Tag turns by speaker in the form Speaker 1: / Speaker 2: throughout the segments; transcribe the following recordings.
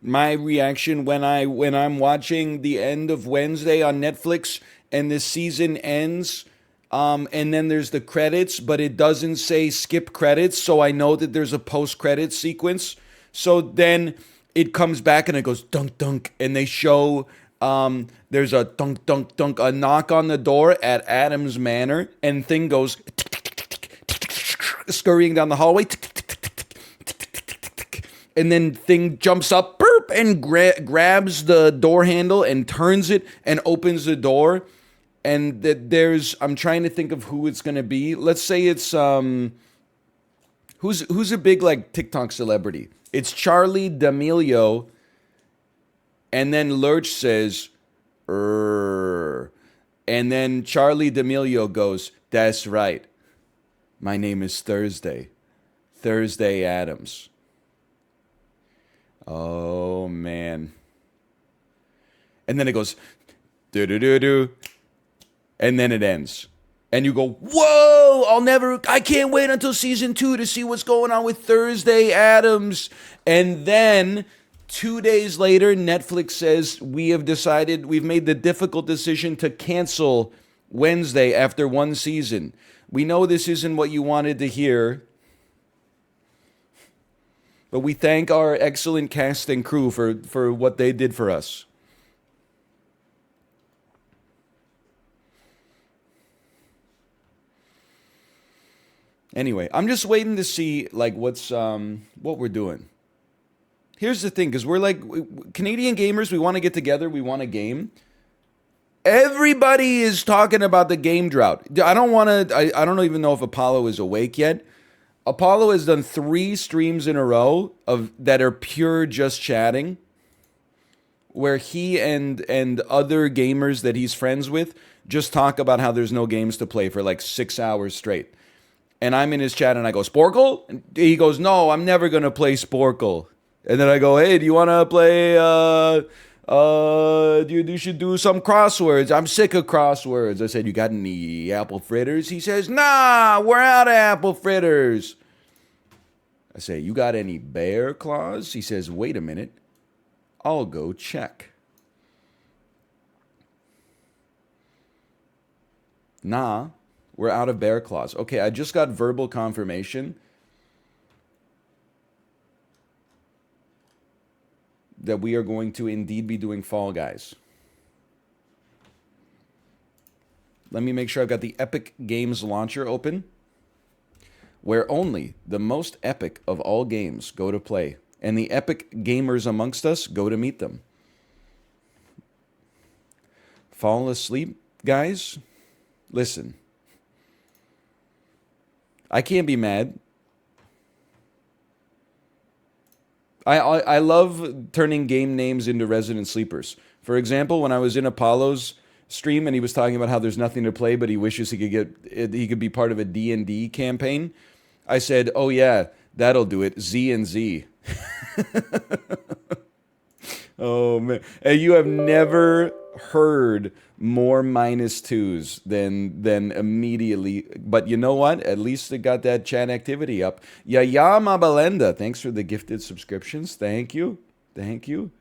Speaker 1: My reaction when I'm watching the end of Wednesday on Netflix and the season ends, and then there's the credits, but it doesn't say skip credits, so I know that there's a post credit sequence. So then it comes back and it goes dunk dunk, and they show there's a dunk dunk dunk, a knock on the door at Adams Manor, and thing goes scurrying down the hallway, and then thing jumps up burp and grabs the door handle and turns it and opens the door. And that there's I'm trying to think of who it's gonna be. Let's say it's who's a big like TikTok celebrity. It's Charlie D'Amelio, and then Lurch says, "Err," and then Charlie D'Amelio goes, "That's right. My name is Thursday. Thursday Adams." Oh man. And then it goes do do do do, and then it ends. And you go, "Whoa, I can't wait until season 2 to see what's going on with Thursday Adams." And then 2 days later, Netflix says, we've made the difficult decision to cancel Wednesday after one season. We know this isn't what you wanted to hear, but we thank our excellent cast and crew for what they did for us. Anyway, I'm just waiting to see like what we're doing. Here's the thing, because we're like Canadian gamers, we want to get together, we want a game. Everybody is talking about the game drought. I don't want to. I don't even know if Apollo is awake yet. Apollo has done 3 streams in a row of that are pure just chatting, where he and other gamers that he's friends with just talk about how there's no games to play for like 6 hours straight. And I'm in his chat and I go, "Sporkle?" And he goes, "No, I'm never gonna play Sporkle." And then I go, "Hey, do you wanna play you should do some crosswords. I'm sick of crosswords." I said, "You got any apple fritters?" He says, "Nah, we're out of apple fritters." I say, "You got any bear claws?" He says, "Wait a minute. I'll go check." Nah, we're out of bear claws. Okay, I just got verbal confirmation that we are going to indeed be doing Fall Guys. Let me make sure I've got the Epic Games launcher open, where only the most epic of all games go to play, and the epic gamers amongst us go to meet them. Fall asleep, guys? Listen, I can't be mad. I love turning game names into resident sleepers. For example, when I was in Apollo's stream and he was talking about how there's nothing to play, but he wishes he could be part of a D&D campaign, I said, "Oh yeah, that'll do it. Z and Z." Oh man, and you have never heard more minus twos than immediately. But you know what? At least it got that chat activity up. Yaya Mabalenda, thanks for the gifted subscriptions. Thank you, thank you.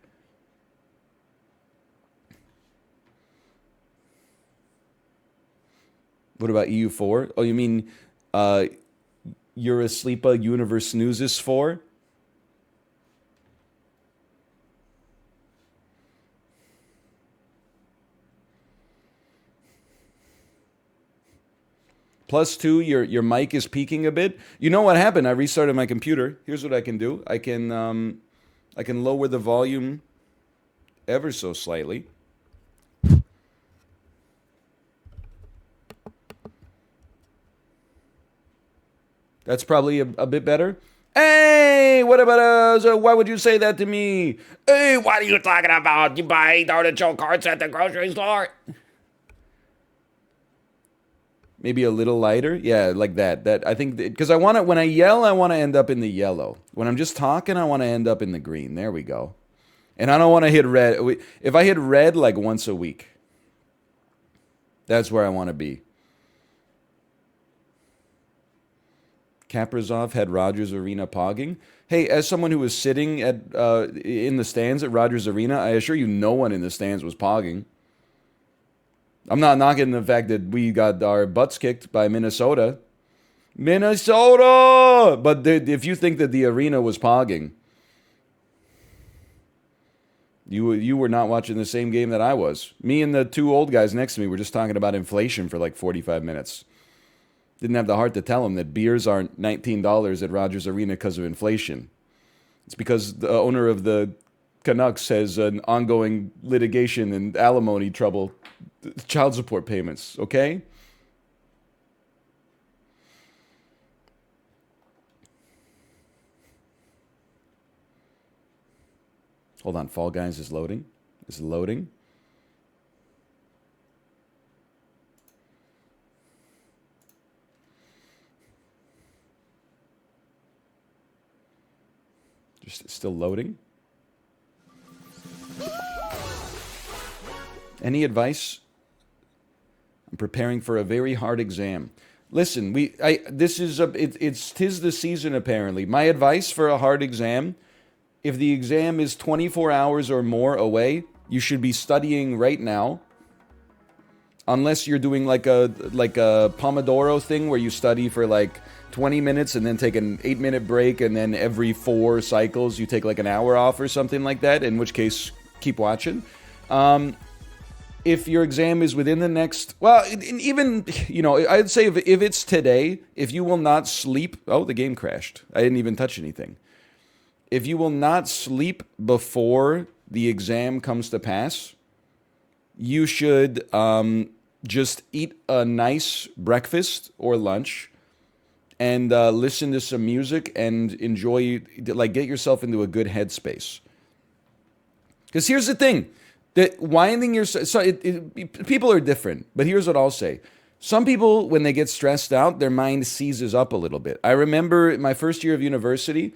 Speaker 1: What about EU4? Oh, you mean uh, you're asleep? Universe snoozes for? +2, your mic is peaking a bit. You know what happened? I restarted my computer. Here's what I can do. I can lower the volume ever so slightly. That's probably a bit better. Hey, what about why would you say that to me? Hey, what are you talking about? You buy artichoke hearts at the grocery store? Maybe a little lighter. Yeah, like that. That I think because I want to when I yell, I want to end up in the yellow. When I'm just talking, I want to end up in the green. There we go. And I don't want to hit red. If I hit red like once a week, that's where I want to be. Kaprizov had Rogers Arena pogging. Hey, as someone who was sitting at in the stands at Rogers Arena, I assure you no one in the stands was pogging. I'm not knocking the fact that we got our butts kicked by Minnesota. Minnesota! But if you think that the arena was pogging, you were not watching the same game that I was. Me and the two old guys next to me were just talking about inflation for like 45 minutes. Didn't have the heart to tell them that beers aren't $19 at Rogers Arena because of inflation. It's because the owner of the Canucks has an ongoing litigation and alimony trouble, child support payments, okay? Hold on, Fall Guys is loading. Is loading. Just still loading. Any advice? I'm preparing for a very hard exam. Listen, it's 'tis the season apparently. My advice for a hard exam: if the exam is 24 hours or more away, you should be studying right now. Unless you're doing like a Pomodoro thing where you study for like 20 minutes and then take an 8-minute break, and then every 4 cycles you take like an hour off or something like that, in which case keep watching. If your exam is within the next, well, even, I'd say if it's today, if you will not sleep, oh, the game crashed. I didn't even touch anything. If you will not sleep before the exam comes to pass, you should just eat a nice breakfast or lunch and listen to some music and enjoy, like, get yourself into a good headspace. Because here's the thing, that winding yourself, people are different, but here's what I'll say. Some people, when they get stressed out, their mind seizes up a little bit. I remember my first year of university,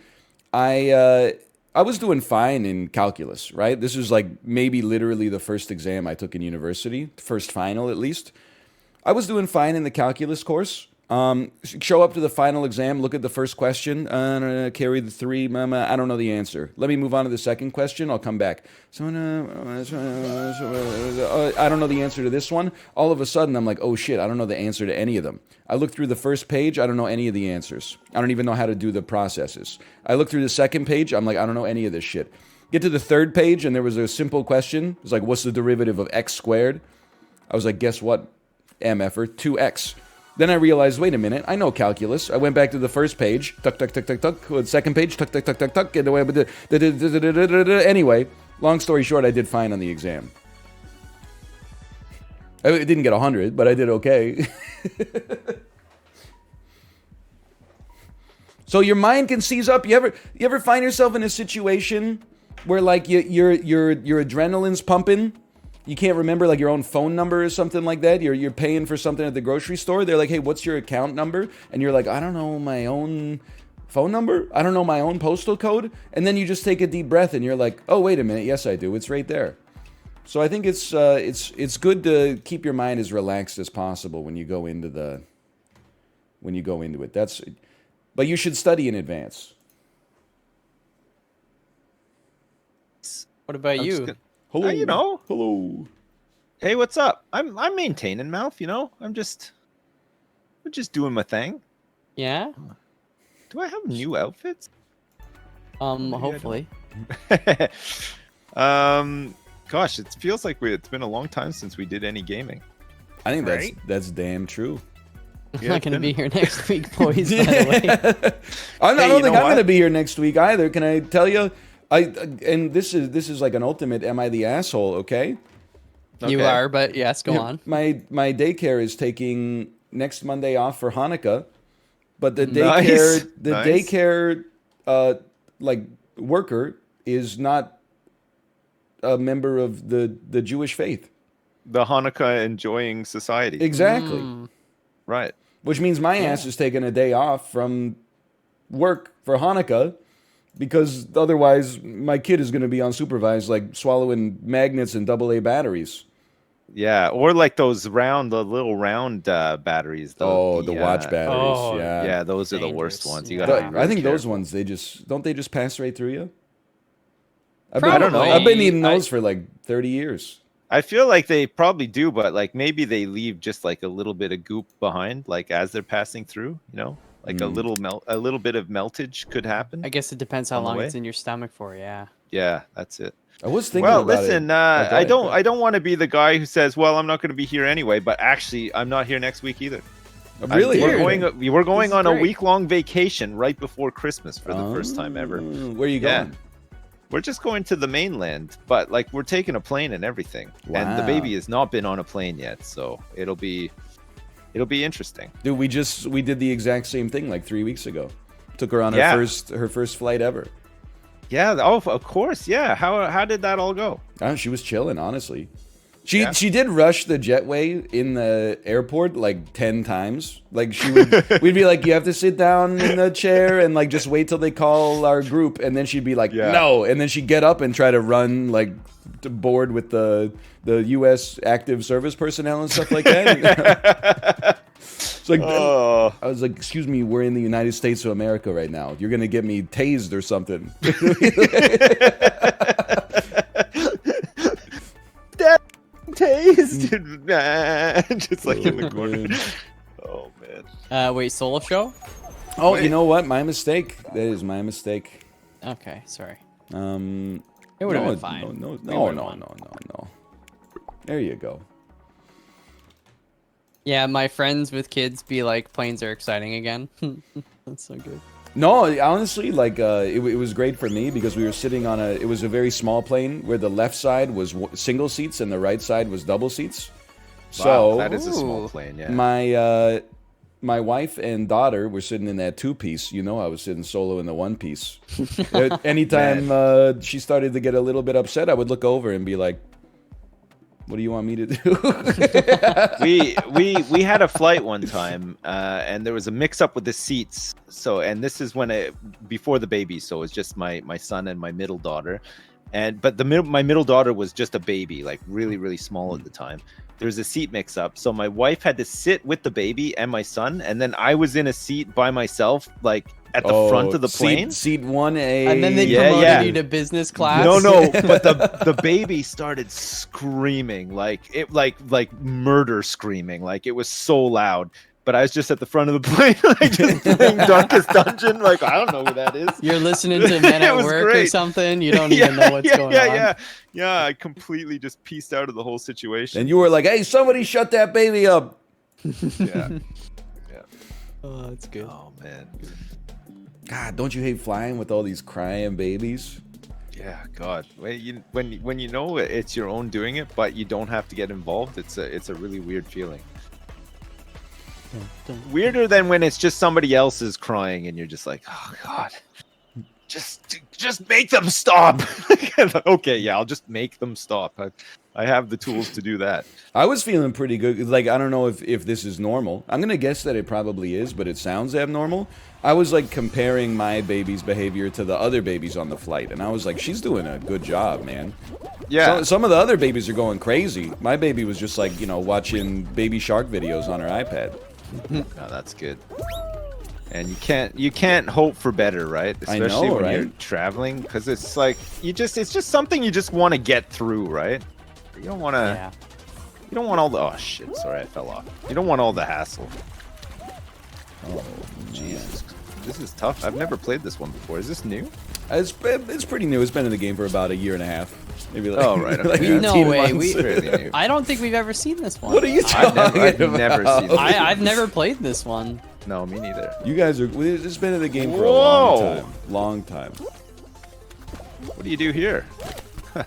Speaker 1: I was doing fine in calculus, right? This was like maybe literally the first exam I took in university, first final at least. I was doing fine in the calculus course. Show up to the final exam, look at the first question, carry the 3, I don't know the answer. Let me move on to the second question, I'll come back. I don't know the answer to this one. All of a sudden, I'm like, oh shit, I don't know the answer to any of them. I look through the first page, I don't know any of the answers. I don't even know how to do the processes. I look through the second page, I'm like, I don't know any of this shit. Get to the third page, and there was a simple question. It was like, what's the derivative of x squared? I was like, guess what, MFer, 2x. Then I realized, wait a minute, I know calculus. I went back to the first page, tuck, tuck, tuck, tuck, tuck. Second page, tuck, tuck, tuck, tuck, tuck. Anyway, long story short, I did fine on the exam. I didn't get 100, but I did okay. So your mind can seize up. You ever find yourself in a situation where like your adrenaline's pumping? You can't remember like your own phone number or something like that. You're paying for something at the grocery store. They're like, hey, what's your account number? And you're like, I don't know my own phone number. I don't know my own postal code. And then you just take a deep breath and you're like, oh, wait a minute. Yes, I do. It's right there. So I think it's good to keep your mind as relaxed as possible when you go into it. But you should study in advance.
Speaker 2: What about you?
Speaker 1: Hello. Hello.
Speaker 3: Hey, what's up? I'm maintaining, Mouth, I'm just doing my thing.
Speaker 2: Yeah?
Speaker 3: Do I have new outfits?
Speaker 2: Hopefully.
Speaker 3: Gosh, it feels like it's been a long time since we did any gaming.
Speaker 1: I think that's damn true.
Speaker 2: I'm not going to be here next week, boys, by the way.
Speaker 1: I don't think I'm going to be here next week either. Can I tell you? And this is like an ultimate am I the asshole, okay?
Speaker 2: You are, but yes, go on.
Speaker 1: My daycare is taking next Monday off for Hanukkah, but the daycare like worker is not a member of the Jewish faith.
Speaker 3: The Hanukkah enjoying society.
Speaker 1: Exactly.
Speaker 3: Right.
Speaker 1: Which means my ass is taking a day off from work for Hanukkah, because otherwise my kid is going to be unsupervised, like swallowing magnets and AA batteries.
Speaker 3: Yeah, or like those the little round batteries.
Speaker 1: The watch batteries.
Speaker 2: Oh,
Speaker 1: yeah.
Speaker 3: Yeah, those are the worst
Speaker 2: Dangerous.
Speaker 3: ones. You
Speaker 2: Yeah.
Speaker 3: gotta be
Speaker 1: I
Speaker 3: really
Speaker 1: think those
Speaker 3: careful.
Speaker 1: ones don't they just pass right through you?
Speaker 3: I don't know.
Speaker 1: I've been eating those for like 30 years.
Speaker 3: I feel like they probably do, but like maybe they leave just like a little bit of goop behind, like as they're passing through. Like a little bit of meltage could happen.
Speaker 2: I guess it depends how
Speaker 3: On the
Speaker 2: long
Speaker 3: way?
Speaker 2: it's in your stomach for. Yeah.
Speaker 3: Yeah, that's it.
Speaker 1: I was thinking
Speaker 3: Well,
Speaker 1: about
Speaker 3: listen,
Speaker 1: it. Oh, go ahead.
Speaker 3: I don't want to be the guy who says, "Well, I'm not going to be here anyway," but actually, I'm not here next week either.
Speaker 1: Really?
Speaker 3: We're going
Speaker 2: is
Speaker 3: on a
Speaker 2: great.
Speaker 3: week-long vacation right before Christmas for the first time ever.
Speaker 1: Where are you
Speaker 3: Yeah.
Speaker 1: going?
Speaker 3: We're just going to the mainland, but like we're taking a plane and everything. And the
Speaker 1: Wow.
Speaker 3: baby has not been on a plane yet, so it'll be interesting.
Speaker 1: Dude, we did the exact same thing like 3 weeks ago. Took her on
Speaker 3: Yeah.
Speaker 1: her first flight ever.
Speaker 3: Yeah, oh, of course. Yeah. How did that all go?
Speaker 1: She was chilling, honestly. She
Speaker 3: Yeah.
Speaker 1: did rush the jetway in the airport like 10 times. Like we'd be like, you have to sit down in the chair and like just wait till they call our group, and then she'd be like,
Speaker 3: Yeah.
Speaker 1: no, and then she'd get up and try to run like to board with the U.S. active service personnel and stuff like that. It's like,
Speaker 3: Oh,
Speaker 1: I was like, excuse me, we're in the United States of America right now. You're gonna get me tased or something.
Speaker 3: tased. Just like in the corner.
Speaker 1: man.
Speaker 3: Oh man.
Speaker 2: Wait, solo show?
Speaker 1: Oh,
Speaker 3: Wait.
Speaker 1: you know what? My mistake. That is my mistake.
Speaker 2: Okay, sorry.
Speaker 1: It
Speaker 2: It would have been fine.
Speaker 1: No. There you go.
Speaker 2: Yeah, my friends with kids be like, planes are exciting again. That's so good.
Speaker 1: No, honestly, like it was great for me because we were sitting on it was a very small plane where the left side was single seats and the right side was double seats. So
Speaker 3: Wow, that is a small
Speaker 2: Ooh.
Speaker 3: plane. Yeah.
Speaker 1: my wife and daughter were sitting in that two-piece. You know, I was sitting solo in the one-piece. Anytime she started to get a little bit upset, I would look over and be like, "What do you want me to do?"
Speaker 3: we had a flight one time, and there was a mix-up with the seats. So, and this is before the baby, so it was just my son and my middle daughter, but my middle daughter was just a baby, like really really small at the time. There was a seat mix-up, so my wife had to sit with the baby and my son, and then I was in a seat by myself, like at the front of the plane.
Speaker 1: Seat 1A.
Speaker 2: And then they promoted you to business class.
Speaker 3: No, but the baby started screaming like murder screaming, like it was so loud. But I was just at the front of the plane, like just playing Darkest Dungeon. Like I don't know who that is.
Speaker 2: You're listening to Men
Speaker 3: It
Speaker 2: at
Speaker 3: was
Speaker 2: Work or
Speaker 3: great.
Speaker 2: something. You don't even know what's going on.
Speaker 3: Yeah. I completely just pieced out of the whole situation.
Speaker 1: And you were like, "Hey, somebody shut that baby up."
Speaker 3: Yeah.
Speaker 2: Oh, that's good.
Speaker 3: Oh man.
Speaker 1: God, don't you hate flying with all these crying babies?
Speaker 3: Yeah. God. When you know it's your own doing it, but you don't have to get involved, it's a really weird feeling. Weirder than when it's just somebody else's crying and you're just like, oh god, just make them stop. Okay, yeah, I'll just make them stop. I have the tools to do that.
Speaker 1: I was feeling pretty good. Like, I don't know if this is normal. I'm going to guess that it probably is, but it sounds abnormal. I was like comparing my baby's behavior to the other babies on the flight, and I was like, she's doing a good job, man.
Speaker 3: Yeah.
Speaker 1: Some of the other babies are going crazy. My baby was just like, watching Baby Shark videos on her iPad.
Speaker 3: Oh, that's good. And you can't hope for better, right? Especially
Speaker 1: know,
Speaker 3: when
Speaker 1: right?
Speaker 3: you're traveling, because it's like it's just something you just want to get through, right? You don't want to.
Speaker 2: Yeah.
Speaker 3: You don't want all the. Oh shit! Sorry, I fell off. You don't want all the hassle. Oh Jesus, this is tough. I've never played this one before. Is this new?
Speaker 1: It's pretty new. It's been in the game for about a year and a half. Maybe like,
Speaker 3: Oh, right, okay.
Speaker 1: like
Speaker 3: Yeah.
Speaker 2: No
Speaker 1: 18
Speaker 2: way.
Speaker 1: months.
Speaker 3: Fairly new.
Speaker 2: I don't think we've ever seen this one.
Speaker 1: What are you talking
Speaker 3: I've
Speaker 1: about?
Speaker 3: never seen this.
Speaker 2: I've never played this one.
Speaker 3: No, me neither.
Speaker 1: You guys are. It's been in the game for a
Speaker 3: Whoa.
Speaker 1: long time.
Speaker 3: What do you do here?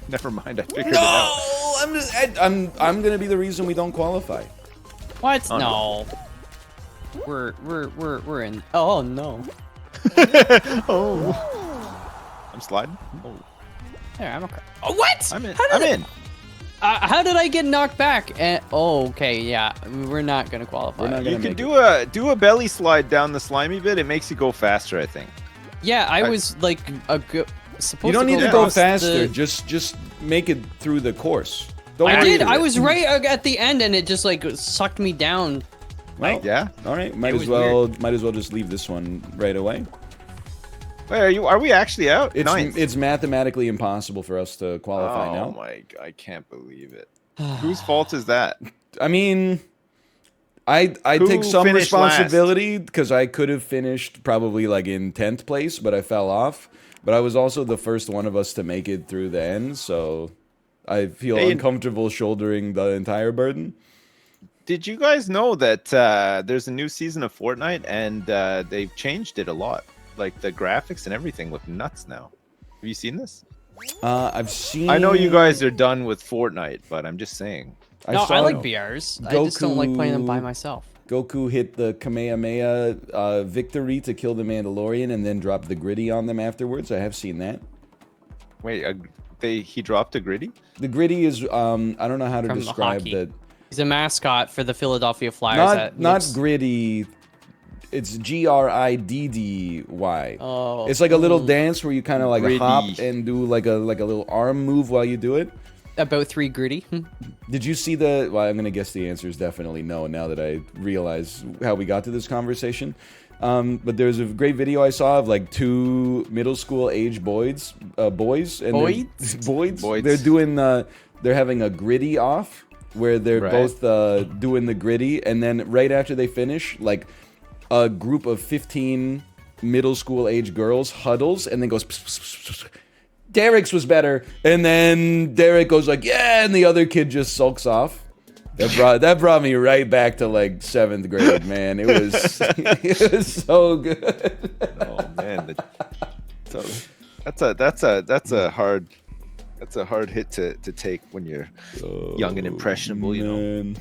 Speaker 3: Never mind. I figured it
Speaker 1: No,
Speaker 3: out.
Speaker 1: I'm gonna be the reason we don't qualify.
Speaker 2: What?
Speaker 3: Oh,
Speaker 2: no. We're in. Oh no.
Speaker 3: Oh. I'm sliding. Oh.
Speaker 2: There, I'm okay. Oh, what?
Speaker 3: I'm in.
Speaker 2: How did
Speaker 3: I'm in.
Speaker 2: How did I get knocked back? Oh, okay, yeah. We're not gonna qualify.
Speaker 1: We're not
Speaker 3: You
Speaker 1: gonna
Speaker 3: can
Speaker 1: make
Speaker 3: do a belly slide down the slimy bit. It makes you go faster, I think.
Speaker 2: Yeah, I was like supposed
Speaker 1: You don't
Speaker 2: to
Speaker 1: need to go
Speaker 2: across
Speaker 1: faster.
Speaker 2: the-
Speaker 1: Just make it through the course. Don't
Speaker 2: I
Speaker 1: worry.
Speaker 2: did. I was right at the end, and it just like sucked me down.
Speaker 1: Well,
Speaker 3: Yeah.
Speaker 1: all right. Might
Speaker 3: It
Speaker 1: as
Speaker 3: was
Speaker 1: well. Might as well just leave this one right away.
Speaker 3: Wait, are we actually out?
Speaker 1: It's mathematically impossible for us to qualify
Speaker 3: Oh
Speaker 1: now.
Speaker 3: my! I can't believe it. Whose fault is that?
Speaker 1: I mean, I
Speaker 3: Who
Speaker 1: take some
Speaker 3: finished
Speaker 1: responsibility because I could have finished probably like in 10th place, but I fell off. But I was also the first one of us to make it through the end, so I feel uncomfortable shouldering the entire burden.
Speaker 3: Did you guys know that there's a new season of Fortnite and they've changed it a lot? Like the graphics and everything look nuts now. Have you seen this?
Speaker 1: I've seen.
Speaker 3: I know you guys are done with Fortnite, but I'm just saying.
Speaker 2: No, I
Speaker 1: saw
Speaker 2: like BRs. I just don't like playing them by myself.
Speaker 1: Goku hit the Kamehameha victory to kill the Mandalorian and then dropped the gritty on them afterwards. I have seen that.
Speaker 3: Wait, he dropped a gritty?
Speaker 1: The gritty is I don't know how to
Speaker 2: From
Speaker 1: describe
Speaker 2: hockey.
Speaker 1: that.
Speaker 2: He's a mascot for the Philadelphia Flyers.
Speaker 1: Not gritty. It's GRIDDY.
Speaker 2: Oh,
Speaker 1: It's like a little dance where you kind of like
Speaker 3: Gritty.
Speaker 1: hop and do like a little arm move while you do it.
Speaker 2: about 3 gritty.
Speaker 1: Did you see the? Well, I'm gonna guess the answer is definitely no. Now that I realize how we got to this conversation, but there's a great video I saw of like 2 middle school age boys, and
Speaker 3: Boys?
Speaker 1: They're doing they're having a gritty off where they're
Speaker 3: Right.
Speaker 1: both doing the gritty, and then right after they finish, like a group of 15 middle school age girls huddles and then goes. Pss, pss, pss, pss. Derek's was better, and then Derek goes like, "Yeah," and the other kid just sulks off. That brought me right back to like 7th grade, man. It was it was so good.
Speaker 3: Oh man, so that's a hard hit to take when you're young and impressionable. You know,
Speaker 1: Man.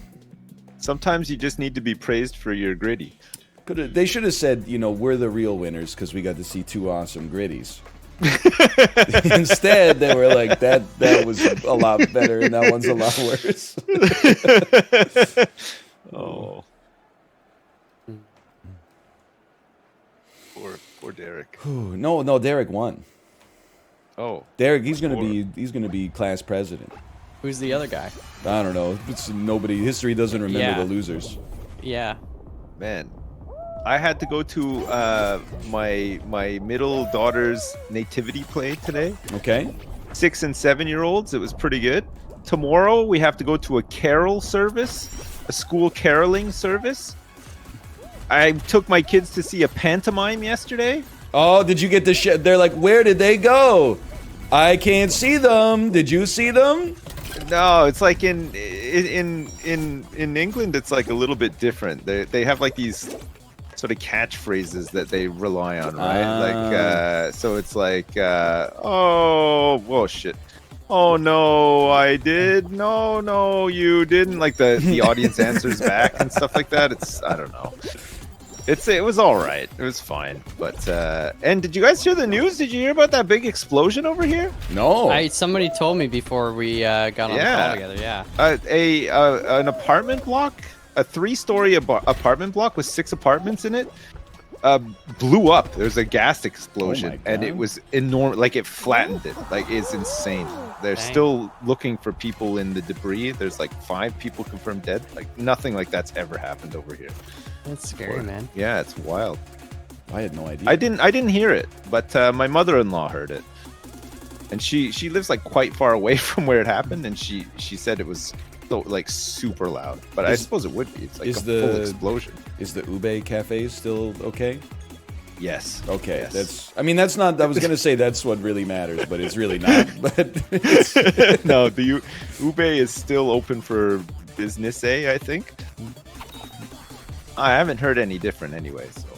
Speaker 3: sometimes you just need to be praised for your gritty.
Speaker 1: They should have said, we're the real winners because we got to see 2 awesome gritties. Instead, they were like, that was a lot better, and that one's a lot worse.
Speaker 3: Oh, poor Derek.
Speaker 1: No, Derek won.
Speaker 3: Oh,
Speaker 1: Derek, he's gonna be class president.
Speaker 2: Who's the other guy?
Speaker 1: I don't know. It's nobody. History doesn't remember
Speaker 2: Yeah.
Speaker 1: the losers.
Speaker 2: Yeah.
Speaker 3: man. I had to go to my middle daughter's nativity play today.
Speaker 1: Okay.
Speaker 3: 6 and 7-year-olds. It was pretty good. Tomorrow we have to go to a carol service, a school caroling service. I took my kids to see a pantomime yesterday.
Speaker 1: Oh, did you get the They're like, where did they go? I can't see them. Did you see them?
Speaker 3: No, it's like in England, it's like a little bit different. They have like these sort of catchphrases that they rely on, right? So it's like, oh shit. Oh no, I did. No, you didn't. Like the audience answers back and stuff like that. I don't know. It was all right. It was fine. But and did you guys hear the news? Did you hear about that big explosion over here?
Speaker 1: No.
Speaker 2: Somebody told me before we got on the call together. Yeah.
Speaker 3: An apartment block, a 3-story apartment block with 6 apartments in it, blew up. There's a gas explosion, and it was enormous. Like it flattened it. Like it's insane. They're still looking for people in the debris. There's like 5 people confirmed dead. Like nothing like that's ever happened over here.
Speaker 2: That's scary, man.
Speaker 3: Yeah, it's wild.
Speaker 1: I had no idea.
Speaker 3: I didn't hear it, but my mother-in-law heard it, and she lives like quite far away from where it happened, and she said it was so, like super loud. But I suppose it would be. It's like a full explosion.
Speaker 1: Is the Ube Cafe still okay?
Speaker 3: Yes.
Speaker 1: Okay.
Speaker 3: Yes.
Speaker 1: That's not. I was gonna say that's what really matters, but it's really not. But
Speaker 3: No, the Ube is still open for business, I think. I haven't heard any different anyway, so.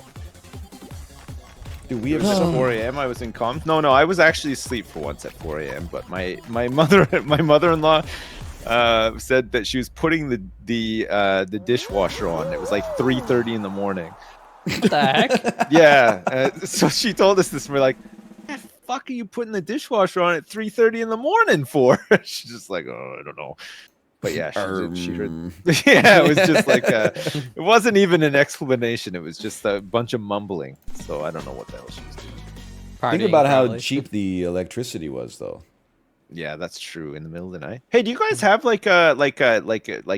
Speaker 1: Dude, we have
Speaker 3: It was at
Speaker 1: some.
Speaker 3: 4 a.m. I was in comms. No, I was actually asleep for once at 4 a.m. But my mother-in-law said that she was putting the dishwasher on. It was like 3:30 in the morning.
Speaker 2: What the heck?
Speaker 3: Yeah. So she told us this. And we're like, "What the fuck are you putting the dishwasher on at 3:30 in the morning for?" She's just like, "Oh, I don't know." But yeah, she heard. Yeah, it was just like it wasn't even an explanation. It was just a bunch of mumbling. So I don't know what the hell she was doing.
Speaker 1: Think about how cheap the electricity was, though.
Speaker 3: Yeah, that's true. In the middle of the night. Hey, do you guys have like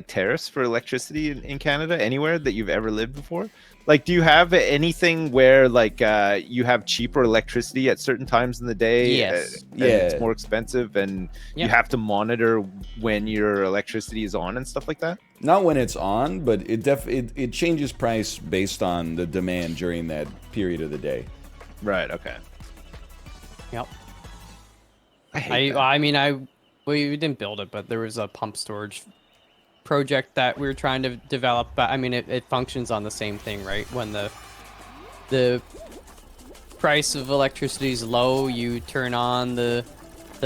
Speaker 3: tariffs for electricity in Canada anywhere that you've ever lived before? Like, do you have anything where like you have cheaper electricity at certain times in the day?
Speaker 2: Yes.
Speaker 3: And
Speaker 1: Yeah.
Speaker 3: it's more expensive, and you
Speaker 2: Yeah.
Speaker 3: have to monitor when your electricity is on and stuff like that.
Speaker 1: Not when it's on, but it changes price based on the demand during that period of the day.
Speaker 3: Right. Okay.
Speaker 2: Yep.
Speaker 3: I hate that.
Speaker 2: I mean, we didn't build it, but there was a pump storage project that we were trying to develop. But I mean, it functions on the same thing, right? When the price of electricity is low, you turn on the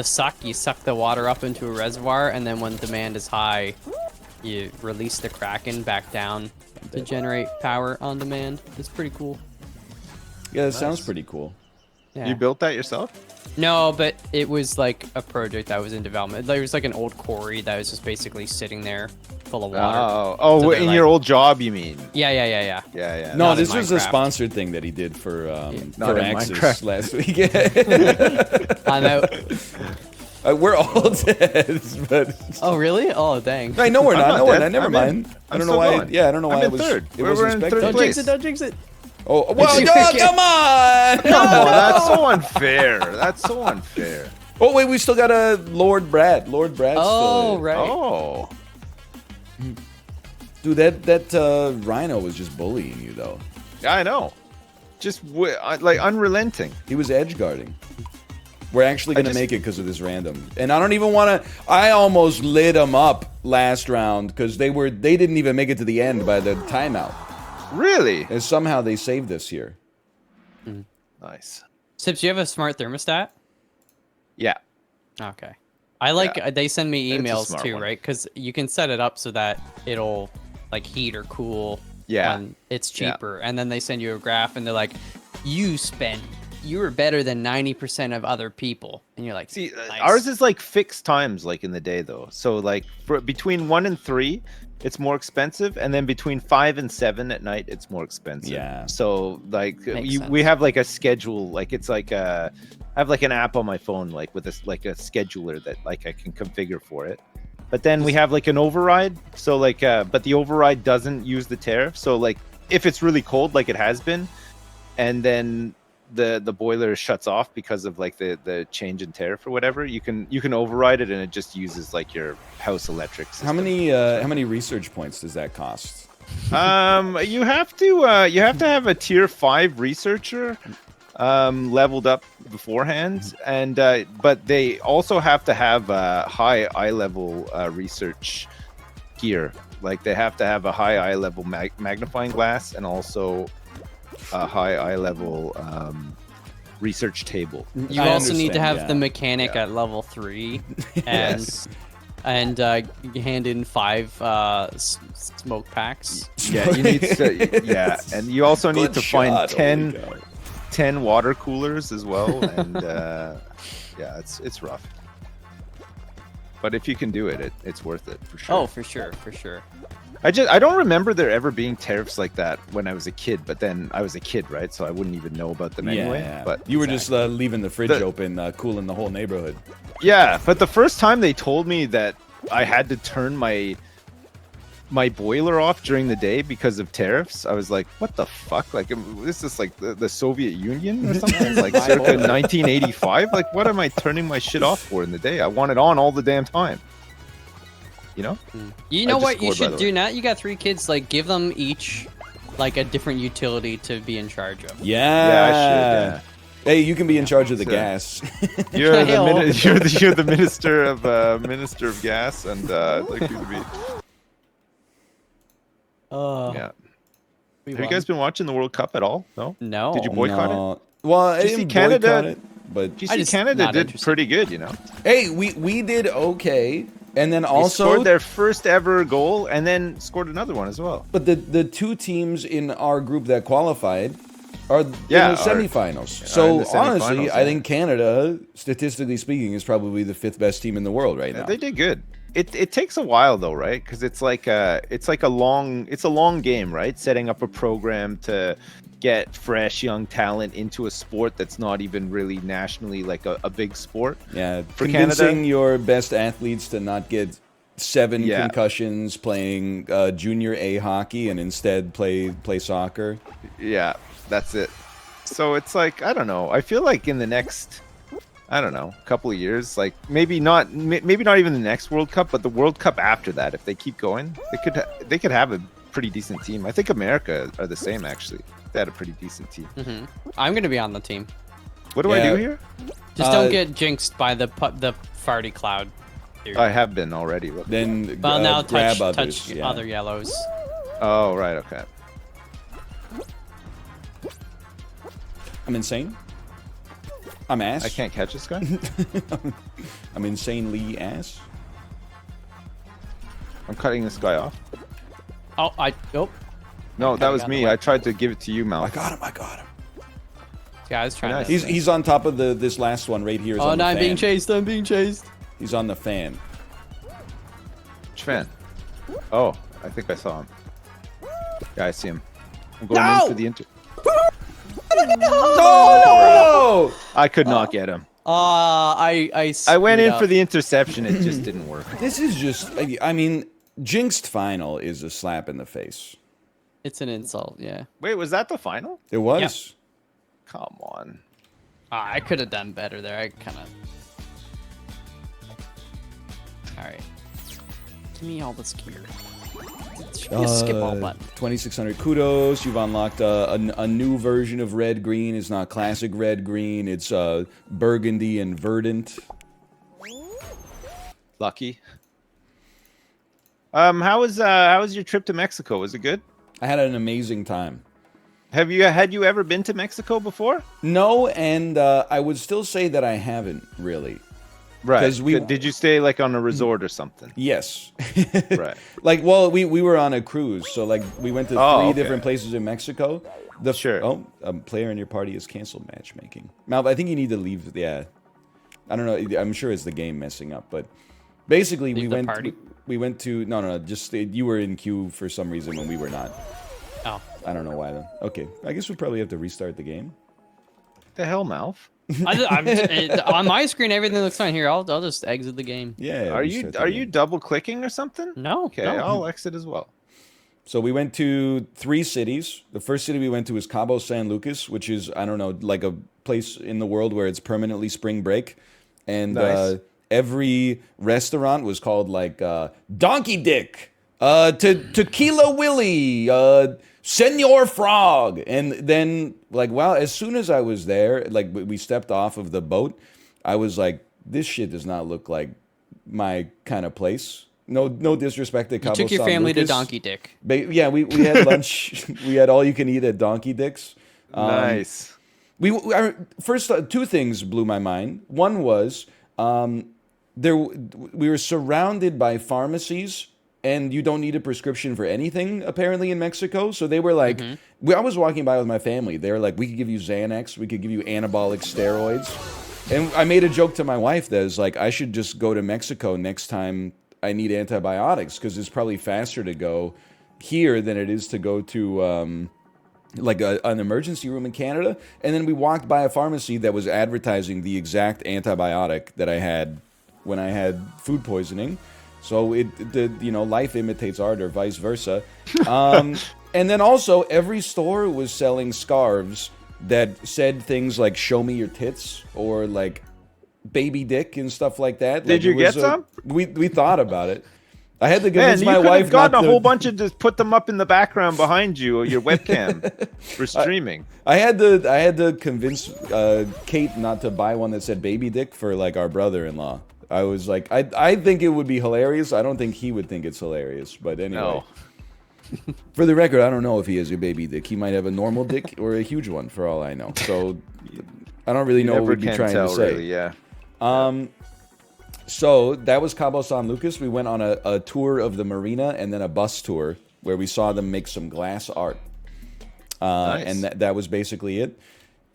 Speaker 2: suck. You suck the water up into a reservoir, and then when demand is high, you release the Kraken back down to generate power on demand. It's pretty cool.
Speaker 1: Yeah, that sounds pretty cool.
Speaker 2: Yeah.
Speaker 3: You built that yourself?
Speaker 2: No, but it was like a project that was in development. There was like an old quarry that was just basically sitting there full of water.
Speaker 3: Oh,
Speaker 2: So
Speaker 3: in
Speaker 2: they're
Speaker 3: your
Speaker 2: like-
Speaker 3: old job, you mean?
Speaker 2: Yeah.
Speaker 3: Yeah.
Speaker 1: No,
Speaker 2: Not in
Speaker 1: this was a
Speaker 2: Minecraft.
Speaker 1: sponsored thing that he did for
Speaker 3: Not in
Speaker 1: Axis
Speaker 3: Minecraft.
Speaker 1: last week.
Speaker 2: I'm out.
Speaker 1: We're all dead, but
Speaker 2: Oh, really? Oh, dang.
Speaker 1: I know we're
Speaker 3: I'm
Speaker 1: not.
Speaker 3: not
Speaker 1: No,
Speaker 3: dead.
Speaker 1: never
Speaker 3: I'm
Speaker 1: mind.
Speaker 3: in.
Speaker 1: I
Speaker 3: I'm
Speaker 1: don't know
Speaker 3: still
Speaker 1: why.
Speaker 3: going.
Speaker 1: Yeah, I don't know
Speaker 3: I'm
Speaker 1: why
Speaker 3: in
Speaker 1: it was.
Speaker 3: third.
Speaker 1: It
Speaker 3: We're
Speaker 1: wasn't
Speaker 3: in third
Speaker 1: spectated.
Speaker 2: Don't jinx it, don't jinx it.
Speaker 1: Oh, well,
Speaker 2: You
Speaker 1: no,
Speaker 2: okay?
Speaker 1: come on!
Speaker 3: Oh, that's so unfair. That's so unfair.
Speaker 1: Oh wait, we still got a Lord Brad. Lord Brad.
Speaker 2: Oh, right.
Speaker 3: Oh.
Speaker 1: Dude, that Rhino was just bullying you though.
Speaker 3: I know. Just like unrelenting.
Speaker 1: He was edge guarding. We're actually gonna
Speaker 3: just-
Speaker 1: make it because of this random, and I don't even want to. I almost lit them up last round because they didn't even make it to the end by the timeout,
Speaker 3: Really?
Speaker 1: and somehow they saved this here.
Speaker 3: Nice.
Speaker 2: Sips, you have a smart thermostat?
Speaker 3: Yeah.
Speaker 2: Okay. I like,
Speaker 3: Yeah.
Speaker 2: they send me
Speaker 3: It's a
Speaker 2: emails
Speaker 3: smart
Speaker 2: too,
Speaker 3: one.
Speaker 2: right? Because you can set it up so that it'll like heat or cool
Speaker 3: Yeah.
Speaker 2: when it's
Speaker 3: Yeah.
Speaker 2: cheaper. And then they send you a graph and they're like, you were better than 90% of other people. And you're like,
Speaker 3: See,
Speaker 2: nice.
Speaker 3: ours is like fixed times, like in the day though. So like for between 1 and 3, it's more expensive, and then between 5 and 7 at night, it's more expensive.
Speaker 1: Yeah.
Speaker 3: So like
Speaker 2: Makes
Speaker 3: we
Speaker 2: sense.
Speaker 3: have like a schedule, like it's like I have like an app on my phone, like with this like a scheduler that like I can configure for it. But then we have like an override. So like, but the override doesn't use the tariff. So like, if it's really cold, like it has been, and then the boiler shuts off because of like the change in tariff or whatever, you can override it, and it just uses like your house electric system.
Speaker 1: How many research points does that cost?
Speaker 3: You have to have a tier 5 researcher leveled up beforehand, and but they also have to have high eye level research gear. Like they have to have a high eye level magnifying glass, and also a high eye level research table.
Speaker 2: You
Speaker 1: I
Speaker 2: also need to
Speaker 1: understand,
Speaker 2: have
Speaker 1: yeah.
Speaker 2: the mechanic
Speaker 3: Yeah.
Speaker 2: at level 3 and
Speaker 3: Yes.
Speaker 2: and hand in 5 smoke packs.
Speaker 3: Yeah, you need to, yeah, and you also need
Speaker 1: Good
Speaker 3: to
Speaker 1: shot,
Speaker 3: find
Speaker 1: holy cow.
Speaker 3: 10 water coolers as well, and yeah, it's rough. But if you can do it, it's worth it for sure.
Speaker 2: Oh, for sure, for sure.
Speaker 3: I don't remember there ever being tariffs like that when I was a kid. But then I was a kid, right? So I wouldn't even know about them anyway.
Speaker 1: Yeah,
Speaker 3: But
Speaker 1: you were just leaving the fridge open, cooling the whole neighborhood.
Speaker 3: yeah, but the first time they told me that I had to turn my boiler off during the day because of tariffs, I was like, what the fuck? Like, this is like the Soviet Union or something? Like circa 1985? Like, what am I turning my shit off for in the day? I want it on all the damn time. You know?
Speaker 2: You know
Speaker 3: just
Speaker 2: what you
Speaker 3: scored, by
Speaker 2: should
Speaker 3: the
Speaker 2: do
Speaker 3: way.
Speaker 2: now? You got 3 kids, like give them each like a different utility to be in charge of.
Speaker 1: Yeah.
Speaker 3: I should.
Speaker 1: Hey, you can be in charge of the
Speaker 3: So-
Speaker 1: gas.
Speaker 3: You're
Speaker 2: Hell.
Speaker 3: you're the minister of gas, and I'd like you to be. Yeah.
Speaker 2: We
Speaker 3: Have you
Speaker 2: won.
Speaker 3: guys been watching the World Cup at all? No.
Speaker 2: No.
Speaker 3: Did you boycott it?
Speaker 1: No. Well, I
Speaker 3: Did you see
Speaker 1: didn't
Speaker 3: Canada-
Speaker 1: boycott it, but
Speaker 3: Do you
Speaker 2: I
Speaker 3: see
Speaker 2: just
Speaker 3: Canada
Speaker 2: not
Speaker 3: did
Speaker 2: interested.
Speaker 3: pretty good, you know?
Speaker 1: hey, we did okay, and then
Speaker 3: They
Speaker 1: also,
Speaker 3: scored their first ever goal and then scored another one as well.
Speaker 1: but the 2 teams in our group that qualified are
Speaker 3: Yeah,
Speaker 1: in the
Speaker 3: are-
Speaker 1: semifinals.
Speaker 3: in
Speaker 1: So
Speaker 3: the
Speaker 1: honestly,
Speaker 3: semifinals,
Speaker 1: I
Speaker 3: yeah.
Speaker 1: think Canada, statistically speaking, is probably the 5th best team in the world right now.
Speaker 3: They did good. It takes a while though, right? Because it's a long game, right? Setting up a program to get fresh young talent into a sport that's not even really nationally like a big sport.
Speaker 1: Yeah,
Speaker 3: For
Speaker 1: convincing
Speaker 3: Canada?
Speaker 1: your best athletes to not get 7
Speaker 3: Yeah.
Speaker 1: concussions playing junior A hockey and instead play soccer.
Speaker 3: Yeah, that's it. So it's like, I don't know. I feel like in the next, I don't know, couple of years, like maybe not even the next World Cup, but the World Cup after that, if they keep going, they could have a pretty decent team. I think America are the same actually. They had a pretty decent team.
Speaker 2: I'm gonna be on the team.
Speaker 3: What do I
Speaker 1: Yeah.
Speaker 3: do here?
Speaker 2: Just don't get jinxed by the farty cloud. Dude.
Speaker 3: I have been already. Look.
Speaker 1: Then
Speaker 2: Well, now
Speaker 1: grab
Speaker 2: touch
Speaker 1: others. yeah.
Speaker 2: other yellows.
Speaker 3: Oh, right, okay.
Speaker 1: I'm insane. I'm ass.
Speaker 3: I can't catch this guy.
Speaker 1: I'm insanely ass.
Speaker 3: I'm cutting this guy off.
Speaker 2: Oh, nope.
Speaker 3: No, that
Speaker 2: Okay,
Speaker 3: was
Speaker 2: got the
Speaker 3: me.
Speaker 2: way.
Speaker 3: I tried to give it to you, Mal.
Speaker 1: I got him.
Speaker 2: Yeah, I was trying
Speaker 3: Nice.
Speaker 2: to.
Speaker 1: He's on top of this last one right here. Is
Speaker 2: Oh,
Speaker 1: on
Speaker 2: no,
Speaker 1: the
Speaker 2: I'm
Speaker 1: fan.
Speaker 2: being chased. I'm being chased.
Speaker 1: He's on the fan.
Speaker 3: Which fan? Oh, I think I saw him. Yeah, I see him. I'm going
Speaker 1: No!
Speaker 3: in for the inter.
Speaker 1: No!
Speaker 3: I could not get him.
Speaker 2: I
Speaker 3: I went
Speaker 2: screwed
Speaker 3: in
Speaker 2: up.
Speaker 3: for the interception. It just didn't work.
Speaker 1: This is just. I mean, jinxed final is a slap in the face.
Speaker 2: It's an insult. Yeah.
Speaker 3: Wait, was that the final?
Speaker 1: It was.
Speaker 3: Come on.
Speaker 2: I could have done better there. I kind of. All right. Give me all this gear. It should be a skip all button.
Speaker 1: 2,600 kudos. You've unlocked a new version of red green. It's not classic red green. It's burgundy and verdant.
Speaker 3: Lucky. How was your trip to Mexico? Was it good?
Speaker 1: I had an amazing time.
Speaker 3: Had you ever been to Mexico before?
Speaker 1: No, and I would still say that I haven't really.
Speaker 3: Right.
Speaker 1: 'Cause we-
Speaker 3: Did you stay like on a resort or something?
Speaker 1: Yes.
Speaker 3: Right.
Speaker 1: Like, well, we were on a cruise, so like we went to
Speaker 3: Oh,
Speaker 1: three
Speaker 3: okay.
Speaker 1: different places in Mexico.
Speaker 3: Sure.
Speaker 1: Oh, a player in your party has canceled matchmaking. Mal, I think you need to leave. Yeah. I don't know. I'm sure it's the game messing up, but basically
Speaker 2: Leave the party?
Speaker 1: we went to no. Just you were in queue for some reason when we were not.
Speaker 2: Oh.
Speaker 1: I don't know why though. Okay, I guess we probably have to restart the game.
Speaker 3: The hell, Malf?
Speaker 2: On my screen, everything looks fine. Here, I'll just exit the game.
Speaker 1: Yeah.
Speaker 3: Are you
Speaker 1: restart the game.
Speaker 3: double clicking or something?
Speaker 2: No.
Speaker 3: Okay,
Speaker 2: no.
Speaker 3: I'll exit as well.
Speaker 1: So we went to 3 cities. The first city we went to was Cabo San Lucas, which is, I don't know, like a place in the world where it's permanently spring break. And
Speaker 3: Nice.
Speaker 1: every restaurant was called like Donkey Dick, Tequila Willie, Senor Frog. And then, like, wow, as soon as I was there, like, we stepped off of the boat, I was like, this shit does not look like my kind of place. No disrespect to Cabo
Speaker 2: You took your
Speaker 1: San
Speaker 2: family to
Speaker 1: Lucas.
Speaker 2: Donkey Dick.
Speaker 1: Yeah, we had lunch. We had all you can eat at Donkey Dick's.
Speaker 3: Nice.
Speaker 1: Our first 2 things blew my mind. One was we were surrounded by pharmacies, and you don't need a prescription for anything apparently in Mexico. So they were like, I was walking by with my family. They were like, we could give you Xanax, we could give you anabolic steroids, and I made a joke to my wife that was like, I should just go to Mexico next time I need antibiotics because it's probably faster to go here than it is to go to like an emergency room in Canada. And then we walked by a pharmacy that was advertising the exact antibiotic that I had when I had food poisoning. So life imitates art or vice versa. And then also every store was selling scarves that said things like "show me your tits" or like "baby dick" and stuff like that.
Speaker 3: Did
Speaker 1: Like,
Speaker 3: you
Speaker 1: it was
Speaker 3: get some?
Speaker 1: We thought about it. I had to
Speaker 3: Man,
Speaker 1: convince
Speaker 3: you
Speaker 1: my
Speaker 3: could
Speaker 1: wife
Speaker 3: have gotten
Speaker 1: not
Speaker 3: a
Speaker 1: to-
Speaker 3: whole bunch of just put them up in the background behind you or your webcam for streaming.
Speaker 1: I had to convince Kate not to buy one that said "baby dick" for like our brother-in-law. I was like, I think it would be hilarious. I don't think he would think it's hilarious. But anyway,
Speaker 3: No.
Speaker 1: for the record, I don't know if he has a baby dick. He might have a normal dick or a huge one, for all I know. So I don't really know what
Speaker 3: Never
Speaker 1: we'd be
Speaker 3: can
Speaker 1: trying
Speaker 3: tell,
Speaker 1: to say.
Speaker 3: really. Yeah.
Speaker 1: So that was Cabo San Lucas. We went on a tour of the marina and then a bus tour where we saw them make some glass art.
Speaker 3: Nice.
Speaker 1: And that was basically it.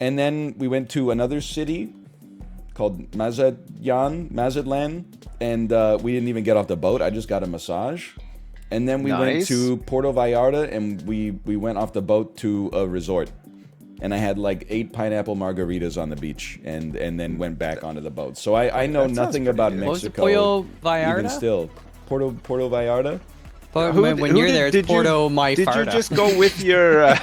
Speaker 1: And then we went to another city called Mazatlan, and we didn't even get off the boat. I just got a massage. And then we went
Speaker 3: Nice.
Speaker 1: to Puerto Vallarta, and we went off the boat to a resort. and I had like 8 pineapple margaritas on the beach, and then went back onto the boat. So I know
Speaker 3: That sounds
Speaker 1: nothing
Speaker 3: pretty
Speaker 1: about
Speaker 3: good.
Speaker 2: What was it,
Speaker 1: Mexico.
Speaker 2: Pollo
Speaker 1: Even
Speaker 2: Vallarta?
Speaker 1: still, Puerto Vallarta.
Speaker 2: But
Speaker 3: Who-
Speaker 2: when
Speaker 3: who
Speaker 2: you're
Speaker 3: did-
Speaker 2: there, it's
Speaker 3: did you-
Speaker 2: Porto My
Speaker 3: Did you
Speaker 2: Farta.
Speaker 3: just go with your?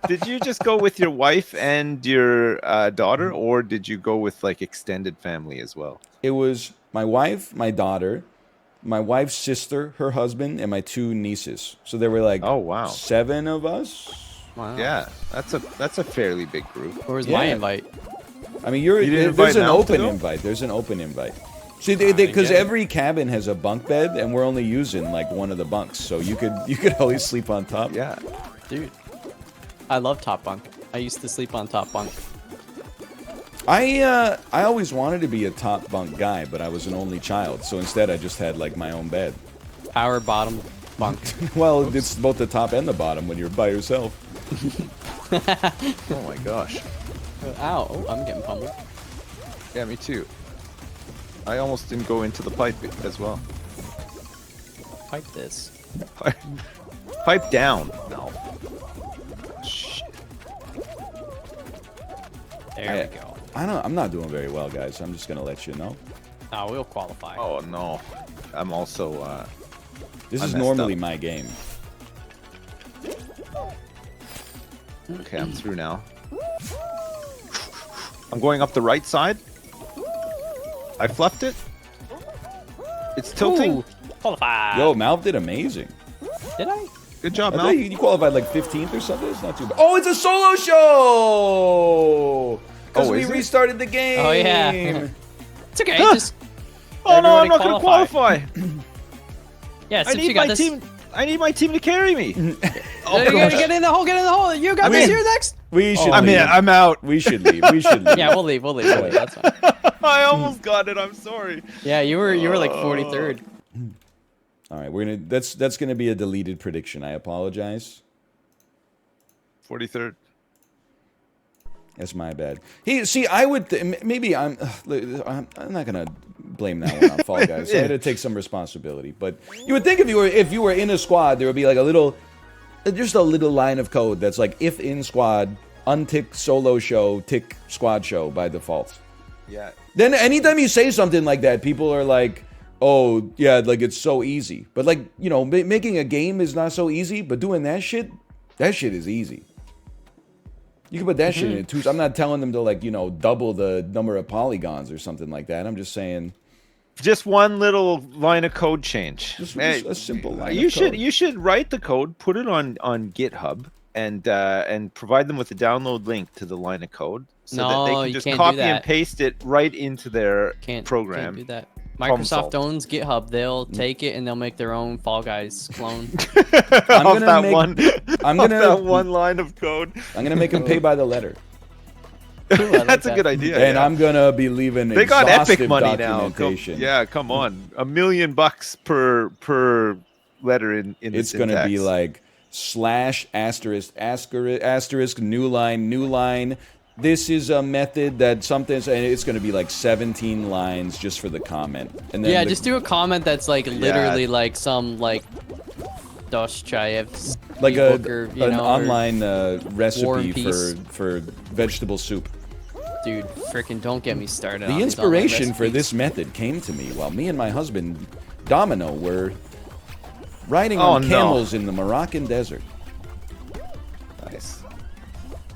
Speaker 3: Did you just go with your wife and your daughter, or did you go with like extended family as well?
Speaker 1: It was my wife, my daughter, my wife's sister, her husband, and my 2 nieces. So there were like
Speaker 3: Oh, wow.
Speaker 1: 7 of us.
Speaker 2: Wow.
Speaker 3: Yeah, that's a fairly big group.
Speaker 2: Where was my
Speaker 1: Yeah.
Speaker 2: invite?
Speaker 1: I mean,
Speaker 3: You didn't
Speaker 1: there's
Speaker 3: invite
Speaker 1: an
Speaker 3: Mal to
Speaker 1: open
Speaker 3: go?
Speaker 1: invite. There's an open invite. See,
Speaker 2: didn't
Speaker 1: because
Speaker 2: get it.
Speaker 1: every cabin has a bunk bed, and we're only using like one of the bunks, so you could always sleep on top.
Speaker 3: Yeah.
Speaker 2: Dude. I love top bunk. I used to sleep on top bunk.
Speaker 1: I always wanted to be a top bunk guy, but I was an only child, so instead I just had like my own bed.
Speaker 2: Power bottom bunk.
Speaker 1: Well, it's both the top and the bottom when you're by yourself.
Speaker 3: Oh my gosh.
Speaker 2: Ow. Oh, I'm getting pummeled.
Speaker 3: Yeah, me too. I almost didn't go into the pipe as well.
Speaker 2: Pipe this.
Speaker 3: Pipe down. No. Shit.
Speaker 2: There we go.
Speaker 1: I'm not doing very well, guys. I'm just gonna let you know.
Speaker 2: Oh, we'll qualify.
Speaker 3: Oh no. I'm also.
Speaker 1: This
Speaker 3: I
Speaker 1: is
Speaker 3: messed
Speaker 1: normally
Speaker 3: up.
Speaker 1: my game.
Speaker 3: Okay, I'm through now. I'm going up the right side. I fluffed it. It's tilting.
Speaker 2: Ooh, qualify.
Speaker 1: Yo, Malv did amazing.
Speaker 2: Did I?
Speaker 3: Good job,
Speaker 1: I
Speaker 3: Mel.
Speaker 1: thought you qualified like 15th or something. It's not too bad. Oh, it's a solo show! Because
Speaker 3: Oh,
Speaker 1: we
Speaker 3: is it?
Speaker 1: restarted the game.
Speaker 2: Oh, yeah. It's okay. Just
Speaker 3: Oh no, I'm not
Speaker 2: everybody
Speaker 3: gonna qualify.
Speaker 2: yeah.
Speaker 3: I
Speaker 2: Since
Speaker 3: need
Speaker 2: you got
Speaker 3: my
Speaker 2: this,
Speaker 3: team. I need my team to carry me.
Speaker 2: Oh, you gotta get in the hole. Get in the hole. You got this. You're next.
Speaker 1: We should
Speaker 3: I'm
Speaker 1: leave.
Speaker 3: in. I'm out.
Speaker 1: We should leave. We should leave.
Speaker 2: Yeah, we'll leave. We'll leave. We'll leave. That's fine.
Speaker 3: I almost got it. I'm sorry.
Speaker 2: Yeah, you were like 43rd.
Speaker 1: All right, we're gonna. That's gonna be a deleted prediction. I apologize.
Speaker 3: 43rd.
Speaker 1: That's my bad. See, I would maybe I'm not gonna blame that one on Fall Guys. I had to take some responsibility, but you would think if you were in a squad, there would be like just a little line of code that's like if in squad, untick solo show, tick squad show by default.
Speaker 3: Yeah.
Speaker 1: Then anytime you say something like that, people are like, "Oh yeah, like it's so easy." But like making a game is not so easy, but doing that shit is easy. You can put that shit in it too. I'm not telling them to like double the number of polygons or something like that. I'm just saying
Speaker 3: Just one little line of code change.
Speaker 1: just a simple line.
Speaker 3: You
Speaker 1: of
Speaker 3: should
Speaker 1: code.
Speaker 3: you should write the code, put it on GitHub, and provide them with a download link to the line of code so that they
Speaker 2: No,
Speaker 3: can
Speaker 2: you
Speaker 3: just
Speaker 2: can't do
Speaker 3: copy and
Speaker 2: that.
Speaker 3: paste it right into their
Speaker 2: Can't
Speaker 3: program.
Speaker 2: Can't do that.
Speaker 3: Problem
Speaker 2: Microsoft
Speaker 3: solved.
Speaker 2: owns GitHub. They'll take it and they'll make their own Fall Guys clone.
Speaker 3: Off
Speaker 1: gonna
Speaker 3: that
Speaker 1: make-
Speaker 3: one,
Speaker 1: I'm
Speaker 3: off
Speaker 1: gonna-
Speaker 3: that one line of code.
Speaker 1: I'm gonna make them pay by the letter,
Speaker 2: Cool, I like
Speaker 3: That's a
Speaker 2: that.
Speaker 3: good idea.
Speaker 1: and
Speaker 3: yeah.
Speaker 1: I'm gonna be leaving.
Speaker 3: They got
Speaker 1: exhaustive
Speaker 3: epic money now.
Speaker 1: documentation.
Speaker 3: Come on, $1 million per letter in the
Speaker 1: It's gonna be like /**** new line. This is a method that something, and it's going to be like 17 lines just for the comment. And then
Speaker 2: Yeah, just do a comment that's like literally like some like Dostoevsky
Speaker 1: like
Speaker 2: book or,
Speaker 1: an
Speaker 2: or-
Speaker 1: online
Speaker 2: War
Speaker 1: recipe
Speaker 2: and Peace.
Speaker 1: for vegetable soup.
Speaker 2: Dude, freaking don't get me started. on
Speaker 1: The
Speaker 2: these online
Speaker 1: inspiration for
Speaker 2: recipes.
Speaker 1: this method came to me while me and my husband Domino were riding
Speaker 3: Oh,
Speaker 1: on
Speaker 3: no.
Speaker 1: camels in the Moroccan desert.
Speaker 3: nice.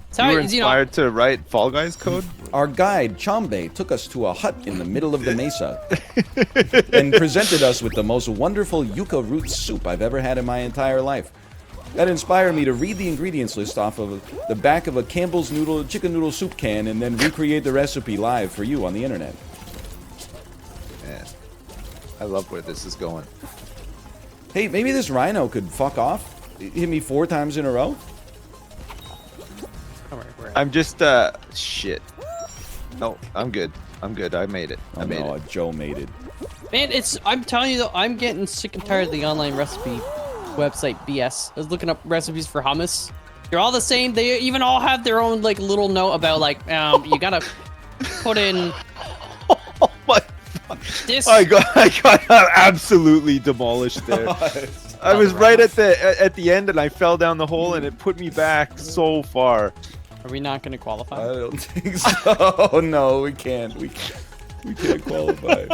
Speaker 2: It's how
Speaker 3: You were
Speaker 2: it-
Speaker 3: inspired to write Fall Guys code.
Speaker 1: Our guide, Chambe, took us to a hut in the middle of the mesa and presented us with the most wonderful yucca root soup I've ever had in my entire life. That inspired me to read the ingredients list off of the back of a Campbell's chicken noodle soup can and then recreate the recipe live for you on the internet.
Speaker 3: Man, I love where this is going.
Speaker 1: Hey, maybe this rhino could fuck off? Hit me 4 times in a row?
Speaker 3: I'm just shit. No, I'm good. I'm good. I made it. I
Speaker 1: Oh
Speaker 3: made
Speaker 1: no,
Speaker 3: it.
Speaker 1: Joe made it.
Speaker 2: Man, I'm telling you though, I'm getting sick and tired of the online recipe website BS. I was looking up recipes for hummus. They're all the same. They even all have their own like little note about like you gotta put in
Speaker 3: Oh my!
Speaker 2: this.
Speaker 3: I got absolutely demolished there. I was right at the end, and I fell down the hole, and it put me back so far.
Speaker 2: Are we not going to qualify?
Speaker 1: I don't think so. No, we can't. We can't qualify.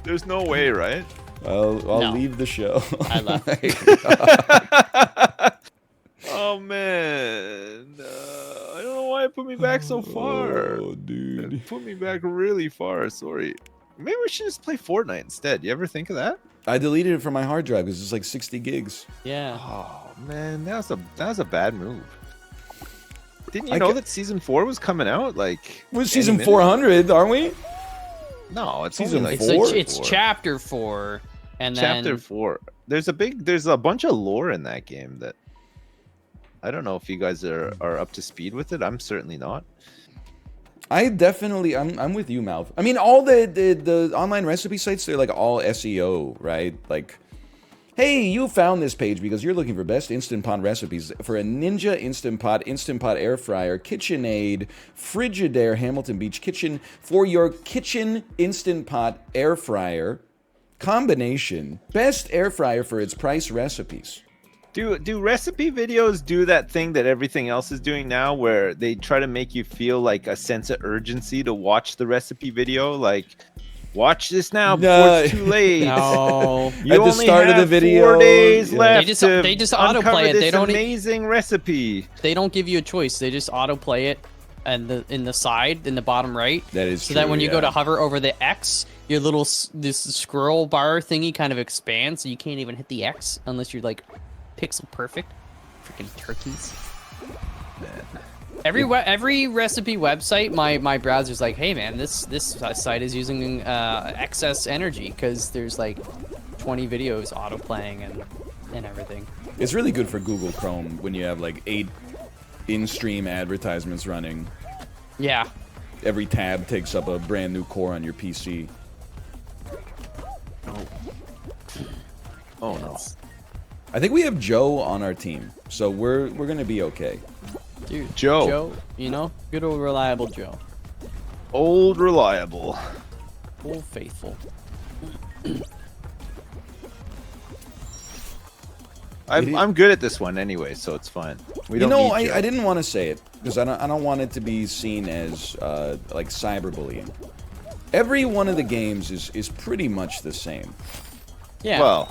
Speaker 3: There's no way, right?
Speaker 1: I'll
Speaker 2: No.
Speaker 1: leave the show.
Speaker 2: I left.
Speaker 3: Oh man, I don't know why it put me back so far.
Speaker 1: Oh, dude.
Speaker 3: It put me back really far. Sorry. Maybe we should just play Fortnite instead. You ever think of that?
Speaker 1: I deleted it from my hard drive because it's like 60 gigs.
Speaker 2: Yeah.
Speaker 3: Oh man, that was a bad move. Didn't you
Speaker 1: I
Speaker 3: know
Speaker 1: ca-
Speaker 3: that season 4 was coming out? Like
Speaker 1: We're
Speaker 3: any
Speaker 1: season
Speaker 3: minute?
Speaker 1: 400, aren't we?
Speaker 3: No, it's
Speaker 1: Season
Speaker 3: only like
Speaker 1: four?
Speaker 2: It's chapter 4, and then
Speaker 3: chapter 4. There's a bunch of lore in that game that I don't know if you guys are up to speed with it. I'm certainly not.
Speaker 1: I'm with you, Malv. I mean, all the online recipe sites, they're like all SEO, right? Like, hey, you found this page because you're looking for best Instant Pot recipes for a Ninja Instant Pot air fryer, KitchenAid, Frigidaire Hamilton Beach Kitchen for your kitchen Instant Pot air fryer combination. Best air fryer for its price recipes.
Speaker 3: Do recipe videos do that thing that everything else is doing now, where they try to make you feel like a sense of urgency to watch the recipe video? Like, watch this now before it's too late.
Speaker 2: no.
Speaker 3: You
Speaker 1: At the
Speaker 3: only
Speaker 1: start of
Speaker 3: have
Speaker 1: the video,
Speaker 3: 4 days
Speaker 1: yeah.
Speaker 3: left.
Speaker 2: They just autoplay
Speaker 3: uncover
Speaker 2: it.
Speaker 3: This
Speaker 2: They don't
Speaker 3: amazing recipe.
Speaker 2: They don't give you a choice. They just autoplay it, and in the side, in the bottom right.
Speaker 1: That is
Speaker 2: so
Speaker 1: true,
Speaker 2: that when you go
Speaker 1: yeah.
Speaker 2: to hover over the X, your little this scroll bar thingy kind of expands, so you can't even hit the X unless you're like pixel perfect. Freaking turkeys. Every recipe website, my browser's like, hey man, this site is using excess energy because there's like 20 videos auto playing and everything.
Speaker 1: It's really good for Google Chrome when you have like 8 in-stream advertisements running.
Speaker 2: Yeah.
Speaker 1: Every tab takes up a brand new core on your PC.
Speaker 3: Oh no.
Speaker 1: I think we have Joe on our team, so we're gonna be okay.
Speaker 2: Dude,
Speaker 3: Joe.
Speaker 2: You know, good old reliable Joe.
Speaker 3: Old reliable.
Speaker 2: Old faithful.
Speaker 3: I'm good at this one anyway, so it's fine. We
Speaker 1: You
Speaker 3: don't
Speaker 1: know,
Speaker 3: need Joe.
Speaker 1: I didn't want to say it because I don't want it to be seen as like cyberbullying. Every one of the games is pretty much the same.
Speaker 2: Yeah.
Speaker 3: Well,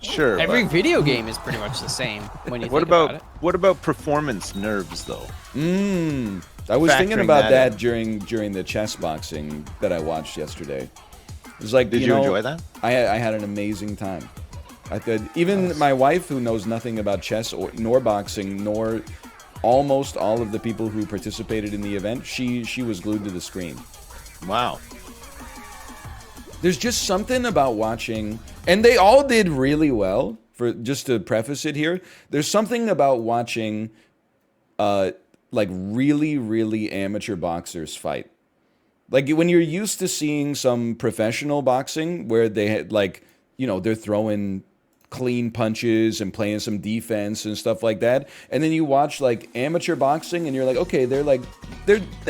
Speaker 3: sure.
Speaker 2: every
Speaker 3: but
Speaker 2: video game is pretty much the same when you
Speaker 3: what
Speaker 2: think about it.
Speaker 3: what about performance nerves though?
Speaker 1: I was thinking
Speaker 3: Factoring
Speaker 1: about
Speaker 3: that
Speaker 1: that during the chess boxing that I watched yesterday. It was like,
Speaker 3: Did you
Speaker 1: know,
Speaker 3: enjoy that?
Speaker 1: I had an amazing time. I could even my wife, who knows nothing about chess nor boxing nor almost all of the people who participated in the event, she was glued to the screen.
Speaker 3: Wow.
Speaker 1: There's just something about watching, and they all did really well. For just to preface it here, there's something about watching, like really amateur boxers fight. Like when you're used to seeing some professional boxing where they had like, you know, they're throwing clean punches and playing some defense and stuff like that, and then you watch like amateur boxing and you're like, okay, they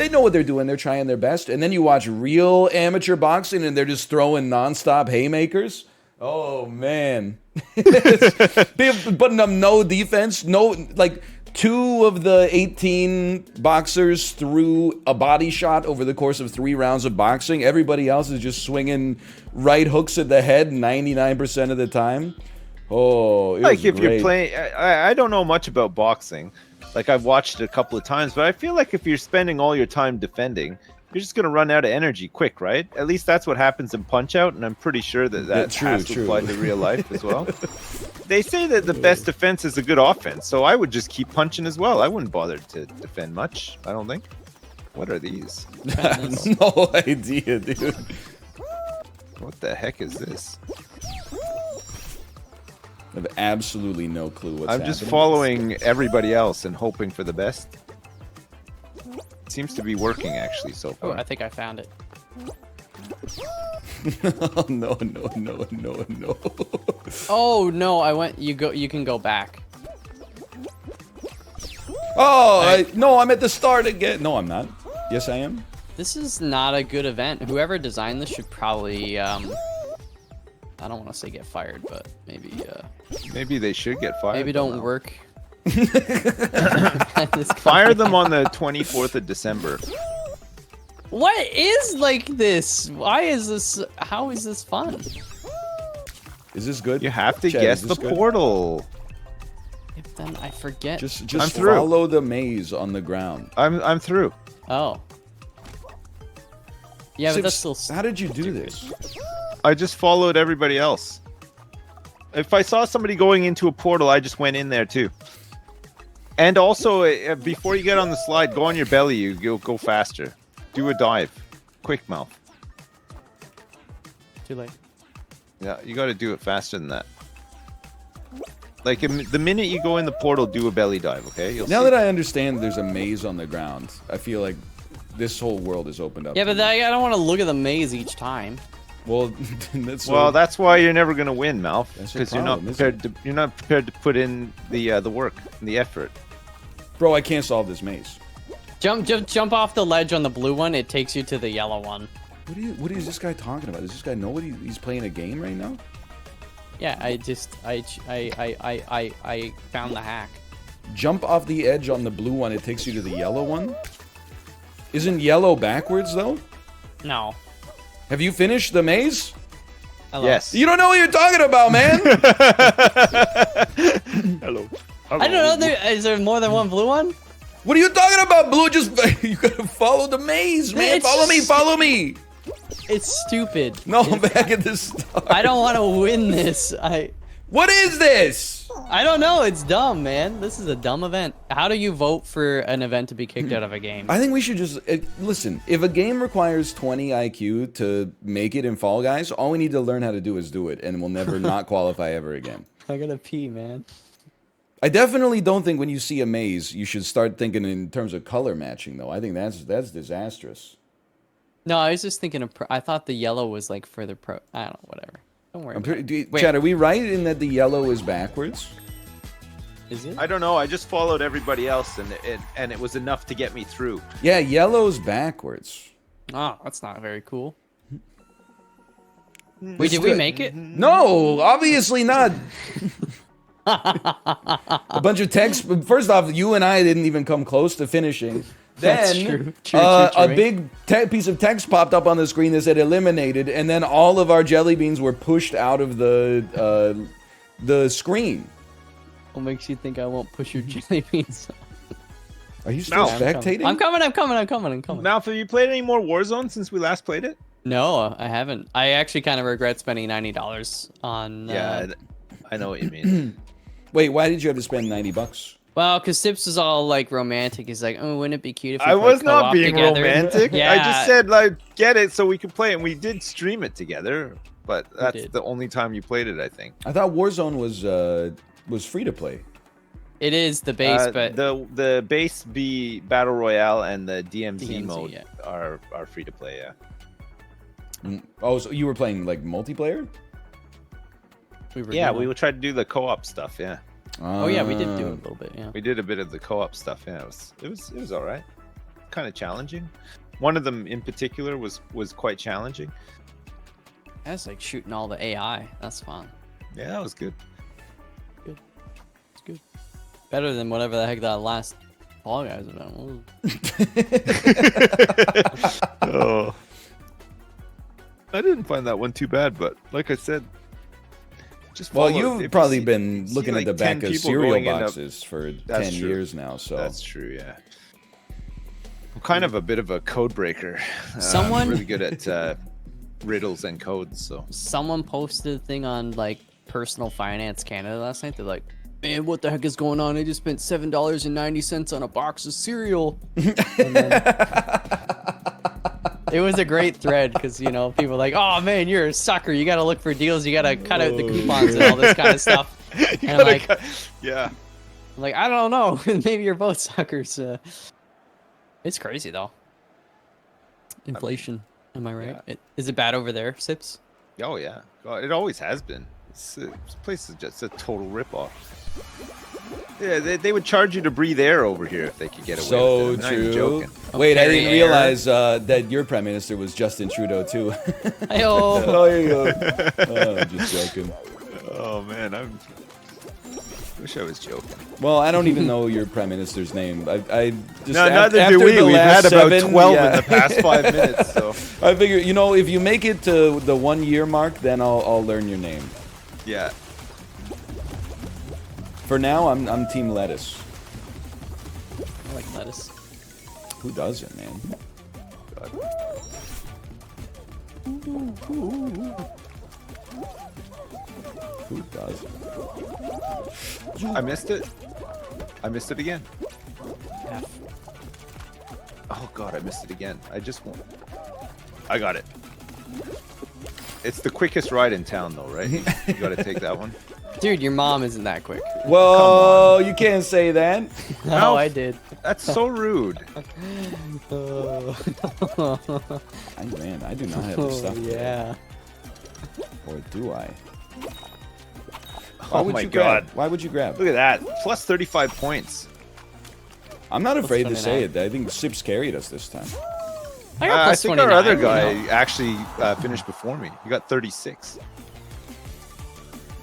Speaker 1: know what they're doing, they're trying their best, and then you watch real amateur boxing and they're just throwing nonstop haymakers. Oh man. Putting up no defense, no, like 2 of the 18 boxers threw a body shot over the course of 3 rounds of boxing. Everybody else is just swinging right hooks at the head 99% of the time. Oh, it
Speaker 3: Like
Speaker 1: was
Speaker 3: if
Speaker 1: great.
Speaker 3: you're playing, I don't know much about boxing. Like I've watched it a couple of times, but I feel like if you're spending all your time defending, you're just gonna run out of energy quick, right? At least that's what happens in Punch Out, and I'm pretty sure that
Speaker 1: Yeah, true,
Speaker 3: has to
Speaker 1: true.
Speaker 3: apply to real life as well. They say that the best defense is a good offense, so I would just keep punching as well. I wouldn't bother to defend much, I don't think. What are these?
Speaker 1: No idea, dude.
Speaker 3: What the heck is this?
Speaker 1: I have absolutely no clue what's
Speaker 3: I'm
Speaker 1: happening.
Speaker 3: just following everybody else and hoping for the best. It seems to be working actually so
Speaker 2: Oh,
Speaker 3: far.
Speaker 2: I think I found it.
Speaker 1: Oh, no.
Speaker 2: Oh no, you can go back.
Speaker 1: Oh, no, I'm at the start again. No, I'm not. Yes, I am.
Speaker 2: This is not a good event. Whoever designed this should probably I don't want to say get fired, but maybe
Speaker 3: Maybe they should get fired.
Speaker 2: maybe
Speaker 3: but
Speaker 2: don't
Speaker 3: no.
Speaker 2: work
Speaker 3: Fire them on the 24th of December.
Speaker 2: What is like this? Why is this? How is this fun?
Speaker 1: Is this good?
Speaker 3: You have to
Speaker 1: Chad,
Speaker 3: guess
Speaker 1: is
Speaker 3: the
Speaker 1: this good?
Speaker 3: portal.
Speaker 2: If then I forget.
Speaker 1: Just
Speaker 3: I'm through.
Speaker 1: follow the maze on the ground.
Speaker 3: I'm through.
Speaker 2: Oh. Yeah, but
Speaker 1: Sips,
Speaker 2: that's still.
Speaker 1: how did you do this?
Speaker 3: I just followed everybody else. If I saw somebody going into a portal, I just went in there too. And also, before you get on the slide, go on your belly. You'll go faster. Do a dive. Quick mouth.
Speaker 2: Too late.
Speaker 3: Yeah, you got to do it faster than that. Like the minute you go in the portal, do a belly dive. Okay. You'll
Speaker 1: Now
Speaker 3: see.
Speaker 1: that I understand there's a maze on the ground, I feel like this whole world is opened up.
Speaker 2: Yeah,
Speaker 1: to
Speaker 2: but
Speaker 1: me.
Speaker 2: I don't want to look at the maze each time.
Speaker 1: Well, that's
Speaker 3: Well, that's why you're never gonna win, Malf.
Speaker 1: That's your
Speaker 3: Because you're not
Speaker 1: problem, isn't
Speaker 3: prepared to. You're not prepared to put in the work, and the effort.
Speaker 1: bro. I can't solve this maze.
Speaker 2: Jump off the ledge on the blue one. It takes you to the yellow one.
Speaker 1: What is this guy talking about? Does this guy know what he's playing a game right now?
Speaker 2: Yeah, I found the hack.
Speaker 1: Jump off the edge on the blue one. It takes you to the yellow one. Isn't yellow backwards though?
Speaker 2: No.
Speaker 1: Have you finished the maze?
Speaker 2: Hello.
Speaker 3: Yes.
Speaker 1: You don't know what you're talking about, man.
Speaker 3: Hello.
Speaker 2: I don't know. Is there more than one blue one?
Speaker 1: What are you talking about, Blue? Just you gotta follow the maze, man.
Speaker 2: It's
Speaker 1: Follow me, follow me.
Speaker 2: It's stupid.
Speaker 1: No, I'm back at the start.
Speaker 2: I don't want to win this.
Speaker 1: What is this?
Speaker 2: I don't know. It's dumb, man. This is a dumb event. How do you vote for an event to be kicked out of a game?
Speaker 1: I think we should just listen. If a game requires 20 IQ to make it in Fall Guys, all we need to learn how to do is do it, and we'll never not qualify ever again.
Speaker 2: I gotta pee, man.
Speaker 1: I definitely don't think when you see a maze, you should start thinking in terms of color matching, though. I think that's disastrous.
Speaker 2: No, I was just thinking of. I thought the yellow was like for the pro. I don't know. Whatever. Don't worry. Wait.
Speaker 1: Chad, are we right in that the yellow is backwards?
Speaker 2: Is it?
Speaker 3: I don't know. I just followed everybody else, and it was enough to get me through.
Speaker 1: Yeah, yellow's backwards.
Speaker 2: Oh, that's not very cool. Wait, did we make it?
Speaker 1: No, obviously not. A bunch of text. First off, you and I didn't even come close to finishing.
Speaker 2: That's
Speaker 1: Then
Speaker 2: true.
Speaker 1: a big piece of text popped up on the screen that said eliminated, and then all of our jelly beans were pushed out of the screen.
Speaker 2: What makes you think I won't push your jelly beans?
Speaker 1: Are you still
Speaker 3: No.
Speaker 1: spectating?
Speaker 2: I'm coming.
Speaker 3: Malf, have you played any more Warzone since we last played it?
Speaker 2: No, I haven't. I actually kind of regret spending $90 on.
Speaker 3: Yeah, I know what you mean.
Speaker 1: Wait, why did you have to spend $90?
Speaker 2: Well, because Sips is all like romantic. He's like, oh, wouldn't it be cute if we
Speaker 3: I
Speaker 2: played
Speaker 3: was not
Speaker 2: co-op
Speaker 3: being
Speaker 2: together?
Speaker 3: romantic.
Speaker 2: Yeah.
Speaker 3: I just said like get it so we could play it, and we did stream it together. But that's
Speaker 2: did.
Speaker 3: the only time you played it, I think.
Speaker 1: I thought Warzone was free to play.
Speaker 2: It is the base, but
Speaker 3: the base B battle royale and the DMZ,
Speaker 2: DMZ,
Speaker 3: mode
Speaker 2: yeah.
Speaker 3: are free to play. Yeah.
Speaker 1: Oh, so you were playing like multiplayer?
Speaker 2: we were
Speaker 3: Yeah,
Speaker 2: doing
Speaker 3: we
Speaker 2: it.
Speaker 3: would try to do the co-op stuff. Yeah,
Speaker 2: Oh yeah, we did do it a little bit. Yeah.
Speaker 3: we did a bit of the co-op stuff. Yeah, it was all right. Kind of challenging. One of them in particular was quite challenging.
Speaker 2: That's like shooting all the AI. That's fun.
Speaker 3: Yeah, that was good.
Speaker 2: It's good. Better than whatever the heck that last Fall Guys event was.
Speaker 3: Oh, I didn't find that one too bad, but like I said, just
Speaker 1: Well,
Speaker 3: follow- if
Speaker 1: you've
Speaker 3: you
Speaker 1: probably
Speaker 3: see-
Speaker 1: been
Speaker 3: see,
Speaker 1: looking
Speaker 3: like,
Speaker 1: at the
Speaker 3: 10
Speaker 1: back of
Speaker 3: people
Speaker 1: cereal
Speaker 3: going into-
Speaker 1: boxes for
Speaker 3: That's
Speaker 1: 10
Speaker 3: true.
Speaker 1: years now, so
Speaker 3: That's true, yeah. I'm kind of a bit of a code breaker.
Speaker 2: Someone-
Speaker 3: I'm really good at riddles and codes, so.
Speaker 2: Someone posted a thing on like Personal Finance Canada last night. They're like, man, what the heck is going on? I just spent $7.90 on a box of cereal. And then- it was a great thread because, you know, people are like, oh man, you're a sucker. You got to look for deals. You got to cut out the coupons and all this kind of stuff. And I'm like,
Speaker 3: Yeah.
Speaker 2: I don't know. Maybe you're both suckers. It's crazy though. Inflation. Am I right?
Speaker 3: Yeah.
Speaker 2: Is it bad over there, Sips?
Speaker 3: Oh, yeah. God, it always has been. This place is just a total ripoff. Yeah, they would charge you to breathe air over here if they could get away
Speaker 1: so
Speaker 3: with it. I'm not even
Speaker 1: true.
Speaker 3: joking.
Speaker 1: Wait, I
Speaker 2: Carry
Speaker 1: didn't
Speaker 2: air.
Speaker 1: realize that your prime minister was Justin Trudeau too.
Speaker 2: Hey-oh.
Speaker 1: Oh, there you go. Oh, I'm just joking.
Speaker 3: Oh, man. Wish I was joking.
Speaker 1: Well, I don't even know your prime minister's name. I just
Speaker 3: No, neither
Speaker 1: after
Speaker 3: do we.
Speaker 1: the
Speaker 3: We've
Speaker 1: last
Speaker 3: had about
Speaker 1: 7,
Speaker 3: 12
Speaker 1: yeah.
Speaker 3: in the past 5 minutes. So
Speaker 1: I figure, you know, if you make it to the 1 year mark, then I'll learn your name.
Speaker 3: yeah.
Speaker 1: For now, I'm Team Lettuce.
Speaker 2: I like lettuce.
Speaker 1: Who doesn't, man? Who doesn't?
Speaker 3: I missed it. I missed it again.
Speaker 2: F.
Speaker 3: Oh god, I missed it again. I just won't. I got it. It's the quickest ride in town, though, right? You gotta take that one.
Speaker 2: Dude, your mom isn't that quick.
Speaker 1: Well, you can't say that.
Speaker 2: No, I did.
Speaker 3: That's so rude.
Speaker 1: Man, I do not have the stuff. for that.
Speaker 2: Yeah.
Speaker 1: Or do I?
Speaker 3: Oh my god.
Speaker 1: Why would you grab?
Speaker 3: Look at that. Plus 35 points.
Speaker 1: I'm not afraid to
Speaker 2: Let's
Speaker 1: say
Speaker 2: try
Speaker 1: it. I think Sips carried us this time.
Speaker 2: I got
Speaker 3: I
Speaker 2: plus
Speaker 3: think
Speaker 2: 29,
Speaker 3: our other
Speaker 2: you
Speaker 3: guy
Speaker 2: know.
Speaker 3: actually finished before me. He got 36.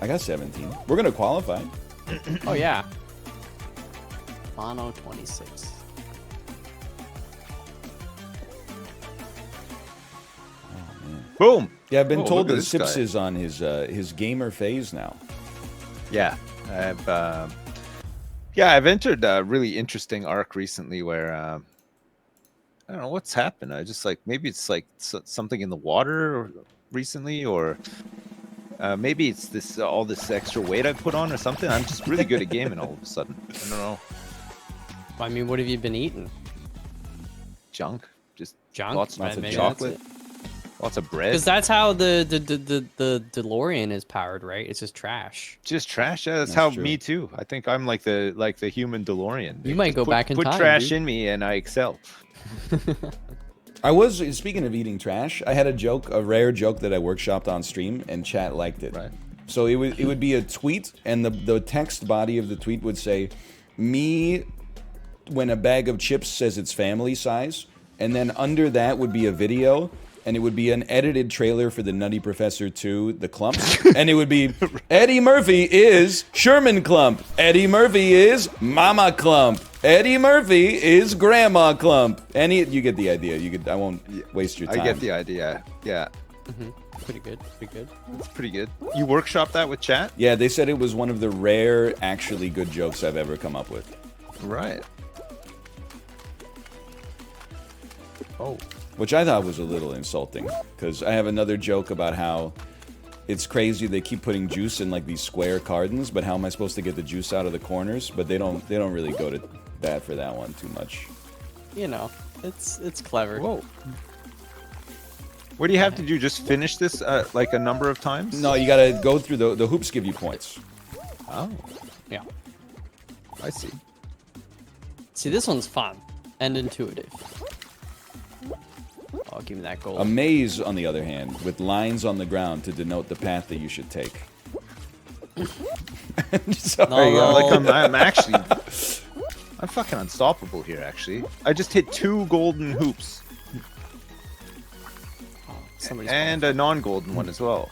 Speaker 1: I got 17. We're gonna qualify.
Speaker 2: Oh, yeah. Mono 26.
Speaker 3: Boom.
Speaker 1: Yeah, I've been
Speaker 3: Oh,
Speaker 1: told
Speaker 3: look at
Speaker 1: that
Speaker 3: this
Speaker 1: Sips
Speaker 3: guy.
Speaker 1: is on his gamer phase now.
Speaker 3: Yeah, I've entered a really interesting arc recently where I don't know what's happened. I just like maybe it's like something in the water recently, or maybe it's this all this extra weight I put on or something. I'm just really good at gaming all of a sudden. I don't know,
Speaker 2: I mean, what have you been eating?
Speaker 3: junk, just
Speaker 2: Junk?
Speaker 3: lots
Speaker 1: Lots of
Speaker 2: Maybe
Speaker 3: chocolate,
Speaker 2: that's it.
Speaker 3: lots of bread,
Speaker 2: Because that's how the DeLorean is powered, right? It's just trash.
Speaker 3: just trash. Yeah, that's
Speaker 1: That's
Speaker 3: how
Speaker 1: true.
Speaker 3: me too. I think I'm like the human DeLorean.
Speaker 2: You might go
Speaker 3: Put-
Speaker 2: back in
Speaker 3: put
Speaker 2: time,
Speaker 3: trash
Speaker 2: dude.
Speaker 3: in me and I excel.
Speaker 1: I was speaking of eating trash. I had a rare joke that I workshopped on stream, and chat liked it.
Speaker 3: Right.
Speaker 1: So it would be a tweet, and the text body of the tweet would say, "Me when a bag of chips says it's family size," and then under that would be a video, and it would be an edited trailer for the Nutty Professor 2, The Clumps, and it would be Eddie Murphy is Sherman Clump, Eddie Murphy is Mama Clump, Eddie Murphy is Grandma Clump. You get the idea. I won't waste your time.
Speaker 3: I get the idea. Yeah,
Speaker 2: Pretty good. Pretty good.
Speaker 3: it's pretty good. You workshop that with chat,
Speaker 1: Yeah, they said it was one of the rare, actually good jokes I've ever come up with.
Speaker 3: right? Oh,
Speaker 1: Which I thought was a little insulting, because I have another joke about how it's crazy they keep putting juice in like these square cartons, but how am I supposed to get the juice out of the corners? But they don't really go to bat for that one too much.
Speaker 2: You know, it's clever.
Speaker 3: whoa. What do you have to do? Just finish this like a number of times?
Speaker 1: No, you gotta go through the hoops give you points.
Speaker 3: Oh,
Speaker 2: Yeah.
Speaker 3: I see.
Speaker 2: See, this one's fun and intuitive. Oh, give me that gold.
Speaker 1: A maze, on the other hand, with lines on the ground to denote the path that you should take. Sorry,
Speaker 2: No,
Speaker 3: Like I'm actually, I'm fucking unstoppable here. Actually, I just hit 2 golden hoops
Speaker 2: Somebody's
Speaker 3: and a non-golden one as well.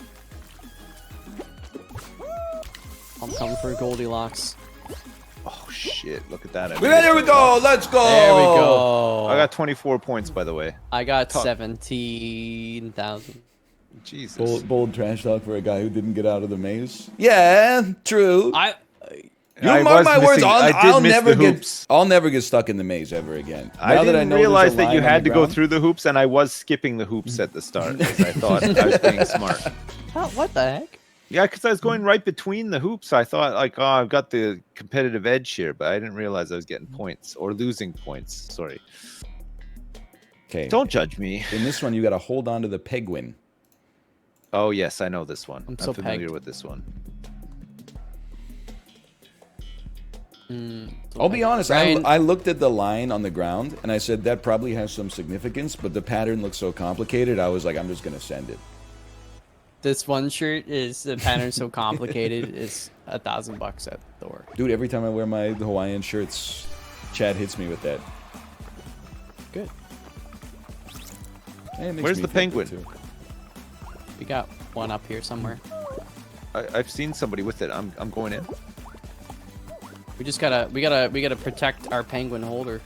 Speaker 2: I'm coming for Goldilocks.
Speaker 3: Oh shit! Look at that.
Speaker 1: There we go. Let's go.
Speaker 2: There we go.
Speaker 3: I got 24 points, by the way.
Speaker 2: I got
Speaker 3: Top.
Speaker 2: 17,000.
Speaker 3: Jesus.
Speaker 1: Bold trash talk for a guy who didn't get out of the maze. Yeah, true. You
Speaker 3: I
Speaker 1: mark
Speaker 3: was
Speaker 1: my words.
Speaker 3: missing- I did miss the hoops.
Speaker 1: I'll never get stuck in the maze ever again.
Speaker 3: I
Speaker 1: Now that
Speaker 3: didn't
Speaker 1: know there's a
Speaker 3: realize that you
Speaker 1: line on
Speaker 3: had
Speaker 1: the
Speaker 3: to go
Speaker 1: ground-
Speaker 3: through the hoops, and I was skipping the hoops at the start because I thought I was being smart.
Speaker 2: What the heck?
Speaker 3: Yeah, because I was going right between the hoops. I thought, like, oh, I've got the competitive edge here, but I didn't realize I was getting points or losing points. Sorry.
Speaker 1: Okay.
Speaker 3: Don't judge me.
Speaker 1: In this one, you got to hold on to the penguin.
Speaker 3: Oh, yes, I know this one.
Speaker 2: I'm so
Speaker 3: familiar
Speaker 2: pegged.
Speaker 3: with this one.
Speaker 1: I'll be honest.
Speaker 2: Ryan-
Speaker 1: I looked at the line on the ground and I said that probably has some significance, but the pattern looks so complicated. I was like, I'm just gonna send it.
Speaker 2: This one shirt is the pattern so complicated. It's $1,000 at the door.
Speaker 1: Dude, every time I wear my Hawaiian shirts, Chad hits me with that.
Speaker 2: Good.
Speaker 1: And it makes
Speaker 3: Where's
Speaker 1: me
Speaker 3: the
Speaker 1: feel good,
Speaker 3: penguin?
Speaker 1: too.
Speaker 2: We got one up here somewhere.
Speaker 3: I've seen somebody with it. I'm going in.
Speaker 2: We just gotta protect our penguin holder.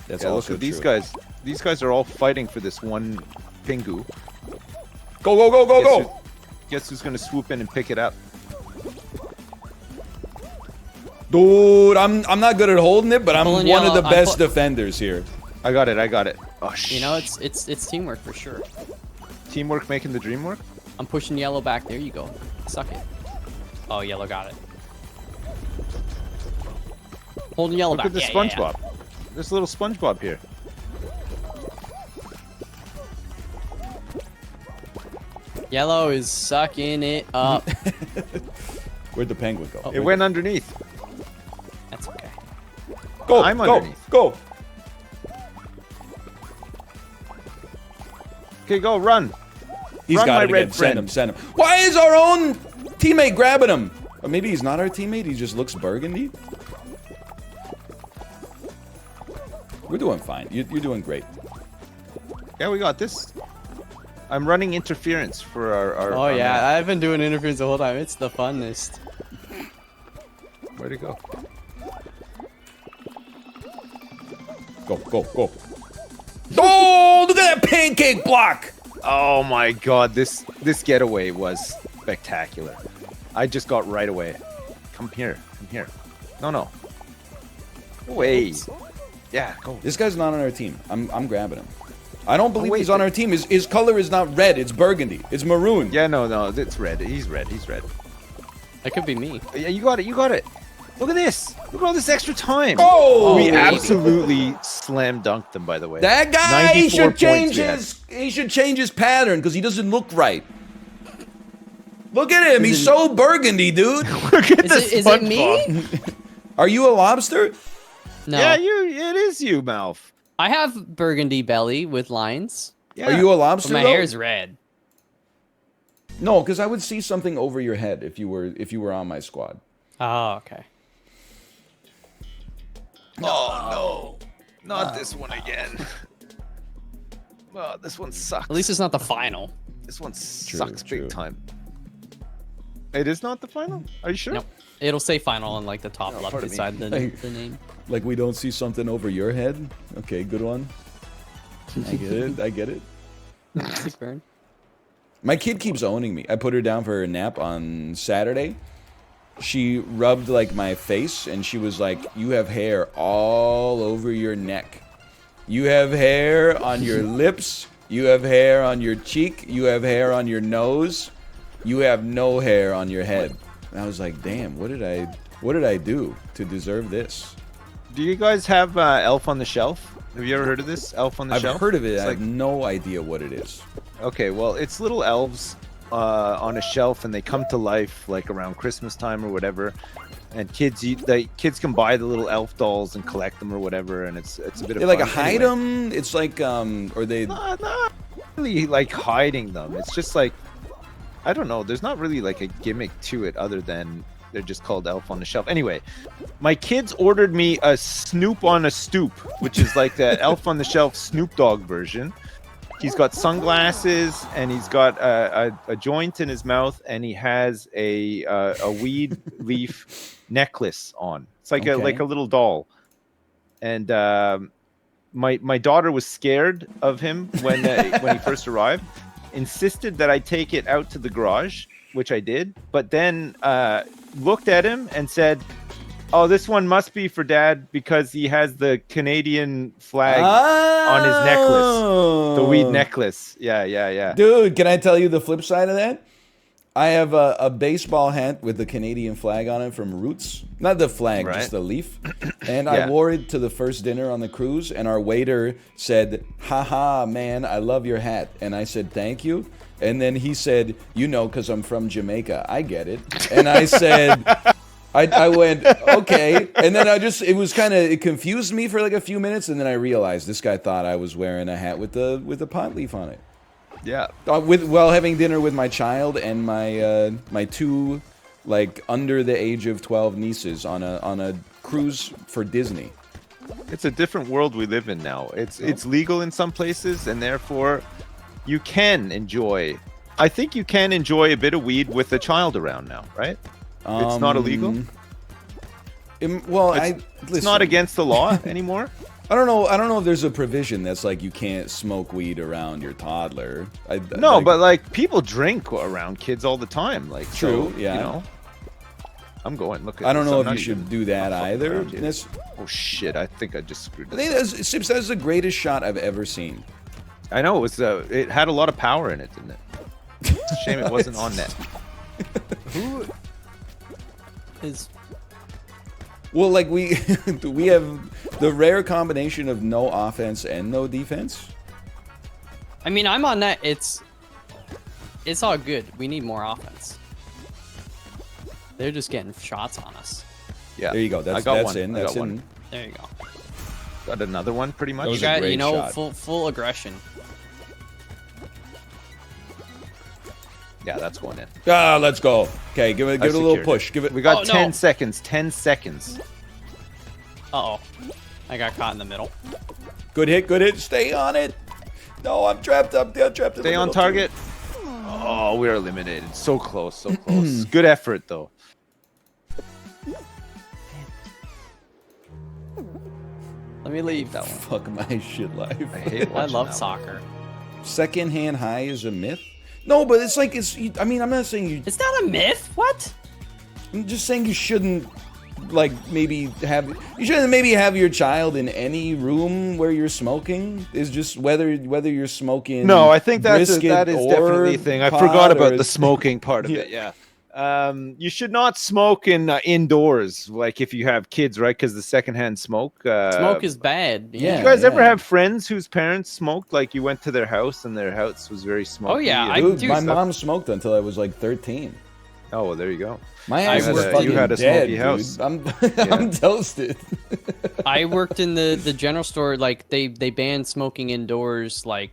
Speaker 1: That's
Speaker 3: Yeah, look
Speaker 1: also
Speaker 3: at these
Speaker 1: true.
Speaker 3: guys. These guys are all fighting for this one Pingu.
Speaker 1: Go, go, go, go,
Speaker 3: Guess,
Speaker 1: go!
Speaker 3: guess who's gonna swoop in and pick it up?
Speaker 1: Dude, I'm not good at holding it, but I'm
Speaker 2: pulling
Speaker 1: one of
Speaker 2: yellow.
Speaker 1: the best defenders here.
Speaker 3: I got it. I got it. Oh,
Speaker 2: You know, it's teamwork for sure.
Speaker 3: teamwork making the dream work.
Speaker 2: I'm pushing yellow back. There you go. Suck it. Oh, yellow got it. Holding yellow
Speaker 3: Look
Speaker 2: back.
Speaker 3: at the
Speaker 2: Yeah,
Speaker 3: SpongeBob. There's a little SpongeBob here.
Speaker 2: Yellow is sucking it up.
Speaker 1: Where'd the penguin go?
Speaker 2: Oh,
Speaker 3: It went underneath.
Speaker 2: That's okay.
Speaker 1: Go,
Speaker 3: I'm
Speaker 1: go,
Speaker 3: underneath.
Speaker 1: go!
Speaker 3: Okay, go run.
Speaker 1: He's
Speaker 3: Run,
Speaker 1: got
Speaker 3: my
Speaker 1: it
Speaker 3: red
Speaker 1: again. Send
Speaker 3: friend.
Speaker 1: him, send him. Why is our own teammate grabbing him? Or maybe he's not our teammate, he just looks burgundy? We're doing fine. You're doing great.
Speaker 3: Yeah, we got this. I'm running interference for our
Speaker 2: Oh yeah, I've been doing interference the whole time. It's the funnest.
Speaker 3: Where'd it go?
Speaker 1: Go, go, go. Oh, look at that pancake block!
Speaker 3: Oh my god, this getaway was spectacular. I just got right away. Come here. Come here. No. Away. Yeah, go.
Speaker 1: This guy's not on our team. I'm grabbing him. I don't believe
Speaker 3: wait,
Speaker 1: he's on our team. His color is not red, it's burgundy. It's maroon.
Speaker 3: Yeah, no, it's red. He's red.
Speaker 2: That could be me.
Speaker 3: Yeah, you got it. Look at this. Look at all this extra time.
Speaker 1: Oh!
Speaker 3: We
Speaker 2: baby.
Speaker 3: absolutely slam dunked them, by the way.
Speaker 1: That guy, he
Speaker 3: 94
Speaker 1: should
Speaker 3: points
Speaker 1: change
Speaker 3: we had.
Speaker 1: he should change his pattern because he doesn't look right. Look at him, he's so burgundy, dude.
Speaker 3: Look at
Speaker 2: Is it me?
Speaker 1: Are you a lobster?
Speaker 2: No.
Speaker 3: Yeah, it is you, Malf.
Speaker 2: I have burgundy belly with lines.
Speaker 3: Yeah.
Speaker 1: Are you a
Speaker 2: But
Speaker 1: lobster?
Speaker 2: my
Speaker 1: though?
Speaker 2: hair's red.
Speaker 1: No, because I would see something over your head if you were on my squad.
Speaker 2: Oh, okay.
Speaker 3: Oh no, not this one again. Well, this one sucks.
Speaker 2: At least it's not the final.
Speaker 3: This one sucks
Speaker 1: true.
Speaker 3: big time. It is not the final? Are you sure?
Speaker 2: Nope. It'll say final on like the top left
Speaker 3: pardon me.
Speaker 2: beside the name.
Speaker 1: Like we don't see something over your head? Okay, good one. I get it.
Speaker 2: Sick burn.
Speaker 1: My kid keeps owning me. I put her down for a nap on Saturday. She rubbed like my face and she was like, "You have hair all over your neck. You have hair on your lips. You have hair on your cheek. You have hair on your nose. You have no hair on your head." And I was like, "Damn, what did I do to deserve this?"
Speaker 3: Do you guys have Elf on the Shelf? Have you ever heard of this? Elf on the
Speaker 1: I've
Speaker 3: Shelf?
Speaker 1: heard of it.
Speaker 3: It's
Speaker 1: I
Speaker 3: like,
Speaker 1: have no idea what it is.
Speaker 3: okay, well, it's little elves on a shelf, and they come to life like around Christmas time or whatever. And kids can buy the little elf dolls and collect them or whatever, and it's a bit of
Speaker 1: They like
Speaker 3: fun.
Speaker 1: hide
Speaker 3: Anyway.
Speaker 1: them. It's like or they.
Speaker 3: Not really like hiding them. It's just like, I don't know. There's not really like a gimmick to it other than they're just called Elf on the Shelf. Anyway, my kids ordered me a Snoop on a Stoop, which is like the Elf on the Shelf Snoop Dogg version. He's got sunglasses and he's got a joint in his mouth and he has a weed leaf necklace on. It's like
Speaker 1: Okay.
Speaker 3: a little doll. And my daughter was scared of him when he first arrived. Insisted that I take it out to the garage, which I did, but then looked at him and said, "Oh, this one must be for Dad because he has the Canadian flag on his necklace, the weed necklace." Yeah.
Speaker 1: Dude, can I tell you the flip side of that? I have a baseball hat with the Canadian flag on it from Roots. Not the flag,
Speaker 3: Right.
Speaker 1: just the leaf. And I
Speaker 3: Yeah.
Speaker 1: wore it to the first dinner on the cruise, and our waiter said, "Haha, man, I love your hat." And I said, "Thank you." And then he said, "You know, because I'm from Jamaica. I get it." And I said... I went, okay. And then it confused me for like a few minutes. And then I realized this guy thought I was wearing a hat with the pot leaf on it.
Speaker 3: Yeah.
Speaker 1: While having dinner with my child and my two, like, under the age of 12 nieces on a cruise for Disney.
Speaker 3: It's a different world we live in now. It's legal in some places, and therefore you can enjoy. I think you can enjoy a bit of weed with a child around now, right? It's not illegal?
Speaker 1: Well,
Speaker 3: It's
Speaker 1: listen,
Speaker 3: not against the law anymore.
Speaker 1: I don't know. I don't know if there's a provision that's like you can't smoke weed around your toddler.
Speaker 3: No, but like people drink around kids all the time. Like
Speaker 1: True,
Speaker 3: so,
Speaker 1: yeah.
Speaker 3: You know, I'm going. Look at
Speaker 1: I don't
Speaker 3: this.
Speaker 1: know
Speaker 3: I'm
Speaker 1: if
Speaker 3: not
Speaker 1: you should
Speaker 3: even-
Speaker 1: do that
Speaker 3: not fucking
Speaker 1: either.
Speaker 3: around here.
Speaker 1: That's-
Speaker 3: Oh shit! I think I just screwed
Speaker 1: I
Speaker 3: this.
Speaker 1: think Sips, that's the greatest shot I've ever seen.
Speaker 3: I know it was. It had a lot of power in it, didn't it? It's a shame it wasn't on net.
Speaker 2: Who is?
Speaker 1: Well, like we we have the rare combination of no offense and no defense.
Speaker 2: I mean, I'm on net. It's all good. We need more offense. They're just getting shots on us.
Speaker 3: Yeah.
Speaker 1: There you go. That's
Speaker 3: I got
Speaker 1: that's
Speaker 3: one.
Speaker 1: in.
Speaker 3: I
Speaker 1: That's
Speaker 3: got
Speaker 1: in.
Speaker 3: one.
Speaker 2: There you go.
Speaker 3: Got another one, pretty much.
Speaker 1: That
Speaker 2: You
Speaker 1: was a
Speaker 2: got,
Speaker 1: great shot.
Speaker 2: full aggression.
Speaker 3: Yeah, that's going in.
Speaker 1: Ah, let's go. Okay, give it a little
Speaker 3: secured
Speaker 1: push. Give it.
Speaker 3: We got
Speaker 2: Oh, no.
Speaker 3: 10 seconds. 10 seconds.
Speaker 2: Uh-oh. I got caught in the middle.
Speaker 1: Good hit. Good hit. Stay on it. No, I'm trapped up there. Trapped in the
Speaker 3: Stay on
Speaker 1: middle,
Speaker 3: target. Oh, we're eliminated. So close. So close. Good effort, though.
Speaker 2: Let me leave.
Speaker 3: That one.
Speaker 1: Fuck my shit life.
Speaker 3: I hate
Speaker 2: I
Speaker 3: watching
Speaker 2: love
Speaker 3: that
Speaker 2: soccer.
Speaker 1: Second hand high is a myth. No, but it's like it's. I mean, I'm not saying you.
Speaker 2: It's not a myth. What?
Speaker 1: I'm just saying you shouldn't. Like maybe have you shouldn't maybe have your child in any room where you're smoking. Is just whether you're smoking.
Speaker 3: No, I think that is
Speaker 1: brisket
Speaker 3: definitely
Speaker 1: or
Speaker 3: a thing. I
Speaker 1: pot
Speaker 3: forgot
Speaker 1: or
Speaker 3: about the
Speaker 1: it's-
Speaker 3: smoking part of
Speaker 1: Yeah.
Speaker 3: it. Yeah. You should not smoke in indoors, like if you have kids, right? Because the secondhand smoke.
Speaker 2: Smoke is bad.
Speaker 1: Yeah.
Speaker 3: You guys ever
Speaker 1: yeah.
Speaker 3: have friends whose parents smoked? Like you went to their house and their house was very smoky.
Speaker 2: Oh, yeah,
Speaker 3: and-
Speaker 1: Dude, my
Speaker 2: Dude,
Speaker 1: mom smoked until I was like 13.
Speaker 3: Oh, well, there you go.
Speaker 1: My
Speaker 2: I
Speaker 1: ass
Speaker 2: had
Speaker 1: is
Speaker 2: a-
Speaker 1: fucking
Speaker 3: you had a
Speaker 1: dead,
Speaker 3: smoky house.
Speaker 1: dude. I'm toasted.
Speaker 2: I worked in the general store. Like they banned smoking indoors. Like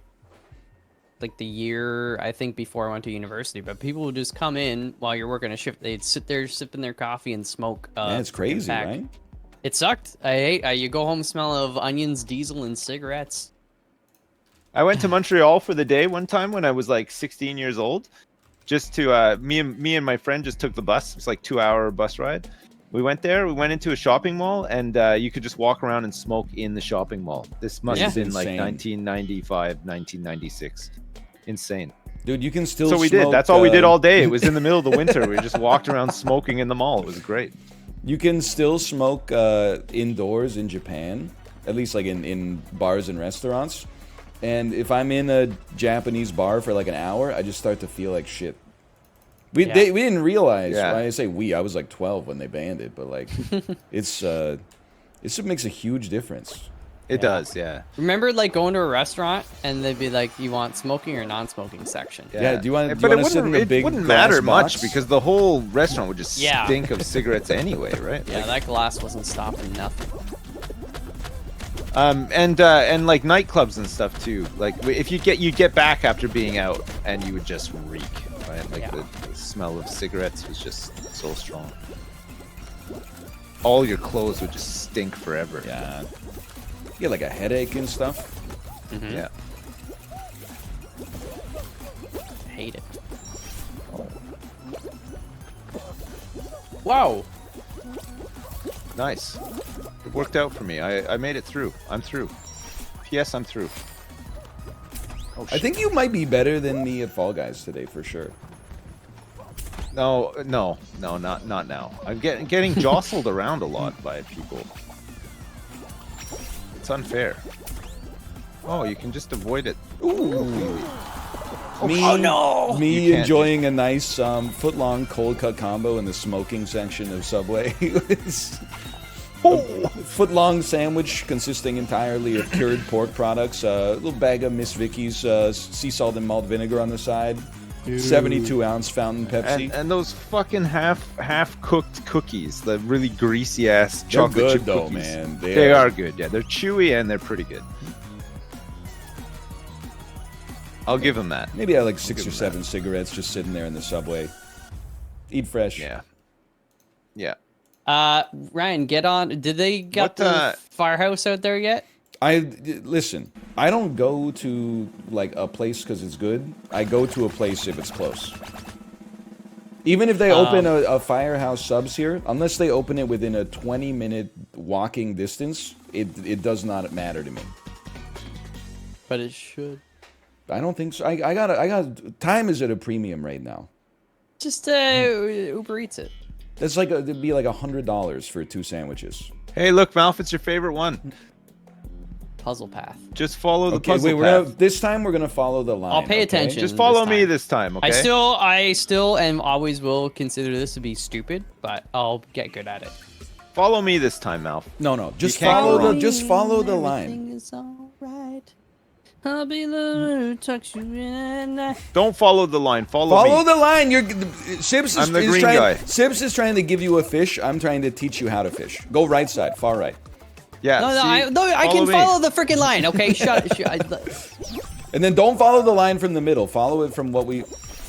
Speaker 2: the year I think before I went to university. But people would just come in while you're working a shift. They'd sit there sipping their coffee and smoke.
Speaker 1: Yeah, it's crazy,
Speaker 2: pack.
Speaker 1: right?
Speaker 2: It sucked. I hate. You go home smell of onions, diesel, and cigarettes.
Speaker 3: I went to Montreal for the day one time when I was like 16 years old. Just to me and my friend just took the bus. It's like 2-hour bus ride. We went there. We went into a shopping mall, and you could just walk around and smoke in the shopping mall. This must
Speaker 2: Yeah.
Speaker 3: have been like
Speaker 1: Insane.
Speaker 3: 1995, 1996. Insane.
Speaker 1: Dude, you can still
Speaker 3: So we
Speaker 1: smoke,
Speaker 3: did. That's all we did all day. It was in the middle of the winter. We just walked around smoking in the mall. It was great.
Speaker 1: You can still smoke indoors in Japan, at least like in bars and restaurants. And if I'm in a Japanese bar for like an hour, I just start to feel like shit. We
Speaker 2: Yeah.
Speaker 1: we didn't realize.
Speaker 3: Yeah.
Speaker 1: When I say we, I was like 12 when they banned it, but like it makes a huge difference.
Speaker 3: It does, yeah.
Speaker 2: Remember, like going to a restaurant and they'd be like, "You want smoking or non-smoking section?"
Speaker 1: Yeah, do you wanna- do
Speaker 3: But
Speaker 1: you
Speaker 3: it
Speaker 1: wanna sit in
Speaker 3: wouldn't.
Speaker 1: the
Speaker 3: It
Speaker 1: big
Speaker 3: wouldn't
Speaker 1: glass
Speaker 3: matter much
Speaker 1: box?
Speaker 3: because the whole restaurant would just
Speaker 2: Yeah.
Speaker 3: stink of cigarettes anyway, right?
Speaker 2: Yeah,
Speaker 3: Like,
Speaker 2: that glass wasn't stopping nothing.
Speaker 3: and like nightclubs and stuff too. Like if you get back after being out and you would just reek, right? Like
Speaker 2: Yeah.
Speaker 3: the smell of cigarettes was just so strong. All your clothes would just stink forever.
Speaker 1: Yeah. You get like a headache and stuff.
Speaker 3: Yeah.
Speaker 2: I hate it. Wow.
Speaker 3: Nice. It worked out for me. I made it through. I'm through. P.S. I'm through. Oh,
Speaker 1: I
Speaker 3: shit.
Speaker 1: think you might be better than me at Fall Guys today for sure.
Speaker 3: No, not now. I'm getting jostled around a lot by people. It's unfair. Oh, you can just avoid it.
Speaker 1: Ooh. Me,
Speaker 2: oh, no!
Speaker 1: Me
Speaker 3: You can't
Speaker 1: enjoying a nice foot-long cold cut combo in the smoking section of Subway. It was a foot-long sandwich consisting entirely of cured pork products, a little bag of Miss Vicky's sea salt and malt vinegar on the side, 72-ounce fountain Pepsi.
Speaker 3: And those fucking half cooked cookies, the really greasy ass
Speaker 1: They're
Speaker 3: chocolate
Speaker 1: good
Speaker 3: chip
Speaker 1: though,
Speaker 3: cookies.
Speaker 1: man.
Speaker 3: They are good. Yeah, they're chewy and they're pretty good. I'll give them that.
Speaker 1: Maybe I had like 6 or
Speaker 3: give 'em
Speaker 1: 7 cigarettes just sitting there in the Subway. Eat fresh.
Speaker 3: Yeah. Yeah.
Speaker 2: Ryan, get on. Did they got
Speaker 3: What,
Speaker 2: the firehouse out there yet?
Speaker 1: Listen, I don't go to like a place because it's good. I go to a place if it's close. Even if they open a Firehouse Subs here, unless they open it within a 20-minute walking distance, it does not matter to me.
Speaker 2: But it should.
Speaker 1: I don't think so. I got time is at a premium right now.
Speaker 2: Just Uber Eats it.
Speaker 1: That's like it'd be like $100 for 2 sandwiches.
Speaker 3: Hey, look, Malf, it's your favorite one.
Speaker 2: Puzzle path.
Speaker 3: Just follow the
Speaker 1: Okay,
Speaker 3: puzzle
Speaker 1: wait,
Speaker 3: path.
Speaker 1: this time we're gonna follow the line.
Speaker 2: I'll pay
Speaker 1: okay?
Speaker 2: attention.
Speaker 3: Just follow
Speaker 2: this
Speaker 3: me
Speaker 2: time.
Speaker 3: this time, okay?
Speaker 2: I still and always will consider this to be stupid, but I'll get good at it.
Speaker 3: Follow me this time, Malf.
Speaker 1: No, just
Speaker 3: can't go
Speaker 1: follow
Speaker 3: wrong.
Speaker 1: just follow the line.
Speaker 2: Everything is alright. I'll be the one who tucks you in.
Speaker 3: Don't follow the line. Follow
Speaker 1: Follow
Speaker 3: me.
Speaker 1: the line. Sips
Speaker 3: I'm the
Speaker 1: is
Speaker 3: green
Speaker 1: trying.
Speaker 3: guy.
Speaker 1: Sips is trying to give you a fish. I'm trying to teach you how to fish. Go right side, far right.
Speaker 3: Yeah.
Speaker 2: No,
Speaker 3: see?
Speaker 2: I can
Speaker 3: me.
Speaker 2: follow the freaking line. Okay, shut.
Speaker 1: And then don't follow the line from the middle. Follow it from what we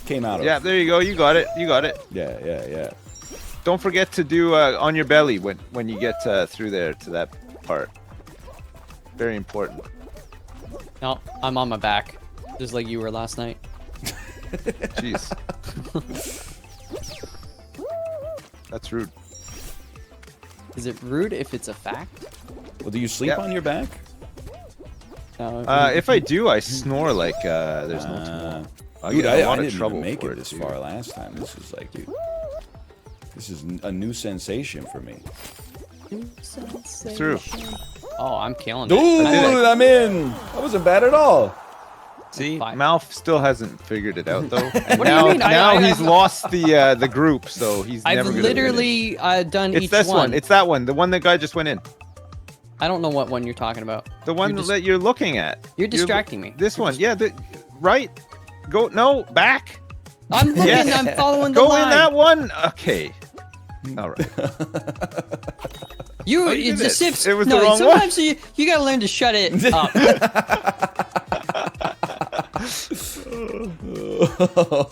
Speaker 1: came out of.
Speaker 3: Yeah, there you go. You got it. You got it.
Speaker 1: Yeah.
Speaker 3: Don't forget to do on your belly when you get through there to that part. Very important.
Speaker 2: No, I'm on my back, just like you were last night.
Speaker 3: Jeez. That's rude.
Speaker 2: Is it rude if it's a fact?
Speaker 1: Well, do you sleep
Speaker 3: Yeah.
Speaker 1: on your back?
Speaker 2: No,
Speaker 3: If I do, I snore like there's no tomorrow. I
Speaker 1: Dude,
Speaker 3: get in a
Speaker 1: I
Speaker 3: lot of
Speaker 1: didn't
Speaker 3: trouble
Speaker 1: even make
Speaker 3: for
Speaker 1: it this
Speaker 3: dude.
Speaker 1: far last time. This is like, dude, this is a new sensation for me.
Speaker 3: Through.
Speaker 2: Oh, I'm killing
Speaker 1: Dude,
Speaker 2: it.
Speaker 1: I'm in. That wasn't bad at all.
Speaker 3: See,
Speaker 2: Fine.
Speaker 3: Malf still hasn't figured it out though. And
Speaker 2: What do you
Speaker 3: now,
Speaker 2: mean?
Speaker 3: now he's lost the group, so he's
Speaker 2: I've
Speaker 3: never gonna
Speaker 2: literally done
Speaker 3: finish.
Speaker 2: each
Speaker 3: It's this
Speaker 2: one.
Speaker 3: one. It's that one. The one that guy just went in.
Speaker 2: I don't know what one you're talking about.
Speaker 3: The one
Speaker 2: You're dis-
Speaker 3: that you're looking at.
Speaker 2: You're distracting me.
Speaker 3: This one. Yeah. Right. Go. No. Back.
Speaker 2: I'm looking.
Speaker 3: Yes.
Speaker 2: I'm following the
Speaker 3: Go
Speaker 2: line.
Speaker 3: in that one. Okay. All right.
Speaker 2: You,
Speaker 3: Oh, you
Speaker 2: it's
Speaker 3: did
Speaker 2: a
Speaker 3: it.
Speaker 2: sips.
Speaker 3: It was
Speaker 2: no,
Speaker 3: the wrong
Speaker 2: sometimes you gotta learn to shut it up.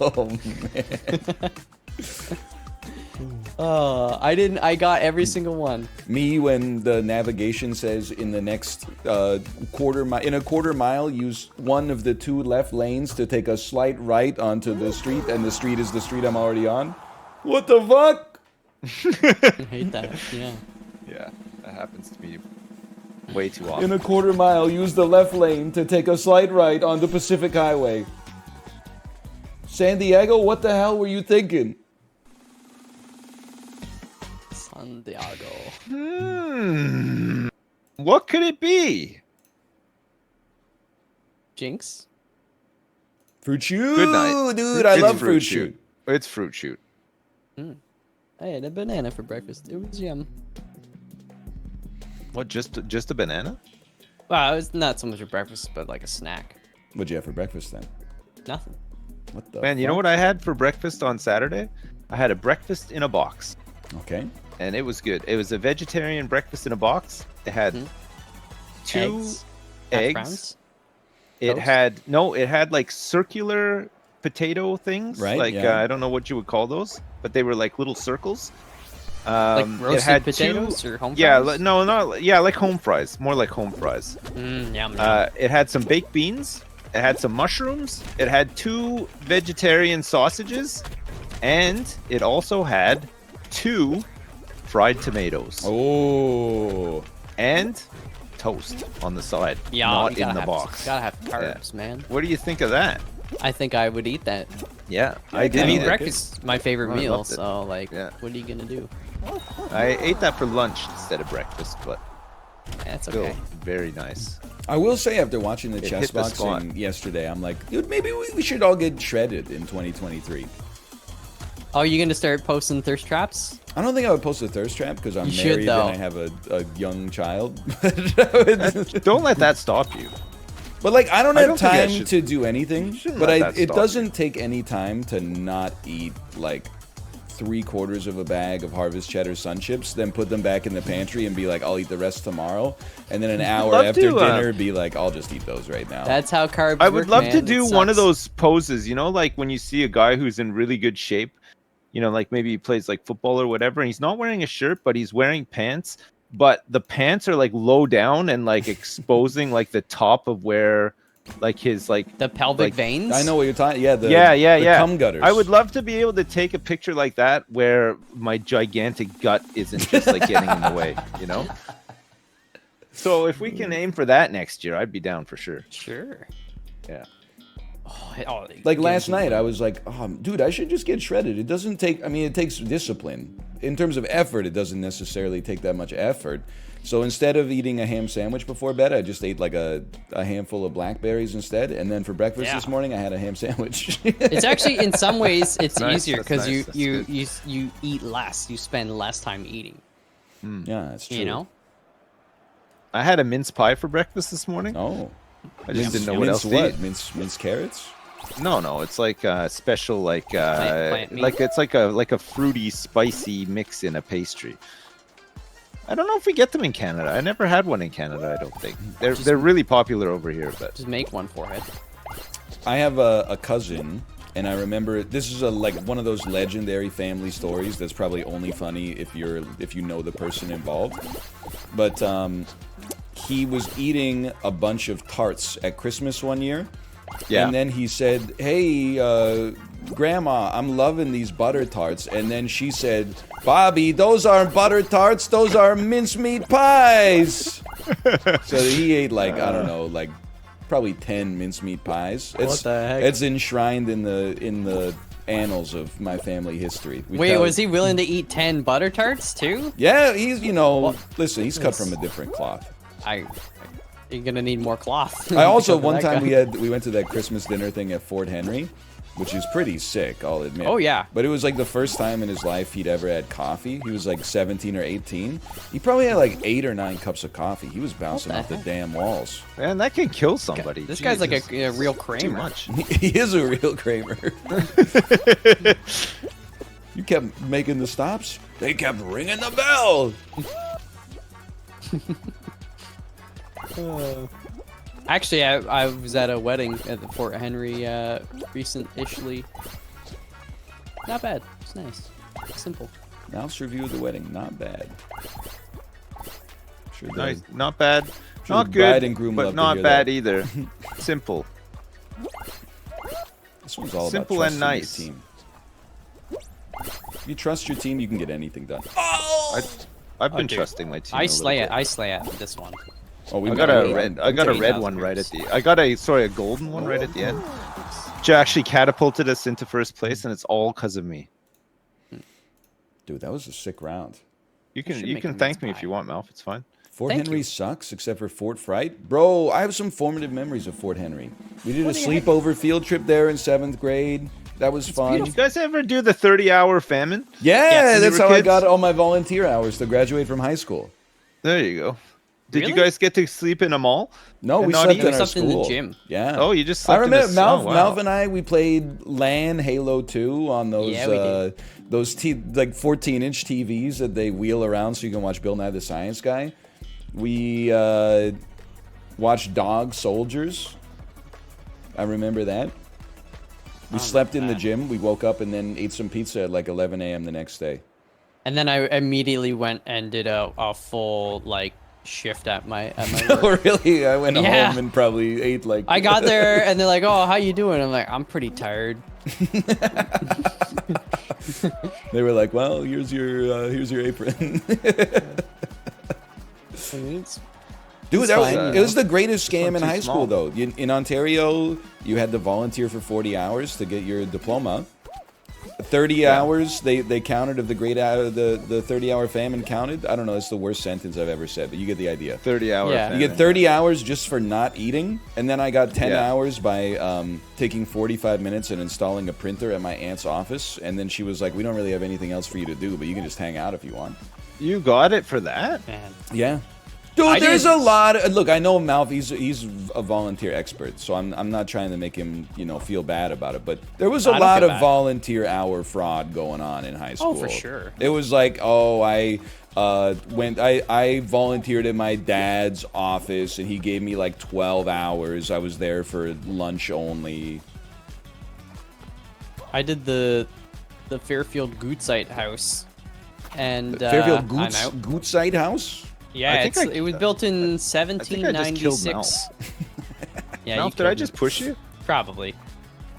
Speaker 1: Oh man.
Speaker 2: I got every single one.
Speaker 1: Me, when the navigation says in the next quarter mile, use one of the 2 left lanes to take a slight right onto the street, and the street is the street I'm already on. What the fuck?
Speaker 2: I hate that. Yeah.
Speaker 3: Yeah. That happens to me way too often.
Speaker 1: In a quarter mile, use the left lane to take a slight right onto Pacific Highway. San Diego, what the hell were you thinking?
Speaker 2: Santiago.
Speaker 3: What could it be?
Speaker 2: Jinx.
Speaker 1: Fruit shoot,
Speaker 3: Good night.
Speaker 1: dude. I
Speaker 3: It's
Speaker 1: love fruit shoot.
Speaker 3: It's fruit shoot.
Speaker 2: I had a banana for breakfast. It was yum.
Speaker 3: What? Just a banana?
Speaker 2: Well, it's not so much a breakfast, but like a snack.
Speaker 1: What'd you have for breakfast then?
Speaker 2: Nothing.
Speaker 1: What the?
Speaker 3: Man, you know
Speaker 1: fuck?
Speaker 3: what I had for breakfast on Saturday? I had a breakfast in a box,
Speaker 1: Okay.
Speaker 3: and it was good. It was a vegetarian breakfast in a box. It had
Speaker 2: Mhm.
Speaker 3: 2
Speaker 2: Eggs. Hash
Speaker 3: eggs.
Speaker 2: browns?
Speaker 3: It
Speaker 2: Toast?
Speaker 3: had like circular potato things.
Speaker 1: Right,
Speaker 3: Like
Speaker 1: yeah.
Speaker 3: I don't know what you would call those, but they were like little circles.
Speaker 2: Like
Speaker 3: It
Speaker 2: roasted
Speaker 3: had
Speaker 2: potatoes or home
Speaker 3: Yeah,
Speaker 2: fries?
Speaker 3: no, not yeah, like home fries, more like home fries.
Speaker 2: Yum.
Speaker 3: It had some baked beans. It had some mushrooms. It had 2 vegetarian sausages, and it also had 2 fried tomatoes
Speaker 1: Oh.
Speaker 3: and toast on the side,
Speaker 2: Yeah,
Speaker 3: not
Speaker 2: you gotta
Speaker 3: in the
Speaker 2: have,
Speaker 3: box.
Speaker 2: Gotta have carbs, man.
Speaker 3: What do you think of that?
Speaker 2: I think I would eat that.
Speaker 3: Yeah,
Speaker 1: I
Speaker 3: I
Speaker 1: did
Speaker 3: did
Speaker 2: I mean,
Speaker 3: eat it.
Speaker 2: breakfast is my favorite
Speaker 3: I
Speaker 2: meal,
Speaker 3: loved it.
Speaker 2: so like,
Speaker 3: Yeah.
Speaker 2: what are you gonna do?
Speaker 3: I ate that for lunch instead of breakfast, but
Speaker 2: That's
Speaker 3: still
Speaker 2: okay.
Speaker 3: very nice.
Speaker 1: I will say, after watching the
Speaker 3: It
Speaker 1: chess
Speaker 3: hit the
Speaker 1: boxing
Speaker 3: spot.
Speaker 1: yesterday, I'm like, dude, maybe we should all get shredded in 2023.
Speaker 2: Oh, you gonna start posting thirst traps?
Speaker 1: I don't think I would post a thirst trap because I'm
Speaker 2: You should,
Speaker 1: married
Speaker 2: though.
Speaker 1: and I have a young child.
Speaker 3: Don't let that stop you.
Speaker 1: But like, I don't
Speaker 3: I
Speaker 1: have
Speaker 3: don't think I
Speaker 1: time
Speaker 3: should-
Speaker 1: to do anything.
Speaker 3: shouldn't
Speaker 1: But
Speaker 3: let that
Speaker 1: it
Speaker 3: stop
Speaker 1: doesn't take any time to not eat like 3/4 of a bag of Harvest Cheddar Sun Chips, then put them back in the pantry and be like, I'll eat the rest tomorrow. And then an hour
Speaker 3: love
Speaker 1: after
Speaker 3: to,
Speaker 1: dinner, be like, I'll just eat those right now.
Speaker 2: That's how carbs
Speaker 3: I would
Speaker 2: work,
Speaker 3: love to
Speaker 2: man.
Speaker 3: do
Speaker 2: It
Speaker 3: one of
Speaker 2: sucks.
Speaker 3: those poses, you know, like when you see a guy who's in really good shape, you know, like maybe he plays like football or whatever, and he's not wearing a shirt, but he's wearing pants, but the pants are like low down and like exposing like the top of where like his like.
Speaker 2: The pelvic
Speaker 3: Like,
Speaker 2: veins.
Speaker 1: I know what you're talking. Yeah, the
Speaker 3: Yeah.
Speaker 1: cum gutters.
Speaker 3: I would love to be able to take a picture like that where my gigantic gut isn't just like getting in the way, you know. So if we can aim for that next year, I'd be down for sure.
Speaker 2: Sure.
Speaker 3: Yeah.
Speaker 1: Like last night, I was like, oh, dude, I should just get shredded. It doesn't take, I mean, it takes discipline. In terms of effort, it doesn't necessarily take that much effort. So instead of eating a ham sandwich before bed, I just ate like a handful of blackberries instead. And then for breakfast this morning, I had a ham sandwich.
Speaker 2: It's actually, in some ways, it's
Speaker 3: Nice,
Speaker 2: easier
Speaker 3: that's
Speaker 2: because
Speaker 3: nice, that's
Speaker 2: you eat less. You spend less time eating.
Speaker 1: Yeah, that's true.
Speaker 2: You know?
Speaker 3: I had a mince pie for breakfast this morning.
Speaker 1: Oh.
Speaker 3: I just didn't know what else to
Speaker 1: what?
Speaker 3: eat.
Speaker 1: Mince carrots?
Speaker 3: No, it's like a special, like
Speaker 2: Plant meat?
Speaker 3: like it's like a fruity, spicy mix in a pastry. I don't know if we get them in Canada. I never had one in Canada. I don't think they're really popular over here. But
Speaker 2: Just make one for it.
Speaker 1: I have a cousin, and I remember this is like one of those legendary family stories that's probably only funny if you know the person involved. But he was eating a bunch of tarts at Christmas one year.
Speaker 3: yeah,
Speaker 1: And then he said, "Hey, Grandma, I'm loving these butter tarts." And then she said, "Bobby, those aren't butter tarts. Those are mincemeat pies." So he ate like, I don't know, like probably 10 mincemeat pies.
Speaker 2: What the heck?
Speaker 1: It's enshrined in the annals of my family history. We
Speaker 2: Wait,
Speaker 1: tell-
Speaker 2: was he willing to eat 10 butter tarts too?
Speaker 1: Yeah, he's listen, he's cut from a different cloth.
Speaker 2: You're gonna need more cloth.
Speaker 1: I also
Speaker 2: because of
Speaker 1: one
Speaker 2: that
Speaker 1: time
Speaker 2: guy.
Speaker 1: we went to that Christmas dinner thing at Fort Henry, which is pretty sick, I'll admit.
Speaker 2: Oh, yeah.
Speaker 1: But it was like the first time in his life he'd ever had coffee. He was like 17 or 18. He probably had like 8 or 9 cups of coffee. He was bouncing
Speaker 2: the
Speaker 1: off the
Speaker 2: heck?
Speaker 1: damn walls.
Speaker 3: man, that can kill somebody.
Speaker 2: This guy's like
Speaker 3: Jesus.
Speaker 2: a real
Speaker 3: Too
Speaker 2: Kramer.
Speaker 3: much.
Speaker 1: He is a real Kramer. You kept making the stops. They kept ringing the bell.
Speaker 2: Actually, I was at a wedding at the Fort Henry recently. Not bad. It's nice. Simple.
Speaker 1: Mouse review of the wedding, not bad. Sure does.
Speaker 3: Nice, not bad,
Speaker 1: Sure
Speaker 3: not
Speaker 1: the bride and
Speaker 3: good,
Speaker 1: groom love
Speaker 3: but
Speaker 1: to
Speaker 3: not
Speaker 1: hear
Speaker 3: bad
Speaker 1: that.
Speaker 3: either. Simple.
Speaker 1: This one's all
Speaker 3: Simple
Speaker 1: about
Speaker 3: and
Speaker 1: trusting
Speaker 3: nice.
Speaker 1: your team. If you trust your team, you can get anything done.
Speaker 3: I've been
Speaker 2: dude.
Speaker 3: trusting my team.
Speaker 2: I
Speaker 3: a
Speaker 2: slay
Speaker 3: little
Speaker 2: it.
Speaker 3: bit.
Speaker 2: I slay it. This one.
Speaker 1: Oh, we
Speaker 3: I got a
Speaker 1: red.
Speaker 3: red. I got a red
Speaker 2: 30,000
Speaker 3: one right at
Speaker 2: groups.
Speaker 3: the. I got a golden one right at the end. Which actually catapulted us into first place, and it's all because of me.
Speaker 1: Dude, that was a sick round.
Speaker 3: You
Speaker 2: should
Speaker 3: can
Speaker 2: make a
Speaker 3: thank me
Speaker 2: mince
Speaker 3: if you want, Malf. It's fine.
Speaker 1: Fort
Speaker 2: Thank
Speaker 1: Henry
Speaker 2: you.
Speaker 1: sucks, except for Fort Fright. Bro, I have some formative memories of Fort Henry. We did a
Speaker 2: What the heck?
Speaker 1: sleepover field trip there in 7th grade. That was fun.
Speaker 3: Did you guys ever do the 30-hour famine?
Speaker 1: Yeah,
Speaker 2: Yes.
Speaker 1: that's
Speaker 3: When you
Speaker 1: how
Speaker 3: were
Speaker 1: I
Speaker 3: kids?
Speaker 1: got all my volunteer hours to graduate from high school.
Speaker 3: There you go. Did you
Speaker 2: Really?
Speaker 3: guys get to sleep in a mall?
Speaker 1: No,
Speaker 3: And
Speaker 1: we
Speaker 3: not
Speaker 1: slept
Speaker 3: even-
Speaker 1: in our
Speaker 2: slept in the
Speaker 1: school.
Speaker 2: gym.
Speaker 1: Yeah.
Speaker 3: Oh, you just
Speaker 1: I
Speaker 3: slept
Speaker 1: remember
Speaker 3: in a
Speaker 1: Malv,
Speaker 3: oh, wow.
Speaker 1: Malv and I, we played LAN Halo 2 on those
Speaker 2: Yeah, we did.
Speaker 1: those like 14-inch TVs that they wheel around so you can watch Bill Nye the Science Guy. We watched Dog Soldiers. I remember that. We slept in the
Speaker 2: that.
Speaker 1: gym. We woke up and then ate some pizza at like 11 a.m. the next day.
Speaker 2: And then I immediately went and did a full like shift at my work.
Speaker 1: Oh, really? I went
Speaker 2: Yeah.
Speaker 1: home and probably ate like...
Speaker 2: I got there and they're like, "Oh, how you doing?" I'm like, "I'm pretty tired."
Speaker 1: They were like, well, here's your apron.
Speaker 2: I mean, it's-
Speaker 1: Dude,
Speaker 2: It's
Speaker 1: that was,
Speaker 2: fine, you
Speaker 1: it
Speaker 2: know.
Speaker 1: was the greatest scam
Speaker 3: one
Speaker 1: in
Speaker 3: too
Speaker 1: high school,
Speaker 3: small.
Speaker 1: though. In Ontario, you had to volunteer for 40 hours to get your diploma. 30 hours, they counted of the great hour, the 30-hour famine counted. I don't know, it's the worst sentence I've ever said, but you get the idea.
Speaker 3: 30-hour
Speaker 2: Yeah.
Speaker 3: famine.
Speaker 1: You get 30 hours just for not eating, and then I got 10
Speaker 3: Yeah.
Speaker 1: hours by taking 45 minutes and installing a printer at my aunt's office, and then she was like, we don't really have anything else for you to do, but you can just hang out if you want.
Speaker 3: You got it for that?
Speaker 2: man.
Speaker 1: Yeah. Dude,
Speaker 2: I
Speaker 1: there's
Speaker 2: didn't-
Speaker 1: a lot of, look, I know Malf, he's a volunteer expert, so I'm not trying to make him, feel bad about it, but there was a
Speaker 2: I don't
Speaker 1: lot
Speaker 2: feel
Speaker 1: of
Speaker 2: bad.
Speaker 1: volunteer hour fraud going on in high school.
Speaker 2: Oh, for sure.
Speaker 1: It was like, I volunteered at my dad's office and he gave me like 12 hours. I was there for lunch only.
Speaker 2: I did the Fairfield Goodsite house, and
Speaker 1: Fairfield
Speaker 2: I'm out.
Speaker 1: Goodsite House?
Speaker 2: Yeah,
Speaker 3: I think
Speaker 2: it was built in
Speaker 3: I think I just killed
Speaker 2: 1796. Yeah,
Speaker 3: Ralph,
Speaker 2: you
Speaker 3: did I
Speaker 2: killed
Speaker 3: just
Speaker 2: me.
Speaker 3: push you?
Speaker 2: Probably.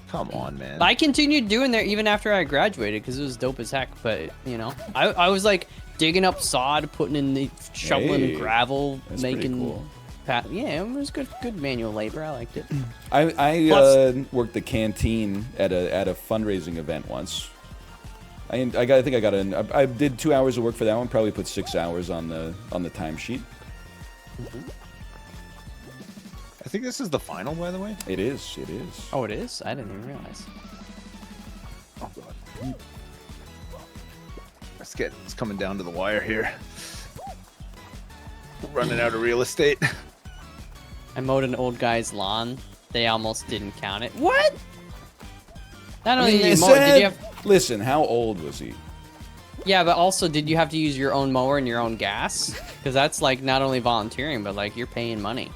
Speaker 3: Come on, man.
Speaker 2: I continued doing that even after I graduated because it was dope as heck. But you know, I was like digging up sod, putting in the shoveling
Speaker 1: Hey,
Speaker 2: gravel,
Speaker 1: that's pretty
Speaker 2: making.
Speaker 1: cool.
Speaker 2: Yeah, it was good manual labor. I liked it.
Speaker 1: I
Speaker 2: Plus-
Speaker 1: worked the canteen at a fundraising event once. I did 2 hours of work for that one. Probably put 6 hours on the timesheet.
Speaker 3: I think this is the final, by the way.
Speaker 1: It is. It is.
Speaker 2: Oh, it is. I didn't even realize.
Speaker 3: Oh god. It's coming down to the wire here. Running out of real estate.
Speaker 2: I mowed an old guy's lawn. They almost didn't count it. What? Not only did you mow it, did you have?
Speaker 1: Listen, how old was he?
Speaker 2: Yeah, but also, did you have to use your own mower and your own gas? Because that's like not only volunteering, but like you're paying money.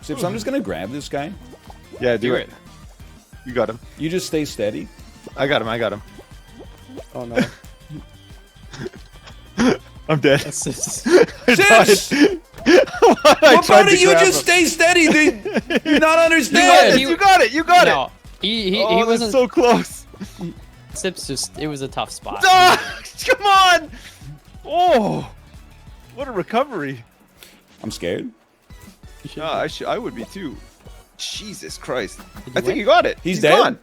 Speaker 1: Sips, I'm just gonna grab this guy.
Speaker 3: Yeah,
Speaker 2: Do it.
Speaker 3: You got him.
Speaker 1: You just stay steady.
Speaker 3: I got him.
Speaker 2: Oh no.
Speaker 3: I'm dead.
Speaker 1: Sips!
Speaker 3: I
Speaker 1: What
Speaker 3: tried
Speaker 1: part
Speaker 3: to
Speaker 1: of you
Speaker 3: grab
Speaker 1: just
Speaker 3: him.
Speaker 1: stay steady? You're not understanding.
Speaker 2: He-
Speaker 3: You got it.
Speaker 2: No, he
Speaker 3: Oh,
Speaker 2: wasn't.
Speaker 3: that's so close.
Speaker 2: Sips just. It was a tough spot.
Speaker 3: Ah, come on. Oh, what a recovery.
Speaker 1: I'm scared.
Speaker 3: I would be too. Jesus Christ.
Speaker 2: you
Speaker 3: I think
Speaker 2: win?
Speaker 3: you got it.
Speaker 1: He's
Speaker 3: He's
Speaker 1: dead.
Speaker 3: gone.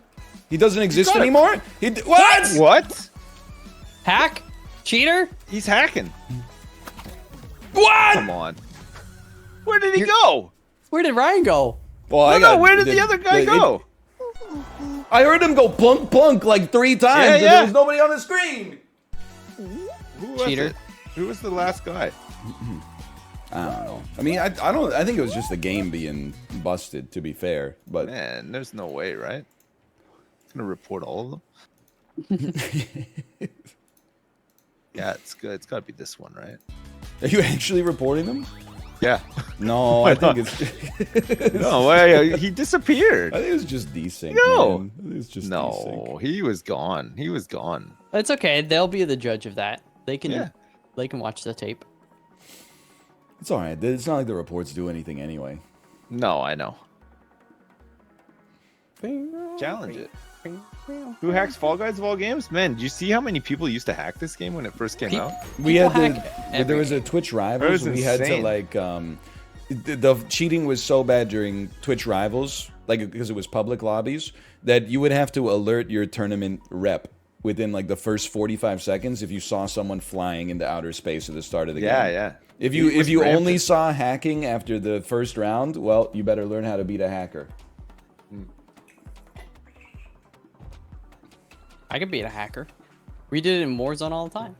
Speaker 1: He doesn't exist
Speaker 3: got it.
Speaker 1: anymore. What?
Speaker 3: What?
Speaker 2: Hack? Cheater?
Speaker 3: He's hacking.
Speaker 1: What?
Speaker 3: Come on. Where did he go?
Speaker 2: Where did Ryan go?
Speaker 1: Well,
Speaker 3: No, where did the other guy go?
Speaker 1: I heard him go plunk plunk like 3 times, and
Speaker 3: yeah.
Speaker 1: there was nobody on the screen.
Speaker 3: Who was
Speaker 2: Cheater.
Speaker 3: it? Who was the last guy?
Speaker 1: I don't know. I mean, I don't. I think it was just the game being busted. To be fair, but
Speaker 3: Man, there's no way, right? I'm gonna report all of them. Yeah, it's good. It's got to be this one, right?
Speaker 1: are you actually reporting them?
Speaker 3: Yeah.
Speaker 1: No,
Speaker 3: Why
Speaker 1: I think
Speaker 3: not?
Speaker 1: it's.
Speaker 3: No, why? He disappeared.
Speaker 1: I think it was just desync.
Speaker 3: No.
Speaker 1: man. I think it was just
Speaker 3: No,
Speaker 1: desync.
Speaker 3: he was gone. He was gone.
Speaker 2: It's okay. They'll be the judge of that. They can.
Speaker 3: Yeah.
Speaker 2: They can watch the tape.
Speaker 1: It's all right. It's not like the reports do anything anyway.
Speaker 3: No, I know. Challenge it. Who hacks Fall Guys of all games? Man, do you see how many people used to hack this game when it first came out?
Speaker 1: We
Speaker 2: People
Speaker 1: had
Speaker 2: hack
Speaker 1: the, there was a Twitch
Speaker 3: That
Speaker 1: Rivals.
Speaker 3: was
Speaker 1: We had to
Speaker 3: insane.
Speaker 1: like the cheating was so bad during Twitch Rivals, like because it was public lobbies, that you would have to alert your tournament rep within like the first 45 seconds if you saw someone flying into outer space at the start of the game.
Speaker 3: Yeah.
Speaker 1: If
Speaker 3: It
Speaker 1: you
Speaker 3: was
Speaker 1: only
Speaker 3: rampant.
Speaker 1: saw hacking after the first round, well, you better learn how to beat a hacker.
Speaker 2: I could beat a hacker. We did it in Warzone all the time.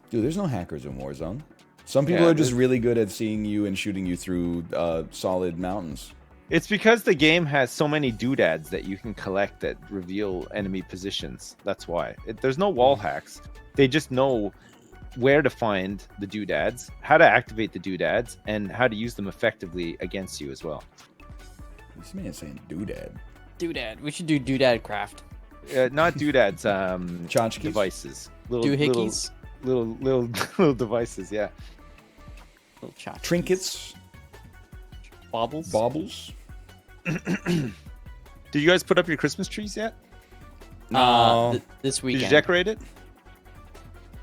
Speaker 1: Dude, there's no hackers in Warzone. Some people
Speaker 3: Yeah,
Speaker 1: are just
Speaker 3: there's-
Speaker 1: really good at seeing you and shooting you through solid mountains.
Speaker 3: It's because the game has so many doodads that you can collect that reveal enemy positions. That's why. There's no wall hacks. They just know where to find the doodads, how to activate the doodads, and how to use them effectively against you as well.
Speaker 1: This man's saying doodad.
Speaker 2: Doodad. We should do Doodad Craft.
Speaker 3: Not doodads,
Speaker 1: Tchotchkes?
Speaker 3: devices.
Speaker 2: Doohickeys.
Speaker 3: Little devices, yeah.
Speaker 2: Little chalk.
Speaker 1: Trinkets,
Speaker 2: Baubles.
Speaker 1: baubles.
Speaker 3: Did you guys put up your Christmas trees yet?
Speaker 1: No.
Speaker 2: This
Speaker 3: Did
Speaker 2: weekend.
Speaker 3: you decorate it?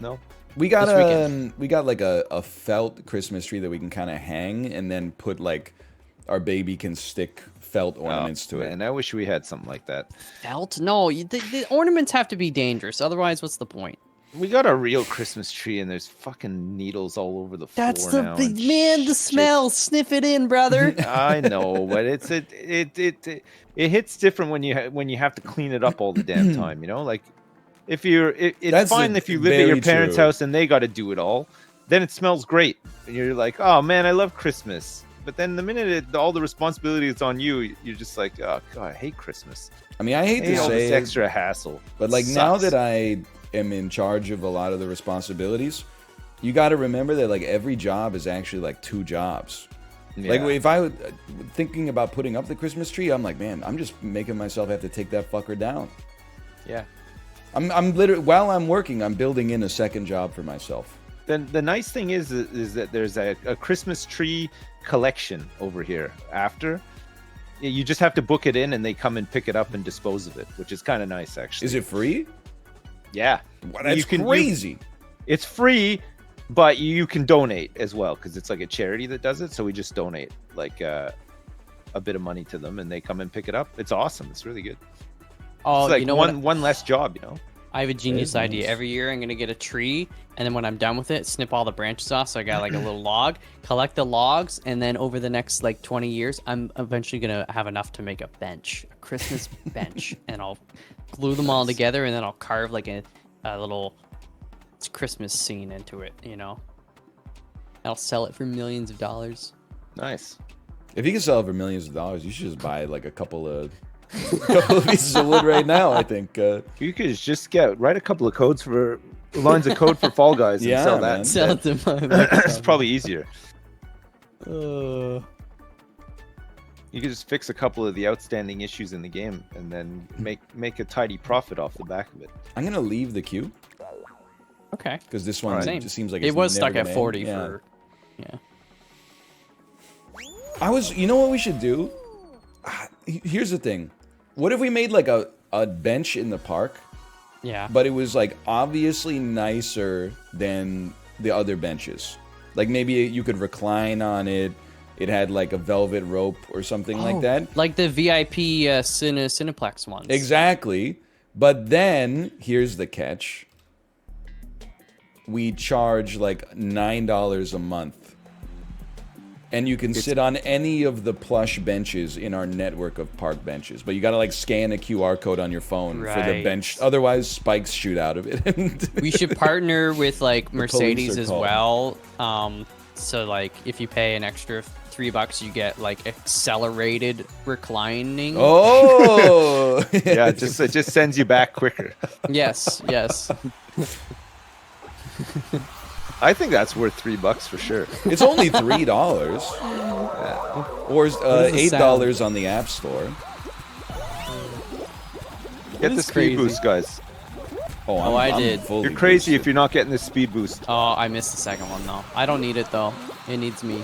Speaker 3: No.
Speaker 1: We got
Speaker 2: This weekend.
Speaker 1: we got like a felt Christmas tree that we can kind of hang and then put like our baby can stick felt ornaments to it.
Speaker 3: Man, I wish we had something like that.
Speaker 2: Felt? No, the ornaments have to be dangerous. Otherwise, what's the point?
Speaker 3: We got a real Christmas tree, and there's fucking needles all over the floor
Speaker 2: That's the
Speaker 3: now.
Speaker 2: big
Speaker 3: and
Speaker 2: man. The
Speaker 3: shit.
Speaker 2: smell. Sniff it in, brother.
Speaker 3: I know, but it hits different when you have to clean it up all the damn time. You know, like it's
Speaker 1: That's
Speaker 3: fine if you live at your
Speaker 1: very
Speaker 3: parents'
Speaker 1: true.
Speaker 3: house and they got to do it all. Then it smells great, and you're like, oh man, I love Christmas. But then the minute all the responsibility is on you, you're just like, oh god, I hate Christmas.
Speaker 1: I mean, I hate
Speaker 3: Hey,
Speaker 1: to
Speaker 3: all
Speaker 1: say
Speaker 3: this
Speaker 1: it,
Speaker 3: extra hassle.
Speaker 1: but like now
Speaker 3: Sucks.
Speaker 1: that I am in charge of a lot of the responsibilities, you got to remember that like every job is actually like 2 jobs. Like
Speaker 3: Yeah.
Speaker 1: if I was thinking about putting up the Christmas tree, I'm like, man, I'm just making myself have to take that fucker down.
Speaker 3: Yeah.
Speaker 1: I'm literally while I'm working, I'm building in a second job for myself.
Speaker 3: Then the nice thing is that there's a Christmas tree collection over here. After you just have to book it in, and they come and pick it up and dispose of it, which is kind of nice, actually.
Speaker 1: Is it free?
Speaker 3: Yeah,
Speaker 1: Wow, that's crazy.
Speaker 3: It's free, but you can donate as well because it's like a charity that does it. So we just donate like a bit of money to them, and they come and pick it up. It's awesome. It's really good.
Speaker 2: Oh,
Speaker 3: It's like
Speaker 2: you know
Speaker 3: one less job, you know.
Speaker 2: I have a genius
Speaker 1: Very
Speaker 2: idea.
Speaker 1: nice.
Speaker 2: Every year I'm gonna get a tree, and then when I'm done with it, snip all the branches off. So I got like a little log, collect the logs, and then over the next like 20 years, I'm eventually gonna have enough to make a bench, a Christmas bench, and I'll glue them all together, and then I'll carve like a little Christmas scene into it. You know, I'll sell it for millions of dollars.
Speaker 3: Nice.
Speaker 1: If you can sell it for millions of dollars, you should just buy like a couple of pieces of wood right now. I think.
Speaker 3: You could just write a couple of lines of code for Fall Guys and
Speaker 1: Yeah,
Speaker 3: sell that.
Speaker 1: man.
Speaker 3: instead.
Speaker 2: Sell it to my.
Speaker 3: It's probably easier.
Speaker 2: Uh,
Speaker 3: You could just fix a couple of the outstanding issues in the game, and then make a tidy profit off the back of it.
Speaker 1: I'm gonna leave the queue
Speaker 2: okay.
Speaker 1: because this one
Speaker 2: Same.
Speaker 1: just seems like
Speaker 2: It
Speaker 1: it's
Speaker 2: was
Speaker 1: never
Speaker 2: stuck at
Speaker 1: gonna
Speaker 2: 40
Speaker 1: end. Yeah.
Speaker 2: for. Yeah.
Speaker 1: You know what we should do? Here's the thing. What if we made like a bench in the park,
Speaker 2: Yeah.
Speaker 1: but it was like obviously nicer than the other benches? Like maybe you could recline on it. It had like a velvet rope or something like that.
Speaker 2: Like the VIP Cineplex ones.
Speaker 1: Exactly. But then here's the catch. We charge like $9 a month. And you can sit on any of the plush benches in our network of park benches. But you got to like scan a QR code on your phone for the
Speaker 2: Right.
Speaker 1: bench. Otherwise, spikes shoot out of it.
Speaker 2: We should partner with like Mercedes
Speaker 1: are
Speaker 2: as
Speaker 1: called.
Speaker 2: well. So like if you pay an extra $3, you get like accelerated reclining.
Speaker 1: Oh!
Speaker 3: Yeah, it just sends you back quicker.
Speaker 2: Yes, yes.
Speaker 3: I think that's worth $3 for sure.
Speaker 1: It's only $3. Or
Speaker 2: does it
Speaker 1: $8 on the App Store.
Speaker 3: Get the
Speaker 2: is
Speaker 3: speed
Speaker 2: crazy.
Speaker 3: boost, guys.
Speaker 1: Oh,
Speaker 2: I
Speaker 1: I'm
Speaker 2: did.
Speaker 1: fully
Speaker 3: You're crazy
Speaker 1: boosted.
Speaker 3: if you're not getting the speed boost.
Speaker 2: Oh, I missed the second one though. I don't need it though. It needs me.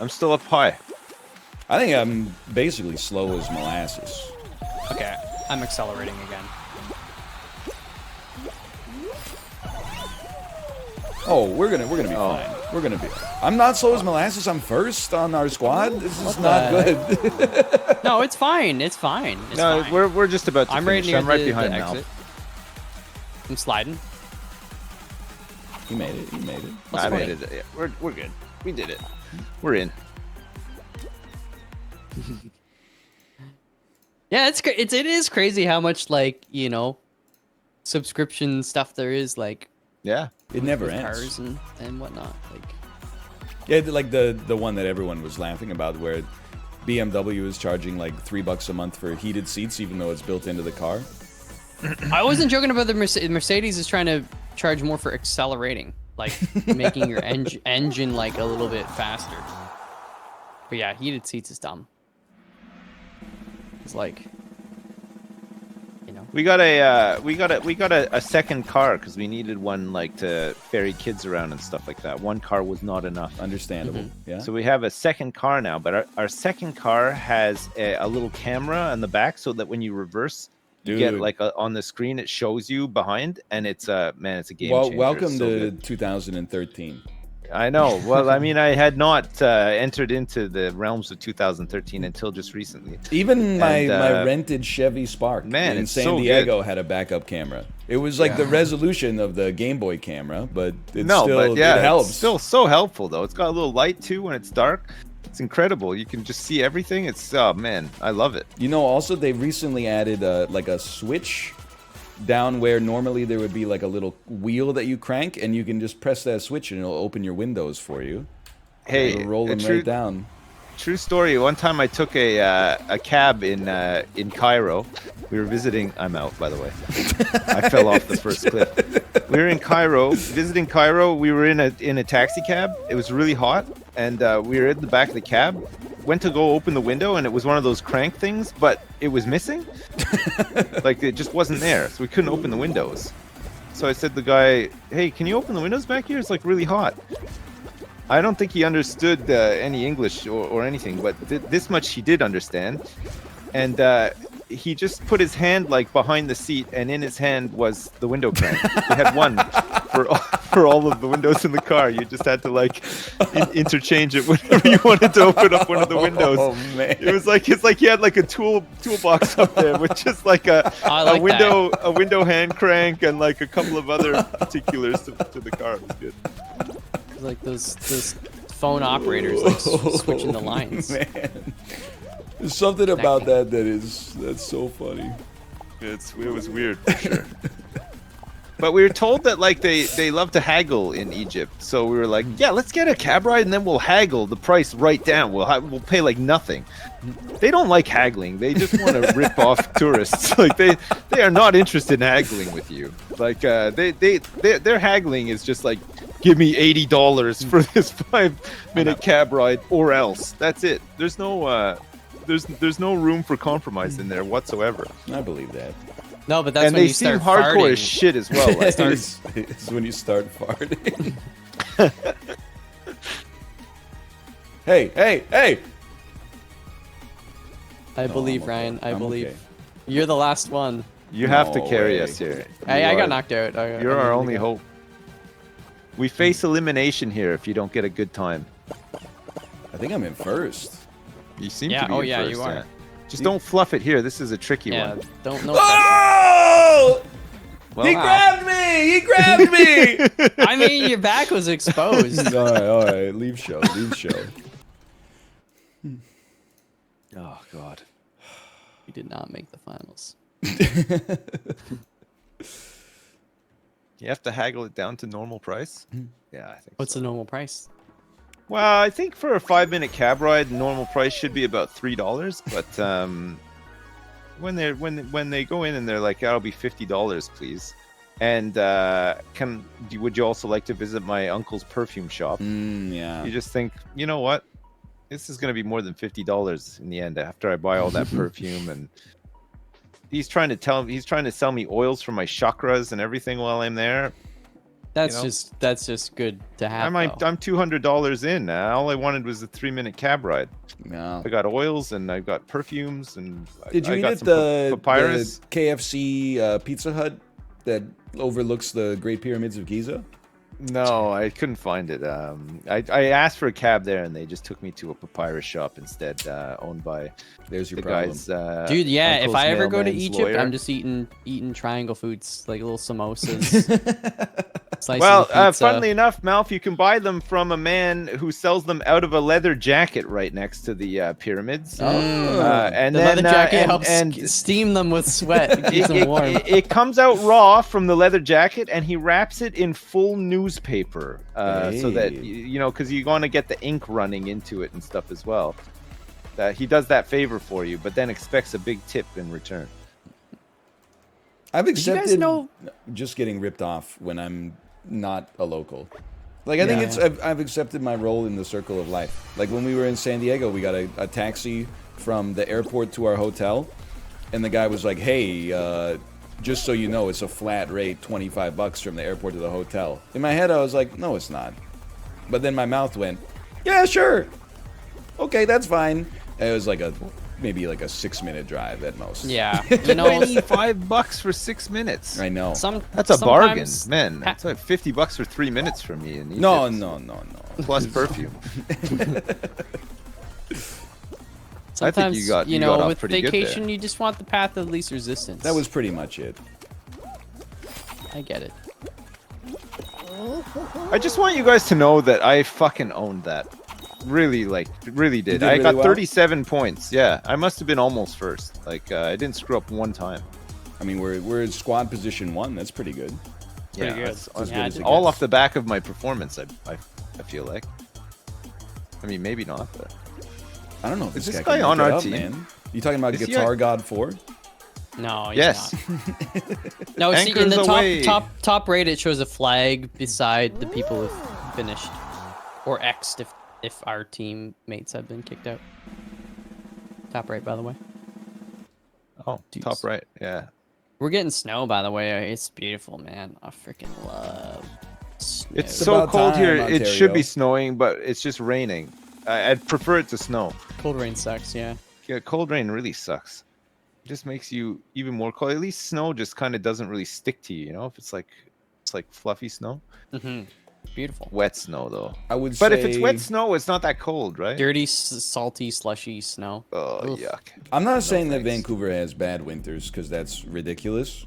Speaker 3: I'm still up high.
Speaker 1: I think I'm basically slow as molasses.
Speaker 2: Okay, I'm accelerating again.
Speaker 1: Oh, we're gonna be fine. We're gonna be. I'm not slow as molasses. I'm first on our squad. This is not good.
Speaker 2: No, it's fine. It's fine. It's
Speaker 3: No,
Speaker 2: fine.
Speaker 3: we're just about to
Speaker 2: I'm right
Speaker 3: finish.
Speaker 2: near
Speaker 3: I'm right
Speaker 2: the
Speaker 3: behind now.
Speaker 2: exit. I'm sliding.
Speaker 1: You made it. You made it.
Speaker 3: I
Speaker 2: funny?
Speaker 3: made it. Yeah, we're good. We did it. We're in.
Speaker 2: Yeah, it is crazy how much like subscription stuff there is like
Speaker 3: Yeah.
Speaker 1: It never
Speaker 2: with
Speaker 1: ends.
Speaker 2: cars and whatnot. Like
Speaker 1: Yeah, like the one that everyone was laughing about, where BMW is charging like $3 a month for heated seats, even though it's built into the car.
Speaker 2: I wasn't joking about the Mercedes is trying to charge more for accelerating, like making your engine like a little bit faster. But yeah, heated seats is dumb. It's like,
Speaker 3: We got a second car because we needed one like to ferry kids around and stuff like that. One car was not enough.
Speaker 1: Understandable. Yeah.
Speaker 3: So we have a second car now, but our second car has a little camera on the back so that when you reverse, you get
Speaker 1: Dude.
Speaker 3: like on the screen, it shows you behind, and it's a game
Speaker 1: Well,
Speaker 3: changer.
Speaker 1: welcome
Speaker 3: It's so
Speaker 1: to
Speaker 3: good.
Speaker 1: 2013.
Speaker 3: I know. Well, I mean, I had not entered into the realms of 2013 until just recently.
Speaker 1: Even my
Speaker 3: And,
Speaker 1: rented Chevy Spark
Speaker 3: man,
Speaker 1: in
Speaker 3: it's
Speaker 1: San
Speaker 3: so
Speaker 1: Diego had a backup camera. It was like the resolution of the Game Boy camera, but it helps.
Speaker 3: It's still so helpful though. It's got a little light too when it's dark. It's incredible. You can just see everything. It's man, I love it.
Speaker 1: You know, also they recently added like a switch down where normally there would be like a little wheel that you crank, and you can just press that switch and it'll open your windows for you.
Speaker 3: Hey,
Speaker 1: It'll roll them right down.
Speaker 3: True story. One time I took a cab in Cairo. We were visiting. I'm out, by the way. I fell off the first cliff. We were in Cairo, visiting Cairo. We were in a taxi cab. It was really hot, and we were in the back of the cab. went to go open the window, and it was one of those crank things, but it was missing. Like it just wasn't there, so we couldn't open the windows. So I said to the guy, "Hey, can you open the windows back here? It's like really hot." I don't think he understood any English or anything, but this much he did understand. And he just put his hand like behind the seat, and in his hand was the window crank. He had one for all of the windows in the car. You just had to like interchange it whenever you wanted to open up one of the windows.
Speaker 1: Oh man!
Speaker 3: It's like he had like a toolbox up there with just like a window hand crank and like a couple of other particulars to the car. It was good.
Speaker 2: Like those phone operators like switching the lines.
Speaker 1: Man. There's something about that's so funny.
Speaker 3: It was weird for sure. But we were told that like they love to haggle in Egypt, so we were like, yeah, let's get a cab ride and then we'll haggle the price right down. We'll pay like nothing. They don't like haggling. They just want to rip off tourists. Like they are not interested in haggling with you. Like their haggling is just like, give me $80 for this 5-minute cab ride or else. That's it. There's no there's no room for compromise in there whatsoever.
Speaker 1: I believe that.
Speaker 2: No, but that's
Speaker 3: and
Speaker 2: when
Speaker 3: they
Speaker 2: you
Speaker 3: seem
Speaker 2: start
Speaker 3: hardcore
Speaker 2: farting.
Speaker 3: as shit as well. Like,
Speaker 1: It's when you start farting. Hey!
Speaker 2: I believe,
Speaker 1: I'm
Speaker 2: Ryan.
Speaker 1: okay.
Speaker 2: I
Speaker 1: I'm
Speaker 2: believe.
Speaker 1: okay.
Speaker 2: You're the last one.
Speaker 3: you have to
Speaker 1: No
Speaker 3: carry
Speaker 1: way.
Speaker 3: us here.
Speaker 2: I
Speaker 3: You
Speaker 2: got
Speaker 3: are-
Speaker 2: knocked out.
Speaker 3: You're our only hope. We face elimination here if you don't get a good time.
Speaker 1: I think I'm in first.
Speaker 3: You seem
Speaker 2: Yeah,
Speaker 3: to be
Speaker 2: oh
Speaker 3: in
Speaker 2: yeah,
Speaker 3: first,
Speaker 2: you are.
Speaker 3: Just don't fluff it here. This is a tricky
Speaker 2: Yeah,
Speaker 3: one.
Speaker 2: don't know.
Speaker 1: Oh!
Speaker 3: Well,
Speaker 1: He grabbed me! He grabbed me!
Speaker 2: I mean, your back was exposed.
Speaker 1: all right. Leave show.
Speaker 3: oh god.
Speaker 2: You did not make the finals.
Speaker 3: You have to haggle it down to normal price? Yeah, I think
Speaker 2: What's
Speaker 3: so.
Speaker 2: the normal price?
Speaker 3: Well, I think for a 5-minute cab ride, normal price should be about $3. But when they go in and they're like, "That'll be $50, please," and would you also like to visit my uncle's perfume shop?
Speaker 1: Yeah.
Speaker 3: You just think, you know what? This is going to be more than $50 in the end after I buy all that perfume. And he's trying to sell me oils for my chakras and everything while I'm there.
Speaker 2: That's
Speaker 3: You know?
Speaker 2: that's just good to have.
Speaker 3: I'm
Speaker 2: though.
Speaker 3: $200 in. All I wanted was a 3-minute cab ride.
Speaker 1: Yeah.
Speaker 3: I got oils and I got perfumes and
Speaker 1: Did you
Speaker 3: I
Speaker 1: eat
Speaker 3: got
Speaker 1: at
Speaker 3: some
Speaker 1: the
Speaker 3: papyrus.
Speaker 1: KFC Pizza Hut that overlooks the Great Pyramids of Giza?
Speaker 3: No, I couldn't find it. I asked for a cab there, and they just took me to a papyrus shop instead, owned by
Speaker 1: There's your
Speaker 3: the
Speaker 1: problem.
Speaker 3: guy's.
Speaker 2: Dude, yeah. If
Speaker 3: uncle's
Speaker 2: I ever go to
Speaker 3: mailman's
Speaker 2: Egypt,
Speaker 3: lawyer.
Speaker 2: I'm just eating triangle foods like little samosas. Slices
Speaker 3: Well,
Speaker 2: of pizza.
Speaker 3: funnily enough, Malf, you can buy them from a man who sells them out of a leather jacket right next to the pyramids. And
Speaker 2: the
Speaker 3: then
Speaker 2: leather jacket
Speaker 3: and,
Speaker 2: helps
Speaker 3: and
Speaker 2: steam them with sweat. It keeps them warm.
Speaker 3: it comes out raw from the leather jacket, and he wraps it in full newspaper, so that
Speaker 1: Hey.
Speaker 3: you know, because you're going to get the ink running into it and stuff as well. He does that favor for you, but then expects a big tip in return.
Speaker 1: I've
Speaker 2: you guys
Speaker 1: accepted
Speaker 2: know-
Speaker 1: just getting ripped off when I'm not a local. Like I think
Speaker 2: Yeah.
Speaker 1: I've accepted my role in the circle of life. Like when we were in San Diego, we got a taxi from the airport to our hotel, and the guy was like, "Hey, just so you know, it's a flat rate, $25 from the airport to the hotel." In my head, I was like, "No, it's not," but then my mouth went, "Yeah, sure, okay, that's fine." And it was like maybe like a 6-minute drive at most.
Speaker 2: Yeah, you know,
Speaker 3: $25 for 6 minutes.
Speaker 1: I know.
Speaker 3: That's a bargain,
Speaker 2: sometimes-
Speaker 3: man. It's like $50 for 3 minutes for me. In
Speaker 1: No,
Speaker 3: Egypt.
Speaker 1: no.
Speaker 3: Plus perfume.
Speaker 2: Sometimes,
Speaker 3: you got
Speaker 2: know,
Speaker 3: off
Speaker 2: with
Speaker 3: pretty good
Speaker 2: vacation,
Speaker 3: there.
Speaker 2: you just want the path of least resistance.
Speaker 1: That was pretty much it.
Speaker 2: I get it.
Speaker 3: I just want you guys to know that I fucking owned that. Really did.
Speaker 1: did
Speaker 3: I
Speaker 1: really
Speaker 3: got
Speaker 1: well?
Speaker 3: 37 points. Yeah, I must have been almost first. Like I didn't screw up one time.
Speaker 1: I mean, we're in squad position 1. That's pretty good.
Speaker 2: Pretty good.
Speaker 3: that's
Speaker 1: As
Speaker 2: Yeah,
Speaker 1: good
Speaker 2: I
Speaker 1: as
Speaker 2: did
Speaker 1: it
Speaker 3: all
Speaker 1: gets.
Speaker 3: off the back of my performance. I feel like. I mean, maybe not, but
Speaker 1: I don't know if
Speaker 3: Is
Speaker 1: this
Speaker 3: this
Speaker 1: guy
Speaker 3: guy
Speaker 1: can
Speaker 3: on
Speaker 1: make it
Speaker 3: our
Speaker 1: up,
Speaker 3: team?
Speaker 1: man. You talking about
Speaker 3: Is he
Speaker 1: Guitar
Speaker 3: on-
Speaker 1: God 4?
Speaker 2: No, he's
Speaker 3: yes.
Speaker 2: not. No, see, in
Speaker 3: Anchors
Speaker 2: the
Speaker 3: away.
Speaker 2: top rate, it shows a flag beside the people who've finished or X'd if our teammates have been kicked out. Top right, by the way.
Speaker 3: Oh, top right. Yeah.
Speaker 2: We're getting snow, by the way. It's beautiful, man. I freaking love snow.
Speaker 3: It's
Speaker 1: It's
Speaker 3: so
Speaker 1: about
Speaker 3: cold here.
Speaker 1: time,
Speaker 3: It should be
Speaker 1: Ontario.
Speaker 3: snowing, but it's just raining. I'd prefer it to snow.
Speaker 2: Cold rain sucks, yeah.
Speaker 3: Yeah, cold rain really sucks. It just makes you even more cold. At least snow just kind of doesn't really stick to you, you know? If it's like fluffy snow.
Speaker 2: Mm-hmm. Beautiful.
Speaker 3: Wet snow though.
Speaker 1: I would
Speaker 3: But
Speaker 1: say,
Speaker 3: if it's wet snow, it's not that cold, right?
Speaker 2: Dirty, salty, slushy snow.
Speaker 3: Oh,
Speaker 2: Oof.
Speaker 3: yuck.
Speaker 1: I'm not saying that
Speaker 3: thanks.
Speaker 1: Vancouver has bad winters because that's ridiculous.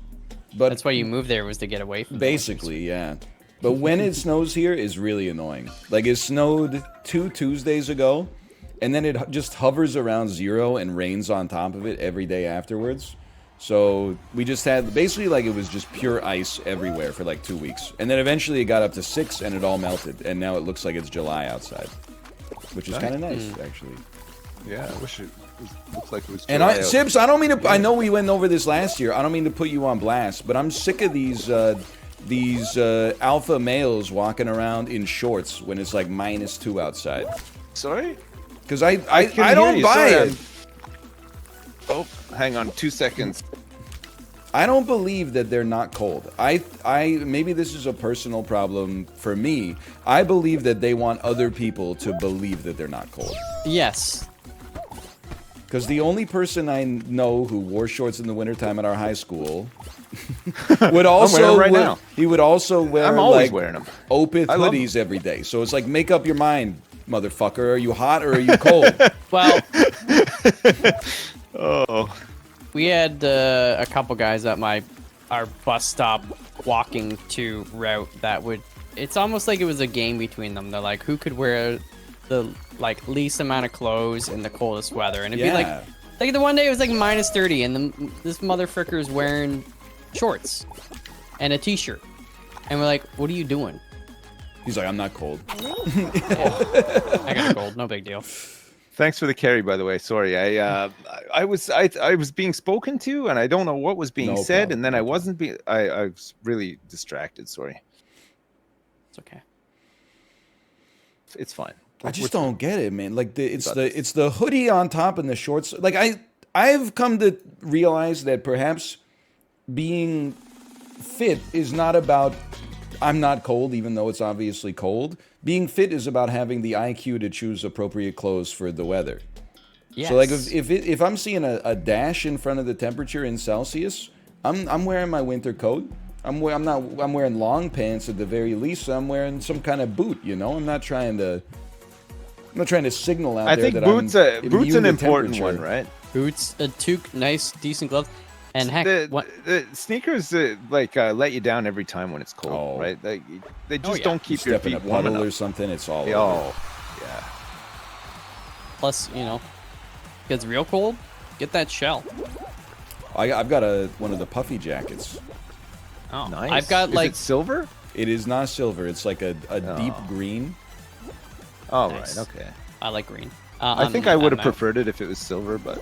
Speaker 1: But
Speaker 2: That's why you moved there, was to get away from the winters.
Speaker 1: basically, yeah. But when it snows here is really annoying. Like it snowed 2 Tuesdays ago, and then it just hovers around 0 and rains on top of it every day afterwards. So we just had basically like it was just pure ice everywhere for like 2 weeks, and then eventually it got up to 6 and it all melted, and now it looks like it's July outside, which is kind of nice actually.
Speaker 3: Yeah, I wish looks like it was.
Speaker 1: And
Speaker 3: July
Speaker 1: I,
Speaker 3: out.
Speaker 1: Sips, I don't mean to. I know we went over this last year. I don't mean to put you on blast, but I'm sick of these alpha males walking around in shorts when it's like -2 outside.
Speaker 3: Sorry?
Speaker 1: Because I
Speaker 3: couldn't hear
Speaker 1: don't
Speaker 3: you.
Speaker 1: buy
Speaker 3: Sorry,
Speaker 1: it.
Speaker 3: Oh, hang on 2 seconds.
Speaker 1: I don't believe that they're not cold. I maybe this is a personal problem for me. I believe that they want other people to believe that they're not cold.
Speaker 2: Yes.
Speaker 1: Because the only person I know who wore shorts in the wintertime at our high school would also
Speaker 3: wearing 'em right now.
Speaker 1: He would also wear
Speaker 3: I'm always
Speaker 1: like
Speaker 3: wearing them.
Speaker 1: Opeth
Speaker 3: I love 'em.
Speaker 1: hoodies every day. So it's like, make up your mind, motherfucker. Are you hot or are you cold?
Speaker 2: Well,
Speaker 3: Oh,
Speaker 2: we had a couple guys at our bus stop walking to route that would. It's almost like it was a game between them. They're like, who could wear the like least amount of clothes in the coldest weather, and it'd be
Speaker 1: Yeah.
Speaker 2: like the one day it was like -30, and this motherfucker's wearing shorts and a t-shirt, and we're like, what are you doing?
Speaker 1: He's like, I'm not cold.
Speaker 2: I got a cold, no big deal.
Speaker 3: thanks for the carry, by the way. Sorry, I was being spoken to, and I don't know what was being
Speaker 1: No
Speaker 3: said,
Speaker 1: problem,
Speaker 3: and then
Speaker 1: no
Speaker 3: I wasn't being. I was really distracted. Sorry,
Speaker 2: It's okay.
Speaker 3: it's fine.
Speaker 1: I just don't get it, man. Like
Speaker 3: But-
Speaker 1: it's the hoodie on top and the shorts. Like I've come to realize that perhaps being fit is not about I'm not cold, even though it's obviously cold. Being fit is about having the IQ to choose appropriate clothes for the weather.
Speaker 2: Yes.
Speaker 1: So like if I'm seeing a dash in front of the temperature in Celsius, I'm wearing my winter coat. I'm wearing long pants at the very least. So I'm wearing some kind of boot. You know, I'm not trying to signal out
Speaker 3: I
Speaker 1: there
Speaker 3: think
Speaker 1: that
Speaker 3: boots
Speaker 1: I'm
Speaker 3: boots
Speaker 1: immune
Speaker 3: an
Speaker 1: to
Speaker 3: important
Speaker 1: temperature.
Speaker 3: one, right?
Speaker 2: boots, two nice, decent gloves, and heck, what?
Speaker 3: The sneakers let you down every time when it's cold,
Speaker 1: Oh.
Speaker 3: right? They just
Speaker 2: yeah.
Speaker 3: don't
Speaker 1: You
Speaker 3: keep your
Speaker 1: step in a
Speaker 3: feet warm
Speaker 1: puddle or
Speaker 3: enough.
Speaker 1: something, it's all over.
Speaker 3: Oh, yeah.
Speaker 2: Plus, gets real cold. Get that shell.
Speaker 1: I've got one of the puffy jackets.
Speaker 2: Oh,
Speaker 3: Nice.
Speaker 2: I've got
Speaker 3: Is
Speaker 2: like
Speaker 3: it silver?
Speaker 1: It is not silver. It's like a deep
Speaker 3: Oh.
Speaker 1: green.
Speaker 3: Oh,
Speaker 2: Nice.
Speaker 3: right. Okay.
Speaker 2: I like green.
Speaker 3: I think I would have preferred it if it was silver, but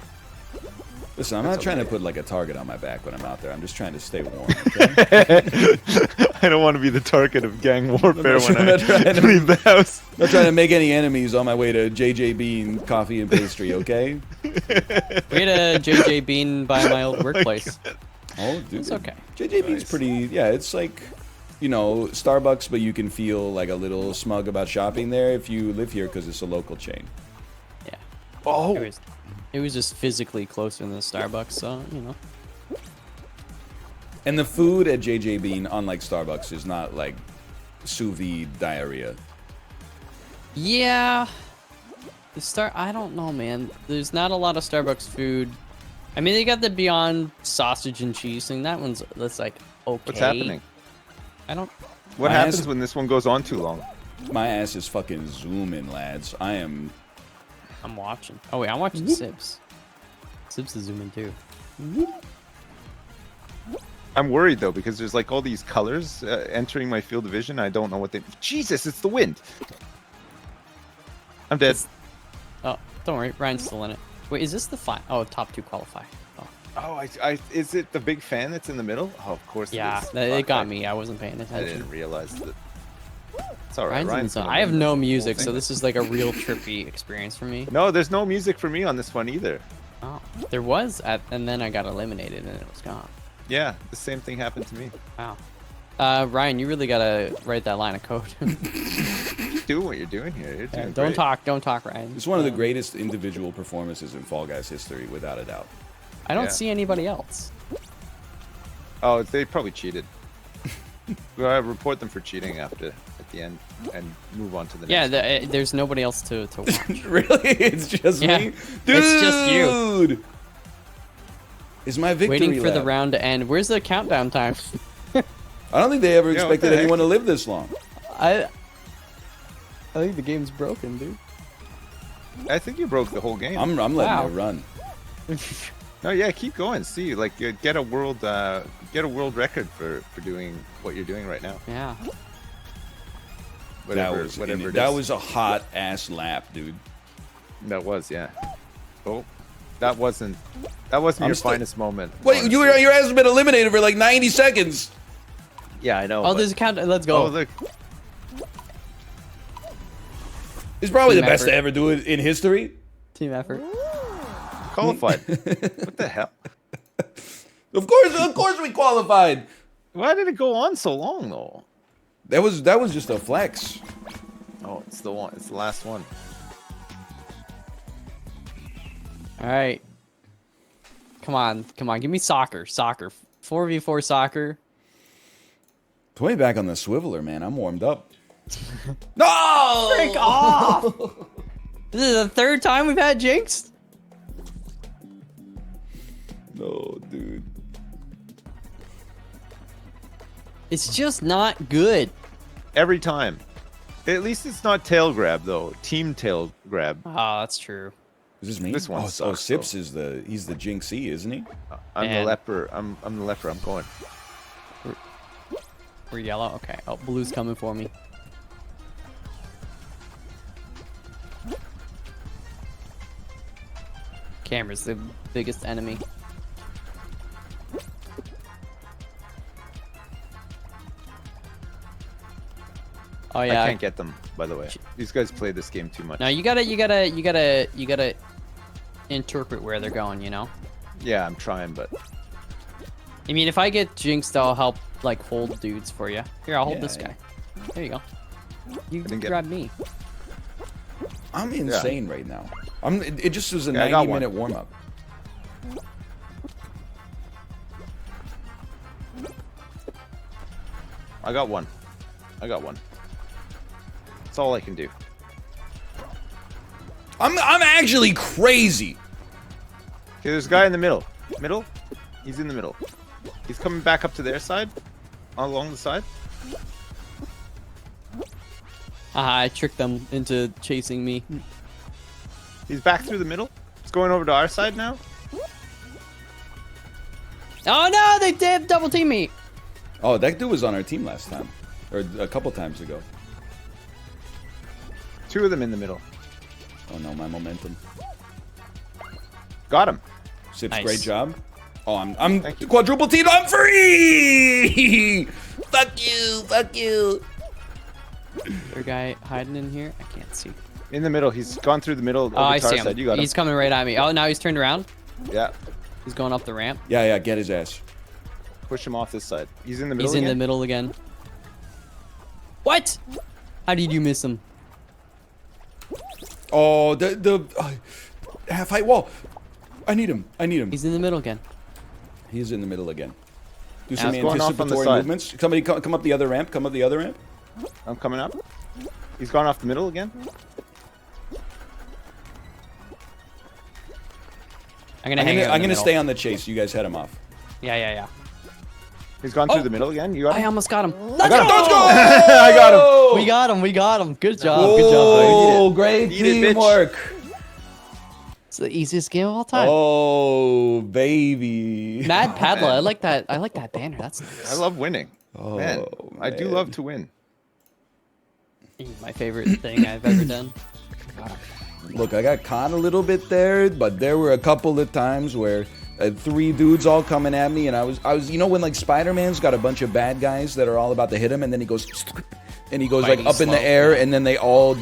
Speaker 1: Listen, I'm
Speaker 3: That's
Speaker 1: not trying to
Speaker 3: okay.
Speaker 1: put like a target on my back when I'm out there. I'm just trying to stay warm. Okay?
Speaker 3: I don't want to be the target of gang warfare when
Speaker 1: I'm
Speaker 3: I
Speaker 1: not trying to-
Speaker 3: leave the house.
Speaker 1: I'm not trying to make any enemies on my way to JJ Bean Coffee and Pastry. Okay?
Speaker 2: We had a JJ Bean by my old workplace.
Speaker 1: Oh, dude.
Speaker 2: It's okay.
Speaker 1: JJ Bean's
Speaker 3: Nice.
Speaker 1: pretty. Yeah, it's like, Starbucks, but you can feel like a little smug about shopping there if you live here because it's a local chain.
Speaker 2: Yeah.
Speaker 3: Oh,
Speaker 2: It was just physically closer than the Starbucks, so
Speaker 1: And the food at JJ Bean, unlike Starbucks, is not like sous vide diarrhea.
Speaker 2: Yeah. I don't know, man. There's not a lot of Starbucks food. I mean, they got the Beyond sausage and cheese thing. That's like okay.
Speaker 3: what's happening?
Speaker 2: I don't.
Speaker 3: What
Speaker 1: My
Speaker 3: happens
Speaker 1: ass-
Speaker 3: when this one goes on too long?
Speaker 1: My ass is fucking zooming, lads.
Speaker 2: I'm watching. Oh wait, I'm watching Sibs. Sibs is zooming too.
Speaker 3: I'm worried though because there's like all these colors entering my field of vision. I don't know what they. Jesus, it's the wind. I'm dead.
Speaker 2: Oh, don't worry, Ryan's still in it. Wait, is this the top 2 qualify? Oh,
Speaker 3: Oh, is it the big fan that's in the middle? Oh, of course.
Speaker 2: yeah,
Speaker 3: it is.
Speaker 2: it
Speaker 3: Fuck,
Speaker 2: got me. I wasn't paying
Speaker 3: I
Speaker 2: attention.
Speaker 3: didn't realize that. It's all right.
Speaker 2: Ryan's in the
Speaker 3: Ryan's
Speaker 2: zone.
Speaker 3: gonna
Speaker 2: I have
Speaker 3: win
Speaker 2: no
Speaker 3: the whole
Speaker 2: music,
Speaker 3: thing.
Speaker 2: so this is like a real trippy experience for me.
Speaker 3: No, there's no music for me on this one either.
Speaker 2: Oh, there was, and then I got eliminated and it was gone.
Speaker 3: Yeah, the same thing happened to me.
Speaker 2: Wow. Ryan, you really gotta write that line of code.
Speaker 3: Do what you're doing here. You're doing
Speaker 2: Don't
Speaker 3: great.
Speaker 2: don't talk, Ryan.
Speaker 1: It's one of the greatest individual performances in Fall Guys history, without a doubt.
Speaker 2: I don't
Speaker 3: Yeah.
Speaker 2: see anybody else.
Speaker 3: Oh, they probably cheated. Well, report them for cheating at the end and move on to the
Speaker 2: Yeah,
Speaker 3: next.
Speaker 2: there's nobody else to watch.
Speaker 1: Really? It's just
Speaker 2: Yeah.
Speaker 1: me? Dude!
Speaker 2: It's just you.
Speaker 1: Is my victory
Speaker 2: Waiting for the
Speaker 1: lap.
Speaker 2: round to end. Where's the countdown time?
Speaker 1: I don't think they ever
Speaker 3: Yeah, what
Speaker 1: expected
Speaker 3: the heck?
Speaker 1: anyone to live this long.
Speaker 2: I think the game's broken, dude.
Speaker 3: I think you broke the whole game.
Speaker 1: I'm letting
Speaker 2: Wow.
Speaker 1: it run.
Speaker 3: No, yeah, keep going. See, like, get a world record for doing what you're doing right now.
Speaker 2: Yeah.
Speaker 3: Whatever,
Speaker 1: that
Speaker 3: whatever.
Speaker 1: that was a hot ass lap, dude.
Speaker 3: That was, yeah. Oh, that wasn't your finest moment.
Speaker 1: Wait,
Speaker 3: honestly.
Speaker 1: your ass has been eliminated for like 90 seconds.
Speaker 3: Yeah, I know.
Speaker 2: Oh,
Speaker 3: but-
Speaker 2: there's a countdown. Let's go.
Speaker 3: Oh, look.
Speaker 1: It's probably
Speaker 2: Team
Speaker 1: the best
Speaker 2: effort.
Speaker 1: to ever do it in history.
Speaker 2: Team effort.
Speaker 3: Qualified. What the hell?
Speaker 1: Of course we qualified.
Speaker 3: Why did it go on so long though?
Speaker 1: That was just a flex.
Speaker 3: Oh, it's the one. It's the last one.
Speaker 2: All right. Come on. Give me soccer. 4v4 soccer.
Speaker 1: Put me back on the swiveler, man. I'm warmed up. No!
Speaker 2: Break off! This is the third time we've had Jinx.
Speaker 1: No, dude.
Speaker 2: It's just not good.
Speaker 3: Every time. At least it's not tail grab though. Team tail grab.
Speaker 2: Oh, that's true.
Speaker 1: Is this me?
Speaker 3: This one
Speaker 1: Oh,
Speaker 3: sucks,
Speaker 1: Sips
Speaker 3: though.
Speaker 1: is he's the Jinxie, isn't he?
Speaker 3: I'm
Speaker 2: Man.
Speaker 3: the leper. I'm the leper. I'm going.
Speaker 2: We're yellow. Okay. Oh, blue's coming for me. Camera's the biggest enemy. Oh yeah.
Speaker 3: I can't get them, by the way. These guys play this game too much.
Speaker 2: No, you gotta interpret where they're going. You know.
Speaker 3: Yeah, I'm trying, but
Speaker 2: I mean, if I get jinxed, I'll help like hold dudes for you. Here, I'll hold
Speaker 1: Yeah,
Speaker 2: this
Speaker 1: yeah.
Speaker 2: guy. There you go. You
Speaker 3: didn't get
Speaker 2: grab me.
Speaker 1: I'm insane right now. It just was a
Speaker 3: Yeah, I got
Speaker 1: 90-minute
Speaker 3: one.
Speaker 1: warm up.
Speaker 3: I got one. That's all I can do.
Speaker 1: I'm actually crazy.
Speaker 3: Okay, there's a guy in the middle. Middle? He's in the middle. He's coming back up to their side. Along the side.
Speaker 2: I tricked them into chasing me.
Speaker 3: He's back through the middle. He's going over to our side now.
Speaker 2: Oh no, they did double team me.
Speaker 1: Oh, that dude was on our team last time. Or a couple times ago.
Speaker 3: Two of them in the middle.
Speaker 1: Oh no, my momentum.
Speaker 3: Got him.
Speaker 1: Sips,
Speaker 2: Nice.
Speaker 1: great job. Oh, I'm
Speaker 3: Thank you.
Speaker 1: quadruple teamed. I'm free. Fuck you.
Speaker 2: There a guy hiding in here. I can't see.
Speaker 3: In the middle. He's gone through the middle over
Speaker 2: Oh, I
Speaker 3: to our
Speaker 2: see him.
Speaker 3: side. You got him.
Speaker 2: He's coming right at me. Oh, now he's turned around.
Speaker 3: Yeah.
Speaker 2: He's going up the ramp.
Speaker 1: Yeah, get his ass.
Speaker 3: Push him off this side. He's in the middle
Speaker 2: He's in the
Speaker 3: again?
Speaker 2: middle again. What? How did you miss him?
Speaker 1: Oh, the half height wall. I need him.
Speaker 2: He's in the middle again.
Speaker 1: He's in the middle again. Do
Speaker 2: Now
Speaker 1: some
Speaker 3: it's going off on the
Speaker 1: anticipatory
Speaker 3: side.
Speaker 1: movements. Somebody come up the other ramp. Come up the other ramp.
Speaker 3: I'm coming up. He's gone off the middle again.
Speaker 2: I'm gonna
Speaker 1: stay on the chase. You guys head him off.
Speaker 2: Yeah.
Speaker 3: He's gone through the middle again. You got
Speaker 2: I
Speaker 3: him?
Speaker 2: almost got him.
Speaker 3: I got him.
Speaker 1: Let's go!
Speaker 3: I got him.
Speaker 2: We got him. Good job.
Speaker 1: Oh,
Speaker 2: Good job, buddy.
Speaker 1: great
Speaker 3: Eat it, bitch.
Speaker 1: teamwork.
Speaker 2: It's the easiest game of all time.
Speaker 1: Oh, baby.
Speaker 2: Mad Paddler.
Speaker 3: man.
Speaker 2: I like that banner. That's nice.
Speaker 3: I love winning.
Speaker 1: Oh,
Speaker 3: Man, I do
Speaker 1: man.
Speaker 3: love to win.
Speaker 2: My favorite thing I've ever done.
Speaker 1: Look, I got caught a little bit there, but there were a couple of times where three dudes all coming at me, and I was, you know, when like Spider-Man's got a bunch of bad guys that are all about to hit him, and then he goes, and he goes like
Speaker 2: Fighting
Speaker 1: up in
Speaker 2: slow.
Speaker 1: the air, and then they all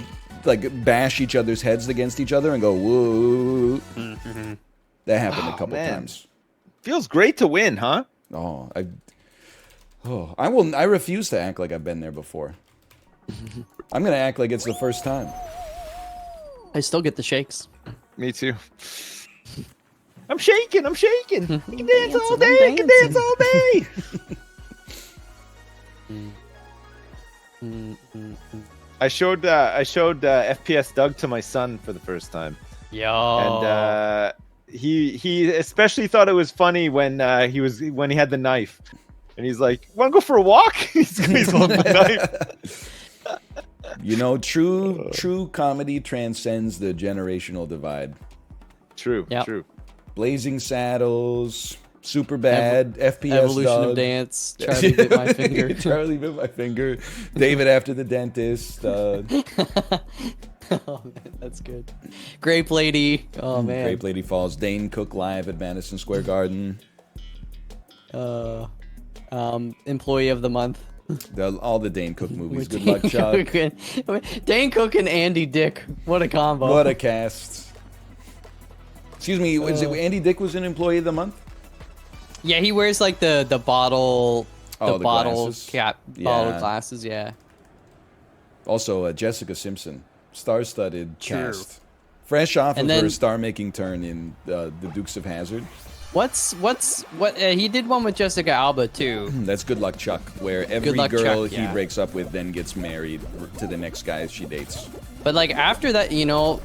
Speaker 1: like bash each other's heads against each other and go woo. That happened a couple
Speaker 3: man.
Speaker 1: times.
Speaker 3: Feels great to win, huh?
Speaker 1: I refuse to act like I've been there before. I'm gonna act like it's the first time.
Speaker 2: I still get the shakes.
Speaker 3: Me too. I'm shaking. I'm shaking. You can dance all
Speaker 2: Dancing,
Speaker 3: day.
Speaker 2: I'm
Speaker 3: You can dance all day. I showed FPS Doug to my son for the first time,
Speaker 2: Yo.
Speaker 3: and he especially thought it was funny when he had the knife, and he's like, "Want to go for a walk?" he's holding the knife.
Speaker 1: You know, true comedy transcends the generational divide.
Speaker 3: True.
Speaker 2: Yep.
Speaker 3: True.
Speaker 1: Blazing Saddles, Super Bad, FPS
Speaker 2: Evolution
Speaker 1: Doug.
Speaker 2: of Dance. Charlie bit my finger.
Speaker 1: Charlie bit my finger. David after the dentist.
Speaker 2: Oh man, that's good. Grape Lady. Oh man.
Speaker 1: Grape Lady Falls. Dane Cook live at Madison Square Garden.
Speaker 2: Employee of the month.
Speaker 1: All the Dane Cook movies. Good
Speaker 2: Dane
Speaker 1: luck, Chuck.
Speaker 2: Cook Dane Cook and Andy Dick. What a combo.
Speaker 1: What a cast. Excuse me, is it Andy Dick was an Employee of the Month?
Speaker 2: Yeah, he wears like the bottle
Speaker 1: Oh, the
Speaker 2: bottle
Speaker 1: glasses?
Speaker 2: cap bottle
Speaker 1: Yeah.
Speaker 2: glasses, yeah.
Speaker 1: Also, Jessica Simpson, star-studded
Speaker 2: True.
Speaker 1: cast. Fresh off
Speaker 2: And
Speaker 1: of her
Speaker 2: then-
Speaker 1: star-making turn in The Dukes of Hazzard.
Speaker 2: What he did one with Jessica Alba too.
Speaker 1: That's Good Luck Chuck, where every
Speaker 2: Luck
Speaker 1: girl
Speaker 2: Chuck,
Speaker 1: he
Speaker 2: yeah.
Speaker 1: breaks up with then gets married to the next guy she dates.
Speaker 2: But like after that, you know,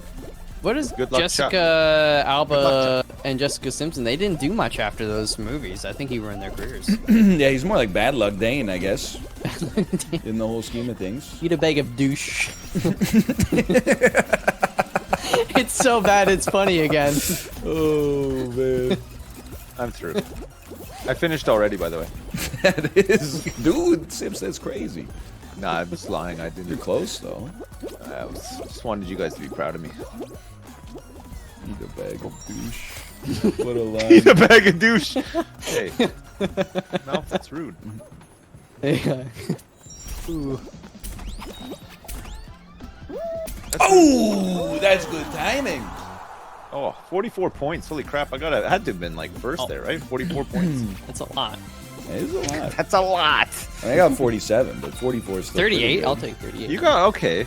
Speaker 2: what is
Speaker 3: Good Luck Chuck.
Speaker 2: Jessica Alba and Jessica Simpson? They didn't do much after those movies. I think he ruined their careers.
Speaker 1: Yeah, he's more like Bad Luck Dane, I guess, in the whole scheme of things.
Speaker 2: Eat a bag of douche. It's so bad, it's funny again.
Speaker 1: Oh, man.
Speaker 3: I'm through. I finished already, by the way.
Speaker 1: That is... Dude, Sips, that's crazy.
Speaker 3: Nah, I'm just lying. I didn't.
Speaker 1: You're close, though.
Speaker 3: Just wanted you guys to be proud of me.
Speaker 1: Eat a bag of douche. What a line.
Speaker 3: Eat a bag of douche. Hey, no, that's rude.
Speaker 2: Yeah. Ooh.
Speaker 1: Oh, that's good timing.
Speaker 3: Oh, 44 points. Holy crap! I had to have been like first there, right? 44 points.
Speaker 2: That's a lot.
Speaker 1: That is a lot.
Speaker 3: That's a lot.
Speaker 1: I got 47, but 44 is still pretty
Speaker 2: 38?
Speaker 1: good.
Speaker 2: I'll take 38.
Speaker 3: You got okay.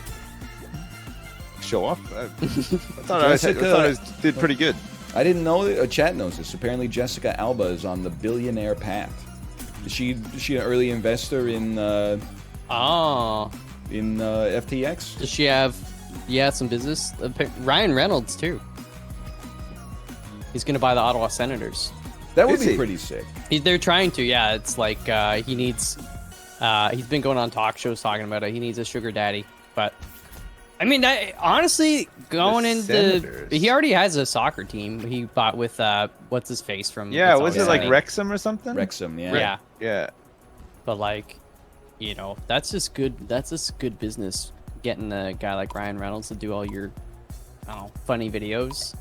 Speaker 3: Show off. I thought I did pretty good.
Speaker 1: I didn't know that. Chat knows this. Apparently, Jessica Alba is on the billionaire path. Is she an early investor in
Speaker 2: Oh.
Speaker 1: FTX?
Speaker 2: Does she have some business? Ryan Reynolds too. He's gonna buy the Ottawa Senators.
Speaker 1: That would
Speaker 3: Is
Speaker 1: be
Speaker 3: he?
Speaker 1: pretty sick.
Speaker 2: They're trying to, yeah. It's like he needs. He's been going on talk shows talking about it. He needs a sugar daddy, but I mean, honestly, going
Speaker 3: The
Speaker 2: into
Speaker 3: Senators.
Speaker 2: he already has a soccer team. He bought with what's his face from
Speaker 3: Yeah,
Speaker 2: It's
Speaker 3: was it
Speaker 2: Always
Speaker 3: like
Speaker 2: Sunny.
Speaker 3: Wrexham or something?
Speaker 1: Wrexham, yeah.
Speaker 2: Yeah,
Speaker 3: Yeah.
Speaker 2: but like, you know, that's just good. That's just good business. Getting a guy like Ryan Reynolds to do all your, I don't know, funny videos.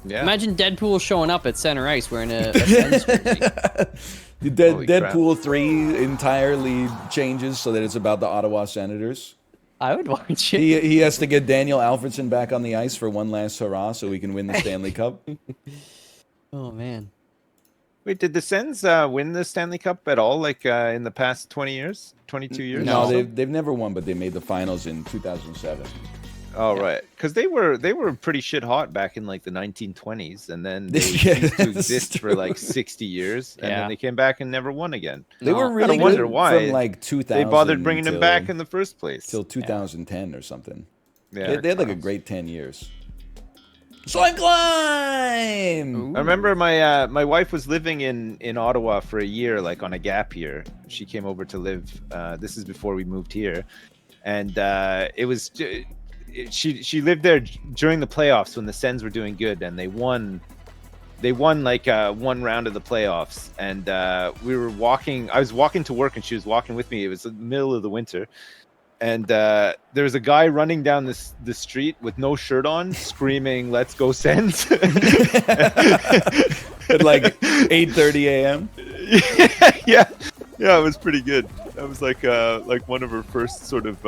Speaker 3: Yeah.
Speaker 2: Imagine Deadpool showing up at center ice wearing a Sens jersey.
Speaker 1: The
Speaker 3: Holy crap.
Speaker 1: Deadpool 3 entirely changes so that it's about the Ottawa Senators.
Speaker 2: I would watch it.
Speaker 1: He has to get Daniel Alfredson back on the ice for one last hurrah so he can win the Stanley Cup.
Speaker 2: Oh man.
Speaker 3: Wait, did the Sens win the Stanley Cup at all? Like in the past 20 years, 22 years?
Speaker 1: No,
Speaker 3: or so?
Speaker 1: they've never won, but they made the finals in 2007.
Speaker 3: Oh right, because they were pretty shit hot back in like the 1920s, and then they
Speaker 1: Yeah,
Speaker 3: ceased to
Speaker 1: that's
Speaker 3: exist for like 60 years, and
Speaker 2: Yeah.
Speaker 3: then they came back and never won again.
Speaker 1: They were
Speaker 2: No.
Speaker 1: really
Speaker 3: I wonder
Speaker 1: good
Speaker 3: why
Speaker 1: from like 2000.
Speaker 3: They bothered bringing him
Speaker 1: till-
Speaker 3: back in the first place.
Speaker 1: till 2010 or something.
Speaker 3: Yeah,
Speaker 1: They had like a great 10 years. Slime climb.
Speaker 3: I remember my wife was living in Ottawa for a year, like on a gap year. She came over to live. This is before we moved here, and it was she lived there during the playoffs when the Sens were doing good, and they won. They won like one round of the playoffs, and we were walking. I was walking to work, and she was walking with me. It was the middle of the winter, and there was a guy running down the street with no shirt on, screaming, "Let's go Sens!"
Speaker 1: At like 8:30 a.m.
Speaker 3: yeah, it was pretty good. That was like one of her first sort of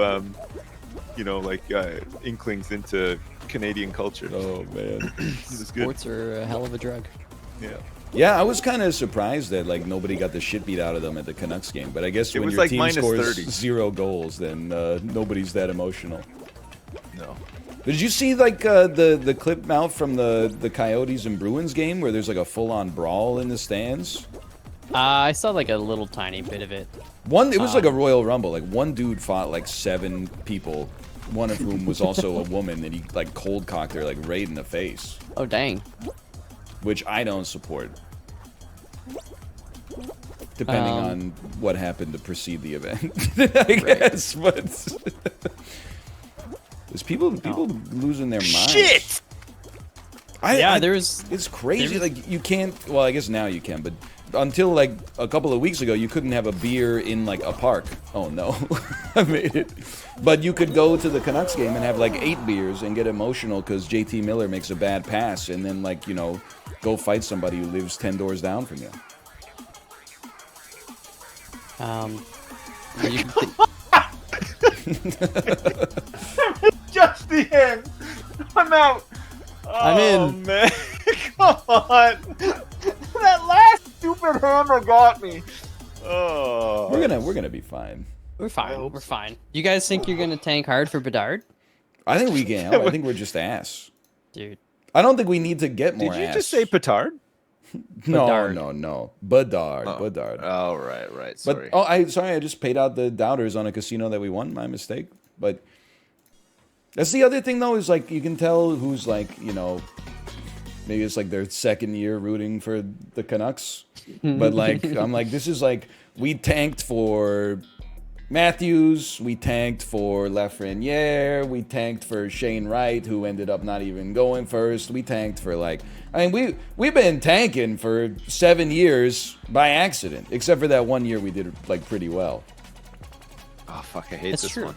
Speaker 3: inklings into Canadian culture.
Speaker 1: Oh man.
Speaker 3: It was good.
Speaker 2: Sports are a hell of a drug.
Speaker 1: Yeah, I was kind of surprised that like nobody got the shit beat out of them at the Canucks game. But I guess
Speaker 3: It
Speaker 1: when
Speaker 3: was
Speaker 1: your
Speaker 3: like
Speaker 1: team
Speaker 3: minus
Speaker 1: scores
Speaker 3: 30.
Speaker 1: 0 goals, then nobody's that emotional.
Speaker 3: No.
Speaker 1: Did you see like the clip out from the Coyotes and Bruins game where there's like a full-on brawl in the stands?
Speaker 2: I saw like a little tiny bit of it.
Speaker 1: It was like a Royal Rumble. Like one dude fought like 7 people, one of whom was also a woman, and he like cold cocked her like right in the face,
Speaker 2: Oh dang.
Speaker 1: which I don't support. Depending on what happened to precede the event, I guess. But there's people losing their minds.
Speaker 3: Shit!
Speaker 1: It's crazy. Like you can't. Well, I guess now you can, but until like a couple of weeks ago, you couldn't have a beer in like a park. Oh no, I made it. But you could go to the Canucks game and have like 8 beers and get emotional because JT Miller makes a bad pass, and then like go fight somebody who lives 10 doors down from you.
Speaker 3: Just the end. I'm out.
Speaker 2: I'm in.
Speaker 3: Oh man, come on. That last stupid hammer got me. Oh.
Speaker 1: We're gonna be fine.
Speaker 2: We're fine. We're fine. You guys think you're gonna tank hard for Bedard?
Speaker 1: I think we can. I think we're just ass.
Speaker 2: Dude.
Speaker 1: I don't think we need to get more.
Speaker 3: Did you
Speaker 1: ass.
Speaker 3: just say petard?
Speaker 1: No,
Speaker 2: Bedard.
Speaker 1: no. Bedard.
Speaker 3: Oh.
Speaker 1: Bedard.
Speaker 3: Oh, right. Sorry.
Speaker 1: But I just paid out the doubters on a casino that we won. My mistake. But that's the other thing though, is like you can tell who's like, maybe it's like their second year rooting for the Canucks. But like I'm like, this is like we tanked for Matthews, we tanked for Lafreniere, we tanked for Shane Wright, who ended up not even going first. We tanked for we've been tanking for 7 years by accident, except for that one year we did like pretty well.
Speaker 3: Oh fuck, I hate
Speaker 2: That's
Speaker 3: this
Speaker 2: true.
Speaker 3: one.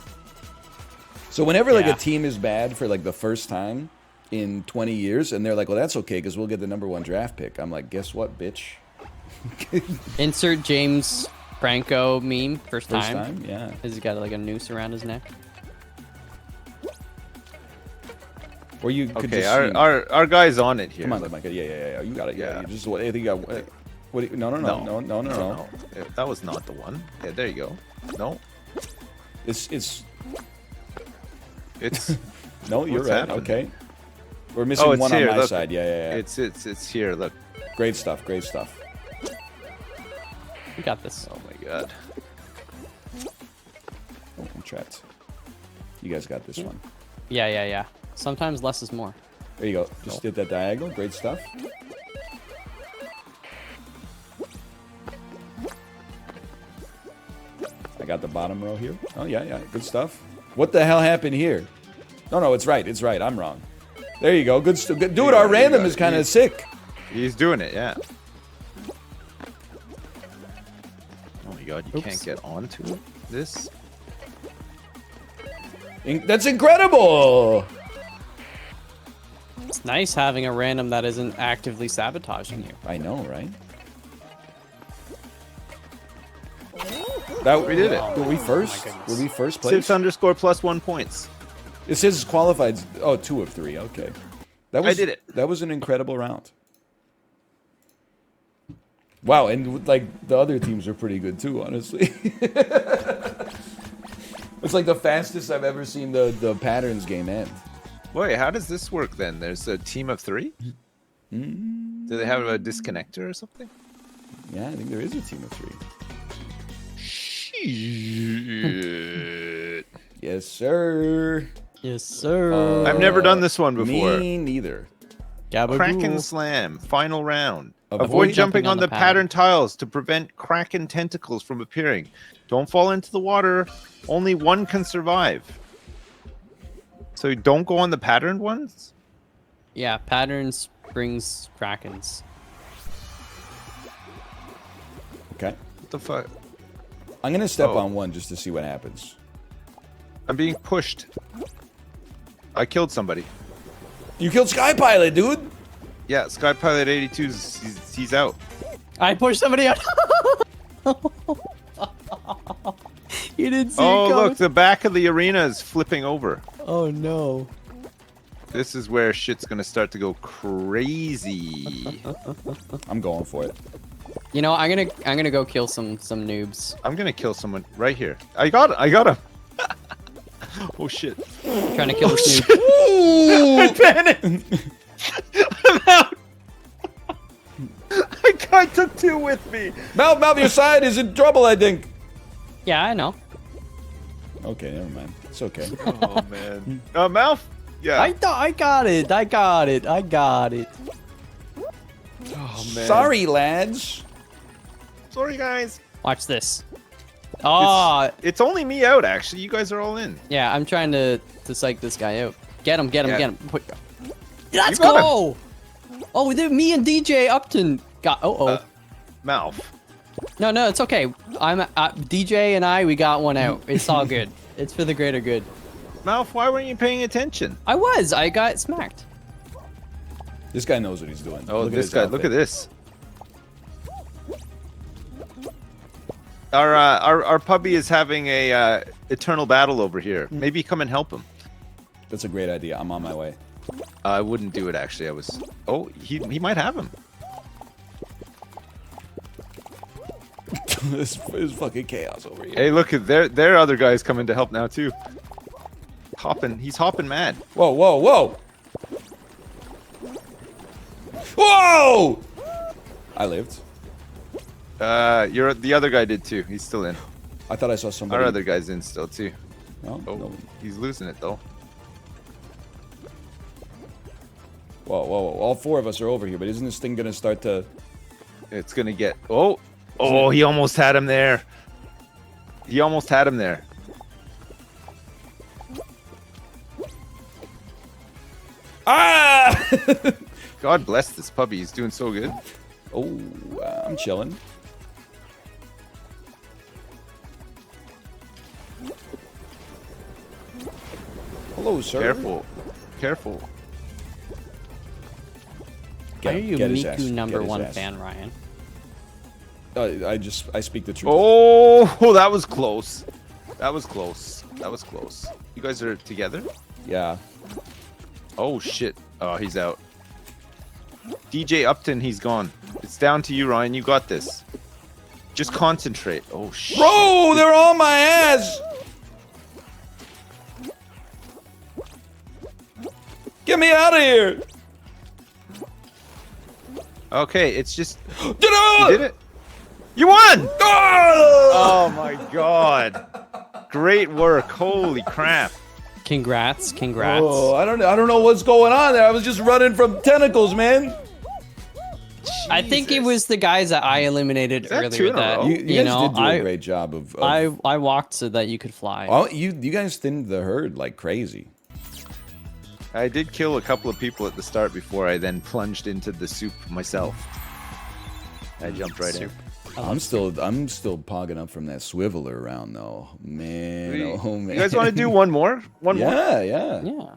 Speaker 1: So whenever like
Speaker 2: Yeah.
Speaker 1: a team is bad for like the first time in 20 years, and they're like, well, that's okay because we'll get the #1 draft pick. I'm like, guess what, bitch?
Speaker 2: Insert James Franco meme. First time.
Speaker 1: Yeah.
Speaker 2: He's got like a noose around his neck.
Speaker 1: Or you could
Speaker 3: Okay,
Speaker 1: just
Speaker 3: our guy's on it here.
Speaker 1: come on,
Speaker 3: Look.
Speaker 1: Micah. Yeah. You got it. Yeah.
Speaker 3: Yeah.
Speaker 1: You just what? I think you got. What? No.
Speaker 3: No. That was not the one. Yeah, there you go. No,
Speaker 1: It's
Speaker 3: it's
Speaker 1: no. You're
Speaker 3: What's
Speaker 1: right.
Speaker 3: happening?
Speaker 1: Okay. We're missing
Speaker 3: Oh, it's
Speaker 1: one
Speaker 3: here,
Speaker 1: on my
Speaker 3: look.
Speaker 1: side. Yeah.
Speaker 3: it's here. Look.
Speaker 1: Great stuff.
Speaker 2: We got this.
Speaker 3: Oh my god.
Speaker 1: Oh, I'm trapped. You guys got this one.
Speaker 2: Yeah. Sometimes less is more.
Speaker 1: There you go. Just did that diagonal. Great stuff. I got the bottom row here. Oh, yeah. Good stuff. What the hell happened here? No, it's right. I'm wrong. There you go. Good stuff. Dude, our random is kind of sick.
Speaker 3: He's doing it. Yeah. Oh my god, you
Speaker 2: Oops.
Speaker 3: can't get onto this.
Speaker 1: That's incredible.
Speaker 2: It's nice having a random that isn't actively sabotaging you.
Speaker 1: I know, right?
Speaker 3: We did it.
Speaker 1: Were we first?
Speaker 2: goodness.
Speaker 1: Were we first place?
Speaker 3: 6_+1 points.
Speaker 1: It says qualified. Oh, 2 of 3. Okay. I
Speaker 3: did it.
Speaker 1: That was an incredible round. Wow, and like the other teams are pretty good too, honestly. It's like the fastest I've ever seen the patterns game end.
Speaker 3: Wait, how does this work then? There's a team of 3?
Speaker 1: Mm.
Speaker 3: Do they have a disconnector or something?
Speaker 1: Yeah, I think there is a team of 3.
Speaker 3: Shit.
Speaker 1: Yes, sir.
Speaker 2: Yes, sir.
Speaker 3: I've never done this one before.
Speaker 1: Me neither.
Speaker 3: Kraken Slam, final round.
Speaker 1: Avoid
Speaker 3: Avoid jumping on the pattern tiles to prevent Kraken tentacles from appearing. Don't fall into the water. Only one can survive. So you don't go on the patterned ones?
Speaker 2: Yeah, patterns brings Krakens.
Speaker 1: Okay.
Speaker 3: What the fuck?
Speaker 1: I'm gonna step
Speaker 3: Oh.
Speaker 1: on one just to see what happens.
Speaker 3: I'm being pushed. I killed somebody.
Speaker 1: You killed Sky Pilot, dude.
Speaker 3: Yeah, Sky Pilot 82, he's out.
Speaker 2: I pushed somebody out. You didn't see
Speaker 3: Oh,
Speaker 2: it coming.
Speaker 3: look, the back of the arena is flipping over.
Speaker 2: Oh no.
Speaker 3: This is where shit's gonna start to go crazy.
Speaker 1: I'm going for it.
Speaker 2: You know, I'm gonna go kill some noobs.
Speaker 3: I'm gonna kill someone right here. I got him. Oh shit.
Speaker 2: Trying to kill this noob.
Speaker 3: I panicked. I'm out. I took 2 with me.
Speaker 1: Mouth, your side is in trouble, I think.
Speaker 2: Yeah, I know.
Speaker 1: Okay, never mind. It's okay.
Speaker 3: Oh man. Mouth? Yeah.
Speaker 2: I got it. I got it.
Speaker 3: Oh man.
Speaker 1: Sorry, lads.
Speaker 3: Sorry, guys.
Speaker 2: Watch this. Oh,
Speaker 3: It's only me out, actually. You guys are all in.
Speaker 2: yeah. I'm trying to psych this guy out. Get him.
Speaker 3: Yeah.
Speaker 2: Get him. Let's
Speaker 3: got
Speaker 2: go. Oh, me and DJ Upton got.
Speaker 3: Mouth.
Speaker 2: No, it's okay. I'm DJ and we got one out. It's all good. It's for the greater good.
Speaker 3: Mouth, why weren't you paying attention?
Speaker 2: I got smacked.
Speaker 1: This guy knows what he's doing.
Speaker 3: Oh,
Speaker 1: Look at
Speaker 3: this
Speaker 1: his
Speaker 3: guy.
Speaker 1: outfit.
Speaker 3: Look at this. Our puppy is having a eternal battle over here. Maybe come and help him.
Speaker 1: That's a great idea. I'm on my way.
Speaker 3: I wouldn't do it actually. Oh, he might have him.
Speaker 1: This is fucking chaos over here.
Speaker 3: Hey, look at their other guys coming to help now too. He's hopping mad.
Speaker 1: Whoa! I lived.
Speaker 3: The other guy did too. He's still in.
Speaker 1: I thought I saw somebody.
Speaker 3: Our other guy's in still too.
Speaker 1: No?
Speaker 3: Oh,
Speaker 1: No.
Speaker 3: he's losing it though.
Speaker 1: Whoa! All 4 of us are over here, but isn't this thing gonna start to?
Speaker 3: It's gonna get. Oh, he almost had him there.
Speaker 1: Ah!
Speaker 3: God bless this puppy. He's doing so good.
Speaker 1: Oh, I'm chilling. Hello, sir.
Speaker 3: Careful.
Speaker 2: Why are you
Speaker 1: Get his ass.
Speaker 2: Miku
Speaker 1: Get
Speaker 2: number
Speaker 1: his
Speaker 2: 1
Speaker 1: ass.
Speaker 2: fan, Ryan?
Speaker 1: I speak the truth.
Speaker 3: Oh, that was close. That was close. You guys are together?
Speaker 1: Yeah.
Speaker 3: Oh shit. Oh, he's out. DJ Upton, he's gone. It's down to you, Ryan. You got this. Just concentrate. Oh shit.
Speaker 1: Bro, they're on my ass. Get me out of here.
Speaker 3: Okay, it's just.
Speaker 1: Get
Speaker 3: You
Speaker 1: out!
Speaker 3: did it. You won!
Speaker 1: Oh!
Speaker 3: Oh my god. Great work. Holy crap.
Speaker 2: Congrats.
Speaker 1: Oh, I don't know what's going on there. I was just running from tentacles, man.
Speaker 2: I think it
Speaker 3: Jesus.
Speaker 2: was the guys that I eliminated
Speaker 3: that 2
Speaker 2: earlier
Speaker 3: in a row?
Speaker 2: that
Speaker 1: You guys
Speaker 2: know
Speaker 1: did do a great job of.
Speaker 2: I walked so that you could fly.
Speaker 1: Oh, you guys thinned the herd like crazy.
Speaker 3: I did kill a couple of people at the start before I then plunged into the soup myself. I jumped right in.
Speaker 1: I'm still pogging up from that swiveler round though, man. Oh man.
Speaker 3: You guys want to do one more? One more?
Speaker 1: Yeah.
Speaker 2: Yeah.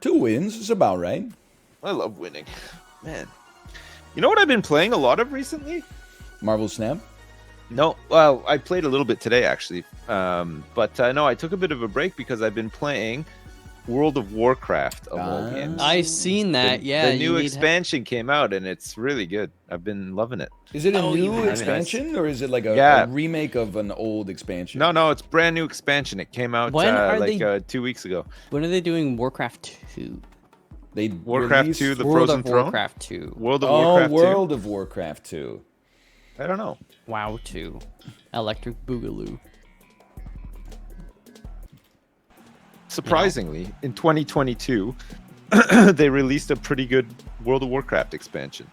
Speaker 1: 2 wins is about right.
Speaker 3: I love winning. Man. You know what I've been playing a lot of recently?
Speaker 1: Marvel Snap.
Speaker 3: No, well, I played a little bit today actually, but no, I took a bit of a break because I've been playing World of Warcraft of all games.
Speaker 2: I seen that.
Speaker 3: The new expansion came out and it's really good. I've been loving it.
Speaker 1: Is it a new
Speaker 3: nice.
Speaker 1: expansion or is it like a,
Speaker 3: Yeah.
Speaker 1: a remake of an old expansion?
Speaker 3: No, it's brand new expansion. It came out
Speaker 2: When are
Speaker 3: like
Speaker 2: they-
Speaker 3: 2 weeks ago.
Speaker 2: When are they doing Warcraft 2?
Speaker 1: They
Speaker 3: Warcraft
Speaker 1: released-
Speaker 3: 2, The
Speaker 2: World
Speaker 3: Frozen
Speaker 2: of
Speaker 3: Throne.
Speaker 2: Warcraft 2.
Speaker 3: World of
Speaker 1: Oh,
Speaker 3: Warcraft 2.
Speaker 1: World of Warcraft 2.
Speaker 3: I don't know.
Speaker 2: WoW 2. Electric Boogaloo.
Speaker 3: Surprisingly, in 2022, they released a pretty good World of Warcraft expansion.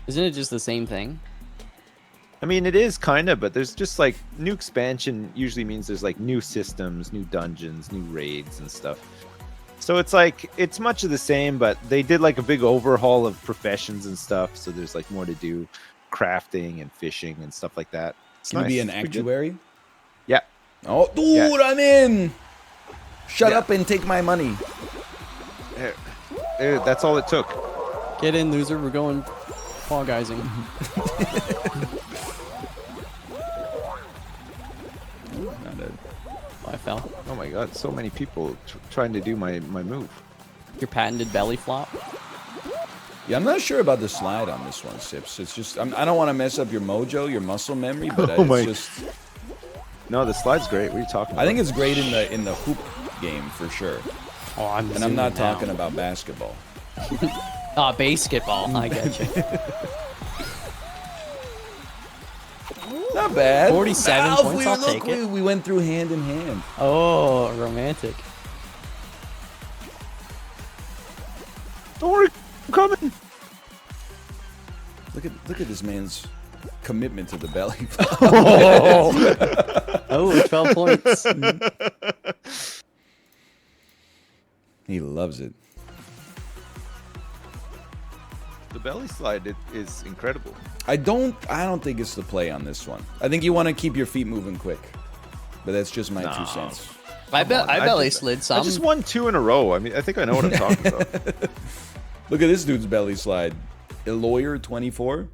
Speaker 2: Isn't it just the same thing?
Speaker 3: I mean, it is kind of, but there's just like new expansion usually means there's like new systems, new dungeons, new raids and stuff. So it's like, it's much of the same, but they did like a big overhaul of professions and stuff. So there's like more to do, crafting and fishing and stuff like that. It's
Speaker 1: Can you
Speaker 3: nice.
Speaker 1: be an
Speaker 3: It's pretty good.
Speaker 1: actuary?
Speaker 3: Yeah.
Speaker 1: Oh, dude,
Speaker 3: Yeah.
Speaker 1: I'm in. Shut
Speaker 3: Yeah.
Speaker 1: up and take my money.
Speaker 3: That's all it took.
Speaker 2: Get in, loser. We're going Fall Guysing.
Speaker 1: it.
Speaker 2: I fell.
Speaker 3: Oh my god, so many people trying to do my move.
Speaker 2: Your patented belly flop.
Speaker 1: Yeah, I'm not sure about the slide on this one, Sips. It's just I don't want to mess up your mojo, your muscle memory, but
Speaker 3: Oh my-
Speaker 1: it's just.
Speaker 3: No, the slide's great. What are you talking about?
Speaker 1: I think it's great in the hoop game for sure,
Speaker 2: Oh,
Speaker 1: and I'm not talking about basketball.
Speaker 2: Basketball. I get you.
Speaker 1: Not bad.
Speaker 2: 47
Speaker 1: Alf,
Speaker 2: points, I'll take it.
Speaker 1: We went through hand in hand.
Speaker 2: Oh, romantic.
Speaker 3: Don't worry, I'm coming.
Speaker 1: Look at this man's commitment to the belly.
Speaker 2: Oh, 12 points.
Speaker 1: He loves it.
Speaker 3: The belly slide is incredible.
Speaker 1: I don't think it's the play on this one. I think you want to keep your feet moving quick, but that's just my 2 cents.
Speaker 2: I belly
Speaker 3: just-
Speaker 2: slid
Speaker 3: I
Speaker 2: some.
Speaker 3: just won 2 in a row. I mean, I think I know what I'm talking about.
Speaker 1: Look at this dude's belly slide. A lawyer 24.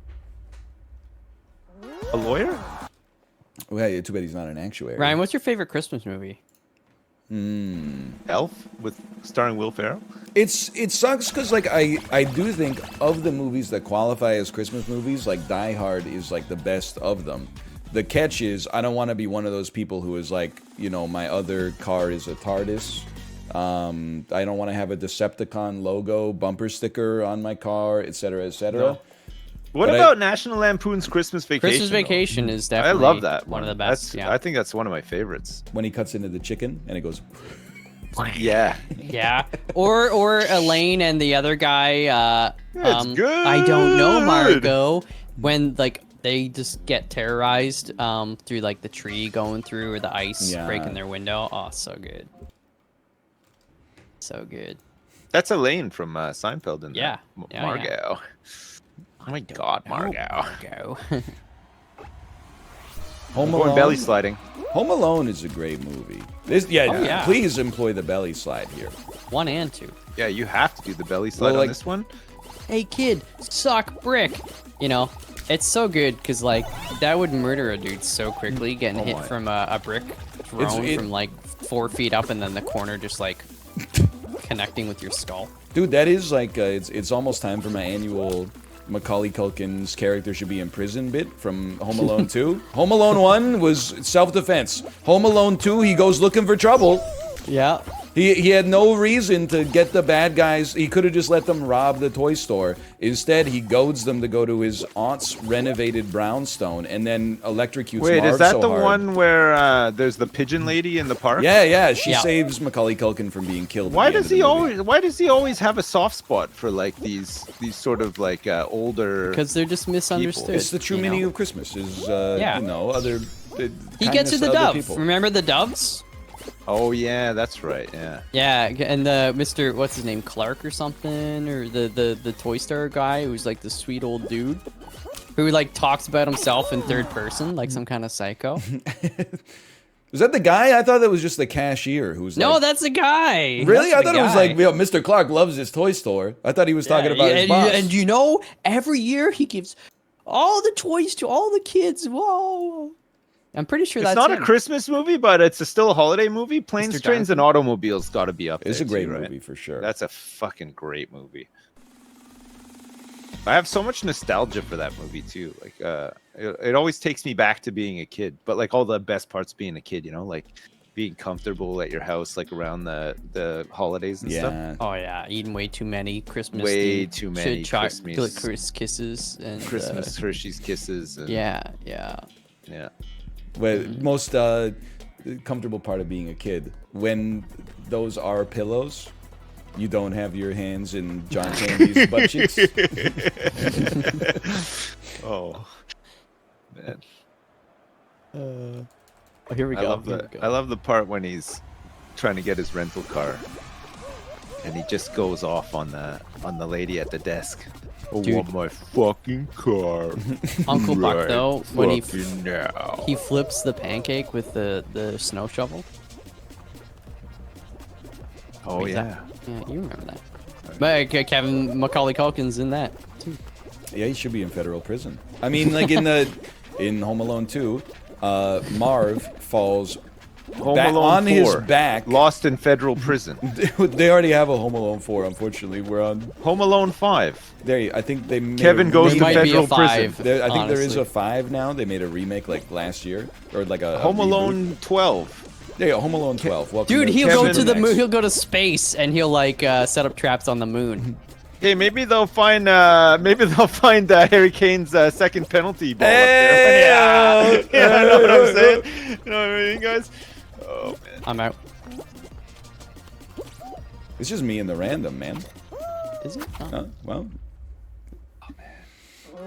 Speaker 3: A lawyer?
Speaker 1: Oh, hey, too bad he's not an actuary.
Speaker 2: Ryan, what's your favorite Christmas movie?
Speaker 3: Elf with starring Will Ferrell?
Speaker 1: It sucks because like I do think of the movies that qualify as Christmas movies, like Die Hard is like the best of them. The catch is I don't want to be one of those people who is like, you know, my other car is a TARDIS. I don't want to have a Decepticon logo bumper sticker on my car, etc., etc.
Speaker 3: No. What
Speaker 1: But
Speaker 3: about National Lampoon's Christmas Vacation?
Speaker 2: Christmas
Speaker 3: though?
Speaker 2: Vacation is
Speaker 3: I
Speaker 2: definitely
Speaker 3: love that
Speaker 2: one of the best.
Speaker 3: That's,
Speaker 2: Yeah.
Speaker 3: I think that's one of my favorites.
Speaker 1: When he cuts into the chicken and it goes,
Speaker 3: Yeah.
Speaker 2: Yeah. Or Elaine and the other guy.
Speaker 3: It's good.
Speaker 2: I don't know, Margot. When like they just get terrorized through like the tree going through or the ice
Speaker 1: Yeah.
Speaker 2: breaking their window. Oh, so good. So good.
Speaker 3: That's Elaine from Seinfeld and
Speaker 2: Yeah. Yeah,
Speaker 3: Margot. Oh my god, Margot.
Speaker 2: Go.
Speaker 1: Home
Speaker 3: Going
Speaker 1: Alone.
Speaker 3: belly sliding.
Speaker 1: Home Alone is a great movie.
Speaker 2: yeah.
Speaker 1: Please employ the belly slide here.
Speaker 2: 1 and 2.
Speaker 3: Yeah, you have to do the belly slide
Speaker 1: Well, like-
Speaker 3: on this one.
Speaker 2: Hey kid, suck brick. You know, it's so good because like that would murder a dude so quickly, getting hit
Speaker 3: my.
Speaker 2: from a brick thrown
Speaker 1: it-
Speaker 2: from like 4 feet up, and then the corner just like connecting with your skull.
Speaker 1: Dude, that is like it's almost time for my annual Macaulay Culkin's character should be in prison bit from Home Alone 2. Home Alone 1 was self-defense. Home Alone 2, he goes looking for trouble.
Speaker 2: Yeah.
Speaker 1: He had no reason to get the bad guys. He could have just let them rob the toy store. Instead, he goads them to go to his aunt's renovated brownstone and then electrocutes
Speaker 3: Wait,
Speaker 1: Marv
Speaker 3: is that
Speaker 1: so
Speaker 3: the
Speaker 1: hard.
Speaker 3: one where there's the pigeon lady in the park?
Speaker 1: Yeah, she
Speaker 2: Yeah.
Speaker 1: saves Macaulay Culkin from being killed.
Speaker 3: Why
Speaker 1: at the end
Speaker 3: does
Speaker 1: of
Speaker 3: he
Speaker 1: the movie.
Speaker 3: always? Why does he always have a soft spot for like these sort of like older?
Speaker 2: Because they're just misunderstood.
Speaker 1: It's the true
Speaker 2: you know?
Speaker 1: meaning of Christmas. Is
Speaker 2: Yeah.
Speaker 1: you know other.
Speaker 2: He gets to the dove.
Speaker 1: People.
Speaker 2: Remember the doves?
Speaker 3: Oh yeah, that's right. Yeah.
Speaker 2: Yeah, and the Mr. what's his name, Clark or something, or the Toy Star guy who's like the sweet old dude who like talks about himself in third person like some kind of psycho.
Speaker 1: Was that the guy? I thought that was just the cashier who's
Speaker 2: No,
Speaker 1: like,
Speaker 2: that's the guy.
Speaker 1: really?
Speaker 2: That's
Speaker 1: I
Speaker 2: the
Speaker 1: thought it was
Speaker 2: guy.
Speaker 1: like, yo, Mr. Clark loves his toy store. I thought he was talking about his
Speaker 2: and,
Speaker 1: boss.
Speaker 2: and you know, every year he gives all the toys to all the kids. Whoa. I'm pretty sure
Speaker 3: It's
Speaker 2: that's
Speaker 3: not
Speaker 2: him.
Speaker 3: a Christmas movie, but it's still a holiday movie. Planes,
Speaker 2: Mr.
Speaker 3: Trains, and
Speaker 2: Jonathan.
Speaker 3: Automobiles got to be up there.
Speaker 1: It's a great
Speaker 3: too, right?
Speaker 1: movie for sure.
Speaker 3: That's a fucking great movie. I have so much nostalgia for that movie too. Like, it always takes me back to being a kid. But like all the best parts of being a kid, you know, like being comfortable at your house, like around the holidays and stuff.
Speaker 1: yeah.
Speaker 2: Oh yeah, eating way too many Christmas.
Speaker 3: Way
Speaker 2: themed
Speaker 3: too many
Speaker 2: chocolate
Speaker 3: Christmas-
Speaker 2: kisses and
Speaker 3: Christmas Hershey's Kisses. And,
Speaker 2: yeah.
Speaker 3: yeah.
Speaker 1: Well, most comfortable part of being a kid when those are pillows. You don't have your hands in John Candy's butt cheeks.
Speaker 3: Oh man,
Speaker 2: Oh, here we
Speaker 3: I
Speaker 2: go.
Speaker 3: love
Speaker 2: here
Speaker 3: the
Speaker 2: we go.
Speaker 3: I love the part when he's trying to get his rental car, and he just goes off on the lady at the desk. I
Speaker 2: Dude.
Speaker 3: want my fucking car.
Speaker 2: Uncle Buck though, when he
Speaker 3: fucking now.
Speaker 2: he flips the pancake with the snow shovel.
Speaker 3: Oh
Speaker 2: Wait, is
Speaker 3: yeah.
Speaker 2: that- yeah, you remember that. But Kevin Macaulay Culkin's in that too.
Speaker 1: Yeah, he should be in federal prison. I mean, like in Home Alone 2, Marv falls
Speaker 3: Home
Speaker 1: Back
Speaker 3: Alone
Speaker 1: on
Speaker 3: 4,
Speaker 1: his back.
Speaker 3: lost in federal prison.
Speaker 1: They already have a Home Alone 4. Unfortunately, we're on.
Speaker 3: Home Alone 5.
Speaker 1: I think they made
Speaker 3: Kevin
Speaker 1: a
Speaker 3: goes
Speaker 2: It
Speaker 3: to
Speaker 1: remake.
Speaker 2: might be a
Speaker 3: federal prison.
Speaker 2: 5.
Speaker 1: I think there is
Speaker 2: honestly.
Speaker 1: a 5 now. They made a remake like last year, or like a
Speaker 3: Home
Speaker 1: reboot.
Speaker 3: Alone 12.
Speaker 1: There you go, Home Alone 12. Welcome
Speaker 2: Dude,
Speaker 1: to
Speaker 2: he'll go
Speaker 3: Kevin
Speaker 2: to the moon.
Speaker 1: Max.
Speaker 2: He'll go to space and he'll like set up traps on the moon.
Speaker 3: Hey, maybe they'll find Harry Kane's second penalty ball up there.
Speaker 1: Hey,
Speaker 3: Yeah, you know what I'm saying? You know what I mean, guys? Oh man.
Speaker 2: I'm out.
Speaker 1: It's just me and the random, man.
Speaker 2: Is it? Oh.
Speaker 1: Well,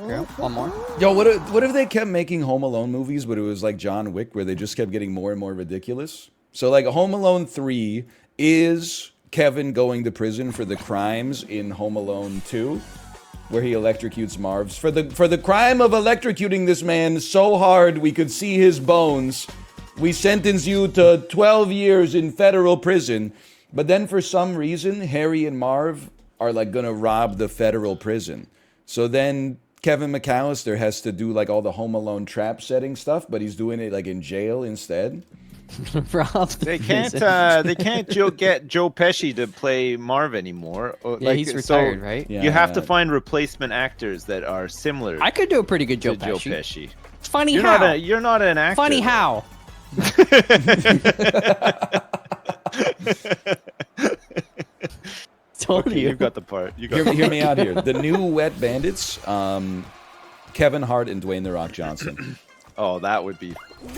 Speaker 2: Yeah, one more.
Speaker 1: yo, what if they kept making Home Alone movies, but it was like John Wick, where they just kept getting more and more ridiculous? So like Home Alone 3 is Kevin going to prison for the crimes in Home Alone 2, where he electrocutes Marv's for the crime of electrocuting this man so hard we could see his bones. We sentence you to 12 years in federal prison. But then for some reason, Harry and Marv are like gonna rob the federal prison. So then Kevin McAllister has to do like all the Home Alone trap setting stuff, but he's doing it like in jail instead.
Speaker 2: Rob the
Speaker 3: They can't
Speaker 2: prison.
Speaker 3: get Joe Pesci to play Marv anymore.
Speaker 2: Yeah, he's retired, right?
Speaker 1: Yeah.
Speaker 3: You have to find replacement actors that are similar
Speaker 2: I could do a pretty good
Speaker 3: to
Speaker 2: Joe
Speaker 3: Joe
Speaker 2: Pesci.
Speaker 3: Pesci.
Speaker 2: Funny
Speaker 3: You're
Speaker 2: how?
Speaker 3: not an actor.
Speaker 2: Funny
Speaker 3: though.
Speaker 2: how? Told
Speaker 3: Okay,
Speaker 2: you.
Speaker 3: you've got the part. You got
Speaker 1: Hear me out here. The new Wet Bandits, Kevin Hart and Dwayne The Rock Johnson.
Speaker 3: Oh, that would be.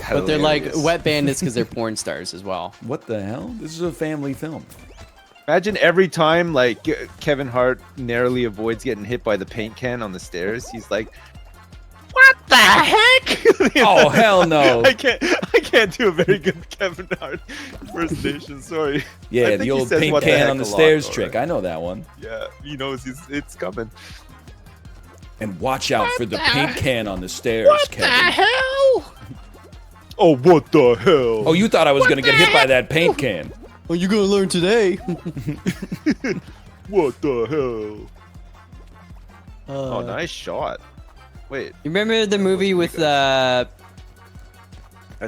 Speaker 2: But they're like
Speaker 3: hilarious.
Speaker 2: wet bandits because they're porn stars as well.
Speaker 1: What the hell? This is a family film.
Speaker 3: Imagine every time like Kevin Hart narrowly avoids getting hit by the paint can on the stairs. He's like, "What the heck?"
Speaker 1: Oh hell no!
Speaker 3: I can't do a very good Kevin Hart impersonation. Sorry. I
Speaker 1: Yeah,
Speaker 3: think
Speaker 1: the
Speaker 3: he
Speaker 1: old
Speaker 3: says,
Speaker 1: paint
Speaker 3: "What the
Speaker 1: can
Speaker 3: heck,"
Speaker 1: on the
Speaker 3: a lot,
Speaker 1: stairs
Speaker 3: though,
Speaker 1: trick.
Speaker 3: right?
Speaker 1: I know that one.
Speaker 3: Yeah, he knows it's coming.
Speaker 1: And watch out for the paint can on the stairs, Kevin.
Speaker 3: hell? Oh, what the hell?
Speaker 1: Oh, you thought I was gonna get hit by that paint can?
Speaker 2: Well, you're gonna learn today.
Speaker 3: What the hell?
Speaker 2: Oh,
Speaker 3: Oh, nice shot. Wait,
Speaker 2: You remember the movie with
Speaker 3: that's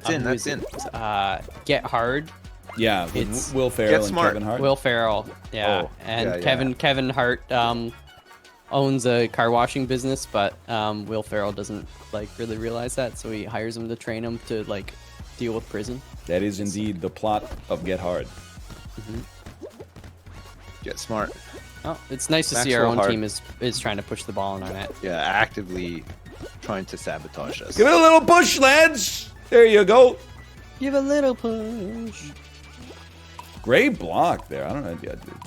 Speaker 3: in.
Speaker 2: who
Speaker 3: That's
Speaker 2: is
Speaker 3: in.
Speaker 2: it? Get Hard.
Speaker 1: Yeah, with
Speaker 2: It's-
Speaker 1: Will Ferrell
Speaker 3: Get
Speaker 1: and
Speaker 3: Smart.
Speaker 1: Kevin Hart.
Speaker 2: Will Ferrell. Yeah,
Speaker 3: Oh,
Speaker 2: and
Speaker 3: yeah, yeah.
Speaker 2: Kevin Hart owns a car washing business, but Will Ferrell doesn't like really realize that, so he hires him to train him to like deal with prison.
Speaker 1: That is indeed the plot of Get Hard.
Speaker 3: Get Smart.
Speaker 2: Oh, it's nice to see our
Speaker 3: Maxwell
Speaker 2: own
Speaker 3: Hart.
Speaker 2: team is trying to push the ball in our net.
Speaker 3: Yeah, actively trying to sabotage us.
Speaker 1: Give it a little push, lads. There you go.
Speaker 2: Give a little push.
Speaker 1: Great block there. I don't know.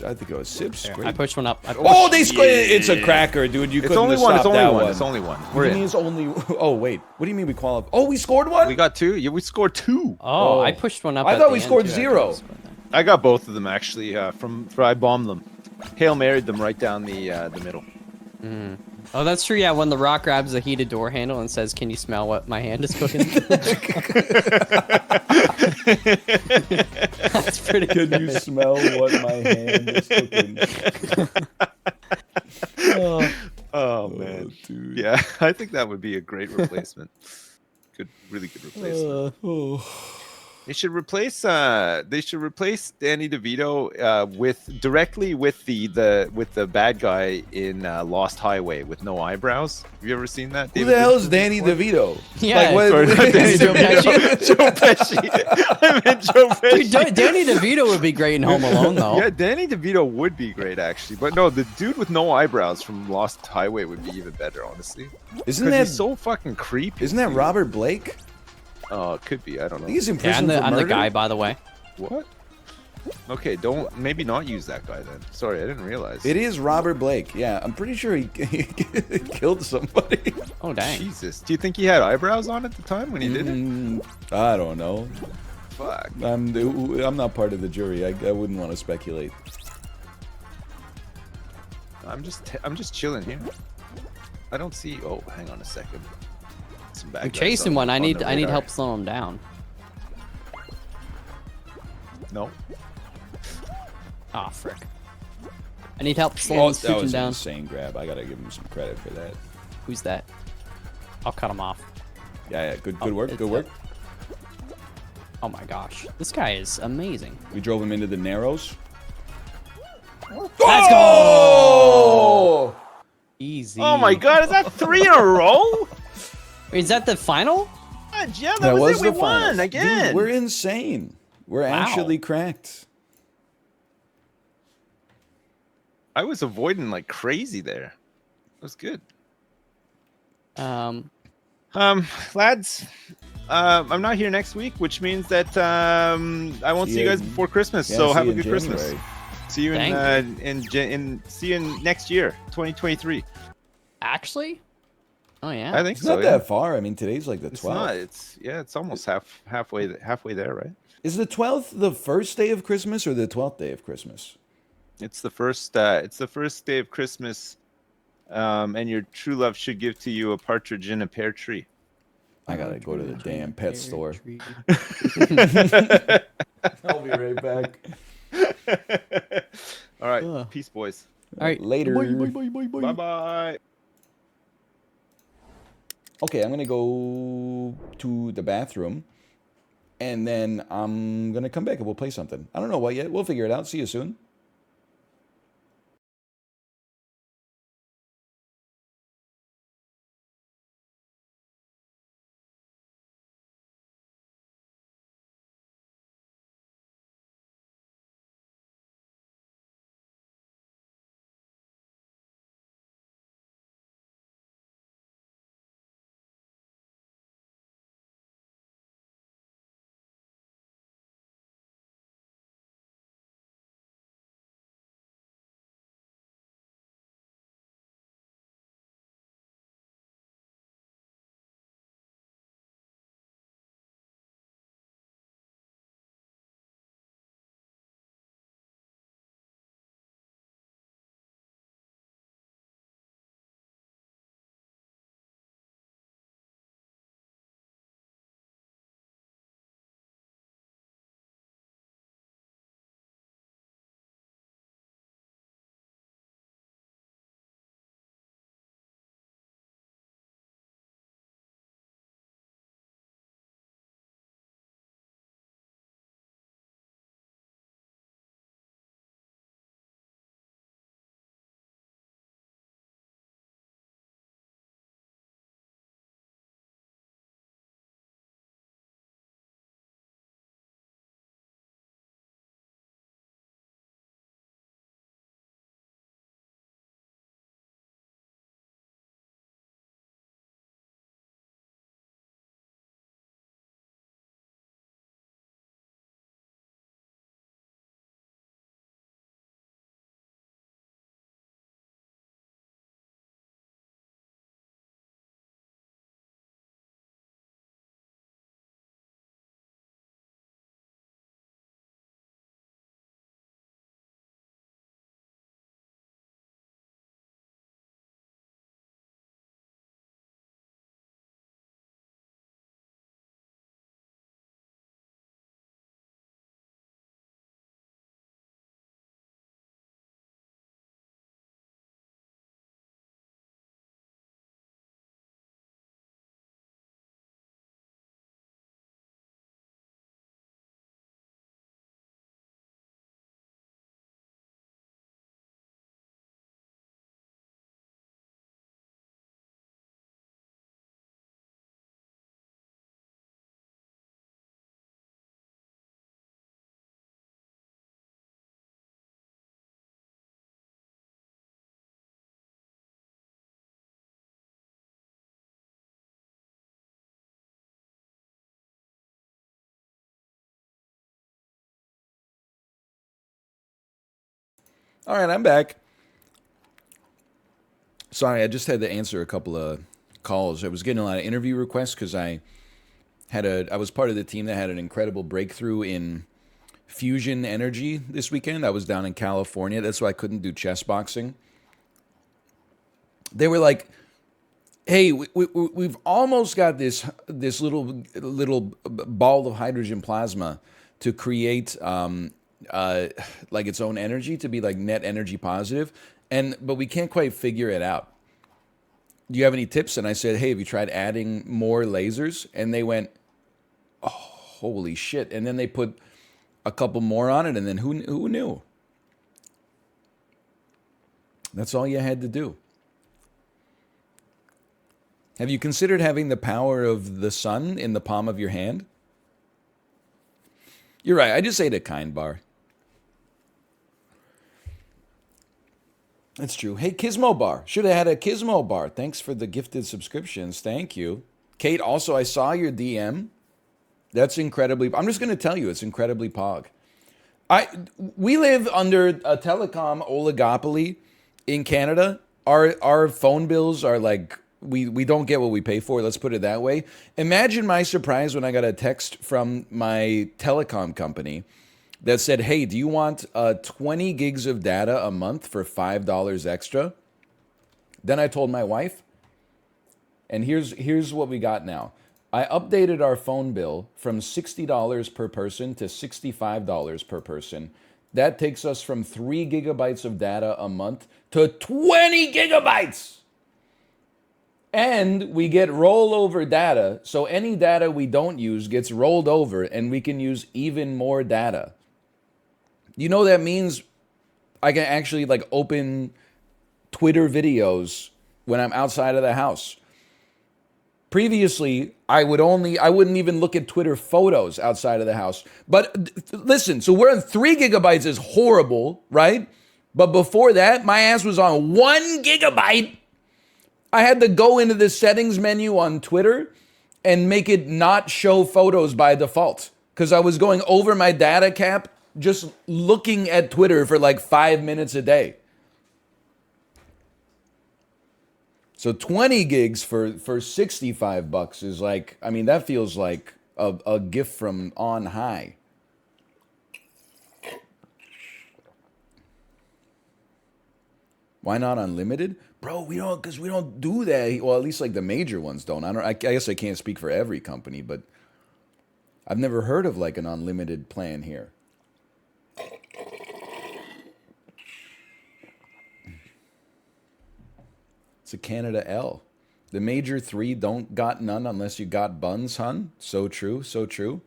Speaker 1: I think it was Sips.
Speaker 2: There,
Speaker 1: Great.
Speaker 2: I pushed one up.
Speaker 1: Oh, they scored! It's a cracker, dude. You
Speaker 3: It's
Speaker 1: couldn't
Speaker 3: only
Speaker 1: have
Speaker 3: one. It's
Speaker 1: stopped
Speaker 3: only
Speaker 1: that
Speaker 3: one.
Speaker 1: one.
Speaker 3: It's only one.
Speaker 1: What
Speaker 3: We're
Speaker 1: do you
Speaker 3: in.
Speaker 1: mean it's only? Oh wait, what do you mean we qualified? Oh, we scored one.
Speaker 3: We got two. Yeah, we scored two.
Speaker 2: Oh,
Speaker 1: Oh.
Speaker 2: I pushed one up.
Speaker 1: I
Speaker 2: at
Speaker 1: thought
Speaker 2: the
Speaker 1: we
Speaker 2: end,
Speaker 1: scored
Speaker 2: too. I
Speaker 1: zero.
Speaker 2: could've scored that.
Speaker 3: I got both of them actually. I bombed them. Hail Married them right down the middle.
Speaker 2: Oh, that's true. Yeah, when the Rock grabs the heated door handle and says, "Can you smell what my hand is cooking?" That's pretty
Speaker 1: Can
Speaker 2: good.
Speaker 1: you smell what my hand is cooking?
Speaker 3: Oh man,
Speaker 1: dude.
Speaker 3: yeah, I think that would be a great replacement. Really good replacement. They should replace Danny DeVito directly with the bad guy in Lost Highway with no eyebrows. Have you ever seen that?
Speaker 1: Who
Speaker 3: David
Speaker 1: the hell is
Speaker 3: Lynch
Speaker 1: Danny
Speaker 3: before?
Speaker 1: DeVito?
Speaker 2: Yeah,
Speaker 1: Like, what-
Speaker 3: Sorry, not Danny
Speaker 2: Joe
Speaker 3: DeVito. Joe Pesci. I meant Joe Pesci.
Speaker 2: Dude, Danny DeVito would be great in Home Alone, though.
Speaker 3: Yeah, Danny DeVito would be great actually, but no, the dude with no eyebrows from Lost Highway would be even better, honestly.
Speaker 1: Isn't
Speaker 3: Because
Speaker 1: that
Speaker 3: he's so fucking creepy.
Speaker 1: isn't that
Speaker 3: dude.
Speaker 1: Robert Blake?
Speaker 3: Oh, it could be. I don't
Speaker 1: I
Speaker 3: know.
Speaker 1: think he's in
Speaker 2: Yeah,
Speaker 1: prison for
Speaker 2: I'm the
Speaker 1: murder.
Speaker 2: guy, by the way.
Speaker 3: What? Okay, don't maybe not use that guy then. Sorry, I didn't realize.
Speaker 1: It is Robert Blake. Yeah, I'm pretty sure he killed somebody.
Speaker 2: Oh, dang.
Speaker 3: Jesus. Do you think he had eyebrows on at the time when he did it?
Speaker 1: I don't know.
Speaker 3: Fuck.
Speaker 1: I'm not part of the jury. I wouldn't want to speculate.
Speaker 3: I'm just chilling here. I don't see. Oh, hang on a second. Some bad
Speaker 2: I'm
Speaker 3: guys
Speaker 2: chasing
Speaker 3: on-
Speaker 2: one. I
Speaker 3: on
Speaker 2: need
Speaker 3: the
Speaker 2: I need
Speaker 3: radar.
Speaker 2: help slow him down.
Speaker 3: No.
Speaker 2: Ah, frick. I need help
Speaker 1: Oh,
Speaker 2: slowing
Speaker 1: that was
Speaker 2: scooching
Speaker 1: an
Speaker 2: down.
Speaker 1: insane grab. I gotta give him some credit for that.
Speaker 2: Who's that? I'll cut him off.
Speaker 1: Yeah, good
Speaker 2: Oh,
Speaker 1: work,
Speaker 2: it's
Speaker 1: good work.
Speaker 2: Oh my gosh, this guy is amazing.
Speaker 1: We drove him into the Narrows.
Speaker 2: Let's go.
Speaker 1: Oh!
Speaker 2: Easy.
Speaker 3: Oh my God, is that 3 in a row?
Speaker 2: Is that the final?
Speaker 3: Yeah, that was it. We won
Speaker 1: finals.
Speaker 3: again.
Speaker 1: Dude, we're insane. We're actually cracked.
Speaker 3: I was avoiding like crazy there. It was good. Lads, I'm not here next week, which means that I won't see you guys before Christmas.
Speaker 1: Yeah,
Speaker 3: so
Speaker 1: see
Speaker 3: have
Speaker 1: you
Speaker 3: a
Speaker 1: in
Speaker 3: good Christmas.
Speaker 1: January.
Speaker 3: See you see you in next year, 2023.
Speaker 2: Actually? Oh yeah.
Speaker 3: I think
Speaker 1: It's
Speaker 3: so.
Speaker 1: not that far. I mean, today's like the 12th.
Speaker 3: It's not. It's almost halfway there, right?
Speaker 1: Is the 12th the first day of Christmas or the 12th day of Christmas?
Speaker 3: It's the first. It's the first day of Christmas, and your true love should give to you a partridge in a pear tree.
Speaker 1: I gotta go to the damn pet store.
Speaker 2: Tree.
Speaker 1: I'll be right back.
Speaker 3: All right,
Speaker 2: Ugh.
Speaker 3: peace, boys.
Speaker 2: All right.
Speaker 1: Later.
Speaker 3: Bye bye.
Speaker 1: Okay, I'm gonna go to the bathroom, and then I'm gonna come back and we'll play something. I don't know what yet. We'll figure it out. See you soon. All right, I'm back. Sorry, I just had to answer a couple of calls. I was getting a lot of interview requests because I was part of the team that had an incredible breakthrough in fusion energy this weekend. I was down in California. That's why I couldn't do chess boxing. They were like, "Hey, we've almost got this little ball of hydrogen plasma to create like its own energy to be like net energy positive, but we can't quite figure it out. Do you have any tips?" And I said, "Hey, have you tried adding more lasers?" And they went, "Oh, holy shit. And then they put a couple more on it, and then who knew? That's all you had to do. Have you considered having the power of the sun in the palm of your hand? You're right. I just ate a Kind bar. That's true. Hey, Gizmo Bar. Should have had a Gizmo Bar. Thanks for the gifted subscriptions. Thank you. Kate, also, I saw your DM. That's incredibly... I'm just going to tell you, it's incredibly pog. We live under a telecom oligopoly in Canada. Our phone bills are like... We don't get what we pay for, let's put it that way. Imagine my surprise when I got a text from my telecom company that said, hey, do you want 20 gigs of data a month for $5 extra? Then I told my wife, and here's what we got now. I updated our phone bill from $60 per person to $65 per person. That takes us from 3 gigabytes of data a month to 20 gigabytes! And we get rollover data, so any data we don't use gets rolled over, and we can use even more data. You know that means I can actually like open Twitter videos when I'm outside of the house. Previously, I wouldn't even look at Twitter photos outside of the house. But listen, so we're on 3 gigabytes is horrible, right? But before that, my ass was on 1 gigabyte. I had to go into the settings menu on Twitter and make it not show photos by default because I was going over my data cap just looking at Twitter for like 5 minutes a day. So 20 gigs for $65 is like, I mean, that feels like a gift from on high. Why not unlimited? Bro, we don't do that. Well, at least like the major ones don't. I guess I can't speak for every company, but I've never heard of like an unlimited plan here. It's a Canada L. The major 3 don't got none unless you got buns, hun. So true, so true.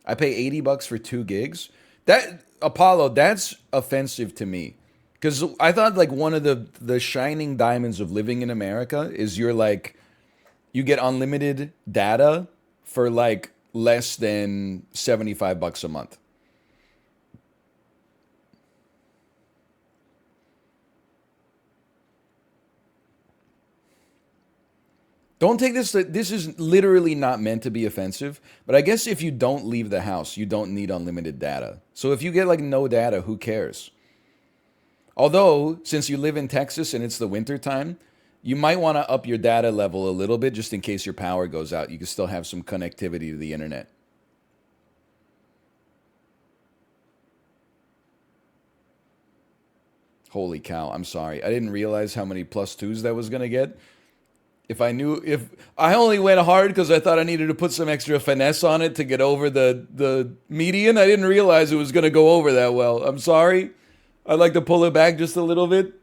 Speaker 1: I pay $80 for 2 gigs. That, Apollo, that's offensive to me. Because I thought like one of the shining diamonds of living in America is you get unlimited data for like less than $75 a month. Don't take this, this is literally not meant to be offensive, but I guess if you don't leave the house, you don't need unlimited data. So if you get like no data, who cares? Although, since you live in Texas and it's the winter time, you might want to up your data level a little bit just in case your power goes out. You can still have some connectivity to the internet. Holy cow, I'm sorry. I didn't realize how many +2s that was going to get. If I only went hard because I thought I needed to put some extra finesse on it to get over the median, I didn't realize it was going to go over that well. I'm sorry. I'd like to pull it back just a little bit.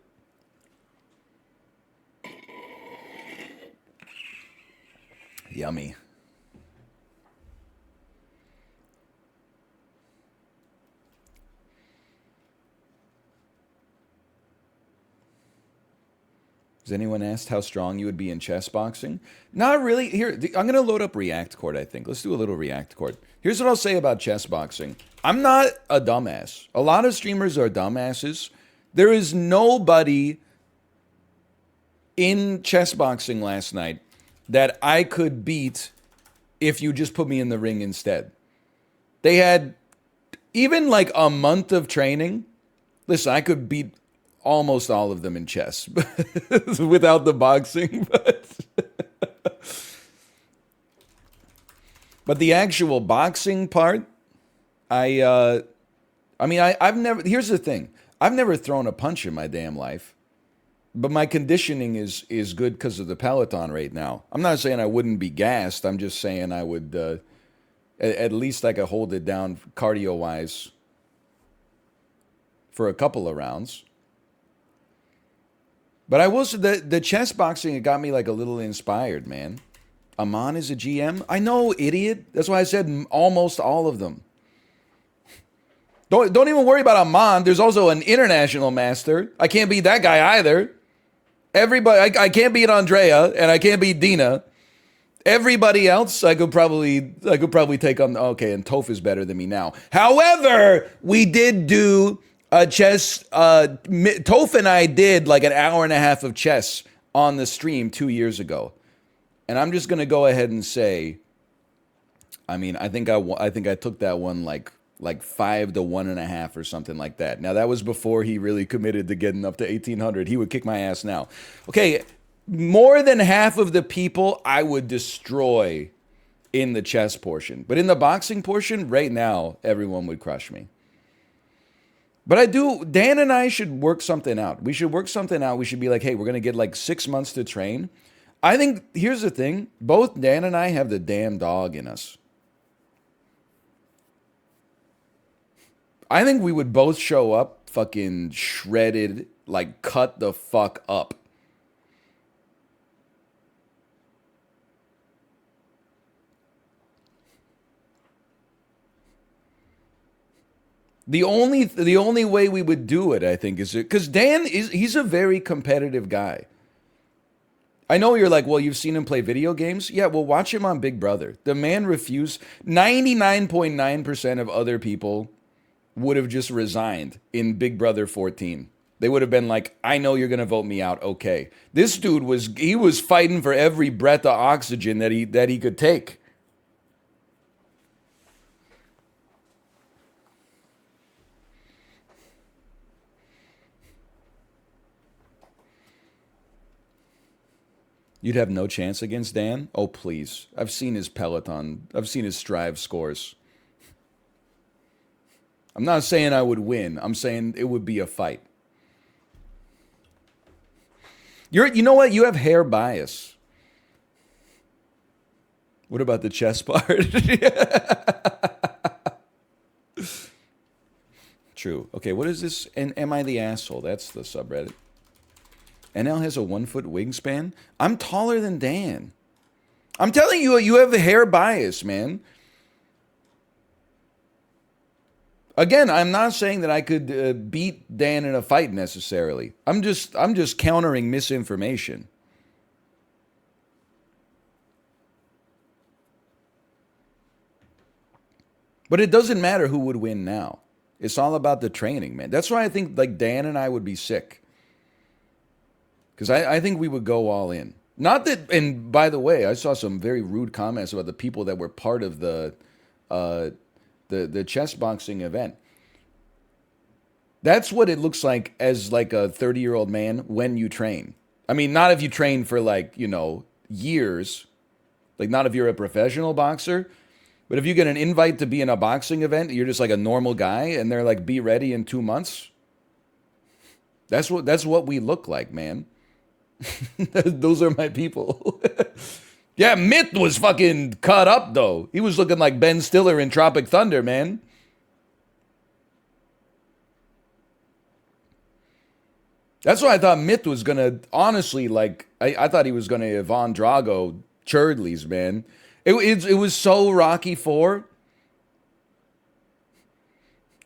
Speaker 1: Yummy. Has anyone asked how strong you would be in chess boxing? Not really. Here, I'm going to load up React Court, I think. Let's do a little React Court. Here's what I'll say about chess boxing. I'm not a dumbass. A lot of streamers are dumbasses. There is nobody in chess boxing last night that I could beat if you just put me in the ring instead. They had even like a month of training. Listen, I could beat almost all of them in chess without the boxing. But the actual boxing part, I've never, here's the thing. I've never thrown a punch in my damn life. But my conditioning is good because of the Peloton right now. I'm not saying I wouldn't be gassed. I'm just saying I would, at least I could hold it down cardio-wise for a couple of rounds. But I will say the chess boxing, it got me like a little inspired, man. Amon is a GM? I know, idiot. That's why I said almost all of them. Don't even worry about Amon. There's also an international master. I can't beat that guy either. Everybody, I can't beat Andrea, and I can't beat Dina. Everybody else, I could probably take on. Okay, and Toph is better than me now. However, we did do a chess. Toph and I did like an hour and a half of chess on the stream 2 years ago, and I'm just gonna go ahead and say, I mean, I think I took that one like 5 to 1.5 or something like that. Now that was before he really committed to getting up to 1800. He would kick my ass now. Okay, more than half of the people I would destroy in the chess portion, but in the boxing portion, right now everyone would crush me. But Dan and I should work something out. We should work something out. We should be like, hey, we're gonna get like 6 months to train. I think here's the thing: both Dan and I have the damn dog in us. I think we would both show up fucking shredded, like cut the fuck up. The only way we would do it, I think, is because he's a very competitive guy. I know you're like, well, you've seen him play video games. Yeah, well, watch him on Big Brother. The man refused. 99.9% of other people would have just resigned in Big Brother 14. They would have been like, I know you're going to vote me out. Okay. This dude was fighting for every breath of oxygen that he could take. You'd have no chance against Dan? Oh, please. I've seen his Peloton. I've seen his Strive scores. I'm not saying I would win. I'm saying it would be a fight. You know what? You have hair bias. What about the chess part? True. Okay, what is this? And am I the asshole? That's the subreddit. NL has a 1 foot wingspan. I'm taller than Dan. I'm telling you, you have a hair bias, man. Again, I'm not saying that I could beat Dan in a fight necessarily. I'm just countering misinformation. But it doesn't matter who would win now. It's all about the training, man. That's why I think like Dan and I would be sick. Because I think we would go all in. Not that, and by the way, I saw some very rude comments about the people that were part of the chess boxing event. That's what it looks like as like a 30-year-old man when you train. I mean, not if you train for like, years. Like not if you're a professional boxer. But if you get an invite to be in a boxing event, you're just like a normal guy and they're like, be ready in 2 months. That's what we look like, man. Those are my people. Yeah, Myth was fucking cut up, though. He was looking like Ben Stiller in Tropic Thunder, man. That's why I thought Myth was going to, honestly, like, I thought he was going to Ivan Drago Churdleys, man. It was so Rocky 4.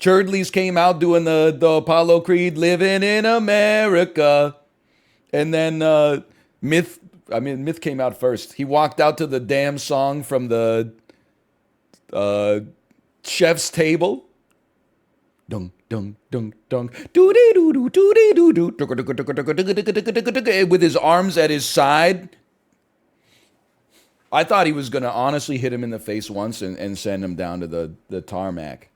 Speaker 1: Churdleys came out doing the Apollo Creed, living in America. And then Myth came out first. He walked out to the damn song from the chef's table. Dun dun dun dun doo dee doo doo doo dee doo doo with his arms at his side. I thought he was gonna honestly hit him in the face once and send him down to the tarmac.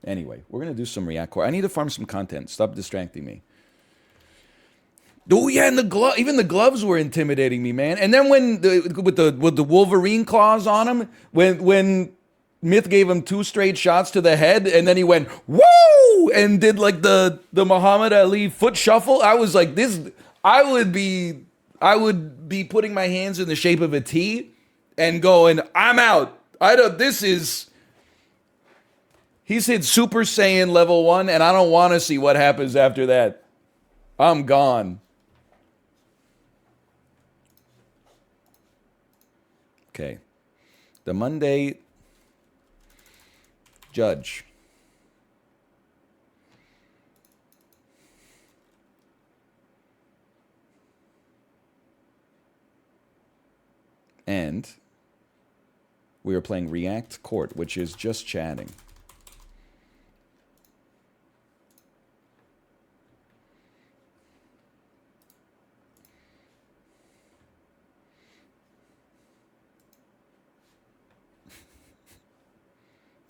Speaker 1: Anyway, we're going to do some React Core. I need to farm some content. Stop distracting me. Oh, yeah, and even the gloves were intimidating me, man. And then with the Wolverine claws on him, when Myth gave him 2 straight shots to the head, and then he went, woo! And did like the Muhammad Ali foot shuffle. I was like, I would be putting my hands in the shape of a T and going, I'm out. He's hit Super Saiyan level 1, and I don't want to see what happens after that. I'm gone. Okay. The Monday judge. And we are playing React Court, which is just chatting.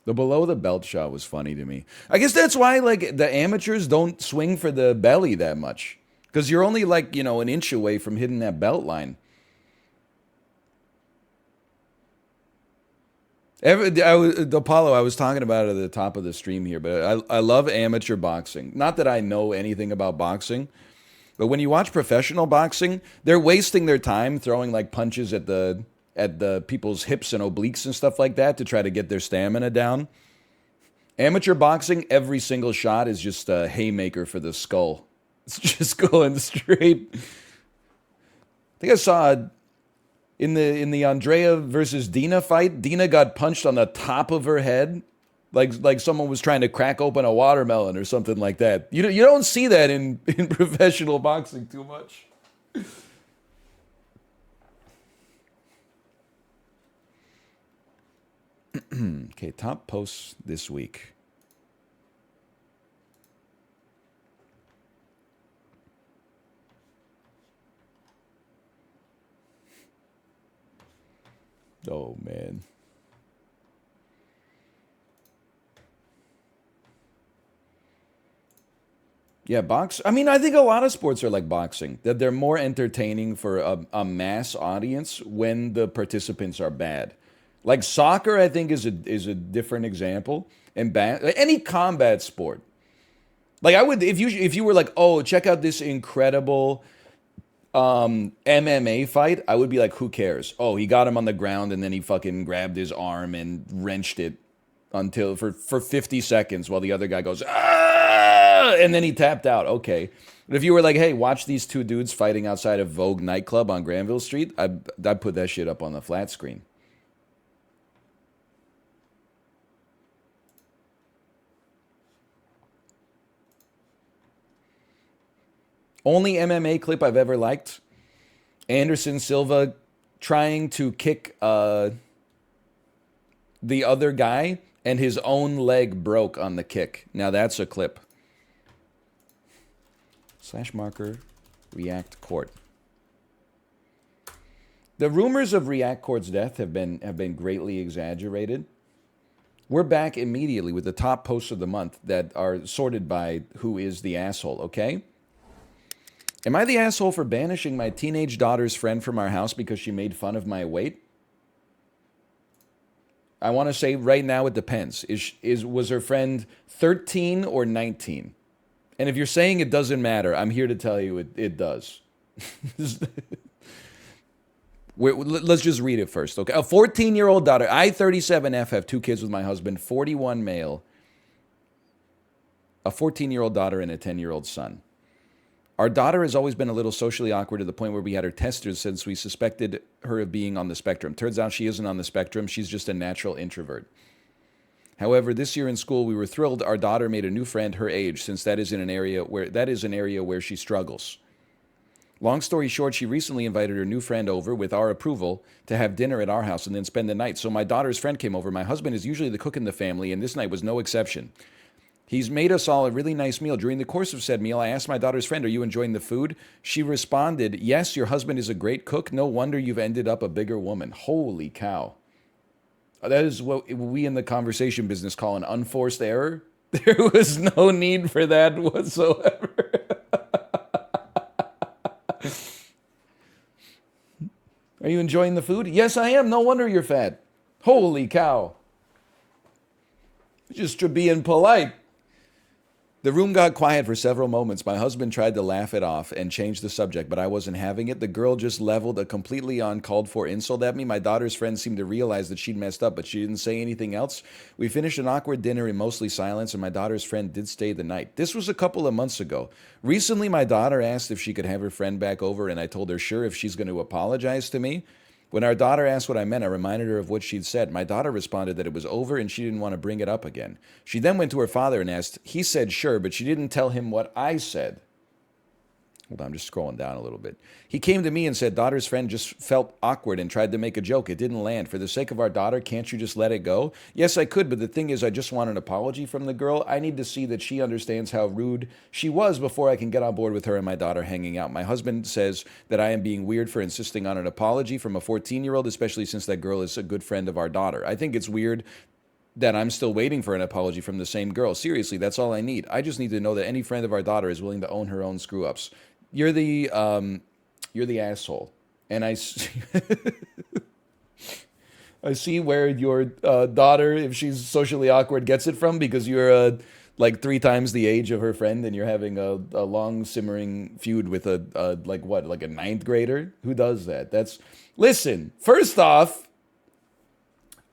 Speaker 1: The below the belt shot was funny to me. I guess that's why like the amateurs don't swing for the belly that much. Because you're only like, an inch away from hitting that belt line. Apollo, I was talking about it at the top of the stream here, but I love amateur boxing. Not that I know anything about boxing, but when you watch professional boxing, they're wasting their time throwing like punches at the people's hips and obliques and stuff like that to try to get their stamina down. Amateur boxing, every single shot is just a haymaker for the skull. It's just going straight. I think I saw in the Andrea versus Dina fight, Dina got punched on the top of her head, like someone was trying to crack open a watermelon or something like that. You don't see that in professional boxing too much. Okay, top posts this week. Oh, man. Yeah, I mean, I think a lot of sports are like boxing. That they're more entertaining for a mass audience when the participants are bad. Like soccer, I think is a different example. And any combat sport. Like I would, if you were like, oh, check out this incredible MMA fight, I would be like, who cares? Oh, he got him on the ground and then he fucking grabbed his arm and wrenched it until for 50 seconds while the other guy goes, ah, and then he tapped out. Okay. But if you were like, hey, watch these two dudes fighting outside of Vogue nightclub on Granville Street, I'd put that shit up on the flat screen. Only MMA clip I've ever liked. Anderson Silva trying to kick the other guy and his own leg broke on the kick. Now that's a clip. /marker React Court. The rumors of React Court's death have been greatly exaggerated. We're back immediately with the top posts of the month that are sorted by who is the asshole, okay? Am I the asshole for banishing my teenage daughter's friend from our house because she made fun of my weight? I want to say right now it depends. Was her friend 13 or 19? And if you're saying it doesn't matter, I'm here to tell you it does. Let's just read it first, okay? A 14-year-old daughter. I, 37F, have 2 kids with my husband, 41 male. A 14-year-old daughter and a 10-year-old son. Our daughter has always been a little socially awkward to the point where we had her tested since we suspected her of being on the spectrum. Turns out she isn't on the spectrum. She's just a natural introvert. However, this year in school, we were thrilled our daughter made a new friend her age, since that is an area where she struggles. Long story short, she recently invited her new friend over with our approval to have dinner at our house and then spend the night. So my daughter's friend came over. My husband is usually the cook in the family, and this night was no exception. He's made us all a really nice meal. During the course of said meal, I asked my daughter's friend, "Are you enjoying the food?" She responded, "Yes, your husband is a great cook. No wonder you've ended up a bigger woman." Holy cow. That is what we in the conversation business call an unforced error. There was no need for that whatsoever. Are you enjoying the food? Yes, I am. No wonder you're fat. Holy cow. Just being polite. The room got quiet for several moments. My husband tried to laugh it off and change the subject, but I wasn't having it. The girl just leveled a completely uncalled for insult at me. My daughter's friend seemed to realize that she'd messed up, but she didn't say anything else. We finished an awkward dinner in mostly silence, and my daughter's friend did stay the night. This was a couple of months ago. Recently, my daughter asked if she could have her friend back over, and I told her sure if she's going to apologize to me. When our daughter asked what I meant, I reminded her of what she'd said. My daughter responded that it was over and she didn't want to bring it up again. She then went to her father and asked. He said sure, but she didn't tell him what I said. Hold on, I'm just scrolling down a little bit. He came to me and said, daughter's friend just felt awkward and tried to make a joke. It didn't land. For the sake of our daughter, can't you just let it go? Yes, I could, but the thing is, I just want an apology from the girl. I need to see that she understands how rude she was before I can get on board with her and my daughter hanging out. My husband says that I am being weird for insisting on an apology from a 14-year-old, especially since that girl is a good friend of our daughter. I think it's weird that I'm still waiting for an apology from the same girl. Seriously, that's all I need. I just need to know that any friend of our daughter is willing to own her own screw-ups. You're the asshole, and I see where your daughter, if she's socially awkward, gets it from, because you're like 3 times the age of her friend, and you're having a long simmering feud with a 9th grader. Who does that? Listen. First off,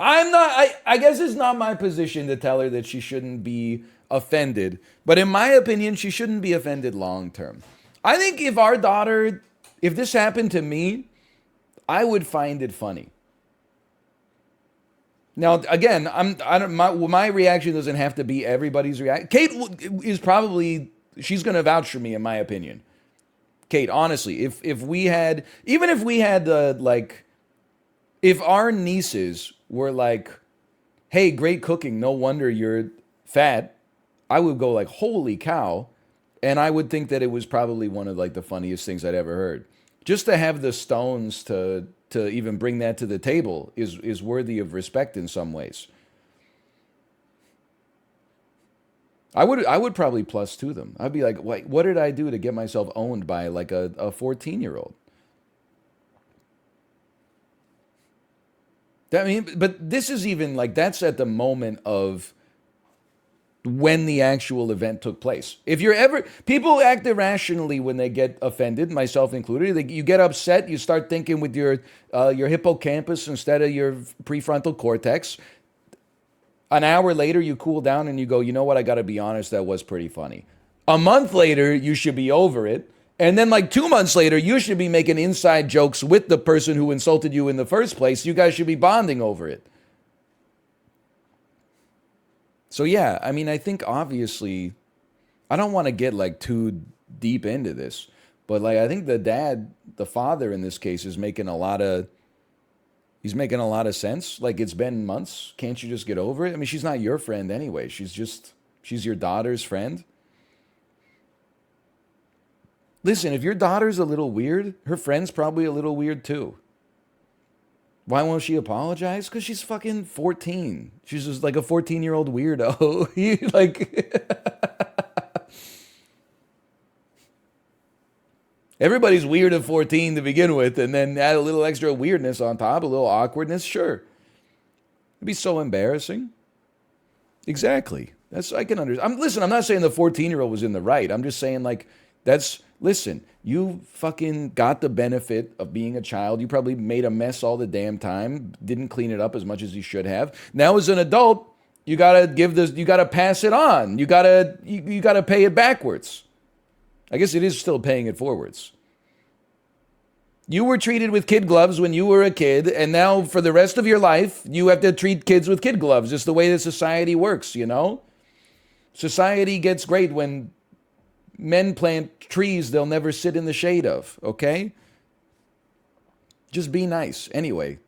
Speaker 1: I guess it's not my position to tell her that she shouldn't be offended, but in my opinion, she shouldn't be offended long term. I think if this happened to me, I would find it funny. Now, again, my reaction doesn't have to be everybody's reaction. Kate is she's going to vouch for me, in my opinion. Kate, honestly, if our nieces were like, hey, great cooking, no wonder you're fat, I would go like, holy cow. And I would think that it was probably one of like the funniest things I'd ever heard. Just to have the stones to even bring that to the table is worthy of respect in some ways. I would probably plus to them. I'd be like, what did I do to get myself owned by like a 14-year-old? But this is even like, that's at the moment of when the actual event took place. People act irrationally when they get offended, myself included. You get upset, you start thinking with your hippocampus instead of your prefrontal cortex. An hour later, you cool down and you go, you know what, I gotta be honest, that was pretty funny. A month later, you should be over it. And then like 2 months later, you should be making inside jokes with the person who insulted you in the first place. You guys should be bonding over it. So yeah, I mean, I think obviously, I don't want to get like too deep into this, but like I think the father in this case is making a lot of sense. Like, it's been months. Can't you just get over it? I mean, she's not your friend anyway. She's your daughter's friend. Listen, if your daughter's a little weird, her friend's probably a little weird too. Why won't she apologize? Because she's fucking 14. She's just like a 14-year-old weirdo. Everybody's weird at 14 to begin with, and then add a little extra weirdness on top, a little awkwardness, sure. It'd be so embarrassing. Exactly. I can understand. Listen, I'm not saying the 14-year-old was in the right. I'm just saying, like, listen, you fucking got the benefit of being a child. You probably made a mess all the damn time, didn't clean it up as much as you should have. Now as an adult, you gotta pass it on. You gotta pay it backwards. I guess it is still paying it forwards. You were treated with kid gloves when you were a kid, and now for the rest of your life, you have to treat kids with kid gloves. It's the way that society works, you know? Society gets great when men plant trees they'll never sit in the shade of, okay? Just be nice. Anyway,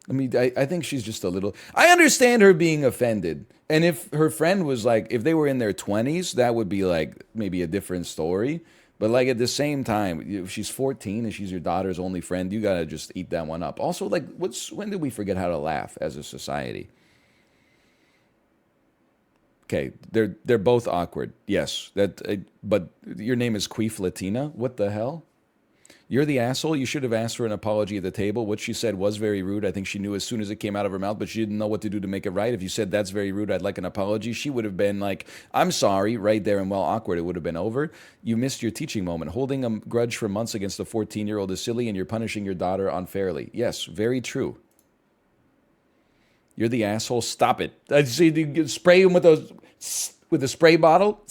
Speaker 1: I think she's just a little... I understand her being offended. And if her friend was like, if they were in their 20s, that would be like maybe a different story. But like at the same time, if she's 14 and she's your daughter's only friend, you gotta just eat that one up. Also, like, when did we forget how to laugh as a society? Okay, they're both awkward. Yes, but your name is Queef Latina. What the hell? You're the asshole. You should have asked for an apology at the table. What she said was very rude. I think she knew as soon as it came out of her mouth, but she didn't know what to do to make it right. If you said that's very rude, I'd like an apology, she would have been like, I'm sorry, right there, and well, awkward. It would have been over. You missed your teaching moment. Holding a grudge for months against a 14-year-old is silly, and you're punishing your daughter unfairly. Yes, very true. You're the asshole. Stop it. I see you spray him with a spray bottle.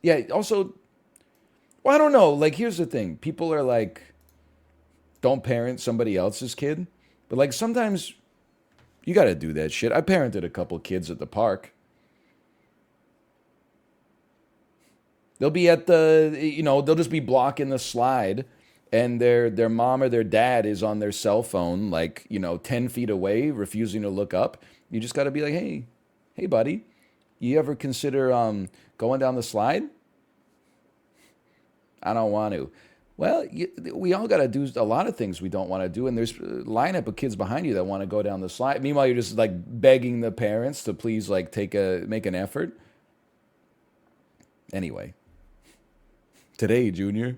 Speaker 1: Yeah. Also, well, I don't know. Like, here's the thing. People are like, don't parent somebody else's kid. But like sometimes you got to do that shit. I parented a couple kids at the park. They'll be at they'll just be blocking the slide, and their mom or their dad is on their cell phone, like, 10 feet away, refusing to look up. You just got to be like, hey, buddy, you ever consider going down the slide? I don't want to. Well, we all got to do a lot of things we don't want to do, and there's a lineup of kids behind you that want to go down the slide. Meanwhile, you're just like begging the parents to please like make an effort. Anyway, today, Junior.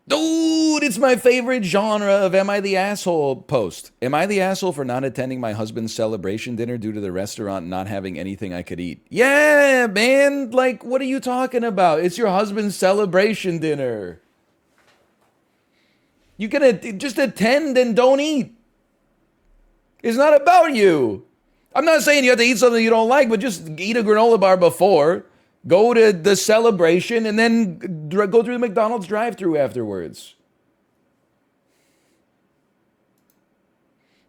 Speaker 1: Dude, it's my favorite genre of Am I the Asshole post. Am I the asshole for not attending my husband's celebration dinner due to the restaurant not having anything I could eat? Yeah, man. Like, what are you talking about? It's your husband's celebration dinner. You can just attend and don't eat. It's not about you. I'm not saying you have to eat something you don't like, but just eat a granola bar before. Go to the celebration and then go through the McDonald's drive-thru afterwards.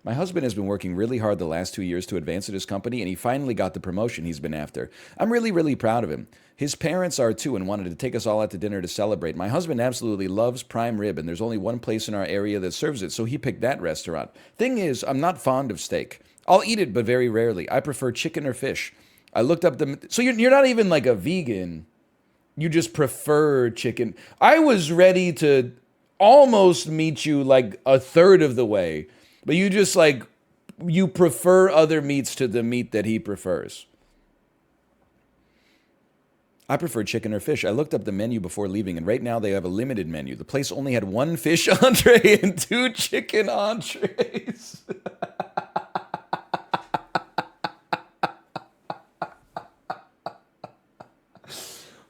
Speaker 1: My husband has been working really hard the last 2 years to advance at his company, and he finally got the promotion he's been after. I'm really, really proud of him. His parents are too and wanted to take us all out to dinner to celebrate. My husband absolutely loves prime rib, and there's only one place in our area that serves it, so he picked that restaurant. Thing is, I'm not fond of steak. I'll eat it, but very rarely. I prefer chicken or fish. I looked up so you're not even like a vegan. You just prefer chicken. I was ready to almost meet you like a third of the way, but you just like, you prefer other meats to the meat that he prefers. I prefer chicken or fish. I looked up the menu before leaving, and right now they have a limited menu. The place only had 1 fish entree and 2 chicken entrees.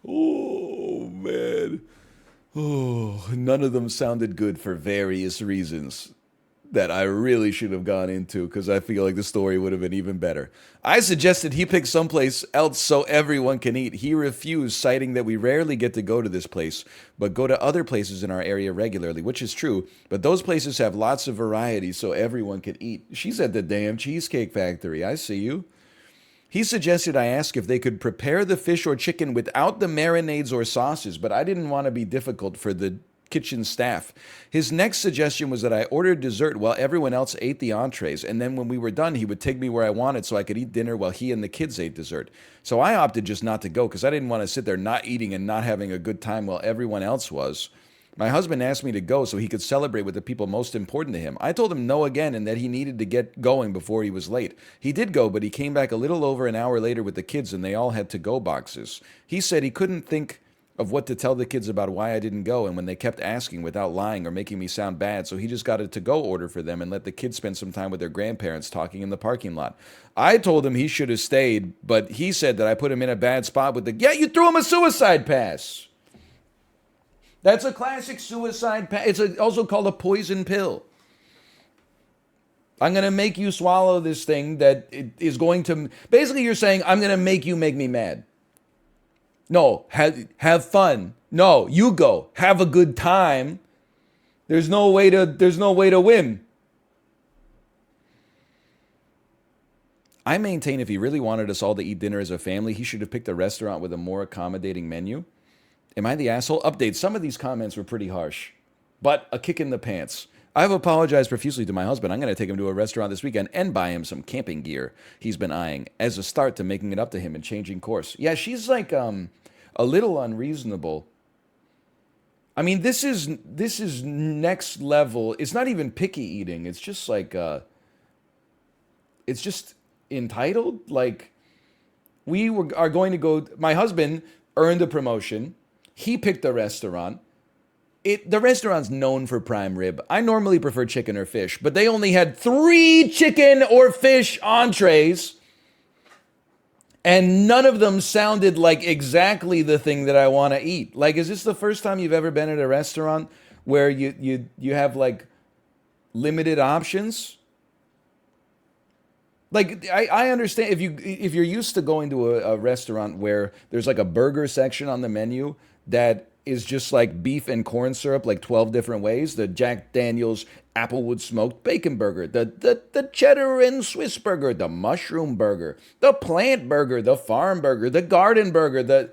Speaker 1: Oh, man. Oh, none of them sounded good for various reasons that I really should have gone into, because I feel like the story would have been even better. I suggested he pick someplace else so everyone can eat. He refused, citing that we rarely get to go to this place, but go to other places in our area regularly, which is true, but those places have lots of variety so everyone can eat. She's at the damn Cheesecake Factory. I see you. He suggested I ask if they could prepare the fish or chicken without the marinades or sauces, but I didn't want to be difficult for the kitchen staff. His next suggestion was that I order dessert while everyone else ate the entrees, and then when we were done, he would take me where I wanted so I could eat dinner while he and the kids ate dessert. So I opted just not to go because I didn't want to sit there not eating and not having a good time while everyone else was. My husband asked me to go so he could celebrate with the people most important to him. I told him no again and that he needed to get going before he was late. He did go, but he came back a little over an hour later with the kids and they all had to-go boxes. He said he couldn't think of what to tell the kids about why I didn't go, and when they kept asking without lying or making me sound bad, so he just got a to-go order for them and let the kids spend some time with their grandparents talking in the parking lot. I told him he should have stayed, but he said that I put him in a bad spot with yeah, you threw him a suicide pass. That's a classic suicide pass. It's also called a poison pill. I'm going to make you swallow this thing that is going to... Basically, you're saying, I'm going to make you make me mad. No, have fun. No, you go. Have a good time. There's no way to win. I maintain if he really wanted us all to eat dinner as a family, he should have picked a restaurant with a more accommodating menu. Am I the asshole? Update. Some of these comments were pretty harsh, but a kick in the pants. I've apologized profusely to my husband. I'm going to take him to a restaurant this weekend and buy him some camping gear he's been eyeing as a start to making it up to him and changing course. Yeah, she's like a little unreasonable. I mean, this is next level. It's not even picky eating. It's just like it's just entitled. Like are going to go. My husband earned a promotion. He picked a restaurant. The restaurant's known for prime rib. I normally prefer chicken or fish, but they only had 3 chicken or fish entrees, and none of them sounded like exactly the thing that I want to eat. Like, is this the first time you've ever been at a restaurant where you have like limited options? Like, I understand if you're used to going to a restaurant where there's like a burger section on the menu that is just like beef and corn syrup, like 12 different ways. The Jack Daniels Applewood Smoked Bacon Burger, the Cheddar and Swiss Burger, the Mushroom Burger, the Plant Burger, the Farm Burger, the Garden Burger, the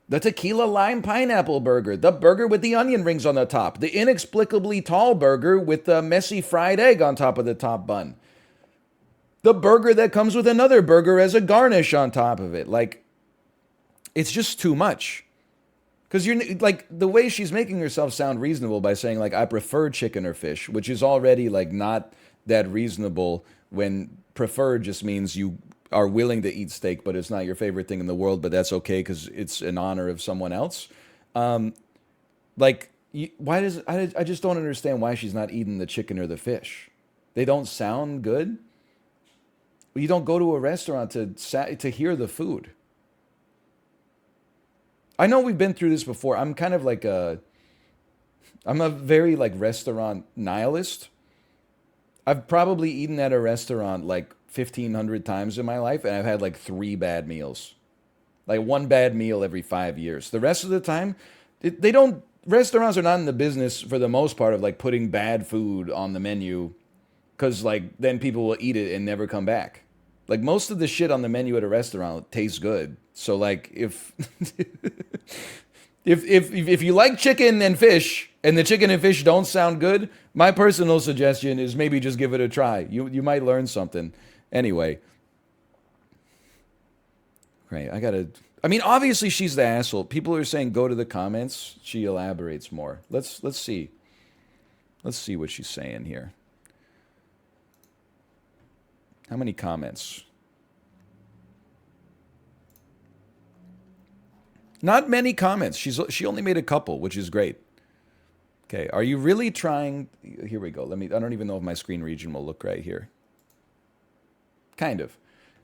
Speaker 1: Tequila Lime Pineapple Burger, the burger with the onion rings on the top, the inexplicably tall burger with the messy fried egg on top of the top bun, the burger that comes with another burger as a garnish on top of it. Like, it's just too much. Because you're like, the way she's making herself sound reasonable by saying, like, I prefer chicken or fish, which is already like not that reasonable, when prefer just means you are willing to eat steak, but it's not your favorite thing in the world, but that's okay because it's in honor of someone else. Like, why does I just don't understand why she's not eating the chicken or the fish. They don't sound good. You don't go to a restaurant to hear the food. I know we've been through this before. I'm kind of like I'm a very like restaurant nihilist. I've probably eaten at a restaurant like 1,500 times in my life, and I've had like 3 bad meals. Like 1 bad meal every 5 years. The rest of the time, they don't, restaurants are not in the business for the most part of like putting bad food on the menu, because like then people will eat it and never come back. Like most of the shit on the menu at a restaurant tastes good. So like if if you like chicken and fish and the chicken and fish don't sound good, my personal suggestion is maybe just give it a try. You might learn something. Anyway. Right, I mean, obviously she's the asshole. People are saying go to the comments. She elaborates more. Let's see. Let's see what she's saying here. How many comments? Not many comments. She only made a couple, which is great. Okay, are you really trying? Here we go. I don't even know if my screen region will look right here. Kind of.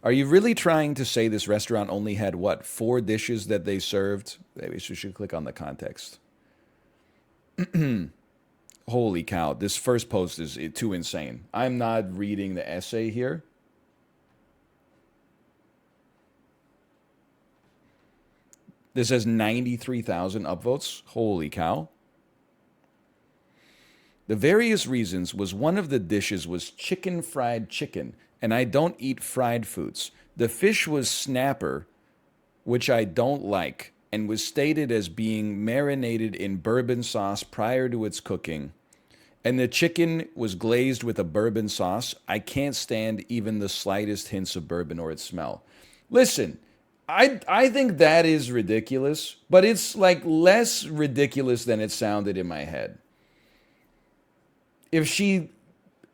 Speaker 1: Are you really trying to say this restaurant only had, what, 4 dishes that they served? Maybe we should click on the context. Holy cow, this first post is too insane. I'm not reading the essay here. This has 93,000 upvotes. Holy cow. The various reasons was one of the dishes was chicken fried chicken, and I don't eat fried foods. The fish was snapper, which I don't like, and was stated as being marinated in bourbon sauce prior to its cooking. And the chicken was glazed with a bourbon sauce. I can't stand even the slightest hints of bourbon or its smell. Listen, I think that is ridiculous, but it's like less ridiculous than it sounded in my head. If she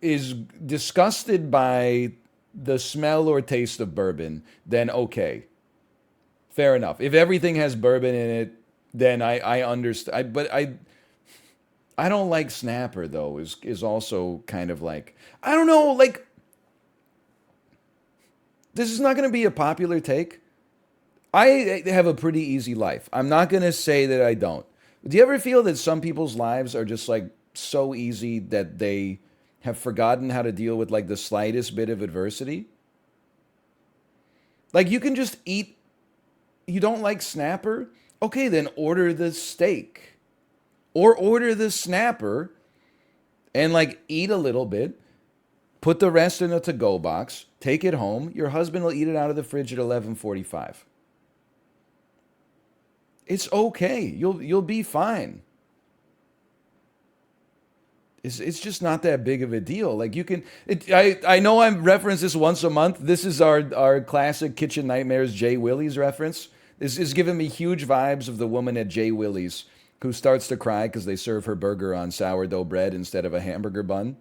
Speaker 1: is disgusted by the smell or taste of bourbon, then okay. Fair enough. If everything has bourbon in it, then I understand. But I don't like snapper, though, is also kind of like, I don't know, like, this is not going to be a popular take. I have a pretty easy life. I'm not going to say that I don't. Do you ever feel that some people's lives are just like so easy that they have forgotten how to deal with like the slightest bit of adversity? Like you can just eat, you don't like snapper? Okay, then order the steak. Or order the snapper and like eat a little bit, put the rest in a to-go box, take it home. Your husband will eat it out of the fridge at 11:45. It's okay. You'll be fine. It's just not that big of a deal. Like you can, I know I reference this once a month. This is our classic Kitchen Nightmares Jay Willie's reference. This is giving me huge vibes of the woman at Jay Willie's who starts to cry because they serve her burger on sourdough bread instead of a hamburger bun.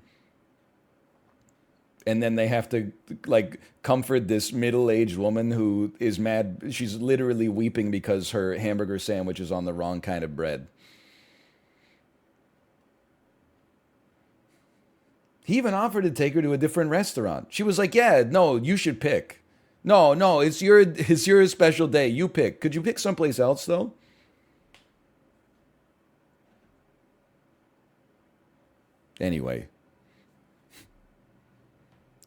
Speaker 1: And then they have to like comfort this middle-aged woman who is mad. She's literally weeping because her hamburger sandwich is on the wrong kind of bread. He even offered to take her to a different restaurant. She was like, yeah, no, you should pick. No, it's your special day. You pick. Could you pick someplace else, though? Anyway.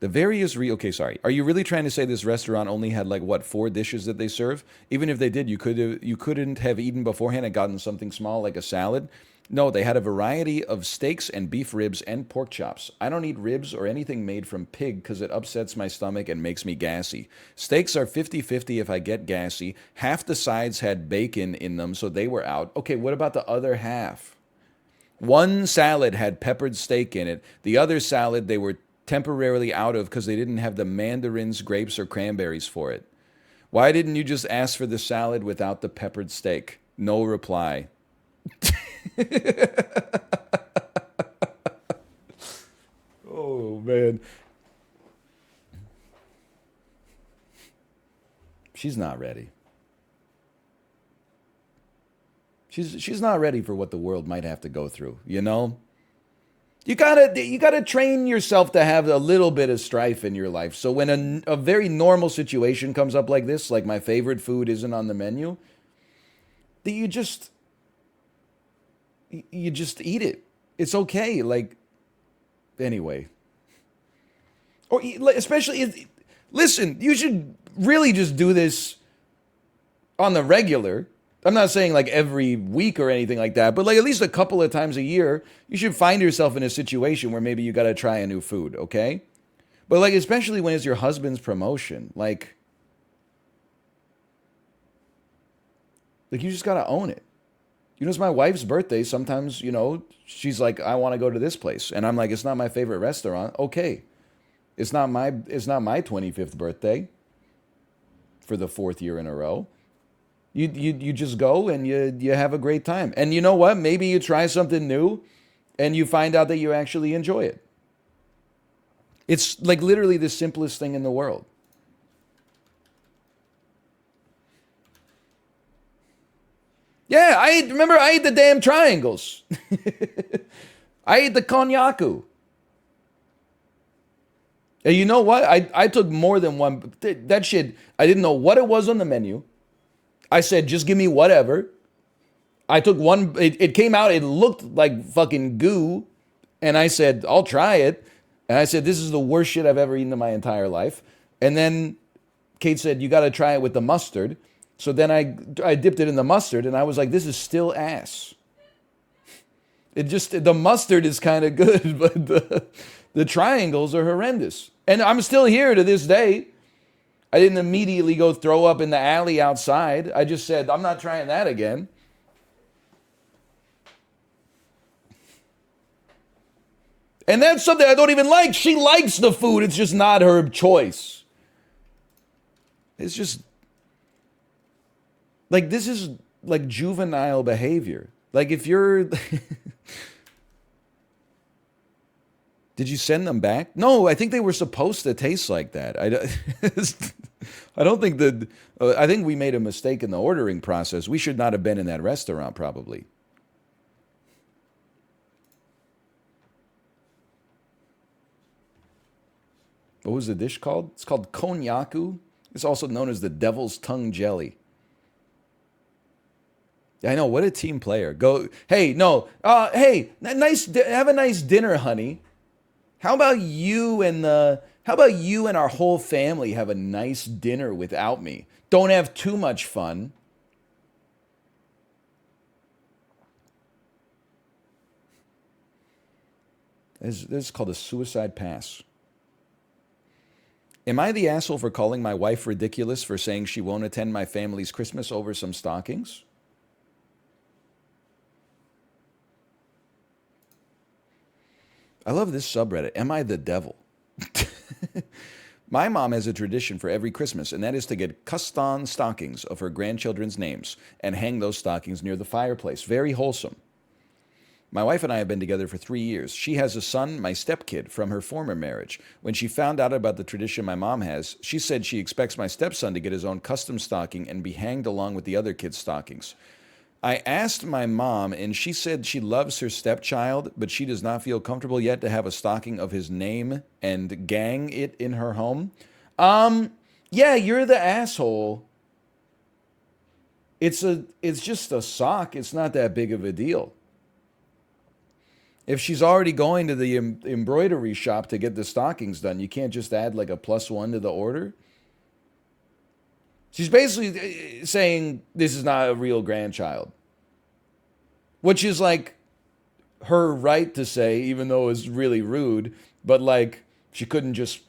Speaker 1: The various okay, sorry. Are you really trying to say this restaurant only had like what 4 dishes that they serve? Even if they did, you couldn't have eaten beforehand and gotten something small like a salad. No, they had a variety of steaks and beef ribs and pork chops. I don't eat ribs or anything made from pig because it upsets my stomach and makes me gassy. Steaks are 50-50 if I get gassy. Half the sides had bacon in them, so they were out. Okay, what about the other half? One salad had peppered steak in it. The other salad they were temporarily out of because they didn't have the mandarins, grapes, or cranberries for it. Why didn't you just ask for the salad without the peppered steak? No reply. Oh, man. She's not ready. She's not ready for what the world might have to go through, you know? You gotta train yourself to have a little bit of strife in your life. So when a very normal situation comes up like this, like my favorite food isn't on the menu, that you just eat it. It's okay. Like, anyway. Or especially, listen, you should really just do this on the regular. I'm not saying like every week or anything like that, but like at least a couple of times a year, you should find yourself in a situation where maybe you got to try a new food, okay? But like especially when it's your husband's promotion, like you just got to own it. You know, it's my wife's birthday. Sometimes, you know, she's like, I want to go to this place. And I'm like, it's not my favorite restaurant. Okay. It's not my 25th birthday for the 4th year in a row. You just go and you have a great time. And you know what? Maybe you try something new and you find out that you actually enjoy it. It's like literally the simplest thing in the world. Yeah, I ate the damn triangles. I ate the konjaku. And you know what? I took more than one. That shit, I didn't know what it was on the menu. I said, just give me whatever. I took one. It came out. It looked like fucking goo. And I said, I'll try it. And I said, this is the worst shit I've ever eaten in my entire life. And then Kate said, you got to try it with the mustard. So then I dipped it in the mustard. And I was like, this is still ass. The mustard is kind of good. But the triangles are horrendous. And I'm still here to this day. I didn't immediately go throw up in the alley outside. I just said, I'm not trying that again. And that's something I don't even like. She likes the food. It's just not her choice. It's just like, this is like juvenile behavior. Like if you're... Did you send them back? No, I think they were supposed to taste like that. I don't think that. I think we made a mistake in the ordering process. We should not have been in that restaurant, probably. What was the dish called? It's called konjaku. It's also known as the devil's tongue jelly. I know. What a team player. Go. Hey, no. Hey, have a nice dinner, honey. How about you and our whole family have a nice dinner without me? Don't have too much fun. This is called a suicide pass. Am I the asshole for calling my wife ridiculous for saying she won't attend my family's Christmas over some stockings? I love this subreddit. Am I the devil? My mom has a tradition for every Christmas, and that is to get custom stockings of her grandchildren's names and hang those stockings near the fireplace. Very wholesome. My wife and I have been together for 3 years. She has a son, my stepkid, from her former marriage. When she found out about the tradition my mom has, she said she expects my stepson to get his own custom stocking and be hanged along with the other kids' stockings. I asked my mom, and she said she loves her stepchild, but she does not feel comfortable yet to have a stocking of his name and gang it in her home. Yeah, you're the asshole. It's just a sock. It's not that big of a deal. If she's already going to the embroidery shop to get the stockings done, you can't just add like a +1 to the order. She's basically saying this is not a real grandchild, which is like her right to say, even though it's really rude, but like she couldn't just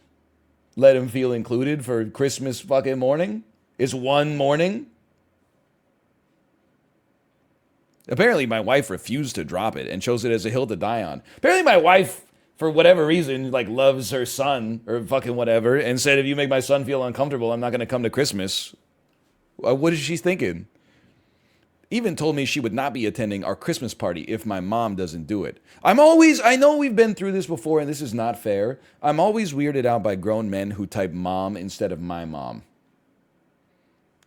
Speaker 1: let him feel included for Christmas fucking morning. It's one morning. Apparently, my wife refused to drop it and chose it as a hill to die on. Apparently, my wife, for whatever reason, like loves her son or fucking whatever, and said, if you make my son feel uncomfortable, I'm not going to come to Christmas. What is she thinking? Even told me she would not be attending our Christmas party if my mom doesn't do it. I know we've been through this before, and this is not fair. I'm always weirded out by grown men who type mom instead of my mom.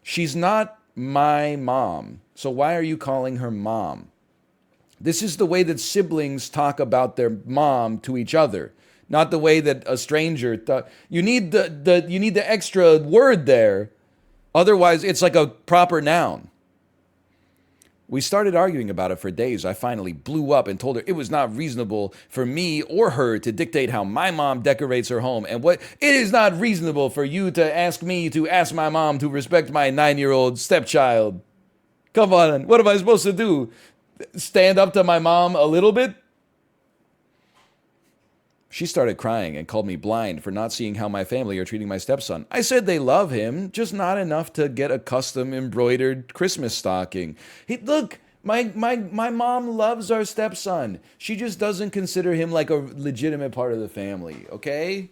Speaker 1: She's not my mom. So why are you calling her mom? This is the way that siblings talk about their mom to each other, not the way that a stranger. You need the extra word there. Otherwise, it's like a proper noun. We started arguing about it for days. I finally blew up and told her it was not reasonable for me or her to dictate how my mom decorates her home. And what it is not reasonable for you to ask me to ask my mom to respect my 9-year-old stepchild. Come on, what am I supposed to do? Stand up to my mom a little bit? She started crying and called me blind for not seeing how my family are treating my stepson. I said they love him, just not enough to get a custom embroidered Christmas stocking. Look, my mom loves our stepson. She just doesn't consider him like a legitimate part of the family, okay?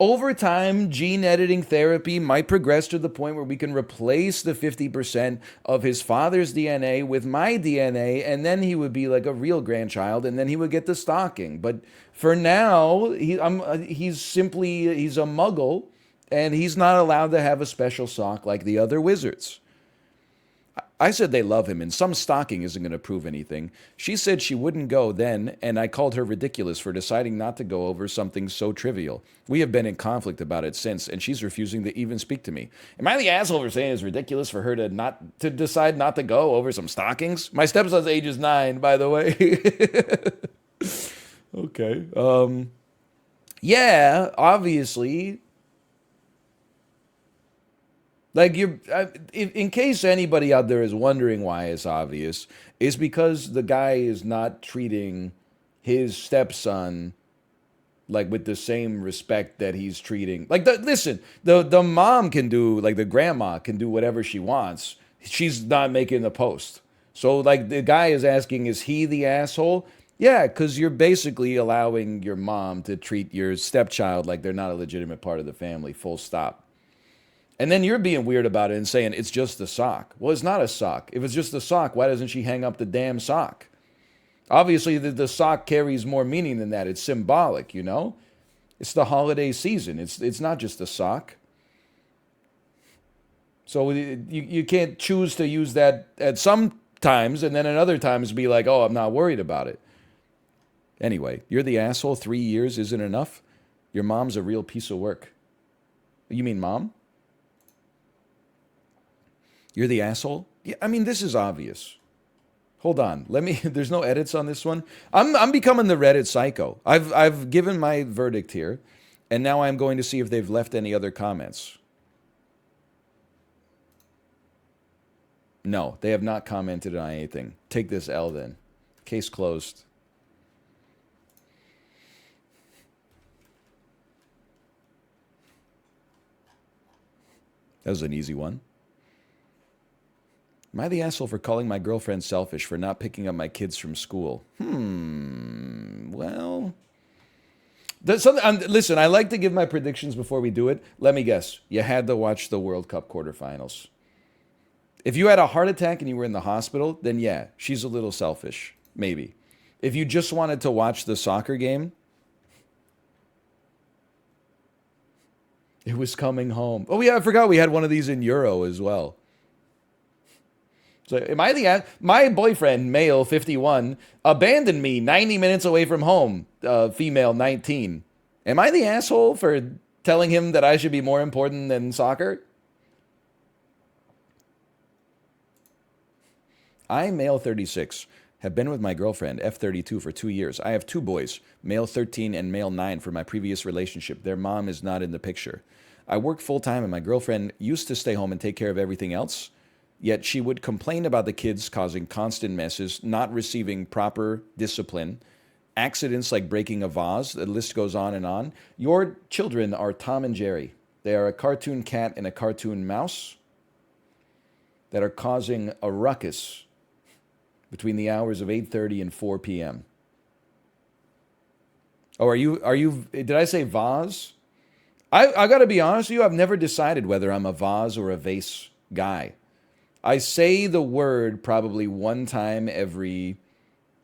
Speaker 1: Over time, gene editing therapy might progress to the point where we can replace the 50% of his father's DNA with my DNA, and then he would be like a real grandchild, and then he would get the stocking. But for now, he's a muggle, and he's not allowed to have a special sock like the other wizards. I said they love him, and some stocking isn't going to prove anything. She said she wouldn't go then, and I called her ridiculous for deciding not to go over something so trivial. We have been in conflict about it since, and she's refusing to even speak to me. Am I the asshole for saying it's ridiculous for her to decide not to go over some stockings? My stepson's age is 9, by the way. Okay. Yeah, obviously. Like, in case anybody out there is wondering why it's obvious, it's because the guy is not treating his stepson like with the same respect that he's treating. Like, the mom can do, like the grandma can do whatever she wants. She's not making the post. So, like, the guy is asking, is he the asshole? Yeah, because you're basically allowing your mom to treat your stepchild like they're not a legitimate part of the family, full stop. And then you're being weird about it and saying it's just a sock. Well, it's not a sock. If it's just a sock, why doesn't she hang up the damn sock? Obviously, the sock carries more meaning than that. It's symbolic, you know? It's the holiday season. It's not just a sock. So you can't choose to use that at some times and then at other times be like, oh, I'm not worried about it. Anyway, you're the asshole. 3 years isn't enough. Your mom's a real piece of work. You mean mom? You're the asshole? Yeah, I mean, this is obvious. Hold on. There's no edits on this one. I'm becoming the Reddit psycho. I've given my verdict here, and now I'm going to see if they've left any other comments. No, they have not commented on anything. Take this L then. Case closed. That was an easy one. Am I the asshole for calling my girlfriend selfish for not picking up my kids from school? Well, listen, I like to give my predictions before we do it. Let me guess. You had to watch the World Cup quarterfinals. If you had a heart attack and you were in the hospital, then yeah, she's a little selfish. Maybe. If you just wanted to watch the soccer game, it was coming home. Oh yeah, I forgot we had one of these in Euro as well. So am I my boyfriend, male 51, abandoned me 90 minutes away from home, female 19. Am I the asshole for telling him that I should be more important than soccer? I, male 36, Have been with my girlfriend, F32, for 2 years. I have 2 boys, male 13 and male 9 from my previous relationship. Their mom is not in the picture. I work full-time and my girlfriend used to stay home and take care of everything else. Yet she would complain about the kids causing constant messes, not receiving proper discipline, accidents like breaking a vase. The list goes on and on. Your children are Tom and Jerry. They are a cartoon cat and a cartoon mouse that are causing a ruckus between the hours of 8:30 and 4 p.m. Oh, are you, did I say vase? I got to be honest with you, I've never decided whether I'm a vase or a vase guy. I say the word probably one time every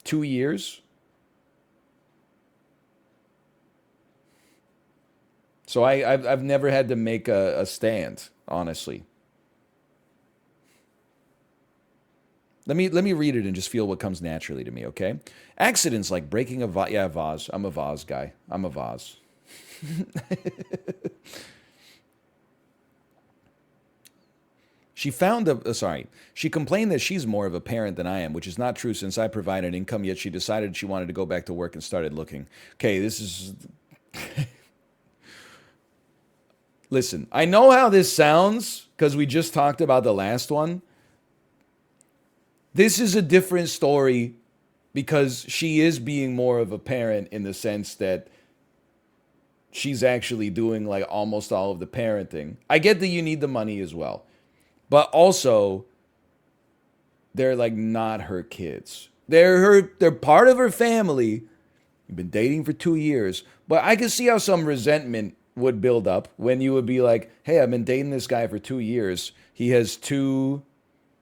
Speaker 1: 2 years. So I've never had to make a stand, honestly. Let me read it and just feel what comes naturally to me, okay? Accidents like breaking a vase. Yeah, vase. I'm a vase guy. I'm a vase. She found she complained that she's more of a parent than I am, which is not true since I provide an income, yet she decided she wanted to go back to work and started looking. Okay, this is... Listen, I know how this sounds because we just talked about the last one. This is a different story because she is being more of a parent in the sense that she's actually doing like almost all of the parenting. I get that you need the money as well. But also, they're like not her kids. They're part of her family. You've been dating for 2 years. But I can see how some resentment would build up when you would be like, hey, I've been dating this guy for 2 years. He has 2,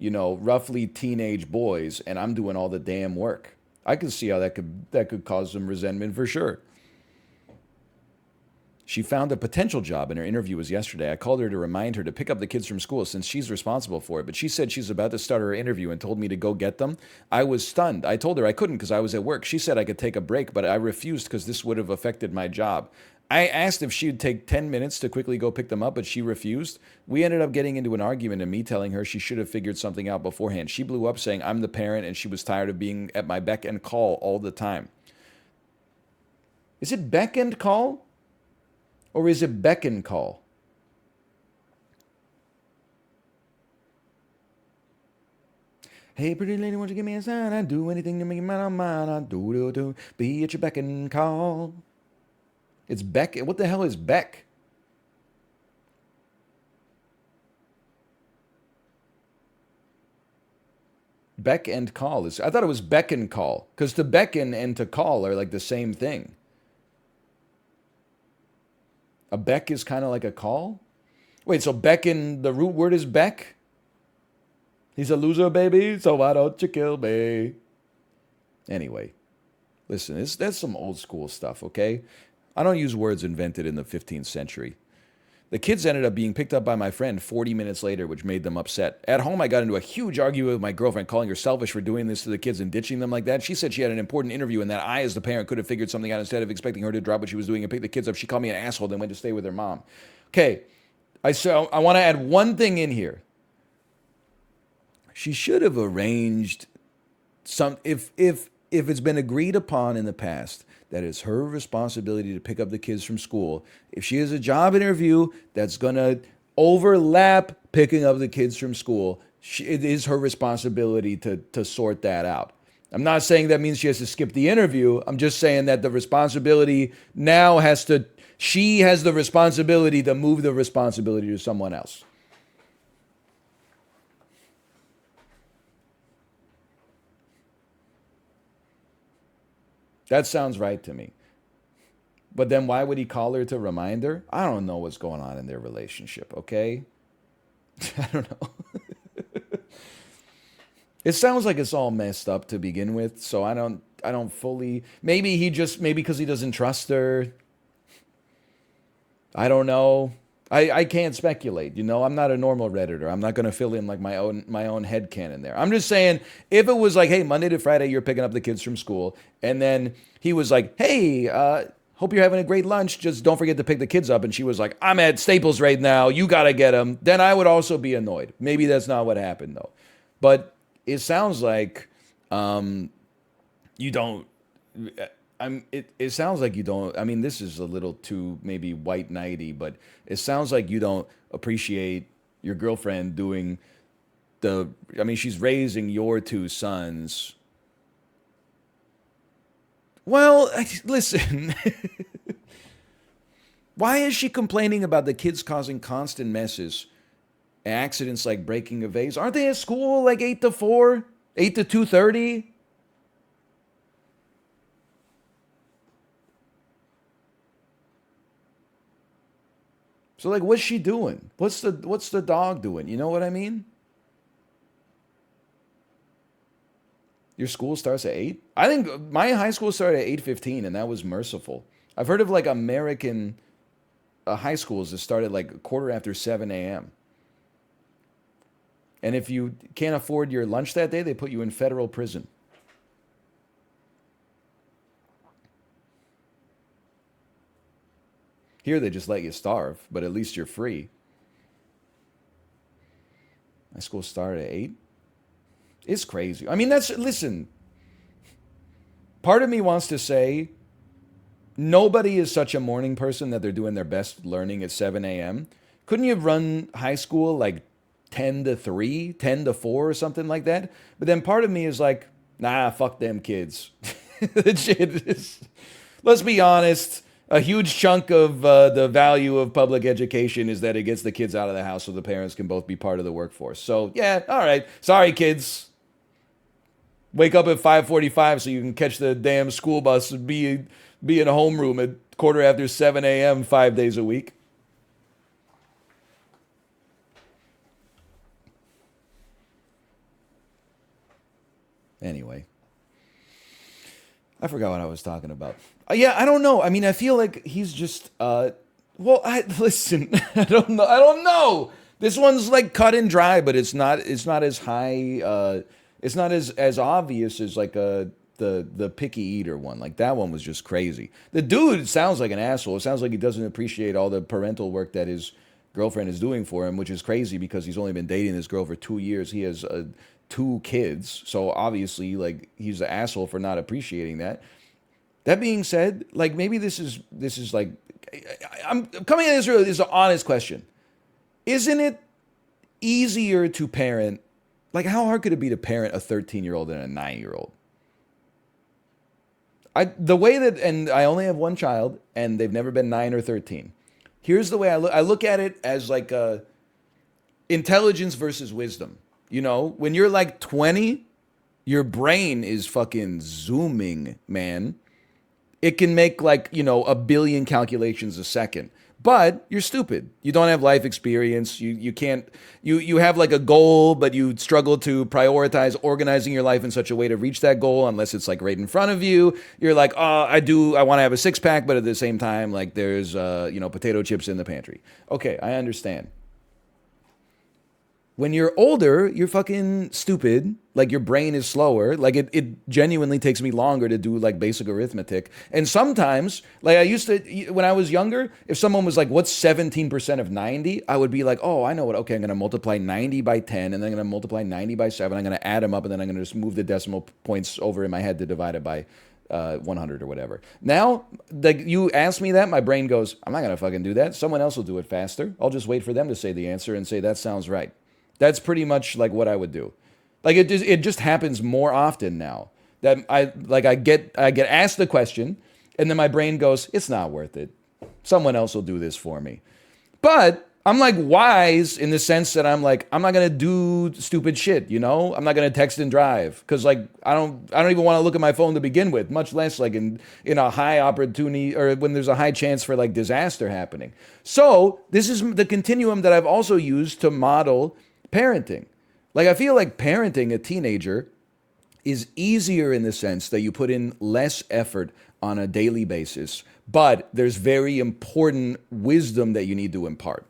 Speaker 1: roughly teenage boys, and I'm doing all the damn work. I can see how that could cause some resentment for sure. She found a potential job and her interview was yesterday. I called her to remind her to pick up the kids from school since she's responsible for it, but she said she's about to start her interview and told me to go get them. I was stunned. I told her I couldn't because I was at work. She said I could take a break, but I refused because this would have affected my job. I asked if she'd take 10 minutes to quickly go pick them up, but she refused. We ended up getting into an argument and me telling her she should have figured something out beforehand. She blew up saying I'm the parent and she was tired of being at my beck and call all the time. Is it beck and call? Or is it beck and call? Hey, pretty lady, won't you give me a sign? I'd do anything to make you mine on mine. I'd do, be at your beck and call. It's beck. What the hell is beck? Beck and call is. I thought it was beck and call because to beckon and to call are like the same thing. A beck is kind of like a call? Wait, so beckon, the root word is beck? He's a loser, baby, so why don't you kill me? Anyway, listen, that's some old school stuff, okay? I don't use words invented in the 15th century. The kids ended up being picked up by my friend 40 minutes later, which made them upset. At home, I got into a huge argument with my girlfriend, calling her selfish for doing this to the kids and ditching them like that. She said she had an important interview and that I, as the parent, could have figured something out instead of expecting her to drop what she was doing and pick the kids up. She called me an asshole, then went to stay with her mom. Okay, I want to add one thing in here. She should have arranged some, if it's been agreed upon in the past that it's her responsibility to pick up the kids from school, if she has a job interview that's going to overlap picking up the kids from school, it is her responsibility to sort that out. I'm not saying that means she has to skip the interview. I'm just saying that the responsibility now she has the responsibility to move the responsibility to someone else. That sounds right to me. But then why would he call her to remind her? I don't know what's going on in their relationship, okay? I don't know. It sounds like it's all messed up to begin with, so I don't fully... Maybe because he doesn't trust her. I don't know. I can't speculate, I'm not a normal Redditor. I'm not going to fill in like my own headcanon there. I'm just saying, if it was like, hey, Monday to Friday, you're picking up the kids from school, and then he was like, hey, hope you're having a great lunch, just don't forget to pick the kids up, and she was like, I'm at Staples right now, you got to get them, then I would also be annoyed. Maybe that's not what happened, though. But it sounds like you don't. It sounds like you don't. I mean, this is a little too maybe white knighty, but it sounds like you don't appreciate your girlfriend doing the. I mean, she's raising your two sons. Well, listen. Why is she complaining about the kids causing constant messes? Accidents like breaking a vase. Aren't they at school like 8 to 4? 8 to 2:30? So like what's she doing? What's the dog doing? You know what I mean? Your school starts at 8? I think my high school started at 8:15 and that was merciful. I've heard of like American high schools that started like a quarter after 7 a.m. And if you can't afford your lunch that day, they put you in federal prison. Here they just let you starve, but at least you're free. My school started at 8. It's crazy. I mean, listen. Part of me wants to say nobody is such a morning person that they're doing their best learning at 7 a.m. Couldn't you run high school like 10 to 3, 10 to 4 or something like that? But then part of me is like, nah, fuck them kids. Let's be honest. A huge chunk of the value of public education is that it gets the kids out of the house so the parents can both be part of the workforce. So, yeah, all right. Sorry, kids. Wake up at 5:45 so you can catch the damn school bus and be in a homeroom at quarter after 7 a.m. 5 days a week. Anyway. I forgot what I was talking about. Yeah, I don't know. I mean, I feel like he's just listen, I don't know. This one's like cut and dry, but it's not as high it's not as obvious as like the picky eater one. Like that one was just crazy. The dude sounds like an asshole. It sounds like he doesn't appreciate all the parental work that his girlfriend is doing for him, which is crazy because he's only been dating this girl for 2 years. He has 2 kids, so obviously like he's an asshole for not appreciating that. That being said, like maybe this is like I'm coming at this really is an honest question. Isn't it easier to parent? Like how hard could it be to parent a 13-year-old and a 9-year-old? The way that, and I only have one child and they've never been 9 or 13. Here's the way I look at it as like intelligence versus wisdom. You know, when you're like 20, your brain is fucking zooming, man. It can make like, you know, a billion calculations a second. But you're stupid. You don't have life experience. You can't, you have like a goal, but you struggle to prioritize organizing your life in such a way to reach that goal unless it's like right in front of you. You're like, oh, I want to have a 6-pack, but at the same time, like there's, potato chips in the pantry. Okay, I understand. When you're older, you're fucking stupid. Like your brain is slower. Like it genuinely takes me longer to do like basic arithmetic. And sometimes, like I used to, when I was younger, if someone was like, what's 17% of 90? I would be like, oh, I know what. Okay, I'm going to multiply 90 by 10 and then I'm going to multiply 90 by 7. I'm going to add them up and then I'm going to just move the decimal points over in my head to divide it by 100 or whatever. Now, like you ask me that, my brain goes, I'm not going to fucking do that. Someone else will do it faster. I'll just wait for them to say the answer and say, that sounds right. That's pretty much like what I would do. Like it just happens more often now that I get asked the question and then my brain goes, it's not worth it. Someone else will do this for me. But I'm like wise in the sense that I'm like, I'm not going to do stupid shit, you know? I'm not going to text and drive cuz like I don't even want to look at my phone to begin with, much less like in a high opportunity or when there's a high chance for like disaster happening. So, this is the continuum that I've also used to model parenting. Like I feel like parenting a teenager is easier in the sense that you put in less effort on a daily basis, but there's very important wisdom that you need to impart.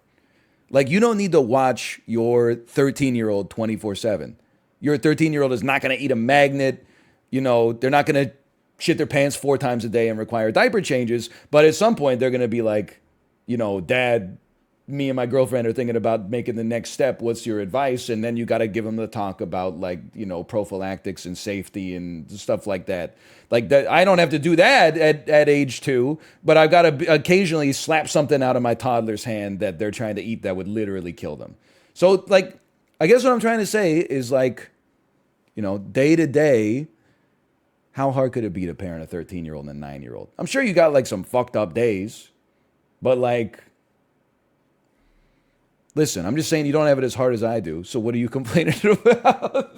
Speaker 1: Like you don't need to watch your 13-year-old 24/7. Your 13-year-old is not going to eat a magnet. You know, they're not going to shit their pants 4 times a day and require diaper changes, but at some point they're going to be like, you know, Dad, me and my girlfriend are thinking about making the next step. What's your advice? And then you got to give them the talk about like, prophylactics and safety and stuff like that. Like that, I don't have to do that at age 2, but I've got to occasionally slap something out of my toddler's hand that they're trying to eat that would literally kill them. So like, I guess what I'm trying to say is like, day to day, how hard could it be to parent a 13-year-old and a 9-year-old? I'm sure you got like some fucked up days, but like, listen, I'm just saying you don't have it as hard as I do. So what are you complaining about?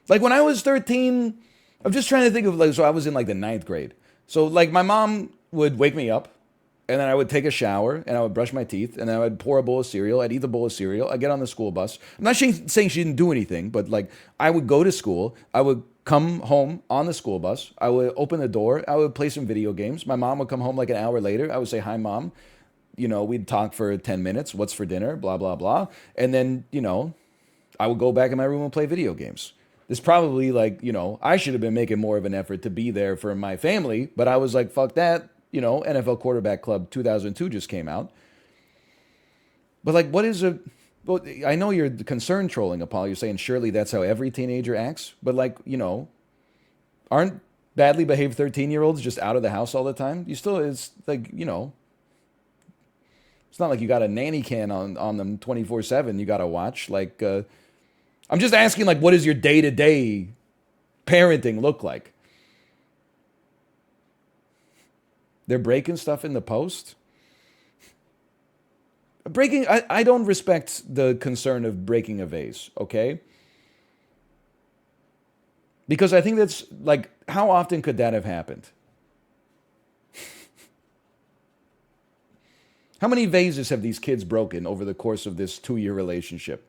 Speaker 1: Like when I was 13, I'm just trying to think of like, so I was in like the 9th grade. So like my mom would wake me up and then I would take a shower and I would brush my teeth and then I would pour a bowl of cereal. I'd eat the bowl of cereal. I'd get on the school bus. I'm not saying she didn't do anything, but like I would go to school. I would come home on the school bus. I would open the door. I would play some video games. My mom would come home like an hour later. I would say, "Hi, Mom." We'd talk for 10 minutes. What's for dinner? Blah, blah, blah. And then, I would go back in my room and play video games. It's probably like, I should have been making more of an effort to be there for my family, but I was like, fuck that. NFL Quarterback Club 2002 just came out. But like, well, I know you're concerned trolling, Apollo. You're saying surely that's how every teenager acts. But like, aren't badly behaved 13-year-olds just out of the house all the time? It's like, it's not like you got a nanny can on them 24/7 you got to watch. Like, I'm just asking, like, what does your day-to-day parenting look like? They're breaking stuff in the post? I don't respect the concern of breaking a vase, okay? Because I think that's, like, how often could that have happened? How many vases have these kids broken over the course of this 2-year relationship?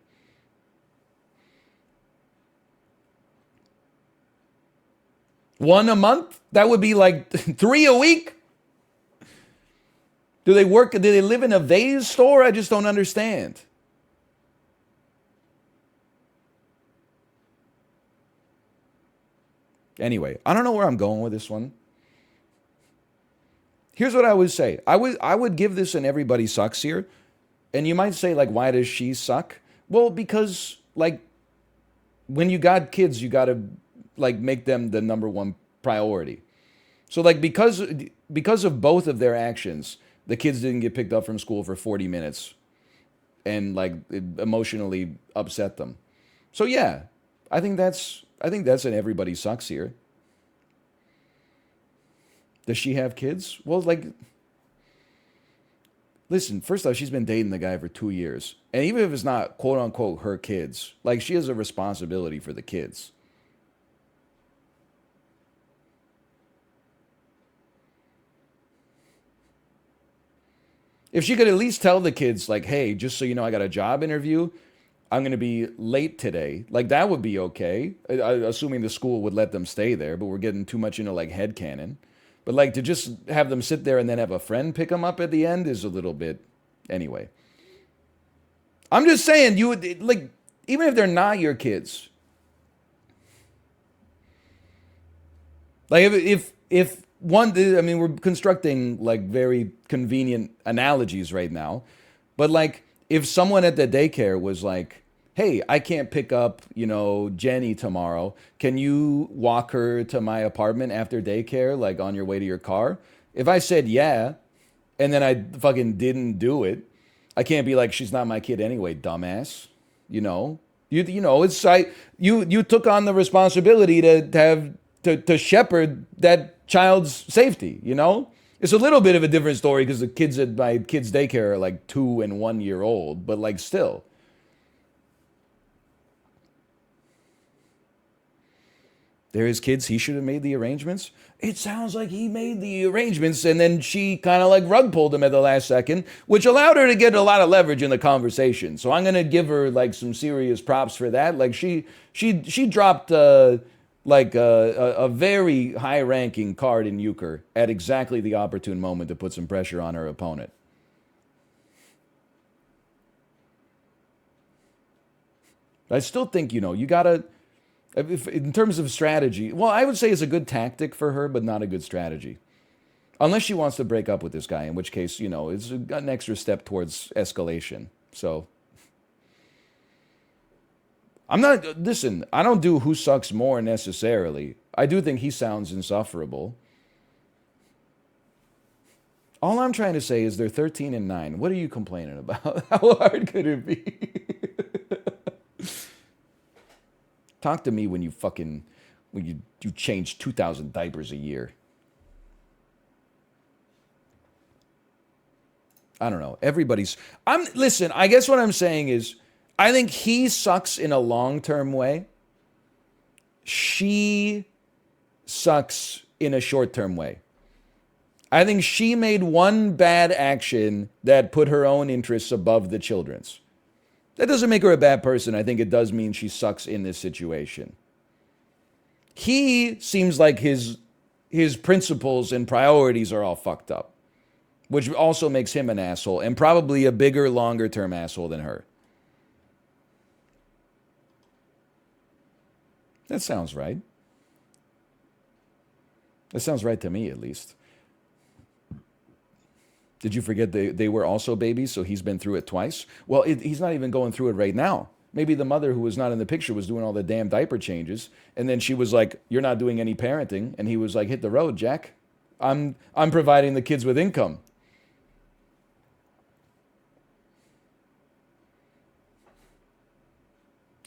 Speaker 1: One a month? That would be like 3 a week? Do they live in a vase store? I just don't understand. Anyway, I don't know where I'm going with this one. Here's what I would say. I would give this an everybody sucks here. And you might say, like, why does she suck? Well, because, like, when you got kids, you got to, like, make them the number one priority. So, like, because of both of their actions, the kids didn't get picked up from school for 40 minutes. And, like, it emotionally upset them. So, yeah, I think that's an everybody sucks here. Does she have kids? Well, like, listen, first off, she's been dating the guy for 2 years. And even if it's not, quote unquote, her kids, like, she has a responsibility for the kids. If she could at least tell the kids, like, hey, just so you know, I got a job interview. I'm going to be late today. Like, that would be okay. Assuming the school would let them stay there, but we're getting too much into, like, headcanon. But, like, to just have them sit there and then have a friend pick them up at the end is a little bit... Anyway. I'm just saying, you would, like, even if they're not your kids. Like, if one... I mean, we're constructing, like, very convenient analogies right now. But, like, if someone at the daycare was like, hey, I can't pick up, Jenny tomorrow. Can you walk her to my apartment after daycare, like on your way to your car? If I said yeah, and then I fucking didn't do it, I can't be like, she's not my kid anyway, dumbass. It's like you took on the responsibility to shepherd that child's safety. It's a little bit of a different story because the kids at my kids' daycare are like 2 and 1 year old, but like still. They're his kids. He should have made the arrangements. It sounds like he made the arrangements and then she kind of like rug pulled him at the last second, which allowed her to get a lot of leverage in the conversation. So I'm going to give her like some serious props for that. Like she dropped like a very high-ranking card in euchre at exactly the opportune moment to put some pressure on her opponent. I still think, you gotta... In terms of strategy, well, I would say it's a good tactic for her, but not a good strategy. Unless she wants to break up with this guy, in which case, it's an extra step towards escalation. So, listen, I don't do who sucks more necessarily. I do think he sounds insufferable. All I'm trying to say is they're 13 and 9. What are you complaining about? How hard could it be? Talk to me when you change 2,000 diapers a year. I don't know. Listen, I guess what I'm saying is I think he sucks in a long-term way. She sucks in a short-term way. I think she made one bad action that put her own interests above the children's. That doesn't make her a bad person. I think it does mean she sucks in this situation. He seems like his principles and priorities are all fucked up, which also makes him an asshole and probably a bigger, longer-term asshole than her. That sounds right. That sounds right to me, at least. Did you forget they were also babies, so he's been through it twice? Well, he's not even going through it right now. Maybe the mother who was not in the picture was doing all the damn diaper changes, and then she was like, "You're not doing any parenting," and he was like, "Hit the road, Jack. I'm providing the kids with income."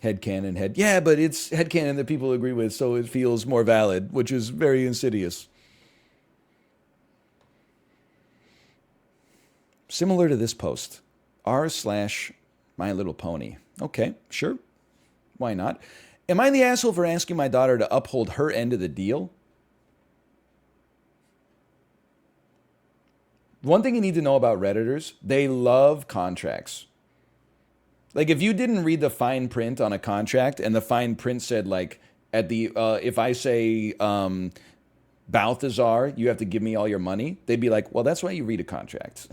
Speaker 1: Headcanon. Yeah, but it's headcanon that people agree with, so it feels more valid, which is very insidious. Similar to this post, r/My Little Pony. Okay, sure. Why not? Am I the asshole for asking my daughter to uphold her end of the deal? One thing you need to know about Redditors, they love contracts. Like, if you didn't read the fine print on a contract and the fine print said, like, if I say Balthazar, you have to give me all your money, they'd be like, well, that's why you read a contract.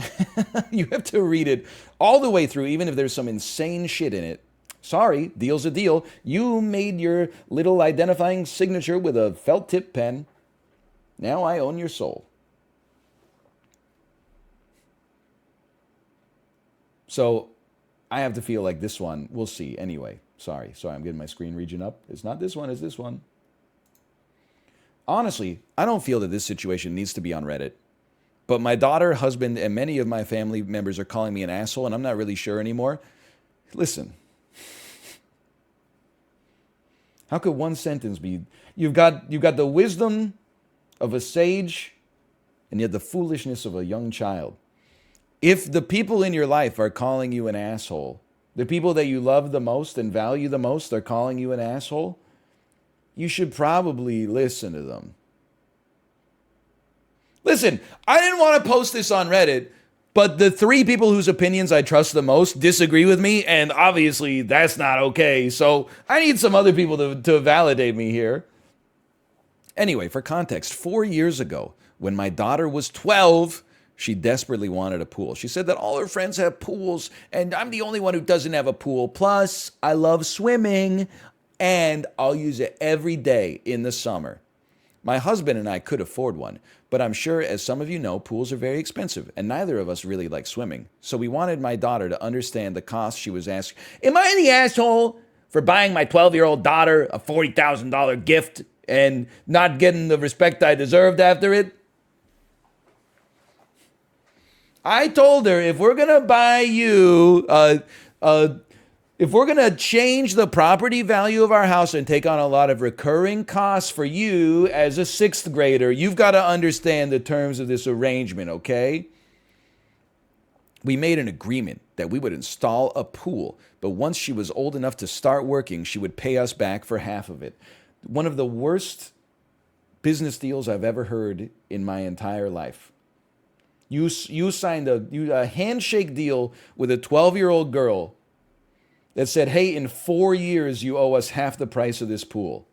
Speaker 1: You have to read it all the way through, even if there's some insane shit in it. Sorry, deal's a deal. You made your little identifying signature with a felt tip pen. Now I own your soul. So I have to feel like this one, we'll see. Anyway, sorry, I'm getting my screen region up. It's not this one, it's this one. Honestly, I don't feel that this situation needs to be on Reddit. But my daughter, husband, and many of my family members are calling me an asshole, and I'm not really sure anymore. Listen. How could one sentence be, you've got the wisdom of a sage, and yet the foolishness of a young child. If the people in your life are calling you an asshole, the people that you love the most and value the most are calling you an asshole, you should probably listen to them. Listen, I didn't want to post this on Reddit, but the 3 people whose opinions I trust the most disagree with me, and obviously that's not okay, so I need some other people to validate me here. Anyway, for context, 4 years ago, when my daughter was 12, she desperately wanted a pool. She said that all her friends have pools, and I'm the only one who doesn't have a pool. Plus, I love swimming, and I'll use it every day in the summer. My husband and I could afford one, but I'm sure, as some of you know, pools are very expensive, and neither of us really like swimming. So we wanted my daughter to understand the cost she was asking. Am I the asshole for buying my 12-year-old daughter a $40,000 gift and not getting the respect I deserved after it? I told her, if we're going to buy you, if we're going to change the property value of our house and take on a lot of recurring costs for you as a 6th grader, you've got to understand the terms of this arrangement, okay? We made an agreement that we would install a pool, but once she was old enough to start working, she would pay us back for half of it. One of the worst business deals I've ever heard in my entire life. You signed a handshake deal with a 12-year-old girl that said, hey, in 4 years, you owe us half the price of this pool.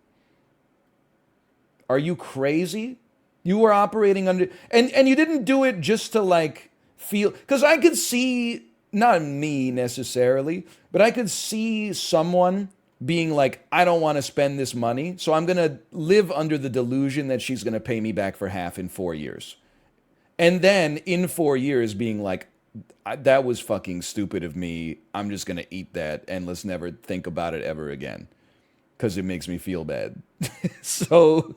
Speaker 1: Are you crazy? You were operating under, and you didn't do it just to like feel, because I could see, not me necessarily, but I could see someone being like, I don't want to spend this money, so I'm going to live under the delusion that she's going to pay me back for half in 4 years. And then in 4 years being like, that was fucking stupid of me. I'm just going to eat that and let's never think about it ever again because it makes me feel bad. So,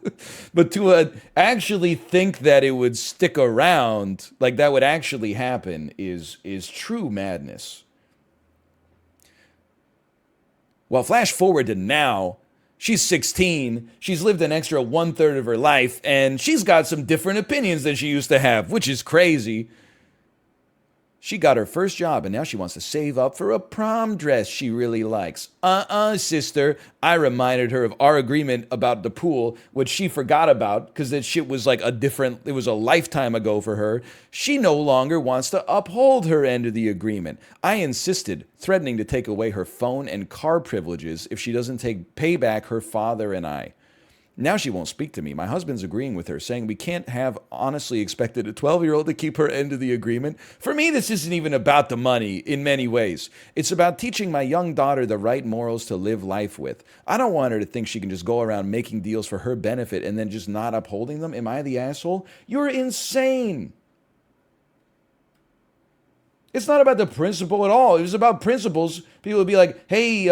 Speaker 1: but to actually think that it would stick around, like that would actually happen, is true madness. Well, flash forward to now. She's 16. She's lived an extra 1/3 of her life, and she's got some different opinions than she used to have, which is crazy. She got her first job, and now she wants to save up for a prom dress she really likes. Sister. I reminded her of our agreement about the pool, which she forgot about because that shit was like it was a lifetime ago for her. She no longer wants to uphold her end of the agreement. I insisted, threatening to take away her phone and car privileges if she doesn't pay back her father and I. Now she won't speak to me. My husband's agreeing with her, saying we can't have honestly expected a 12-year-old to keep her end of the agreement. For me, this isn't even about the money in many ways. It's about teaching my young daughter the right morals to live life with. I don't want her to think she can just go around making deals for her benefit and then just not upholding them. Am I the asshole? You're insane. It's not about the principle at all. It was about principles. People would be like, hey,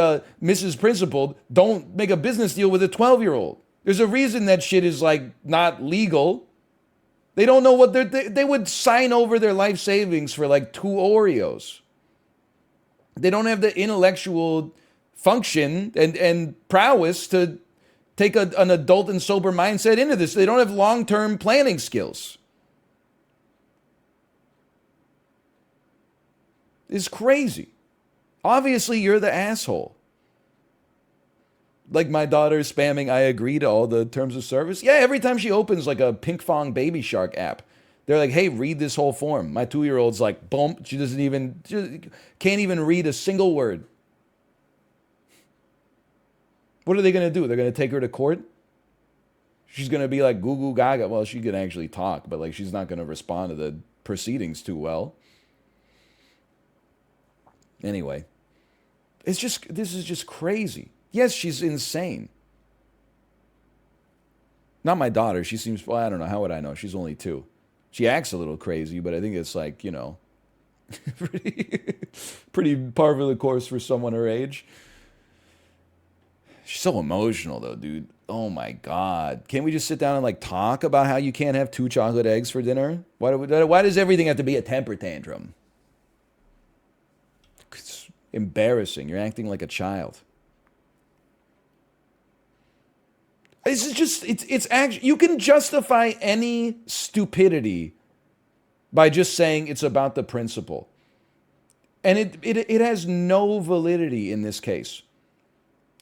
Speaker 1: Mrs. Principal, don't make a business deal with a 12-year-old. There's a reason that shit is like not legal. They don't know what they would sign over their life savings for like 2 Oreos. They don't have the intellectual function and prowess to take an adult and sober mindset into this. They don't have long-term planning skills. It's crazy. Obviously, you're the asshole. Like my daughter spamming, I agree to all the terms of service. Yeah, every time she opens like a Pink Fong Baby Shark app, they're like, hey, read this whole form. My 2-year-old's like, boom, she can't even read a single word. What are they going to do? They're going to take her to court? She's going to be like goo goo gaga. Well, she can actually talk, but like she's not going to respond to the proceedings too well. Anyway, this is just crazy. Yes, she's insane. Not my daughter. She seems, well, I don't know. How would I know? She's only 2. She acts a little crazy, but I think it's like, pretty par for the course for someone her age. She's so emotional, though, dude. Oh, my God. Can't we just sit down and, like, talk about how you can't have 2 chocolate eggs for dinner? Why does everything have to be a temper tantrum? It's embarrassing. You're acting like a child. It's actually, you can justify any stupidity by just saying it's about the principle. And it has no validity in this case.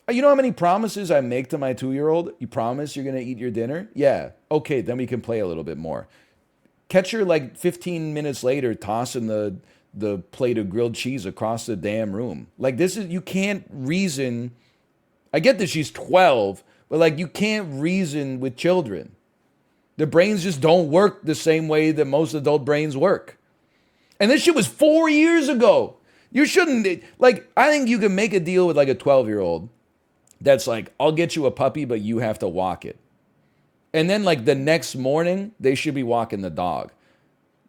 Speaker 1: You know how many promises I make to my 2-year-old? You promise you're going to eat your dinner? Yeah. Okay, then we can play a little bit more. Catch her like 15 minutes later tossing the plate of grilled cheese across the damn room. Like you can't reason. I get that she's 12, but like you can't reason with children. Their brains just don't work the same way that most adult brains work. And this shit was 4 years ago. You shouldn't, like, I think you can make a deal with like a 12-year-old that's like, I'll get you a puppy, but you have to walk it. And then like the next morning, they should be walking the dog.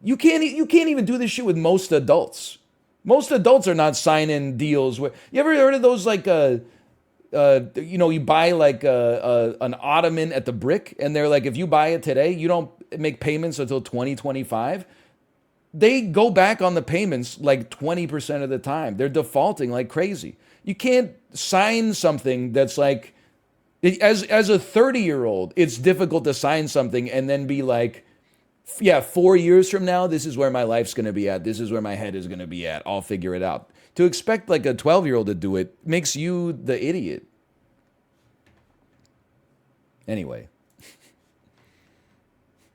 Speaker 1: You can't even do this shit with most adults. Most adults are not signing deals with, you ever heard of those like, you buy like an ottoman at the Brick, and they're like, if you buy it today, you don't make payments until 2025. They go back on the payments like 20% of the time. They're defaulting like crazy. You can't sign something that's like, as a 30-year-old, it's difficult to sign something and then be like, yeah, 4 years from now, this is where my life's going to be at. This is where my head is going to be at. I'll figure it out. To expect like a 12-year-old to do it makes you the idiot. Anyway.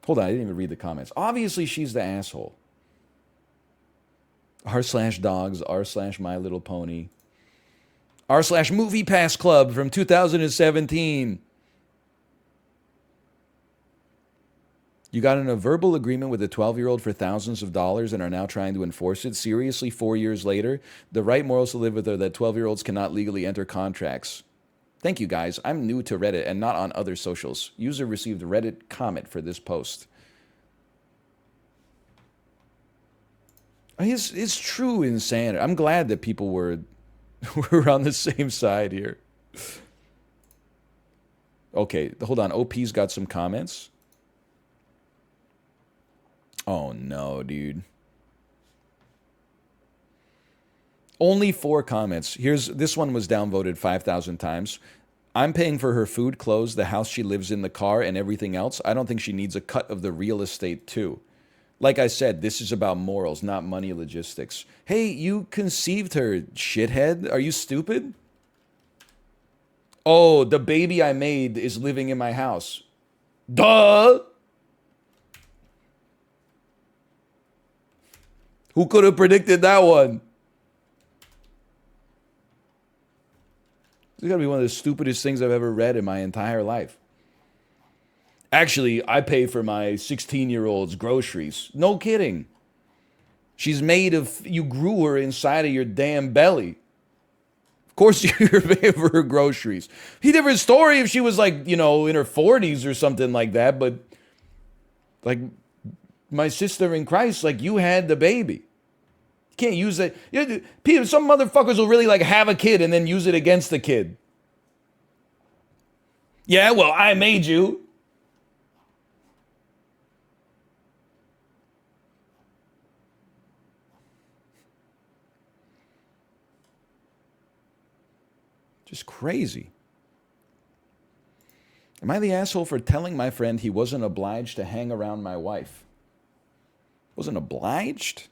Speaker 1: Hold on, I didn't even read the comments. Obviously, she's the asshole. r/dogs, r/My Little Pony. r/Movie Pass Club from 2017. You got in a verbal agreement with a 12-year-old for thousands of dollars and are now trying to enforce it. Seriously, 4 years later, the right morals to live with are that 12-year-olds cannot legally enter contracts. Thank you, guys. I'm new to Reddit and not on other socials. User received Reddit comment for this post. It's true insanity. I'm glad that people were on the same side here. Okay, hold on. OP's got some comments. Oh no, dude. Only 4 comments. This one was downvoted 5,000 times. I'm paying for her food, clothes, the house she lives in, the car, and everything else. I don't think she needs a cut of the real estate too. Like I said, this is about morals, not money logistics. Hey, you conceived her, shithead. Are you stupid? Oh, the baby I made is living in my house. Duh! Who could have predicted that one? This is gotta be one of the stupidest things I've ever read in my entire life. Actually, I pay for my 16-year-old's groceries. No kidding. She's made of, you grew her inside of your damn belly. Of course you're paying for her groceries. Different story if she was like, in her 40s or something like that, but like my sister in Christ, like you had the baby. You can't use it. Some motherfuckers will really like have a kid and then use it against the kid. Yeah, well, I made you. Just crazy. Am I the asshole for telling my friend he wasn't obliged to hang around my wife? Wasn't obliged?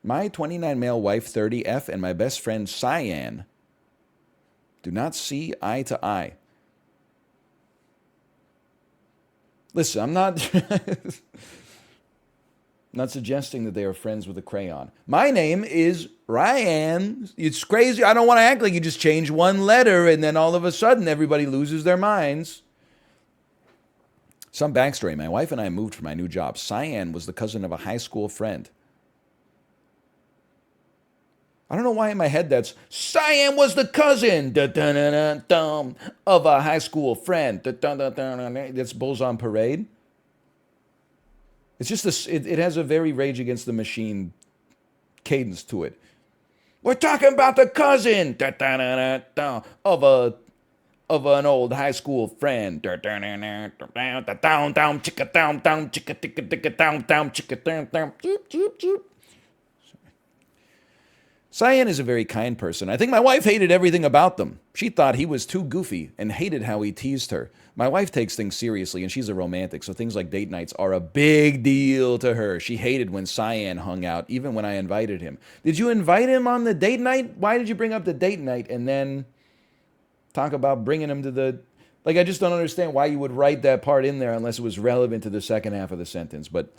Speaker 1: My 29 male wife, 30F, and my best friend, Cyan, do not see eye to eye. Listen, I'm not... not suggesting that they are friends with a crayon. My name is Ryan. It's crazy. I don't want to act like you just change one letter and then all of a sudden everybody loses their minds. Some backstory. My wife and I moved for my new job. Cyan was the cousin of a high school friend. I don't know why in my head that's Cyan was the cousin of a high school friend. That's Bulls on Parade. It's just this. It has a very Rage Against the Machine cadence to it. We're talking about the cousin of an old high school friend. Cyan is a very kind person. I think my wife hated everything about them. She thought he was too goofy and hated how he teased her. My wife takes things seriously, and she's a romantic, so things like date nights are a big deal to her. She hated when Cyan hung out, even when I invited him. Did you invite him on the date night? Why did you bring up the date night and then talk about bringing him to the... Like, I just don't understand why you would write that part in there unless it was relevant to the second half of the sentence, but...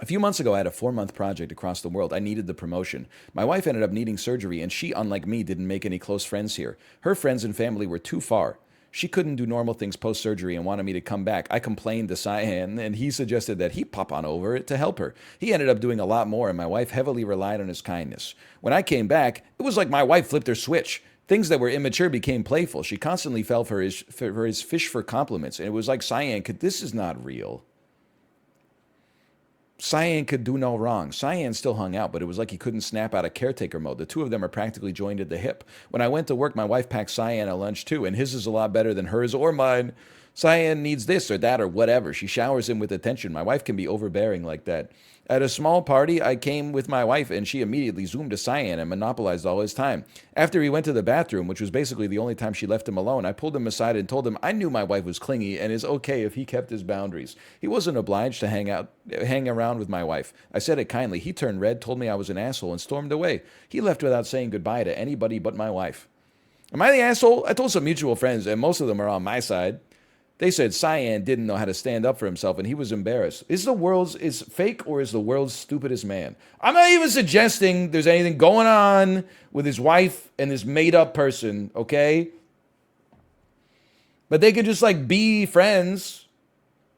Speaker 1: A few months ago, I had a 4-month project across the world. I needed the promotion. My wife ended up needing surgery, and she, unlike me, didn't make any close friends here. Her friends and family were too far. She couldn't do normal things post-surgery and wanted me to come back. I complained to Cyan, and he suggested that he pop on over to help her. He ended up doing a lot more, and my wife heavily relied on his kindness. When I came back, it was like my wife flipped her switch. Things that were immature became playful. She constantly fell for his fish for compliments, and it was like Cyan this is not real. Cyan could do no wrong. Cyan still hung out, but it was like he couldn't snap out of caretaker mode. The two of them are practically joined at the hip. When I went to work, my wife packed Cyan a lunch too, and his is a lot better than hers or mine. Cyan needs this or that or whatever. She showers him with attention. My wife can be overbearing like that. At a small party, I came with my wife, and she immediately zoomed to Cyan and monopolized all his time. After he went to the bathroom, which was basically the only time she left him alone, I pulled him aside and told him I knew my wife was clingy and is okay if he kept his boundaries. He wasn't obliged to hang around with my wife. I said it kindly. He turned red, told me I was an asshole, and stormed away. He left without saying goodbye to anybody but my wife. Am I the asshole? I told some mutual friends, and most of them are on my side. They said Cyan didn't know how to stand up for himself, and he was embarrassed. Is fake or is the world's stupidest man? I'm not even suggesting there's anything going on with his wife and this made-up person, okay? But they could just like be friends.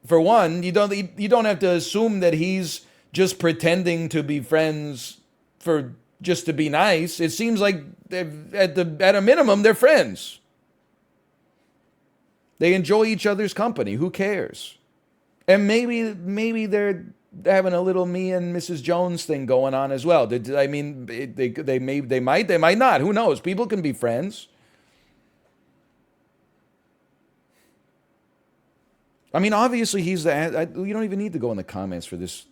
Speaker 1: For one, you don't have to assume that he's just pretending to be friends for just to be nice. It seems like at a minimum they're friends. They enjoy each other's company. Who cares? And maybe they're having a little me and Mrs. Jones thing going on as well. I mean, they might not. Who knows? People can be friends. I mean, obviously he's you don't even need to go in the comments for this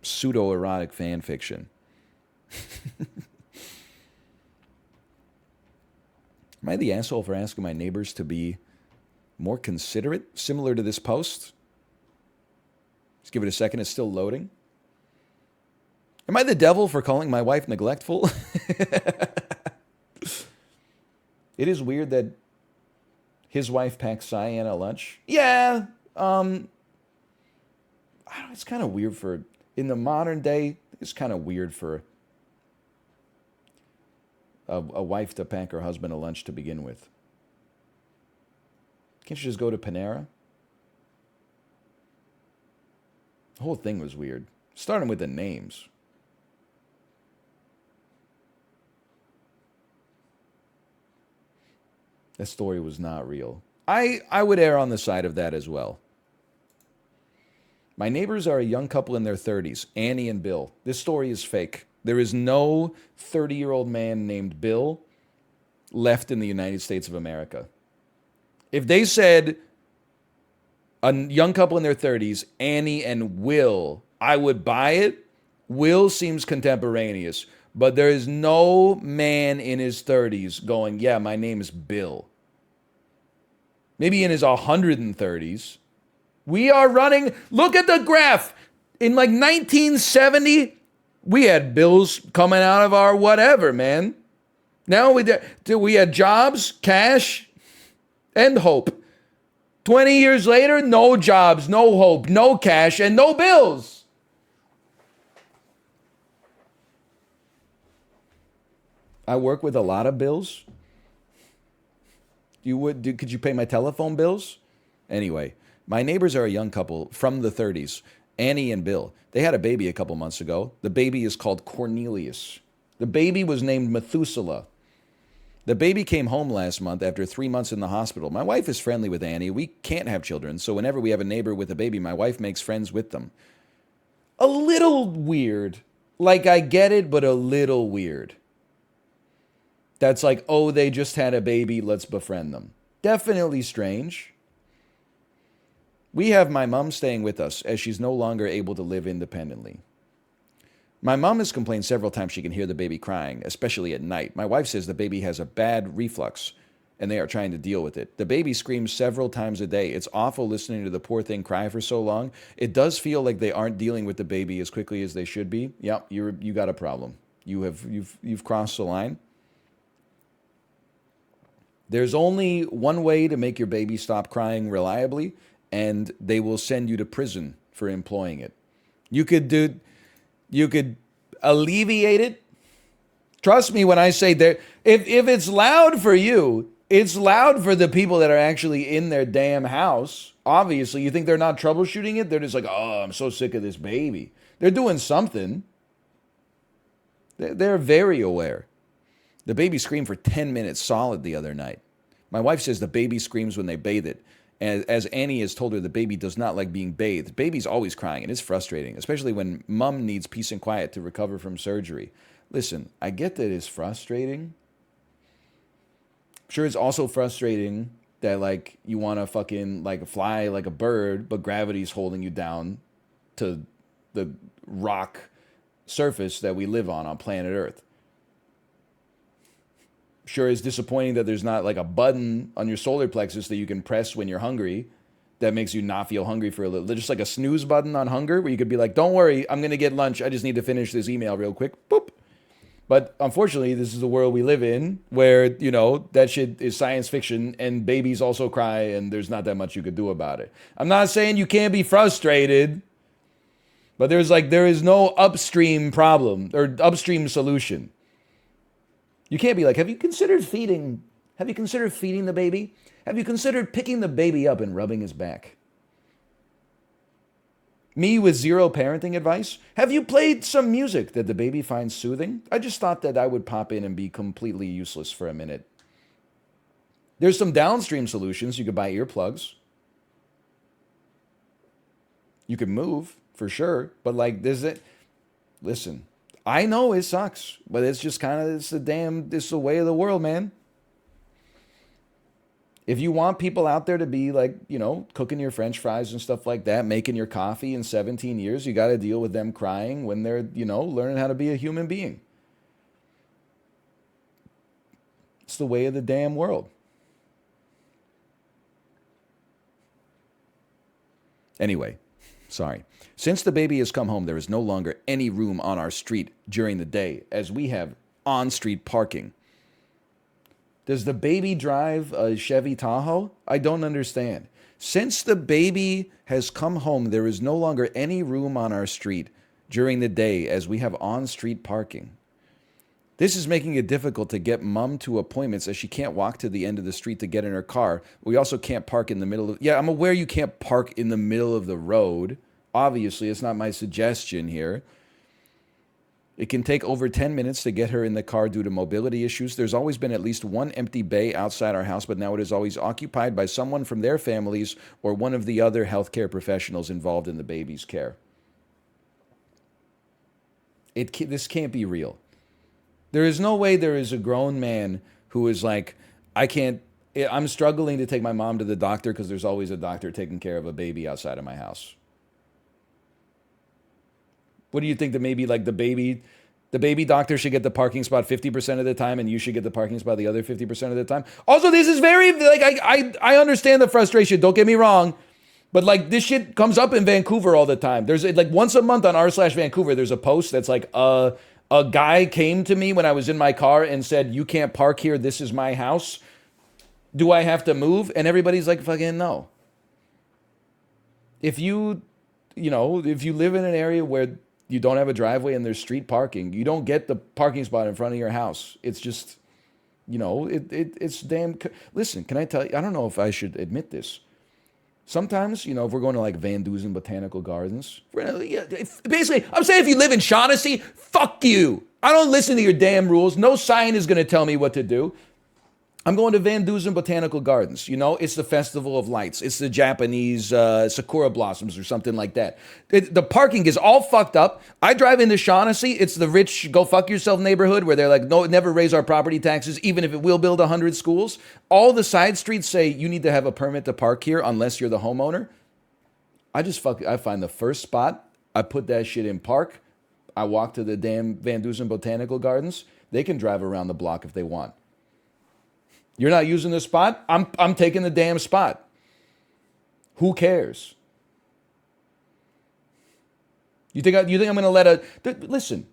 Speaker 1: pseudo-erotic fan fiction. Am I the asshole for asking my neighbors to be more considerate, similar to this post? Just give it a second, it's still loading. Am I the devil for calling my wife neglectful? It is weird that his wife packs Cyan at lunch. Yeah, it's kind of weird for, in the modern day, it's kind of weird for a wife to pack her husband a lunch to begin with. Can't you just go to Panera? The whole thing was weird. Starting with the names. That story was not real. I would err on the side of that as well. My neighbors are a young couple in their 30s, Annie and Bill. This story is fake. There is no 30-year-old man named Bill left in the United States of America. If they said a young couple in their 30s, Annie and Will, I would buy it. Will seems contemporaneous, but there is no man in his 30s going, yeah, my name is Bill. Maybe in his 130s. We are running, look at the graph. In like 1970, we had bills coming out of our whatever, man. Now we had jobs, cash, and hope. 20 years later, no jobs, no hope, no cash, and no bills. I work with a lot of bills. Could you pay my telephone bills? Anyway, my neighbors are a young couple from the 30s, Annie and Bill. They had a baby a couple months ago. The baby is called Cornelius. The baby was named Methuselah. The baby came home last month after 3 months in the hospital. My wife is friendly with Annie. We can't have children, so whenever we have a neighbor with a baby, my wife makes friends with them. A little weird. Like, I get it, but a little weird. That's like, oh, they just had a baby, let's befriend them. Definitely strange. We have my mom staying with us as she's no longer able to live independently. My mom has complained several times she can hear the baby crying, especially at night. My wife says the baby has a bad reflux, and they are trying to deal with it. The baby screams several times a day. It's awful listening to the poor thing cry for so long. It does feel like they aren't dealing with the baby as quickly as they should be. Yep, you got a problem. You've crossed the line. There's only one way to make your baby stop crying reliably, and they will send you to prison for employing it. You could alleviate it. Trust me when I say that if it's loud for you, it's loud for the people that are actually in their damn house. Obviously, you think they're not troubleshooting it? They're just like, oh, I'm so sick of this baby. They're doing something. They're very aware. The baby screamed for 10 minutes solid the other night. My wife says the baby screams when they bathe it. As Annie has told her, the baby does not like being bathed. Baby's always crying, and it's frustrating, especially when mom needs peace and quiet to recover from surgery. Listen, I get that it's frustrating. I'm sure it's also frustrating that, like, you want to fucking, like, fly like a bird, but gravity's holding you down to the rock surface that we live on planet Earth. Sure, it's disappointing that there's not like a button on your solar plexus that you can press when you're hungry that makes you not feel hungry for a little. Just like a snooze button on hunger where you could be like, don't worry, I'm going to get lunch. I just need to finish this email real quick. Boop. But unfortunately, this is the world we live in where, you know, that shit is science fiction and babies also cry and there's not that much you could do about it. I'm not saying you can't be frustrated, but there is no upstream problem or upstream solution. You can't be like, have you considered feeding the baby? Have you considered picking the baby up and rubbing his back? Me with zero parenting advice. Have you played some music that the baby finds soothing? I just thought that I would pop in and be completely useless for a minute. There's some downstream solutions. You could buy earplugs. You could move, for sure. But like, listen, I know it sucks, but it's just kind of, it's the way of the world, man. If you want people out there to be like, cooking your French fries and stuff like that, making your coffee in 17 years, you got to deal with them crying when they're, learning how to be a human being. It's the way of the damn world. Anyway, sorry. Since the baby has come home, there is no longer any room on our street during the day, as we have on-street parking. Does the baby drive a Chevy Tahoe? I don't understand. Since the baby has come home, there is no longer any room on our street during the day, as we have on-street parking. This is making it difficult to get mom to appointments, as she can't walk to the end of the street to get in her car. We also can't park in the middle of... Yeah, I'm aware you can't park in the middle of the road. Obviously, it's not my suggestion here. It can take over 10 minutes to get her in the car due to mobility issues. There's always been at least one empty bay outside our house, but now it is always occupied by someone from their families or one of the other healthcare professionals involved in the baby's care. This can't be real. There is no way there is a grown man who is like, I'm struggling to take my mom to the doctor because there's always a doctor taking care of a baby outside of my house. What do you think that maybe like the baby doctor should get the parking spot 50% of the time and you should get the parking spot the other 50% of the time? Also, this is very, like, I understand the frustration. Don't get me wrong. But like this shit comes up in Vancouver all the time. There's like once a month on r/Vancouver, there's a post that's like, a guy came to me when I was in my car and said, "You can't park here. This is my house. Do I have to move?" And everybody's like, fucking no. If you live in an area where you don't have a driveway and there's street parking, you don't get the parking spot in front of your house. It's just, it's damn... Listen, can I tell you, I don't know if I should admit this. Sometimes, if we're going to like Van Dusen Botanical Gardens, basically, I'm saying if you live in Shaughnessy, fuck you. I don't listen to your damn rules. No sign is going to tell me what to do. I'm going to Van Dusen Botanical Gardens. It's the Festival of Lights. It's the Japanese sakura blossoms or something like that. The parking is all fucked up. I drive into Shaughnessy. It's the rich go fuck yourself neighborhood where they're like, no, never raise our property taxes, even if it will build 100 schools. All the side streets say you need to have a permit to park here unless you're the homeowner. I find the first spot. I put that shit in park. I walk to the damn Van Dusen Botanical Gardens. They can drive around the block if they want. You're not using the spot? I'm taking the damn spot. Who cares? You think I'm going to let listen,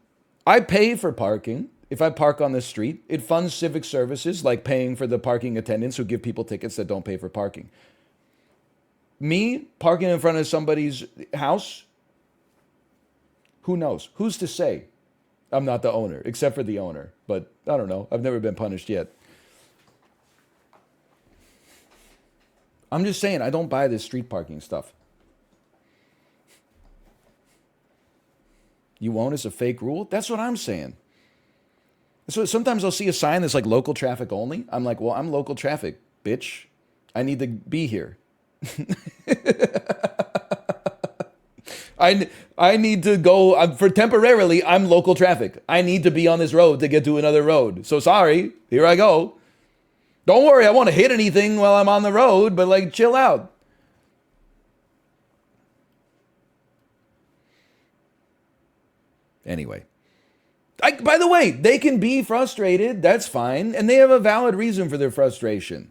Speaker 1: I pay for parking. If I park on the street, it funds civic services like paying for the parking attendants who give people tickets that don't pay for parking. Me parking in front of somebody's house, who knows? Who's to say I'm not the owner, except for the owner? But I don't know. I've never been punished yet. I'm just saying, I don't buy this street parking stuff. You won't? It's a fake rule? That's what I'm saying. So sometimes I'll see a sign that's like local traffic only. I'm like, well, I'm local traffic, bitch. I need to be here. I need to go, for temporarily, I'm local traffic. I need to be on this road to get to another road. So sorry, here I go. Don't worry, I won't hit anything while I'm on the road, but like, chill out. Anyway. By the way, they can be frustrated. That's fine. And they have a valid reason for their frustration.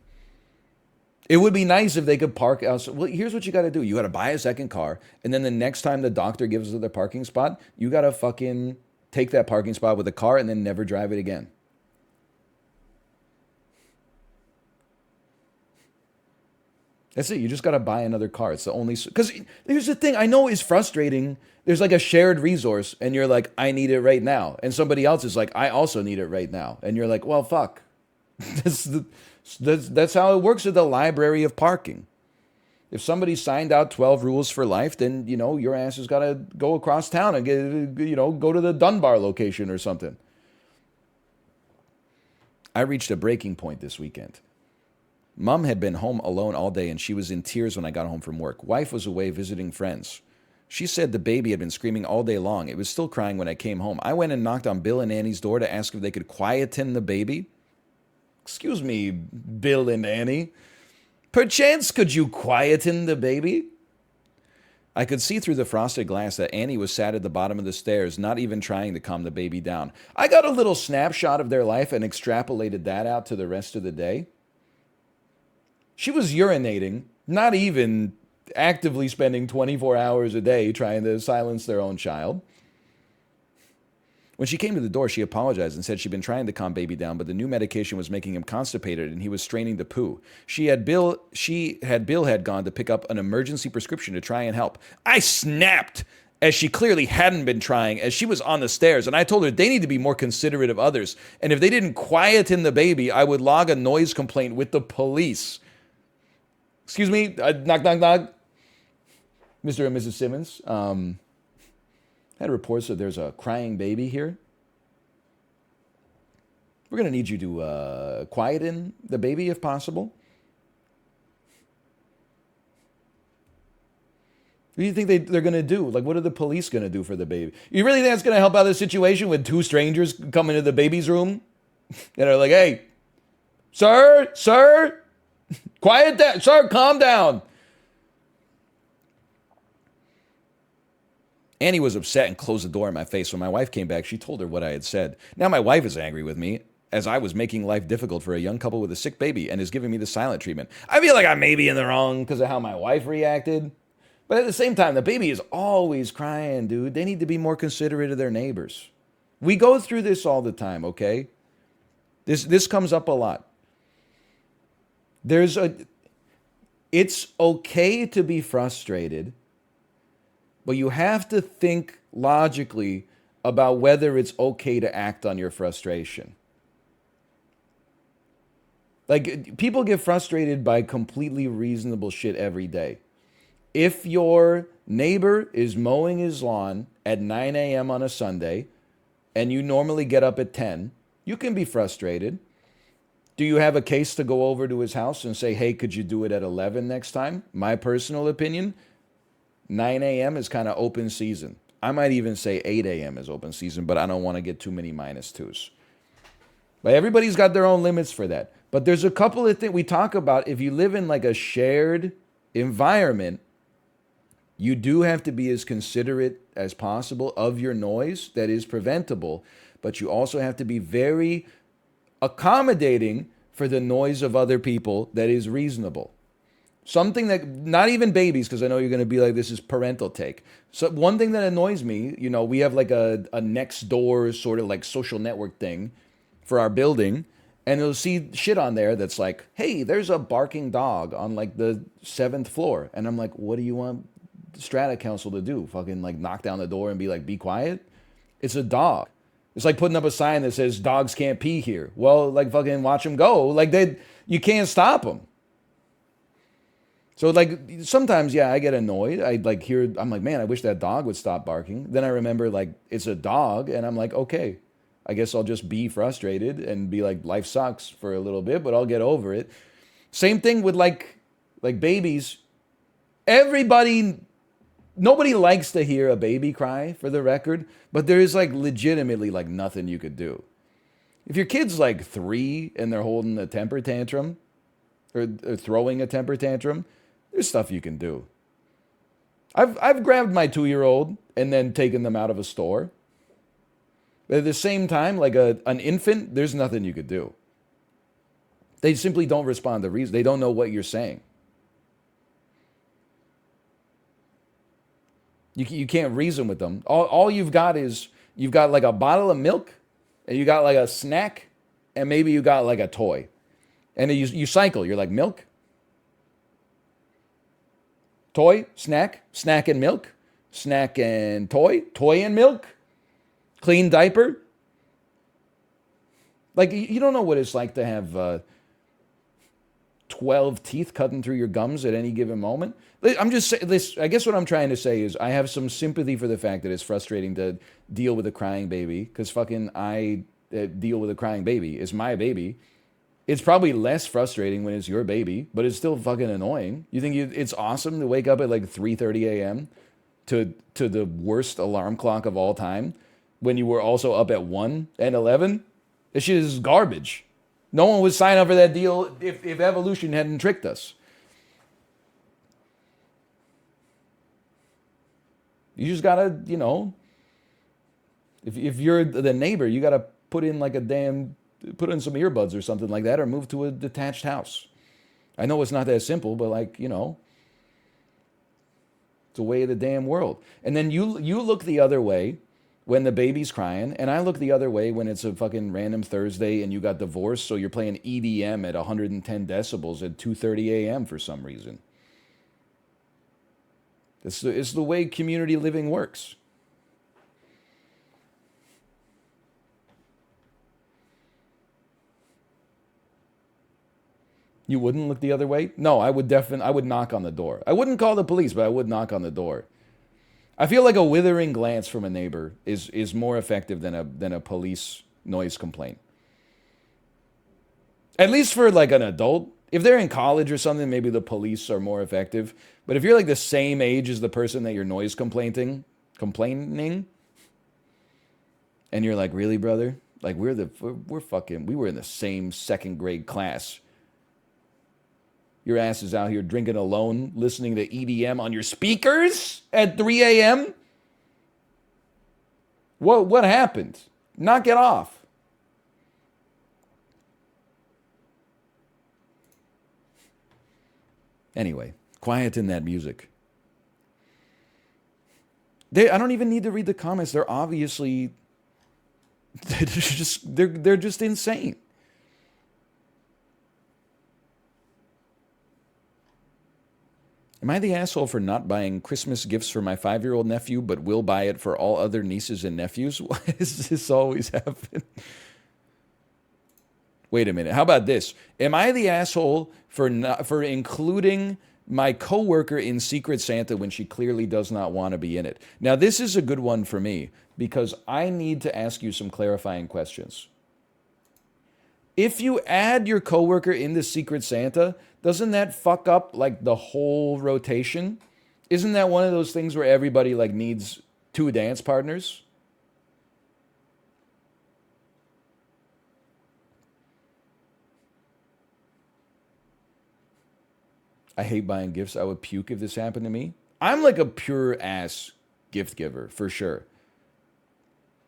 Speaker 1: It would be nice if they could park outside. Well, here's what you got to do. You got to buy a second car. And then the next time the doctor gives us the parking spot, you got to fucking take that parking spot with a car and then never drive it again. That's it. You just got to buy another car. It's the only... Because here's the thing. I know it's frustrating. There's like a shared resource and you're like, I need it right now. And somebody else is like, I also need it right now. And you're like, well, fuck. That's how it works at the library of parking. If somebody signed out 12 rules for life, then, your ass has got to go across town and go to the Dunbar location or something. I reached a breaking point this weekend. Mom had been home alone all day and she was in tears when I got home from work. Wife was away visiting friends. She said the baby had been screaming all day long. It was still crying when I came home. I went and knocked on Bill and Annie's door to ask if they could quieten the baby. Excuse me, Bill and Annie. Perchance could you quieten the baby? I could see through the frosted glass that Annie was sat at the bottom of the stairs, not even trying to calm the baby down. I got a little snapshot of their life and extrapolated that out to the rest of the day. She was urinating, not even actively spending 24 hours a day trying to silence their own child. When she came to the door, she apologized and said she'd been trying to calm baby down, but the new medication was making him constipated and he was straining to poo. Bill had gone to pick up an emergency prescription to try and help. I snapped as she clearly hadn't been trying, as she was on the stairs, and I told her they need to be more considerate of others, and if they didn't quieten the baby, I would log a noise complaint with the police. Excuse me, knock, knock, knock. Mr. and Mrs. Simmons, had reports that there's a crying baby here. We're going to need you to quieten the baby if possible. What do you think they're going to do? Like, what are the police going to do for the baby? You really think that's going to help out the situation when two strangers come into the baby's room and are like, hey, sir, quiet down. Sir, calm down. Annie was upset and closed the door in my face. When my wife came back, she told her what I had said. Now my wife is angry with me, as I was making life difficult for a young couple with a sick baby and is giving me the silent treatment. I feel like I may be in the wrong because of how my wife reacted. But at the same time, the baby is always crying, dude. They need to be more considerate of their neighbors. We go through this all the time, okay? This comes up a lot. It's okay to be frustrated, but you have to think logically about whether it's okay to act on your frustration. Like, people get frustrated by completely reasonable shit every day. If your neighbor is mowing his lawn at 9 a.m. on a Sunday, and you normally get up at 10, you can be frustrated. Do you have a case to go over to his house and say, hey, could you do it at 11 next time? My personal opinion, 9 a.m. is kind of open season. I might even say 8 a.m. is open season, but I don't want to get too many -2s. But everybody's got their own limits for that. But there's a couple of things we talk about. If you live in like a shared environment, you do have to be as considerate as possible of your noise that is preventable, but you also have to be very accommodating for the noise of other people that is reasonable. Something that, not even babies, because I know you're going to be like, this is parental take. So one thing that annoys me, we have like a next door sort of like social network thing for our building, and you'll see shit on there that's like, hey, there's a barking dog on like the 7th floor. And I'm like, what do you want Strata Council to do? Fucking like knock down the door and be like, be quiet? It's a dog. It's like putting up a sign that says dogs can't pee here. Well, like fucking watch them go. Like you can't stop them. So like sometimes, yeah, I get annoyed. I'm like, man, I wish that dog would stop barking. Then I remember like it's a dog, and I'm like, okay, I guess I'll just be frustrated and be like, life sucks for a little bit, but I'll get over it. Same thing with like babies. Nobody likes to hear a baby cry, for the record, but there is like legitimately like nothing you could do. If your kid's like 3 and they're holding a temper tantrum or throwing a temper tantrum, there's stuff you can do. I've grabbed my 2-year-old and then taken them out of a store. But at the same time, like an infant, there's nothing you could do. They simply don't respond to reason. They don't know what you're saying. You can't reason with them. All you've got is, you've got like a bottle of milk, and you got like a snack, and maybe you got like a toy. And you cycle. You're like, milk, toy, snack and milk, snack and toy and milk, clean diaper. Like, you don't know what it's like to have 12 teeth cutting through your gums at any given moment. I'm just saying this. I guess what I'm trying to say is I have some sympathy for the fact that it's frustrating to deal with a crying baby, because fucking I deal with a crying baby. It's my baby. It's probably less frustrating when it's your baby, but it's still fucking annoying. You think it's awesome to wake up at like 3:30 a.m. to the worst alarm clock of all time when you were also up at 1 and 11? This shit is garbage. No one would sign up for that deal if evolution hadn't tricked us. You just gotta, you know, if you're the neighbor, you gotta put in some earbuds or something like that, or move to a detached house. I know it's not that simple, but like, you know, it's a way of the damn world. And then you look the other way when the baby's crying, and I look the other way when it's a fucking random Thursday and you got divorced, so you're playing EDM at 110 decibels at 2:30 a.m. for some reason. It's the way community living works. You wouldn't look the other way? No, I would knock on the door. I wouldn't call the police, but I would knock on the door. I feel like a withering glance from a neighbor is more effective than a police noise complaint. At least for like an adult. If they're in college or something, maybe the police are more effective. But if you're like the same age as the person that you're noise complaining, and you're like, really, brother? Like we were in the same second grade class. Your ass is out here drinking alone, listening to EDM on your speakers at 3 a.m.? What happened? Knock it off. Anyway, quiet in that music. I don't even need to read the comments. They're obviously they're just insane. Am I the asshole for not buying Christmas gifts for my 5-year-old nephew, but will buy it for all other nieces and nephews? Why does this always happen? Wait a minute. How about this? Am I the asshole for including my coworker in Secret Santa when she clearly does not want to be in it? Now, this is a good one for me because I need to ask you some clarifying questions. If you add your coworker into Secret Santa, doesn't that fuck up like the whole rotation? Isn't that one of those things where everybody like needs 2 dance partners? I hate buying gifts. I would puke if this happened to me. I'm like a pure ass gift giver for sure.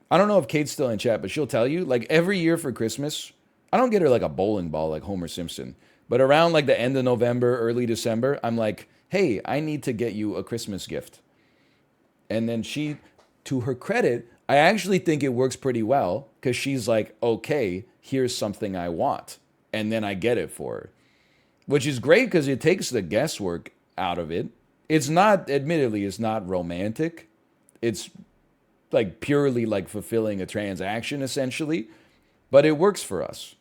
Speaker 1: I don't know if Kate's still in chat, but she'll tell you, like every year for Christmas, I don't get her like a bowling ball like Homer Simpson. But around like the end of November, early December, I'm like, hey, I need to get you a Christmas gift. And then she, to her credit, I actually think it works pretty well because she's like, okay, here's something I want. And then I get it for her. Which is great because it takes the guesswork out of it. It's not, admittedly, it's not romantic. It's like purely like fulfilling a transaction essentially. But it works for us.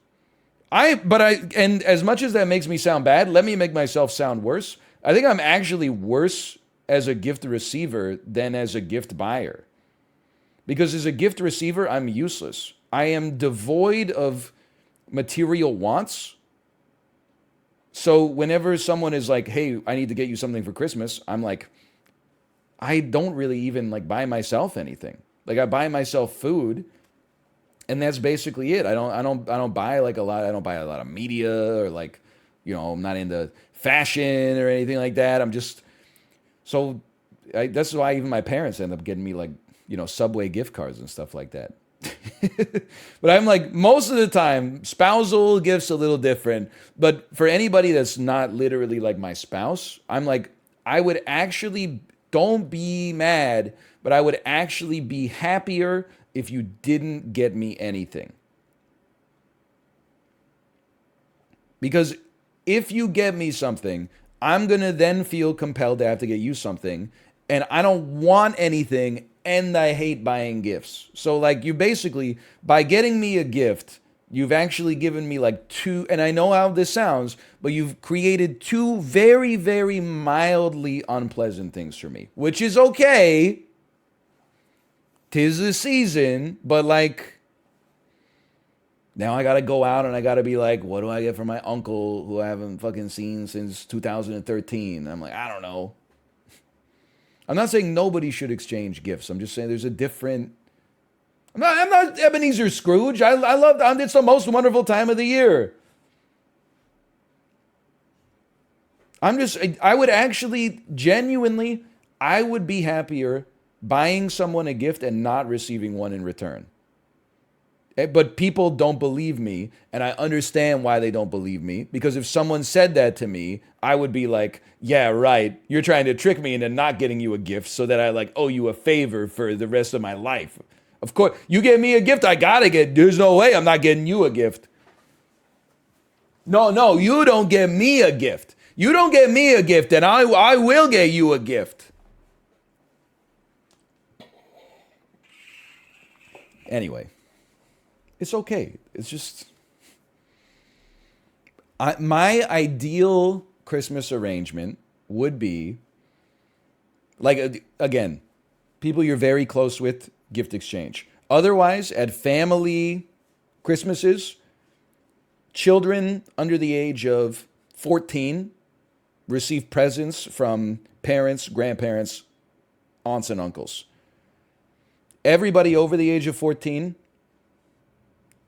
Speaker 1: And as much as that makes me sound bad, let me make myself sound worse. I think I'm actually worse as a gift receiver than as a gift buyer. Because as a gift receiver, I'm useless. I am devoid of material wants. So whenever someone is like, hey, I need to get you something for Christmas, I'm like, I don't really even like buy myself anything. Like I buy myself food. And that's basically it. I don't buy like a lot. I don't buy a lot of media or like, you know, I'm not into fashion or anything like that. I'm just that's why even my parents end up getting me like, you know, Subway gift cards and stuff like that. But I'm like, most of the time, spousal gifts a little different. But for anybody that's not literally like my spouse, I'm like, I would actually, don't be mad, but I would actually be happier if you didn't get me anything. Because if you get me something, I'm going to then feel compelled to have to get you something. And I don't want anything, and I hate buying gifts. So like you basically, by getting me a gift, You've actually given me like two, and I know how this sounds, but you've created two very, very mildly unpleasant things for me, which is okay. 'Tis the season, but like, now I gotta go out and I gotta be like, what do I get for my uncle who I haven't fucking seen since 2013? I'm like, I don't know. I'm not saying nobody should exchange gifts. I'm just saying there's a different. I'm not Ebenezer Scrooge. I love. It's the most wonderful time of the year. I would actually, genuinely, I would be happier buying someone a gift and not receiving one in return. But people don't believe me, and I understand why they don't believe me. Because if someone said that to me, I would be like, yeah, right. You're trying to trick me into not getting you a gift so that I like owe you a favor for the rest of my life. Of course, you get me a gift, I gotta get. There's no way I'm not getting you a gift. No, you don't get me a gift. You don't get me a gift, and I will get you a gift. Anyway. It's okay. It's just my ideal Christmas arrangement would be like, again, people you're very close with, gift exchange. Otherwise, at family Christmases, children under the age of 14 receive presents from parents, grandparents, aunts, and uncles. Everybody over the age of 14,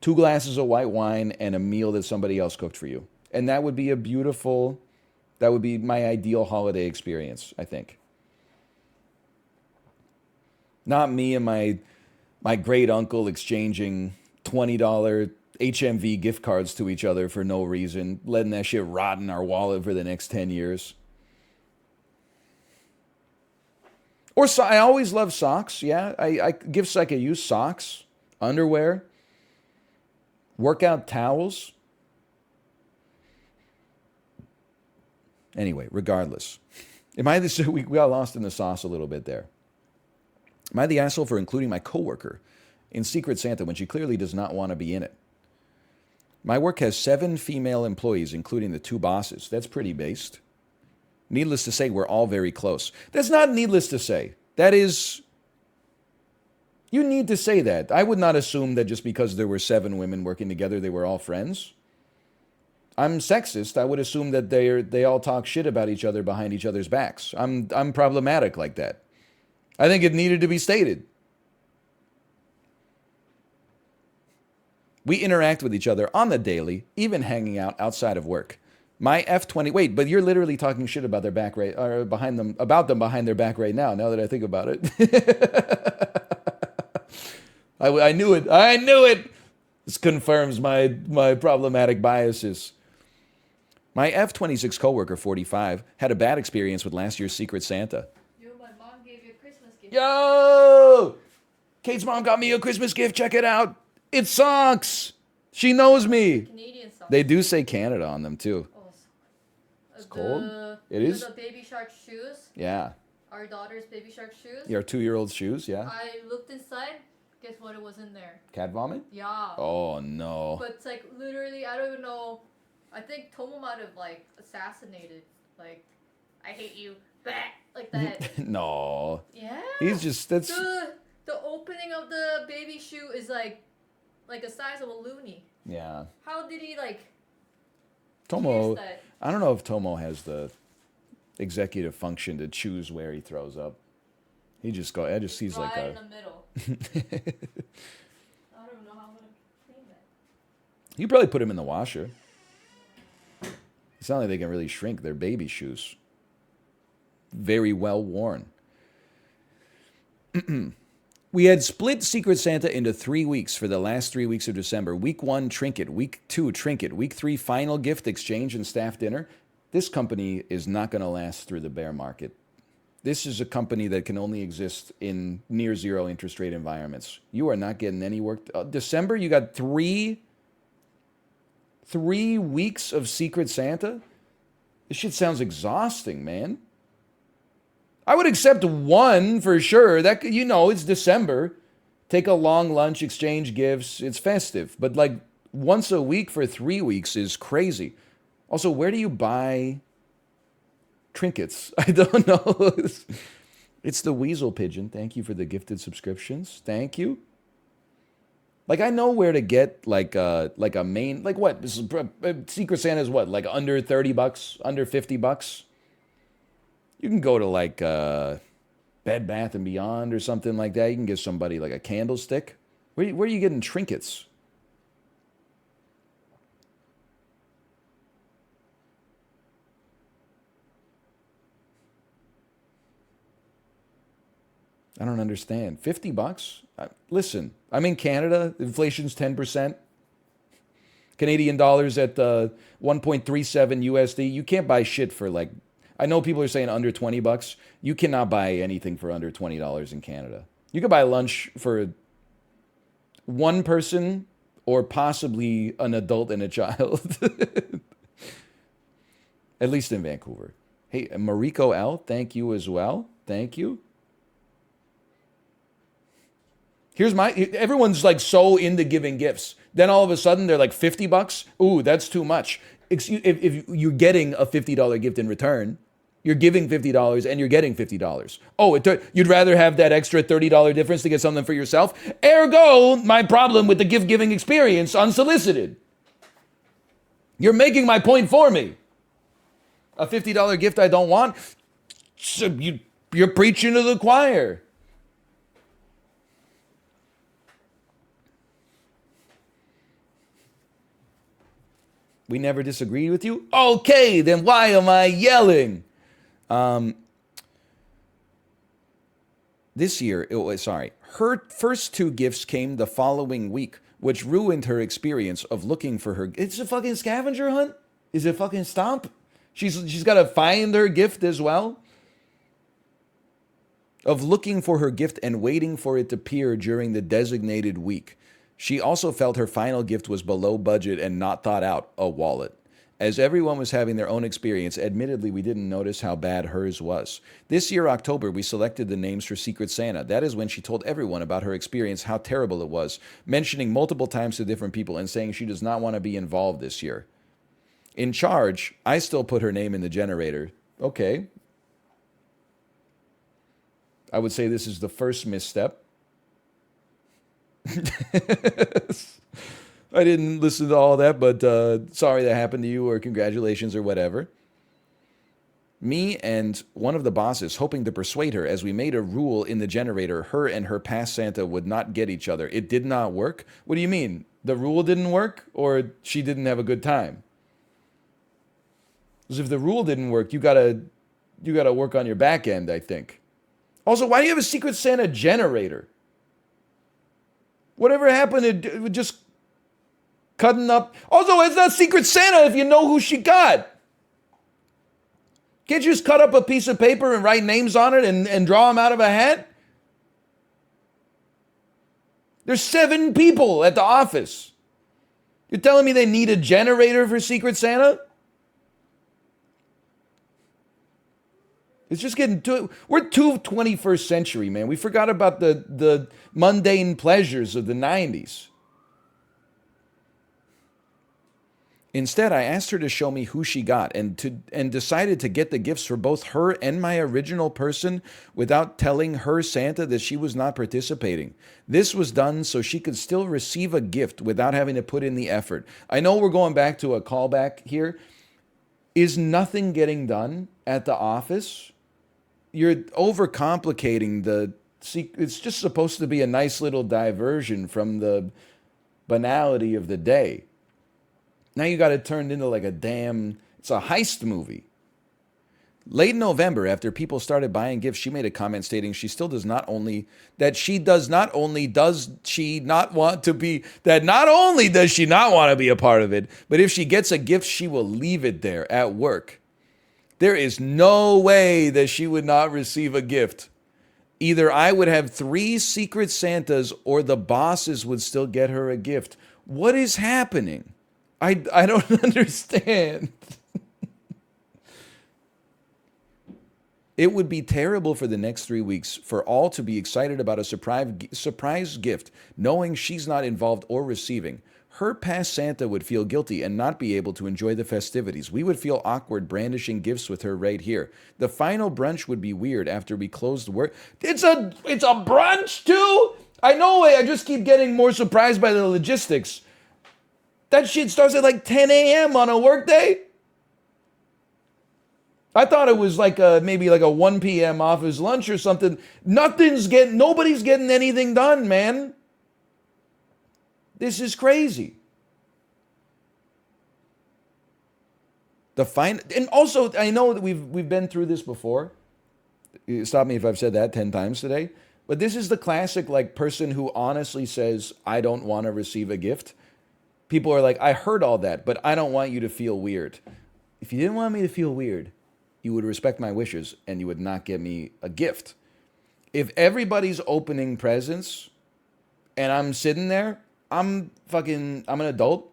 Speaker 1: 2 glasses of white wine and a meal that somebody else cooked for you. And that would be that would be my ideal holiday experience, I think. Not me and my great uncle exchanging $20 HMV gift cards to each other for no reason, letting that shit rot in our wallet for the next 10 years. Or I always love socks, yeah. I gifts I could use, socks, underwear, workout towels. Anyway, regardless. We got lost in the sauce a little bit there. Am I the asshole for including my coworker in Secret Santa when she clearly does not want to be in it? My work has 7 female employees, including the 2 bosses. That's pretty based. Needless to say, we're all very close. That's not needless to say. That is... You need to say that. I would not assume that just because there were 7 women working together, they were all friends. I'm sexist. I would assume that they all talk shit about each other behind each other's backs. I'm problematic like that. I think it needed to be stated. We interact with each other on the daily, even hanging out outside of work. My F-20... Wait, but you're literally talking shit about their back right... or behind them... about them behind their back right now that I think about it. I knew it. I knew it. This confirms my problematic biases. My F-26 coworker, 45, had a bad experience with last year's Secret Santa.
Speaker 4: Yo, my mom gave you a Christmas gift.
Speaker 1: Yo! Kate's mom got me a Christmas gift. Check it out. It sucks. She knows me.
Speaker 4: Canadian socks.
Speaker 1: They do say Canada on them, too.
Speaker 4: Oh,
Speaker 1: It's cold? It
Speaker 4: you know
Speaker 1: is?
Speaker 4: the baby shark shoes.
Speaker 1: Yeah.
Speaker 4: Our daughter's baby shark shoes.
Speaker 1: Your 2-year-old's shoes, yeah?
Speaker 4: I looked inside. Guess what? It was in there.
Speaker 1: Cat vomit?
Speaker 4: Yeah.
Speaker 1: Oh, no.
Speaker 4: But it's like literally, I don't even know. I think Tomo might have like assassinated. Like, I hate you. Bah! Like that.
Speaker 1: No.
Speaker 4: Yeah.
Speaker 1: He's just... that's...
Speaker 4: The opening of the baby shoe is like the size of a loony.
Speaker 1: Yeah.
Speaker 4: How did he like?
Speaker 1: Tomo...
Speaker 4: pierce that?
Speaker 1: I don't know if Tomo has the executive function to choose where he throws up. He just go. I just sees
Speaker 4: Right
Speaker 1: like
Speaker 4: in
Speaker 1: a.
Speaker 4: the middle. I don't even know how I'm gonna clean that.
Speaker 1: You probably put him in the washer. It's not like they can really shrink. They're baby shoes. Very well worn. We had split Secret Santa into 3 weeks for the last 3 weeks of December. Week 1, trinket. Week 2, trinket. Week 3, final gift exchange and staff dinner. This company is not going to last through the bear market. This is a company that can only exist in near zero interest rate environments. You are not getting any work. December, you got 3 weeks of Secret Santa? This shit sounds exhausting, man. I would accept 1 for sure. That, you know, it's December. Take a long lunch, exchange gifts. It's festive. But like once a week for 3 weeks is crazy. Also, where do you buy trinkets? I don't know. It's the Weasel Pigeon. Thank you for the gifted subscriptions. Thank you. Like, I know where to get like a main, like what? This is, Secret Santa is what? Like under $30, under $50? You can go to like Bed Bath and Beyond or something like that. You can give somebody like a candlestick. Where are you getting trinkets? I don't understand. $50? Listen, I'm in Canada. Inflation's 10%. Canadian dollars at 1.37 USD. You can't buy shit for like, I know people are saying under $20. You cannot buy anything for under $20 in Canada. You could buy lunch for one person or possibly an adult and a child. At least in Vancouver. Hey, Mariko L, thank you as well. Thank you. Here's everyone's like so into giving gifts. Then all of a sudden they're like $50. Ooh, that's too much. If you're getting a $50 gift in return, you're giving $50 and you're getting $50. Oh, you'd rather have that extra $30 difference to get something for yourself? Ergo, my problem with the gift giving experience unsolicited. You're making my point for me. A $50 gift I don't want? So you're preaching to the choir. We never disagreed with you? Okay, then why am I yelling? This year, her first 2 gifts came the following week, which ruined her experience of looking for her. It's a fucking scavenger hunt? Is it fucking Stomp? She's got to find her gift as well? Of looking for her gift and waiting for it to appear during the designated week. She also felt her final gift was below budget and not thought out, a wallet. As everyone was having their own experience, admittedly, we didn't notice how bad hers was. This year, October, we selected the names for Secret Santa. That is when she told everyone about her experience, how terrible it was, mentioning multiple times to different people and saying she does not want to be involved this year. In charge, I still put her name in the generator. Okay. I would say this is the first misstep. I didn't listen to all that, but sorry that happened to you, or congratulations, or whatever. Me and one of the bosses hoping to persuade her as we made a rule in the generator, her and her past Santa would not get each other. It did not work? What do you mean? The rule didn't work, or she didn't have a good time? Because if the rule didn't work, you gotta work on your back end, I think. Also, why do you have a Secret Santa generator? Whatever happened to just cutting up? Also, it's not Secret Santa if you know who she got. Can't you just cut up a piece of paper and write names on it and draw them out of a hat? There's 7 people at the office. You're telling me they need a generator for Secret Santa? It's just getting too... We're too 21st century, man. We forgot about the mundane pleasures of the 90s. Instead, I asked her to show me who she got and decided to get the gifts for both her and my original person without telling her Santa that she was not participating. This was done so she could still receive a gift without having to put in the effort. I know we're going back to a callback here. Is nothing getting done at the office? You're overcomplicating it's just supposed to be a nice little diversion from the banality of the day. Now you got it turned into like it's a heist movie. Late November, after people started buying gifts, she made a comment stating not only does she not want to be a part of it, but if she gets a gift, she will leave it there at work. There is no way that she would not receive a gift. Either I would have 3 Secret Santas or the bosses would still get her a gift. What is happening? I don't understand. It would be terrible for the next 3 weeks for all to be excited about a surprise gift, knowing she's not involved or receiving. Her past Santa would feel guilty and not be able to enjoy the festivities. We would feel awkward brandishing gifts with her right here. The final brunch would be weird after we closed work. It's a brunch too? I know, I just keep getting more surprised by the logistics. That shit starts at like 10 a.m. on a workday? I thought it was like maybe like a 1 p.m. off his lunch or something. Nobody's getting anything done, man. This is crazy. And also, I know that we've been through this before. Stop me if I've said that 10 times today. But this is the classic like person who honestly says, I don't want to receive a gift. People are like, I heard all that, but I don't want you to feel weird. If you didn't want me to feel weird, you would respect my wishes and you would not get me a gift. If everybody's opening presents and I'm sitting there, I'm an adult.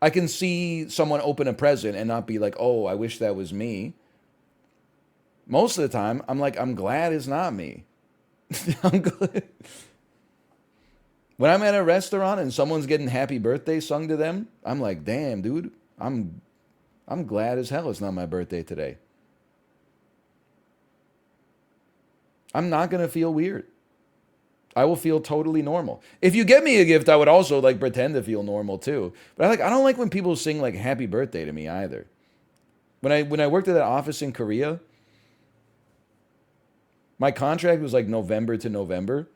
Speaker 1: I can see someone open a present and not be like, oh, I wish that was me. Most of the time, I'm like, I'm glad it's not me. I'm glad. When I'm at a restaurant and someone's getting happy birthday sung to them, I'm like, damn, dude, I'm glad as hell it's not my birthday today. I'm not going to feel weird. I will feel totally normal. If you get me a gift, I would also like pretend to feel normal too. But I don't like when people sing like happy birthday to me either. When I worked at that office in Korea, my contract was like November to November.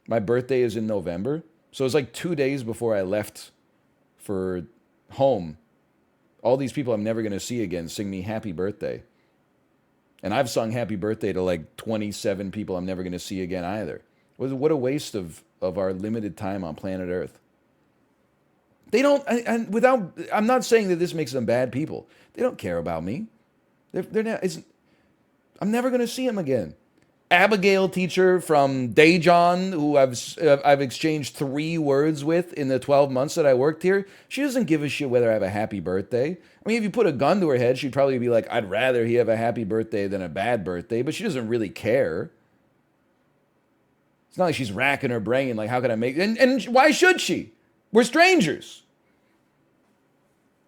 Speaker 1: My birthday is in November. So it was like 2 days before I left for home. All these people I'm never going to see again sing me happy birthday. And I've sung happy birthday to like 27 people I'm never going to see again either. What a waste of our limited time on planet Earth. They don't, I'm not saying that this makes them bad people. They don't care about me. They're not, I'm never going to see them again. Abigail teacher from Daejeon, who I've exchanged 3 words with in the 12 months that I worked here, she doesn't give a shit whether I have a happy birthday. I mean, if you put a gun to her head, she'd probably be like, I'd rather he have a happy birthday than a bad birthday, but she doesn't really care. It's not like she's racking her brain, like, how can I make... And why should she? We're strangers.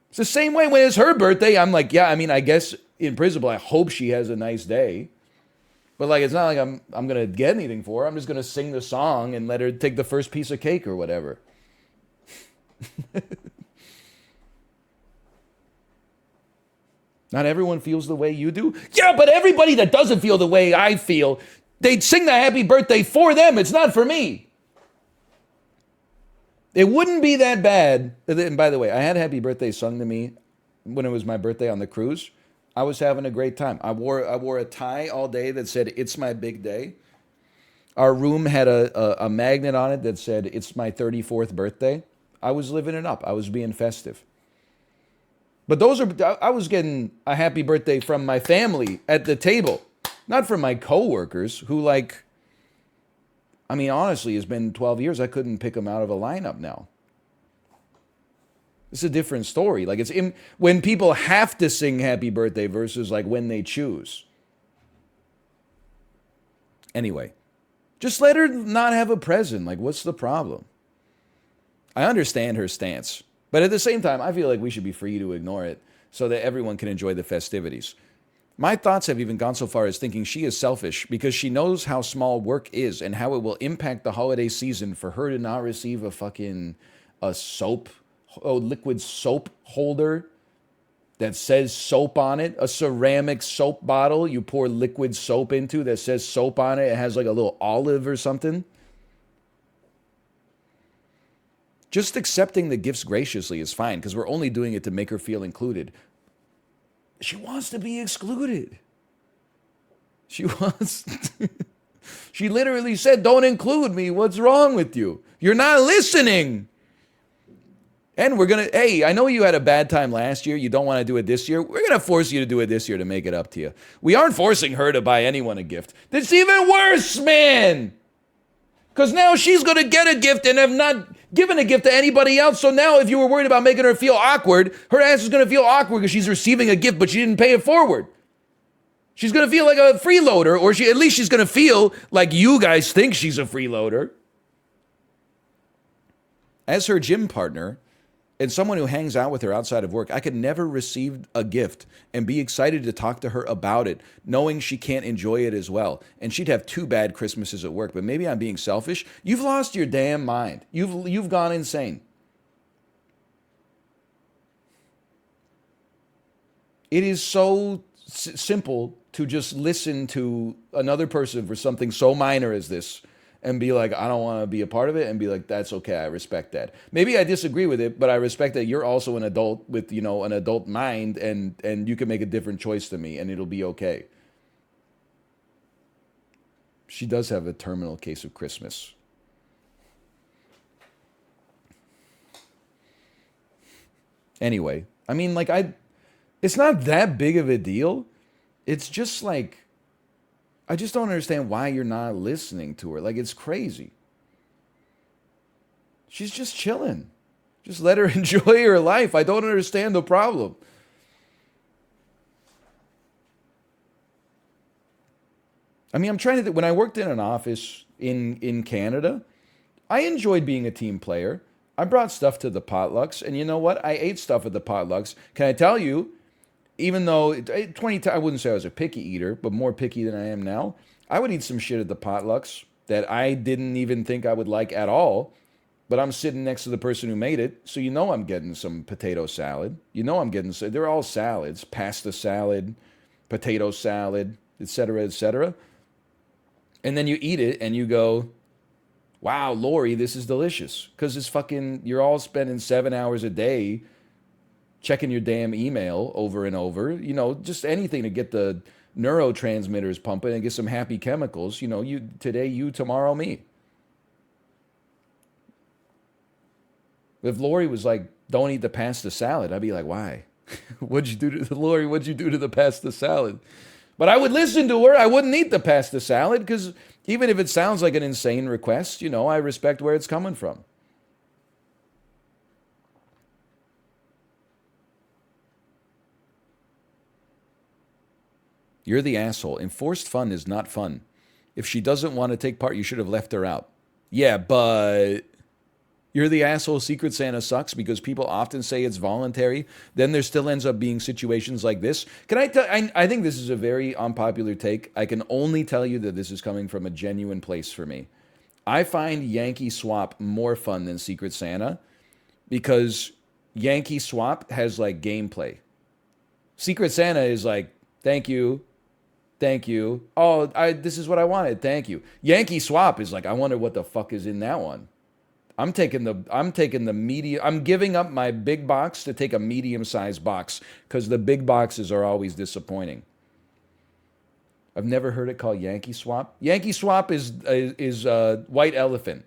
Speaker 1: It's the same way when it's her birthday, I'm like, yeah, I mean, I guess in principle, I hope she has a nice day. But like, it's not like I'm going to get anything for her. I'm just going to sing the song and let her take the first piece of cake or whatever. Not everyone feels the way you do. Yeah, but everybody that doesn't feel the way I feel, they'd sing the happy birthday for them. It's not for me. It wouldn't be that bad. And by the way, I had happy birthday sung to me when it was my birthday on the cruise. I was having a great time. I wore a tie all day that said, it's my big day. Our room had a magnet on it that said, it's my 34th birthday. I was living it up. I was being festive. But I was getting a happy birthday from my family at the table. Not from my coworkers who like, I mean, honestly, it's been 12 years. I couldn't pick them out of a lineup now. It's a different story. Like when people have to sing happy birthday versus like when they choose. Anyway, just let her not have a present. Like, what's the problem? I understand her stance. But at the same time, I feel like we should be free to ignore it so that everyone can enjoy the festivities. My thoughts have even gone so far as thinking she is selfish because she knows how small work is and how it will impact the holiday season for her to not receive a liquid soap holder that says soap on it, a ceramic soap bottle you pour liquid soap into that says soap on it. It has like a little olive or something. Just accepting the gifts graciously is fine because we're only doing it to make her feel included. She wants to be excluded. She literally said, don't include me. What's wrong with you? You're not listening. And hey, I know you had a bad time last year. You don't want to do it this year. We're going to force you to do it this year to make it up to you. We aren't forcing her to buy anyone a gift. That's even worse, man. Because now she's going to get a gift and have not given a gift to anybody else. So now if you were worried about making her feel awkward, her ass is going to feel awkward because she's receiving a gift, but she didn't pay it forward. She's going to feel like a freeloader, or at least she's going to feel like you guys think she's a freeloader. As her gym partner, and someone who hangs out with her outside of work, I could never receive a gift and be excited to talk to her about it, knowing she can't enjoy it as well. And she'd have 2 bad Christmases at work. But maybe I'm being selfish. You've lost your damn mind. You've gone insane. It is so simple to just listen to another person for something so minor as this and be like, I don't want to be a part of it, and be like, that's okay, I respect that. Maybe I disagree with it, but I respect that you're also an adult with, an adult mind, and you can make a different choice than me, and it'll be okay. She does have a terminal case of Christmas. Anyway, I mean, like, it's not that big of a deal. It's just like, I just don't understand why you're not listening to her. Like, it's crazy. She's just chilling. Just let her enjoy her life. I don't understand the problem. I mean, I'm trying to think. When I worked in an office in Canada, I enjoyed being a team player. I brought stuff to the potlucks, and you know what? I ate stuff at the potlucks. Can I tell you, even though I wouldn't say I was a picky eater, but more picky than I am now, I would eat some shit at the potlucks that I didn't even think I would like at all, but I'm sitting next to the person who made it, so I'm getting some potato salad. I'm getting, they're all salads, pasta salad, potato salad, etc., etc. And then you eat it and you go, wow, Lori, this is delicious. Because you're all spending 7 hours a day checking your damn email over and over, just anything to get the neurotransmitters pumping and get some happy chemicals. Today you, tomorrow me. If Lori was like, don't eat the pasta salad, I'd be like, why? What'd you do to Lori? What'd you do to the pasta salad? But I would listen to her. I wouldn't eat the pasta salad because even if it sounds like an insane request, I respect where it's coming from. You're the asshole. Enforced fun is not fun. If she doesn't want to take part, you should have left her out. Yeah, but you're the asshole. Secret Santa sucks because people often say it's voluntary. Then there still ends up being situations like this. Can I tell? I think this is a very unpopular take. I can only tell you that this is coming from a genuine place for me. I find Yankee Swap more fun than Secret Santa because Yankee Swap has like gameplay. Secret Santa is like, thank you. Thank you. Oh, this is what I wanted. Thank you. Yankee Swap is like, I wonder what the fuck is in that one. I'm taking the medium. I'm giving up my big box to take a medium-sized box because the big boxes are always disappointing. I've never heard it called Yankee Swap. Yankee Swap is White Elephant,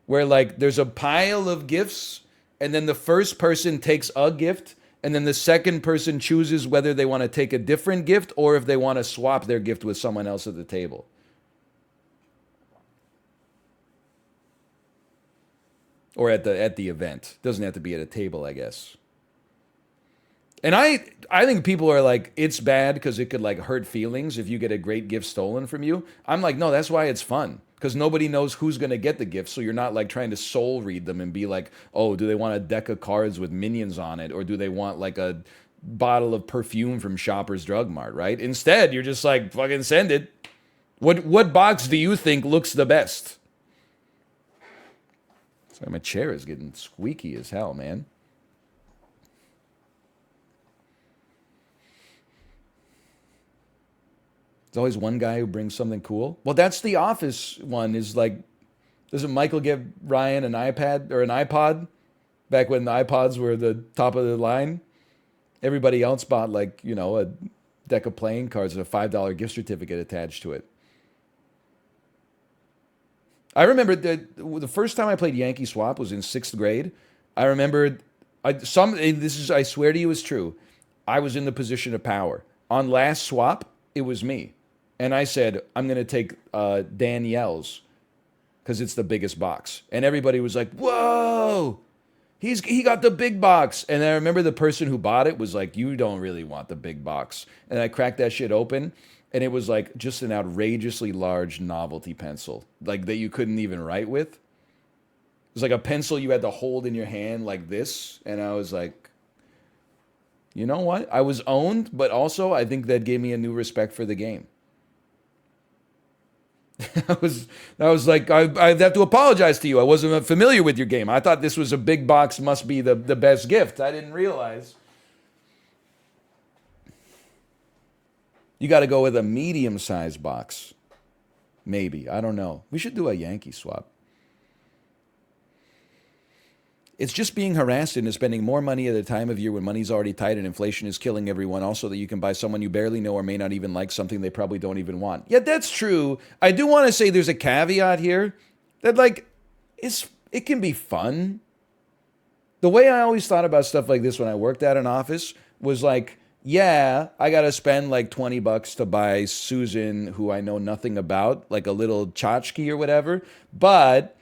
Speaker 1: where like there's a pile of gifts, and then the first person takes a gift, and then the second person chooses whether they want to take a different gift or if they want to swap their gift with someone else at the table. Or at the event. Doesn't have to be at a table, I guess. And I think people are like, it's bad because it could like hurt feelings if you get a great gift stolen from you. I'm like, no, that's why it's fun. Because nobody knows who's going to get the gift. So you're not like trying to soul read them and be like, oh, do they want a deck of cards with minions on it? Or do they want like a bottle of perfume from Shoppers Drug Mart, right? Instead, you're just like, fucking send it. What box do you think looks the best? Sorry, my chair is getting squeaky as hell, man. There's always one guy who brings something cool. Well, that's the Office one is like, doesn't Michael give Ryan an iPad or an iPod back when the iPods were the top of the line? Everybody else bought like, a deck of playing cards with a $5 gift certificate attached to it. I remember the first time I played Yankee Swap was in 6th grade. I remembered, I swear to you is true. I was in the position of power. On last swap, it was me. And I said, I'm going to take Danielle's because it's the biggest box. And everybody was like, whoa, he got the big box. And I remember the person who bought it was like, you don't really want the big box. And I cracked that shit open. And it was like just an outrageously large novelty pencil, like that you couldn't even write with. was like a pencil you had to hold in your hand like this, and I was like, you know what? I was owned, but also I think that gave me a new respect for the game. I was like, I have to apologize to you. I wasn't familiar with your game. I thought this was a big box, must be the best gift. I didn't realize. You got to go with a medium-sized box. Maybe. I don't know. We should do a Yankee swap. It's just being harassed into spending more money at a time of year when money's already tight and inflation is killing everyone. Also, that you can buy someone you barely know or may not even like something they probably don't even want. Yeah, that's true. I do want to say there's a caveat here that, like, it can be fun. The way I always thought about stuff like this when I worked at an office was like, yeah, I got to spend like $20 to buy Susan, who I know nothing about, like a little tchotchke or whatever. But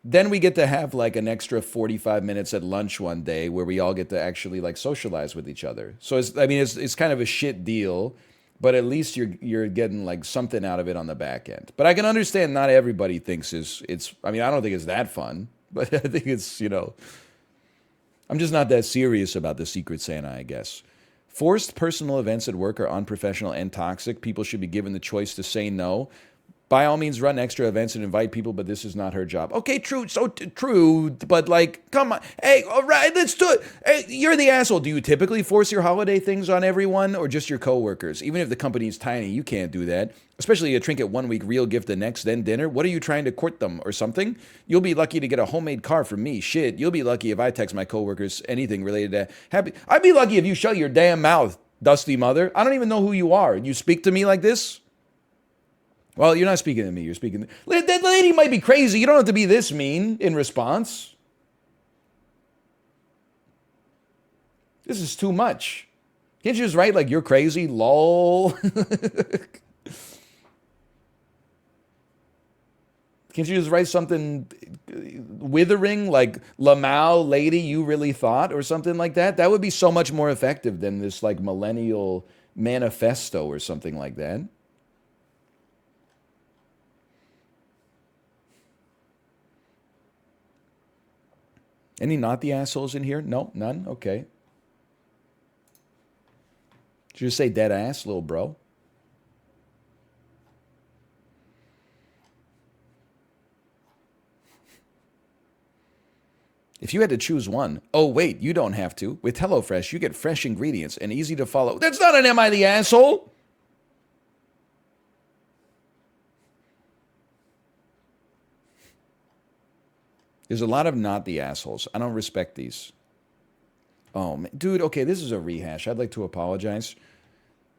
Speaker 1: then we get to have like an extra 45 minutes at lunch one day where we all get to actually like socialize with each other. So it's kind of a shit deal, but at least you're getting like something out of it on the back end. But I can understand not everybody thinks it's I mean, I don't think it's that fun, but I think it's, I'm just not that serious about the Secret Santa, I guess. Forced personal events at work are unprofessional and toxic. People should be given the choice to say no. By all means, run extra events and invite people, but this is not her job. Okay, true, true, but like, come on. Hey, all right, let's do it. Hey, you're the asshole. Do you typically force your holiday things on everyone or just your coworkers? Even if the company's tiny, you can't do that. Especially a trinket 1 week, real gift the next, then dinner. What are you trying to court them or something? You'll be lucky to get a homemade car from me. Shit, you'll be lucky if I text my coworkers anything related to happy. I'd be lucky if you shut your damn mouth, dusty mother. I don't even know who you are. You speak to me like this? Well, you're not speaking to me. You're speaking to... That lady might be crazy. You don't have to be this mean in response. This is too much. Can't you just write like, you're crazy, lol? Can't you just write something withering like, Lamau, lady, you really thought? Or something like that? That would be so much more effective than this like millennial manifesto or something like that. Any not the assholes in here? No, none? Okay. Did you just say dead ass, little bro? If you had to choose one, oh wait, you don't have to. With HelloFresh, you get fresh ingredients and easy to follow. That's not an Am I the Asshole? There's a lot of not the assholes. I don't respect these. Oh, man. Dude, okay, this is a rehash. I'd like to apologize.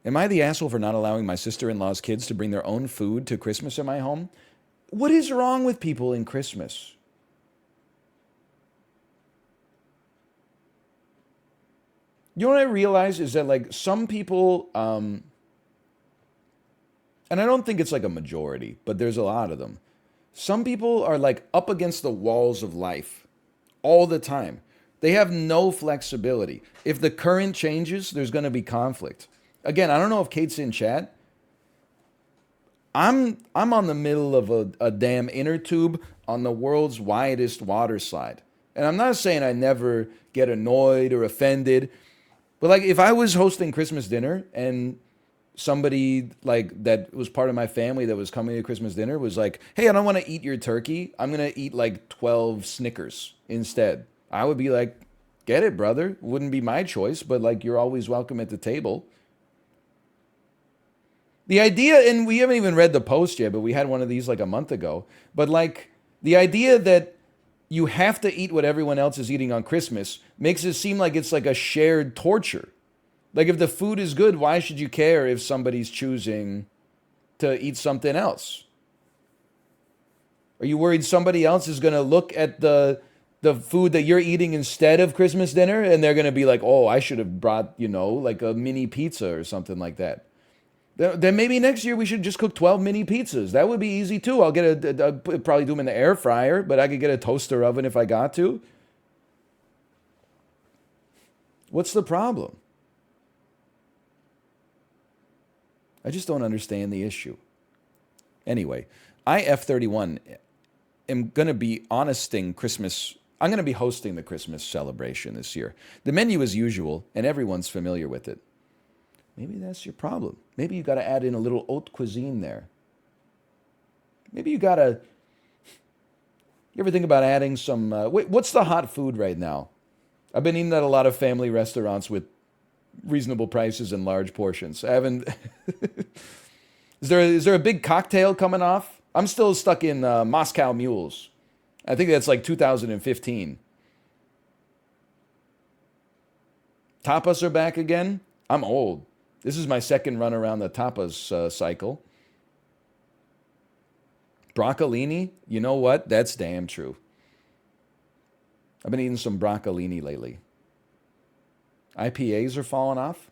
Speaker 1: Am I the asshole for not allowing my sister-in-law's kids to bring their own food to Christmas in my home? What is wrong with people in Christmas? You know what I realize is that, like, some people, and I don't think it's like a majority, but there's a lot of them. Some people are like up against the walls of life all the time. They have no flexibility. If the current changes, there's going to be conflict. Again, I don't know if Kate's in chat. I'm on the middle of a damn inner tube on the world's widest water slide. And I'm not saying I never get annoyed or offended, but like if I was hosting Christmas dinner and somebody like that was part of my family that was coming to Christmas dinner was like, hey, I don't want to eat your turkey. I'm going to eat like 12 Snickers instead. I would be like, get it, brother. Wouldn't be my choice, but like you're always welcome at the table. The idea, and we haven't even read the post yet, but we had one of these like a month ago. But like the idea that you have to eat what everyone else is eating on Christmas makes it seem like it's like a shared torture. Like, if the food is good, why should you care if somebody's choosing to eat something else? Are you worried somebody else is going to look at the food that you're eating instead of Christmas dinner and they're going to be like, oh, I should have brought, like a mini pizza or something like that? Then maybe next year we should just cook 12 mini pizzas. That would be easy too. I'll probably do them in the air fryer, but I could get a toaster oven if I got to. What's the problem? I just don't understand the issue. Anyway, IF31 am going to be honesting Christmas. I'm going to be hosting the Christmas celebration this year. The menu is usual, and everyone's familiar with it. Maybe that's your problem. Maybe you got to add in a little haute cuisine there. Maybe you got to. You ever think about adding some? What's the hot food right now? I've been eating at a lot of family restaurants with reasonable prices and large portions. I haven't. Is there a big cocktail coming off? I'm still stuck in Moscow Mules. I think that's like 2015. Tapas are back again. I'm old. This is my second run around the tapas cycle. Broccolini, you know what? That's damn true. I've been eating some broccolini lately. IPAs are falling off.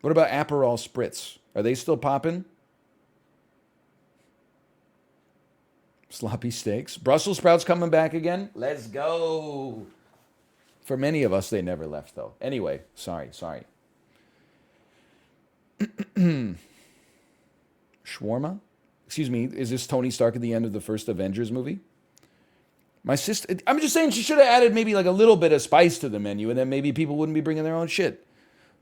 Speaker 1: What about Aperol Spritz? Are they still popping? Sloppy steaks. Brussels sprouts coming back again? Let's go. For many of us, they never left, though. Anyway, sorry. Shawarma? Excuse me, is this Tony Stark at the end of the first Avengers movie? My sister, I'm just saying she should have added maybe like a little bit of spice to the menu, and then maybe people wouldn't be bringing their own shit.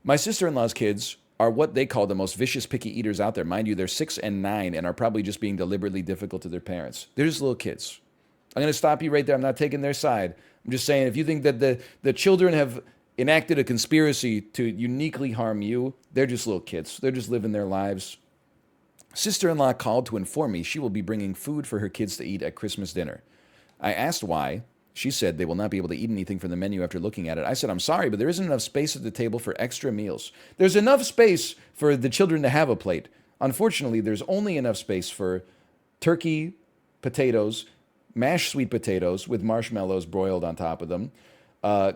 Speaker 1: My sister-in-law's kids are what they call the most vicious picky eaters out there. Mind you, they're 6 and 9 and are probably just being deliberately difficult to their parents. They're just little kids. I'm going to stop you right there. I'm not taking their side. I'm just saying, if you think that the children have enacted a conspiracy to uniquely harm you, they're just little kids. They're just living their lives. Sister-in-law called to inform me she will be bringing food for her kids to eat at Christmas dinner. I asked why. She said they will not be able to eat anything from the menu after looking at it. I said, I'm sorry, but there isn't enough space at the table for extra meals. There's enough space for the children to have a plate. Unfortunately, there's only enough space for turkey, potatoes, mashed sweet potatoes with marshmallows broiled on top of them,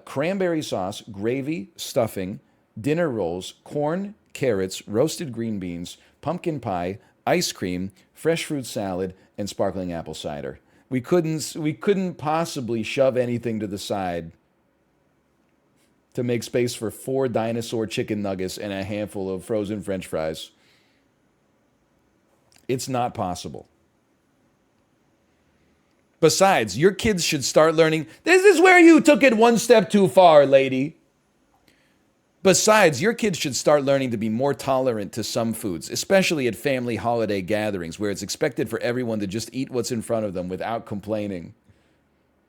Speaker 1: cranberry sauce, gravy, stuffing, dinner rolls, corn, carrots, roasted green beans, pumpkin pie, ice cream, fresh fruit salad, and sparkling apple cider. We couldn't possibly shove anything to the side to make space for 4 dinosaur chicken nuggets and a handful of frozen French fries. It's not possible. Besides, your kids should start learning. This is where you took it one step too far, lady. Besides, your kids should start learning to be more tolerant to some foods, especially at family holiday gatherings where it's expected for everyone to just eat what's in front of them without complaining.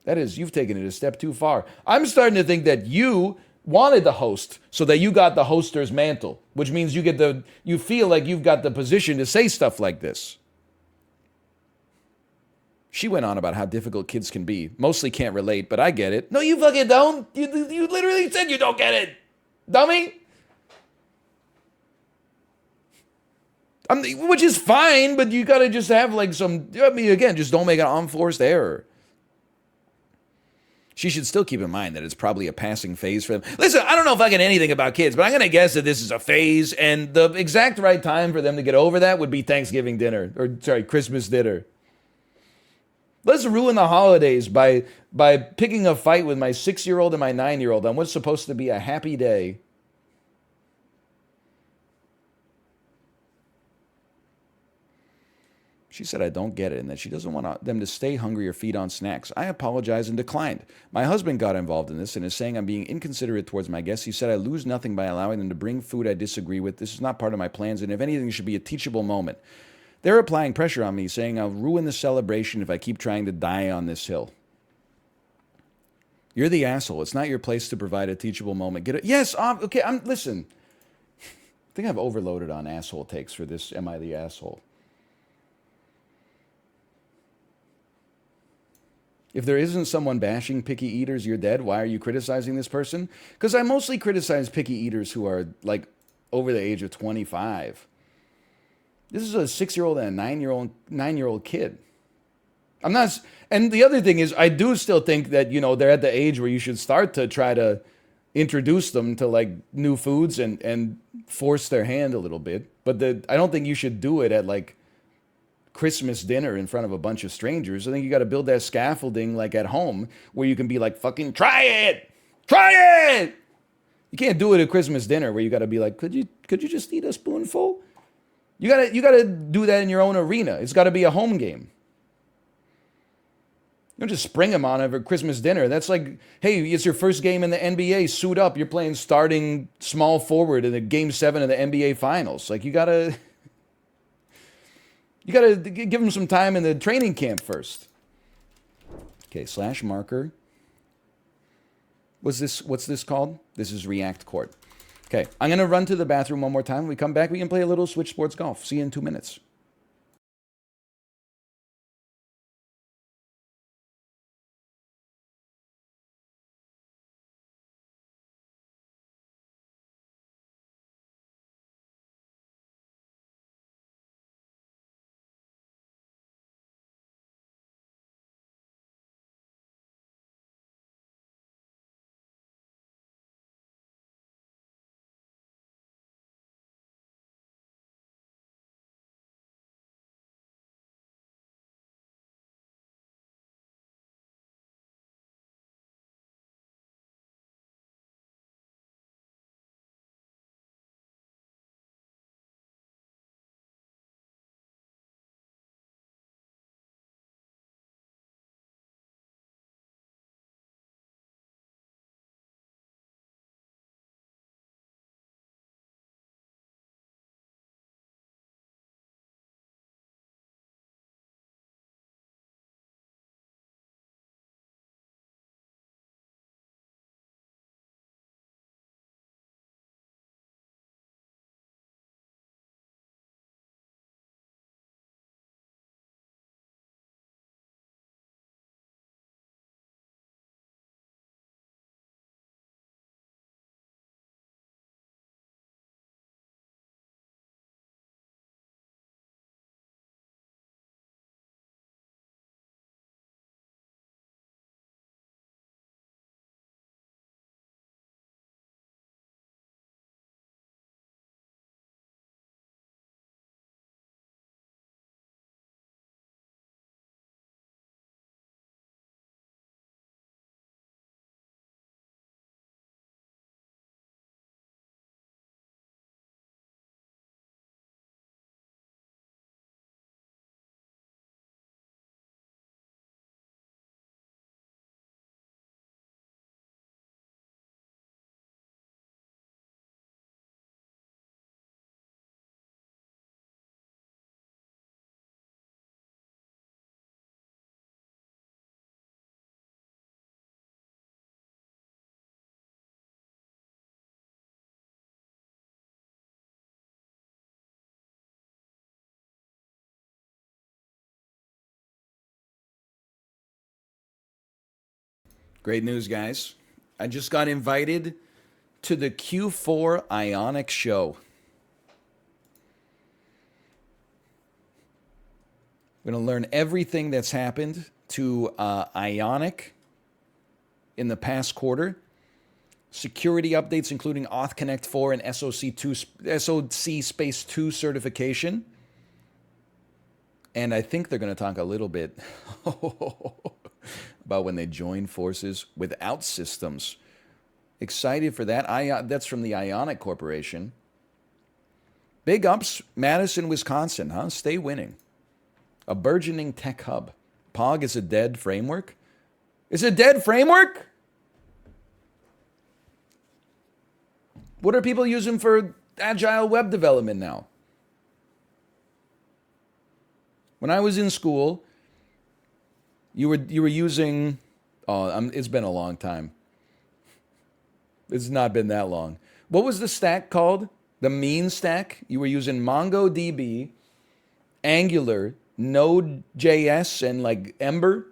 Speaker 1: That is, you've taken it a step too far. I'm starting to think that you wanted the host so that you got the hoster's mantle, which means you feel like you've got the position to say stuff like this. She went on about how difficult kids can be. Mostly can't relate, but I get it. No, you fucking don't. You literally said you don't get it. Dummy. Which is fine, but you gotta just have like some, again, just don't make an unforced error. She should still keep in mind that it's probably a passing phase for them. Listen, I don't know fucking anything about kids, but I'm gonna guess that this is a phase, and the exact right time for them to get over that would be Thanksgiving dinner, Christmas dinner. Let's ruin the holidays by picking a fight with my 6-year-old and my 9-year-old on what's supposed to be a happy day. She said I don't get it and that she doesn't want them to stay hungry or feed on snacks. I apologized and declined. My husband got involved in this and is saying I'm being inconsiderate towards my guests. He said I lose nothing by allowing them to bring food I disagree with. This is not part of my plans, and if anything, it should be a teachable moment. They're applying pressure on me, saying I'll ruin the celebration if I keep trying to die on this hill. You're the asshole. It's not your place to provide a teachable moment. Get it? Yes, okay, listen. I think I've overloaded on asshole takes for this Am I the Asshole? If there isn't someone bashing picky eaters, you're dead. Why are you criticizing this person? Because I mostly criticize picky eaters who are, like, over the age of 25. This is a 6-year-old and a 9-year-old kid. I'm not, and the other thing is, I do still think that, they're at the age where you should start to try to introduce them to like new foods and force their hand a little bit. But I don't think you should do it at like Christmas dinner in front of a bunch of strangers. I think you got to build that scaffolding like at home where you can be like, fucking try it. You can't do it at Christmas dinner where you got to be like, could you just eat a spoonful? You gotta do that in your own arena. It's got to be a home game. You don't just spring them on over Christmas dinner. That's like, hey, it's your first game in the NBA. Suit up. You're playing starting small forward in the Game 7 of the NBA Finals. Like, you gotta give them some time in the training camp first. Okay, slash marker. What's this called? This is React Court. Okay, I'm going to run to the bathroom one more time. When we come back, we can play a little Switch Sports Golf. See you in 2 minutes. Great news, guys. I just got invited to the Q4 Ionic show. We're going to learn everything that's happened to Ionic in the past quarter. Security updates, including Auth Connect 4 and SOC Space 2 certification. And I think they're going to talk a little bit about when they join forces with OutSystems. Excited for that. That's from the Ionic Corporation. Big ups, Madison, Wisconsin, huh? Stay winning. A burgeoning tech hub. POG is a dead framework? It's a dead framework? What are people using for agile web development now? When I was in school, you were using, it's been a long time. It's not been that long. What was the stack called? The mean stack? You were using MongoDB, Angular, Node.js, and like Ember.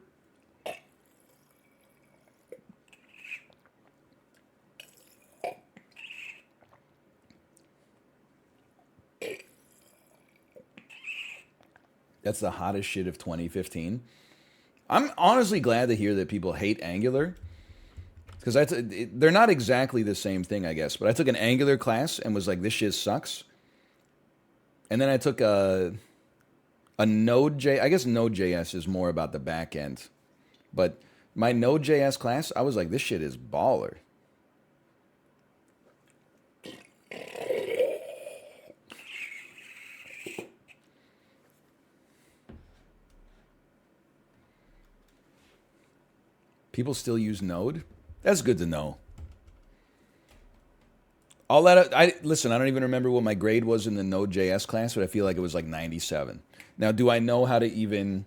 Speaker 1: That's the hottest shit of 2015. I'm honestly glad to hear that people hate Angular. Because they're not exactly the same thing, I guess. But I took an Angular class and was like, this shit sucks. And then I took a Node.js. I guess Node.js is more about the back end. But my Node.js class, I was like, this shit is baller. People still use Node? That's good to know. All that listen, I don't even remember what my grade was in the Node.js class, but I feel like it was like 97. Now, do I know how to even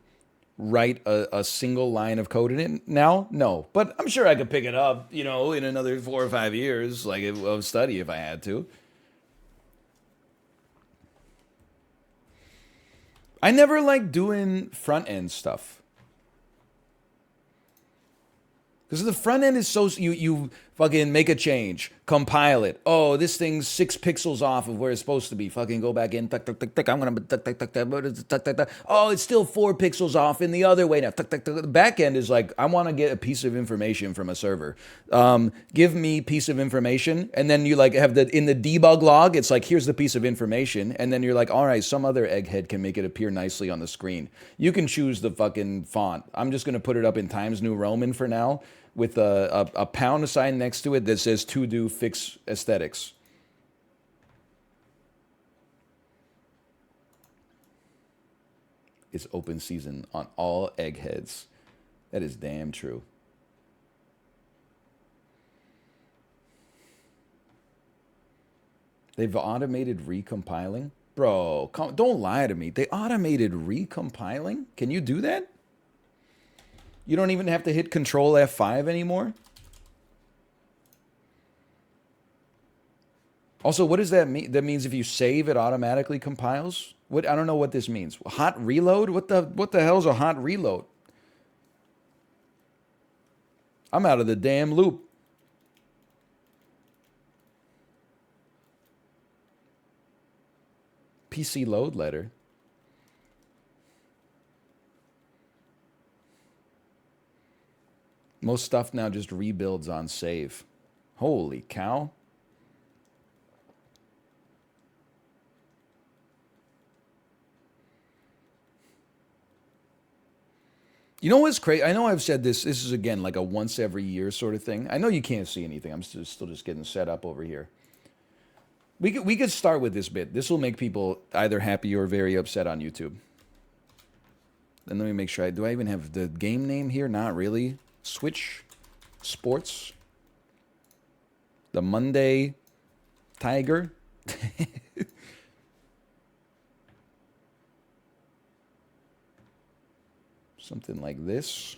Speaker 1: write a single line of code in it now? No. But I'm sure I could pick it up, you know, in another 4 or 5 years, like of study if I had to. I never liked doing front end stuff. Because the front end is so, you fucking make a change, compile it. Oh, this thing's 6 pixels off of where it's supposed to be. Fucking go back in, tuck, tuck, tuck, tuck. I'm gonna tuck, tuck, tuck, tuck, tuck, tuck, tuck. Oh, it's still 4 pixels off in the other way now. Tuck, tuck, tuck. The back end is like, I want to get a piece of information from a server. Give me piece of information, and then you like have in the debug log, it's like, here's the piece of information, and then you're like, all right, some other egghead can make it appear nicely on the screen. You can choose the fucking font. I'm just gonna put it up in Times New Roman for now, with a pound sign next to it that says to do fix aesthetics. It's open season on all eggheads. That is damn true. They've automated recompiling? Bro, don't lie to me. They automated recompiling? Can you do that? You don't even have to hit Control F5 anymore? Also, what does that mean? That means if you save, it automatically compiles? What? I don't know what this means. Hot reload? What the hell's a hot reload? I'm out of the damn loop. PC load letter. Most stuff now just rebuilds on save. Holy cow. You know what's crazy? I know I've said this. This is, again, like a once every year sort of thing. I know you can't see anything. I'm still just getting set up over here. We could start with this bit. This will make people either happy or very upset on YouTube. Then let me make sure. Do I even have the game name here? Not really. Switch Sports. The Monday Tiger. Something like this.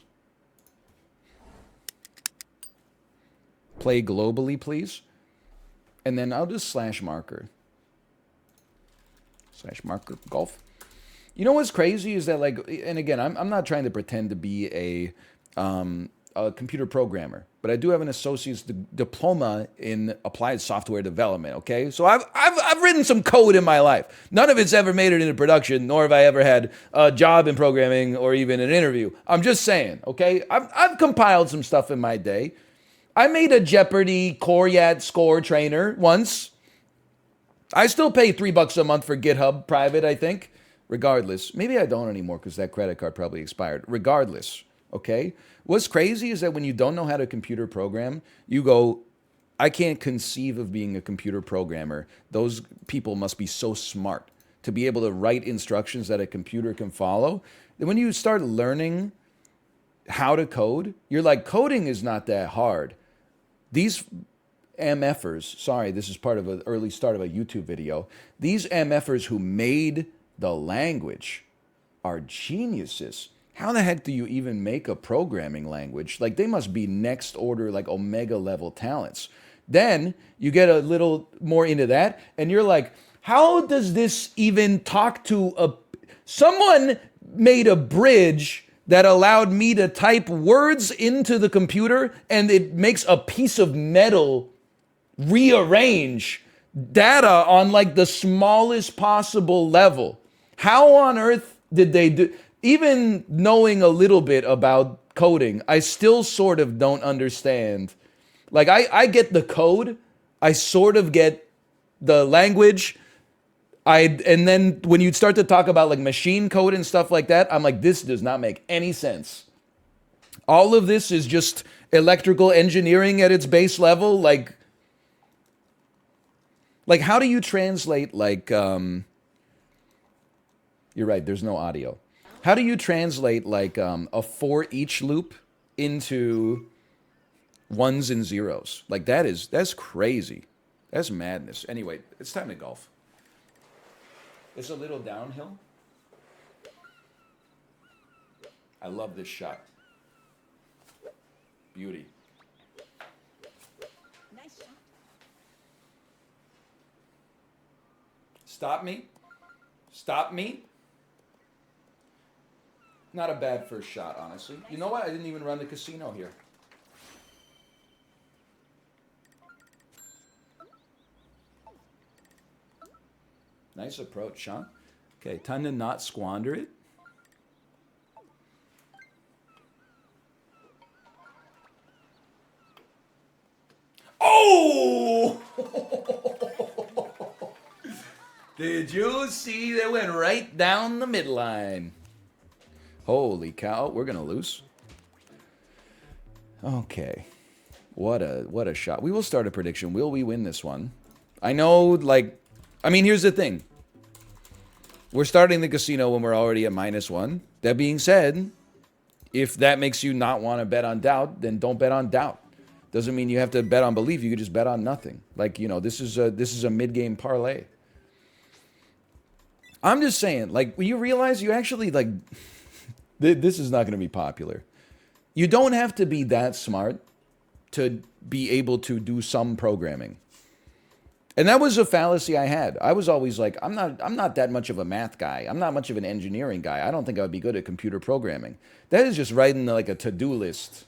Speaker 1: Play globally, please. And then I'll just slash marker. Slash marker golf. You know what's crazy is that, like, and again, I'm not trying to pretend to be a computer programmer, but I do have an associate's diploma in applied software development. Okay, so I've written some code in my life. None of it's ever made it into production, nor have I ever had a job in programming or even an interview. I'm just saying. Okay, I've compiled some stuff in my day. I made a Jeopardy Coryat score trainer once. I still pay $3 a month for GitHub private, I think. Regardless, maybe I don't anymore because that credit card probably expired. Regardless, okay? What's crazy is that when you don't know how to computer program, you go, I can't conceive of being a computer programmer. Those people must be so smart to be able to write instructions that a computer can follow. Then when you start learning how to code, you're like, coding is not that hard. These MFers, sorry, this is part of an early start of a YouTube video. These MFers who made the language are geniuses. How the heck do you even make a programming language? Like, they must be next order, like omega level talents. Then you get a little more into that, and you're like, how does this even talk to someone made a bridge that allowed me to type words into the computer, and it makes a piece of metal rearrange data on like the smallest possible level. How on earth did they do? Even knowing a little bit about coding, I still sort of don't understand. Like, I get the code, I sort of get the language. And then when you start to talk about like machine code and stuff like that, I'm like, this does not make any sense. All of this is just electrical engineering at its base level. Like how do you translate like, you're right, there's no audio. How do you translate like a for each loop into ones and zeros. Like that's crazy. That's madness. Anyway, it's time to golf. It's a little downhill. I love this shot. Beauty.
Speaker 5: Nice shot.
Speaker 1: Stop me. Stop me. Not a bad first shot, honestly. You know what? I didn't even run the casino here. Nice approach, Sean. Okay, time to not squander it. Oh! Did you see that went right down the midline? Holy cow, we're gonna lose. Okay. What a shot. We will start a prediction. Will we win this one? I know, like, I mean, here's the thing. We're starting the casino when we're already at -1. That being said, if that makes you not want to bet on doubt, then don't bet on doubt. Doesn't mean you have to bet on belief. You could just bet on nothing. Like, you know, this is a mid-game parlay. I'm just saying, like, when you realize you actually, like, this is not going to be popular. You don't have to be that smart to be able to do some programming. And that was a fallacy I had. I was always like, I'm not that much of a math guy. I'm not much of an engineering guy. I don't think I would be good at computer programming. That is just writing like a to-do list.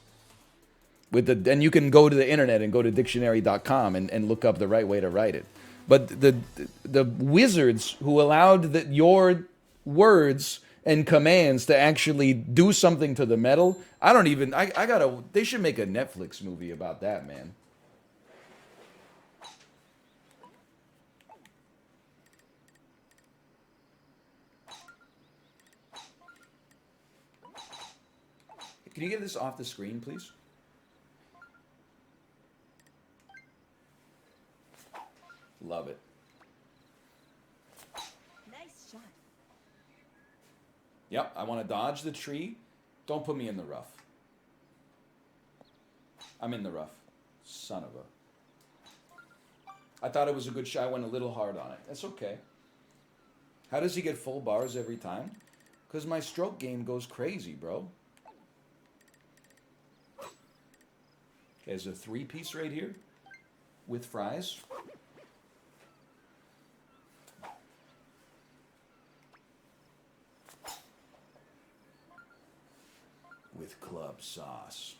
Speaker 1: And you can go to the internet and go to dictionary.com and look up the right way to write it. But the wizards who allowed your words and commands to actually do something to the metal, they should make a Netflix movie about that, man. Can you get this off the screen, please? Love it.
Speaker 5: Nice shot.
Speaker 1: Yep, I want to dodge the tree. Don't put me in the rough. I'm in the rough. Son of a... I thought it was a good shot. I went a little hard on it. That's okay. How does he get full bars every time? Because my stroke game goes crazy, bro. Okay, there's a 3-piece right here with fries. With club sauce.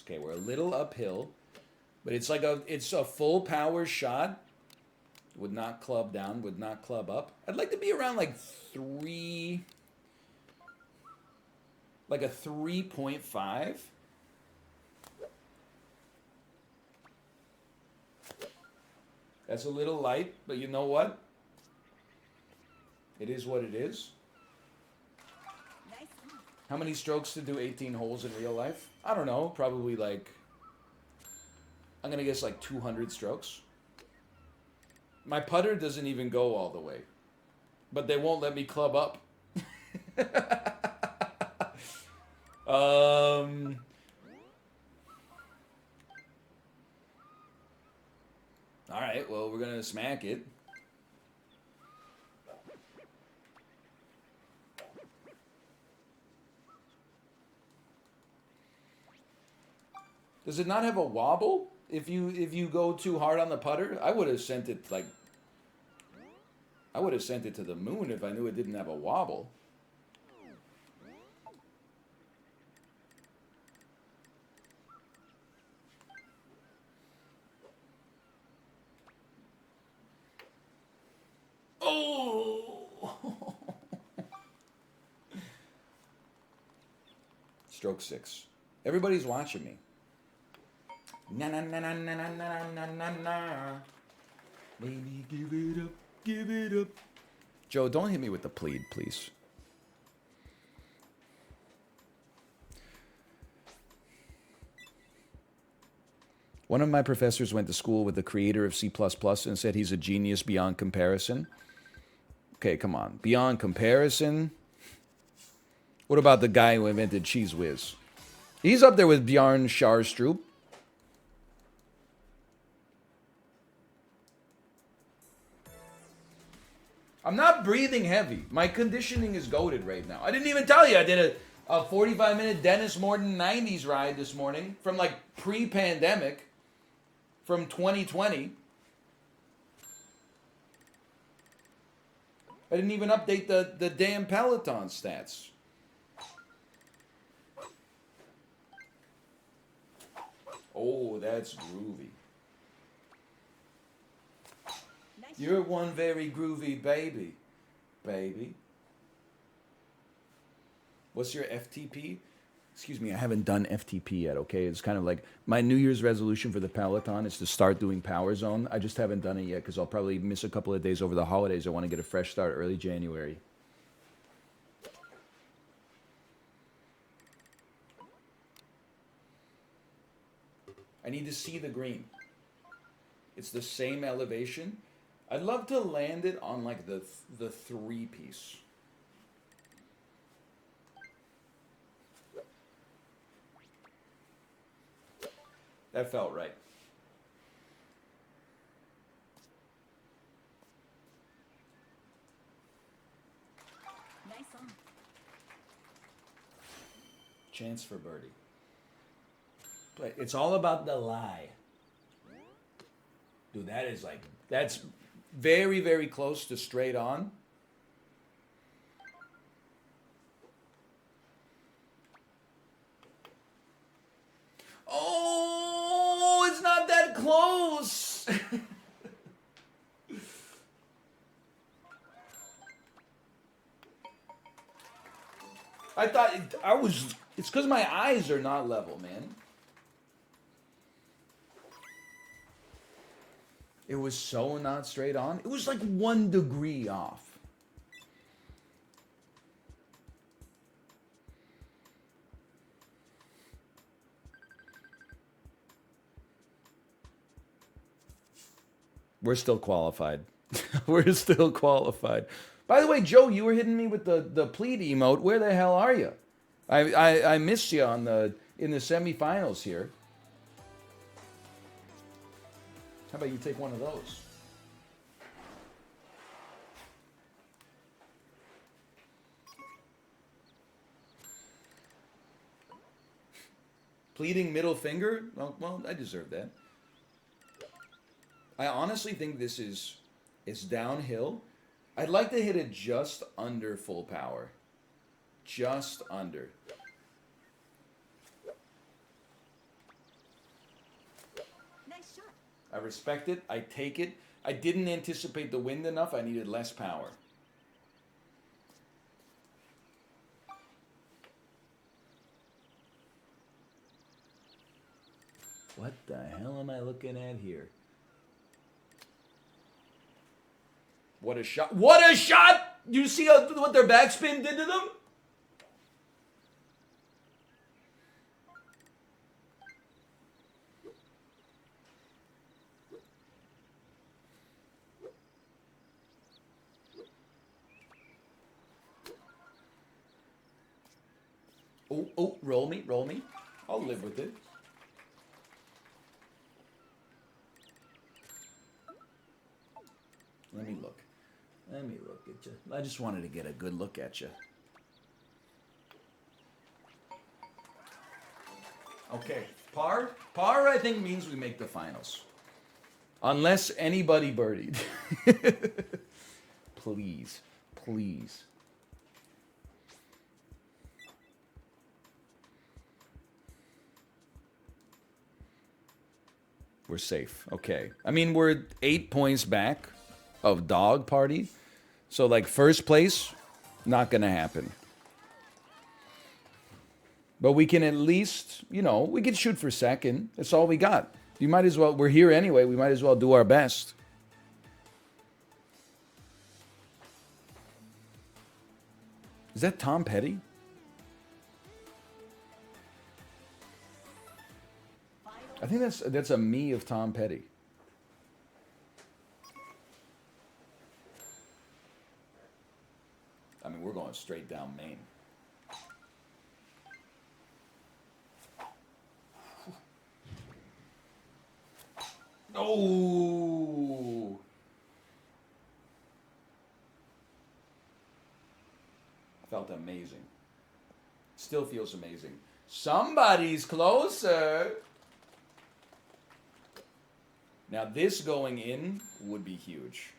Speaker 1: Okay, we're a little uphill, but it's a full power shot. Would not club down, would not club up. I'd like to be around like a 3.5. That's a little light, but you know what? It is what it is.
Speaker 5: Nice.
Speaker 1: How many strokes to do 18 holes in real life? I don't know, probably like, I'm gonna guess like 200 strokes. My putter doesn't even go all the way, but they won't let me club up. All right, well, we're gonna smack it. Does it not have a wobble if you go too hard on the putter? I would have sent it to the moon if I knew it didn't have a wobble. Oh! Stroke 6. Everybody's watching me. Na na na na na na na na na na. Baby, give it up, give it up. Joe, don't hit me with the plead, please. One of my professors went to school with the creator of C++ and said he's a genius beyond comparison. Okay, come on. Beyond comparison? What about the guy who invented Cheese Whiz? He's up there with Bjarne Scharstroop. I'm not breathing heavy. My conditioning is goated right now. I didn't even tell you I did a 45-minute Dennis Morton 90s ride this morning from like pre-pandemic, from 2020. I didn't even update the damn Peloton stats. Oh, that's groovy.
Speaker 5: Nice
Speaker 1: You're one very groovy baby. Baby. What's your FTP? Excuse me, I haven't done FTP yet, okay? It's kind of like my New Year's resolution for the Peloton is to start doing Power Zone. I just haven't done it yet because I'll probably miss a couple of days over the holidays. I want to get a fresh start early January. I need to see the green. It's the same elevation. I'd love to land it on like the three-piece. That felt right.
Speaker 5: Nice on.
Speaker 1: Chance for birdie. But it's all about the lie. Dude, that is like, that's very, very close to straight on. Oh, it's not that close. I thought it's because my eyes are not level, man. It was so not straight on. It was like 1 degree off. We're still qualified. We're still qualified. By the way, Joe, you were hitting me with the plead emote. Where the hell are you? I missed you in the semifinals here. How about you take one of those? Pleading middle finger? Well, I deserve that. I honestly think this is downhill. I'd like to hit it just under full power. Just under.
Speaker 5: Nice shot.
Speaker 1: I respect it. I take it. I didn't anticipate the wind enough. I needed less power. What the hell am I looking at here? What a shot. What a shot! You see what their backspin did to them? Oh, roll me, roll me. I'll live with it. Let me look. Let me look at you. I just wanted to get a good look at you. Okay, par? Par, I think, means we make the finals. Unless anybody birdied. Please, please. We're safe. Okay. I mean, we're 8 points back of dog party. So, like, first place, not going to happen. But we can at least, you know, we can shoot for second. That's all we got. You might as well, we're here anyway. We might as well do our best. Is that Tom Petty? I think that's a me of Tom Petty. I mean, we're going straight down Main. Oh! Felt amazing. Still feels amazing. Somebody's closer. Now this going in would be huge.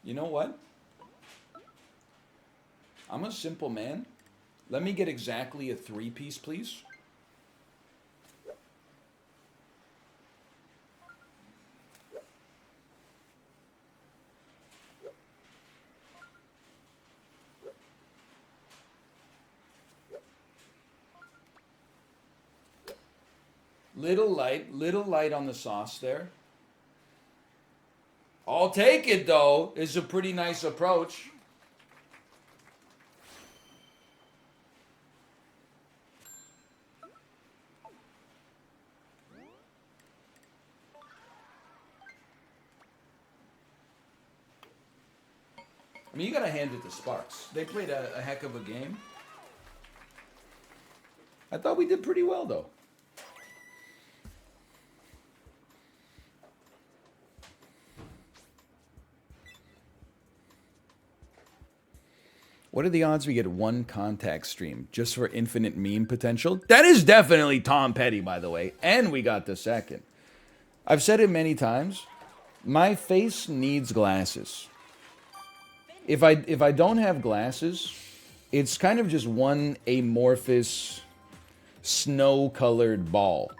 Speaker 1: You know what? I'm a simple man. Let me get exactly a 3-piece, please. Little light on the sauce there. I'll take it though. It's a pretty nice approach. I mean, you gotta hand it to Sparks. They played a heck of a game. I thought we did pretty well though. What are the odds we get one contact stream just for infinite meme potential? That is definitely Tom Petty, by the way. And we got the second. I've said it many times. My face needs glasses. If I don't have glasses, it's kind of just one amorphous snow-colored ball.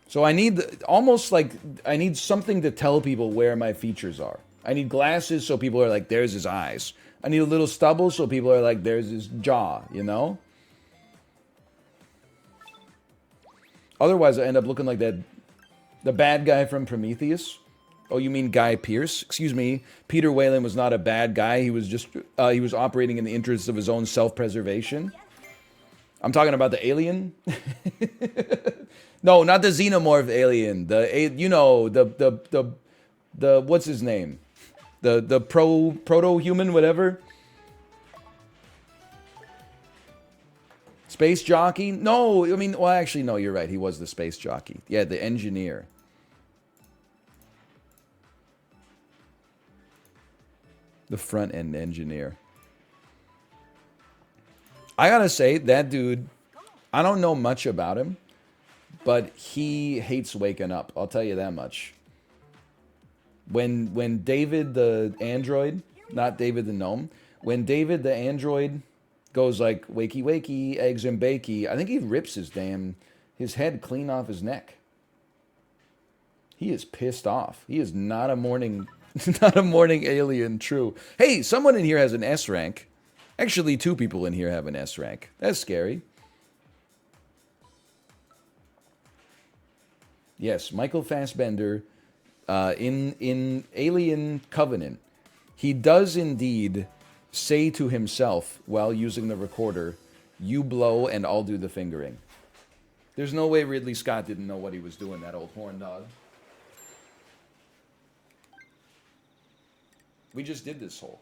Speaker 1: So I need almost like I need something to tell people where my features are. I need glasses so people are like, there's his eyes. I need a little stubble so people are like, there's his jaw, you know? Otherwise, I end up looking like the bad guy from Prometheus. Oh, you mean Guy Pearce? Excuse me. Peter Whalen was not a bad guy. He was just, he was operating in the interests of his own self-preservation. I'm talking about the alien. No, not the xenomorph alien. The what's his name? The proto-human, whatever. Space jockey? No, I mean, well, actually, no, you're right. He was the space jockey. Yeah, the engineer. The front-end engineer. I gotta say, that dude, I don't know much about him, but he hates waking up. I'll tell you that much. When David the android, not David the gnome, when David the android goes like wakey wakey, eggs and bakey, I think he rips his head clean off his neck. He is pissed off. He is not a morning not a morning alien, true. Hey, someone in here has an S rank. Actually, 2 people in here have an S rank. That's scary. Yes, Michael Fassbender in Alien Covenant, he does indeed say to himself while using the recorder, "You blow and I'll do the fingering." There's no way Ridley Scott didn't know what he was doing, that old horn dog. We just did this hole.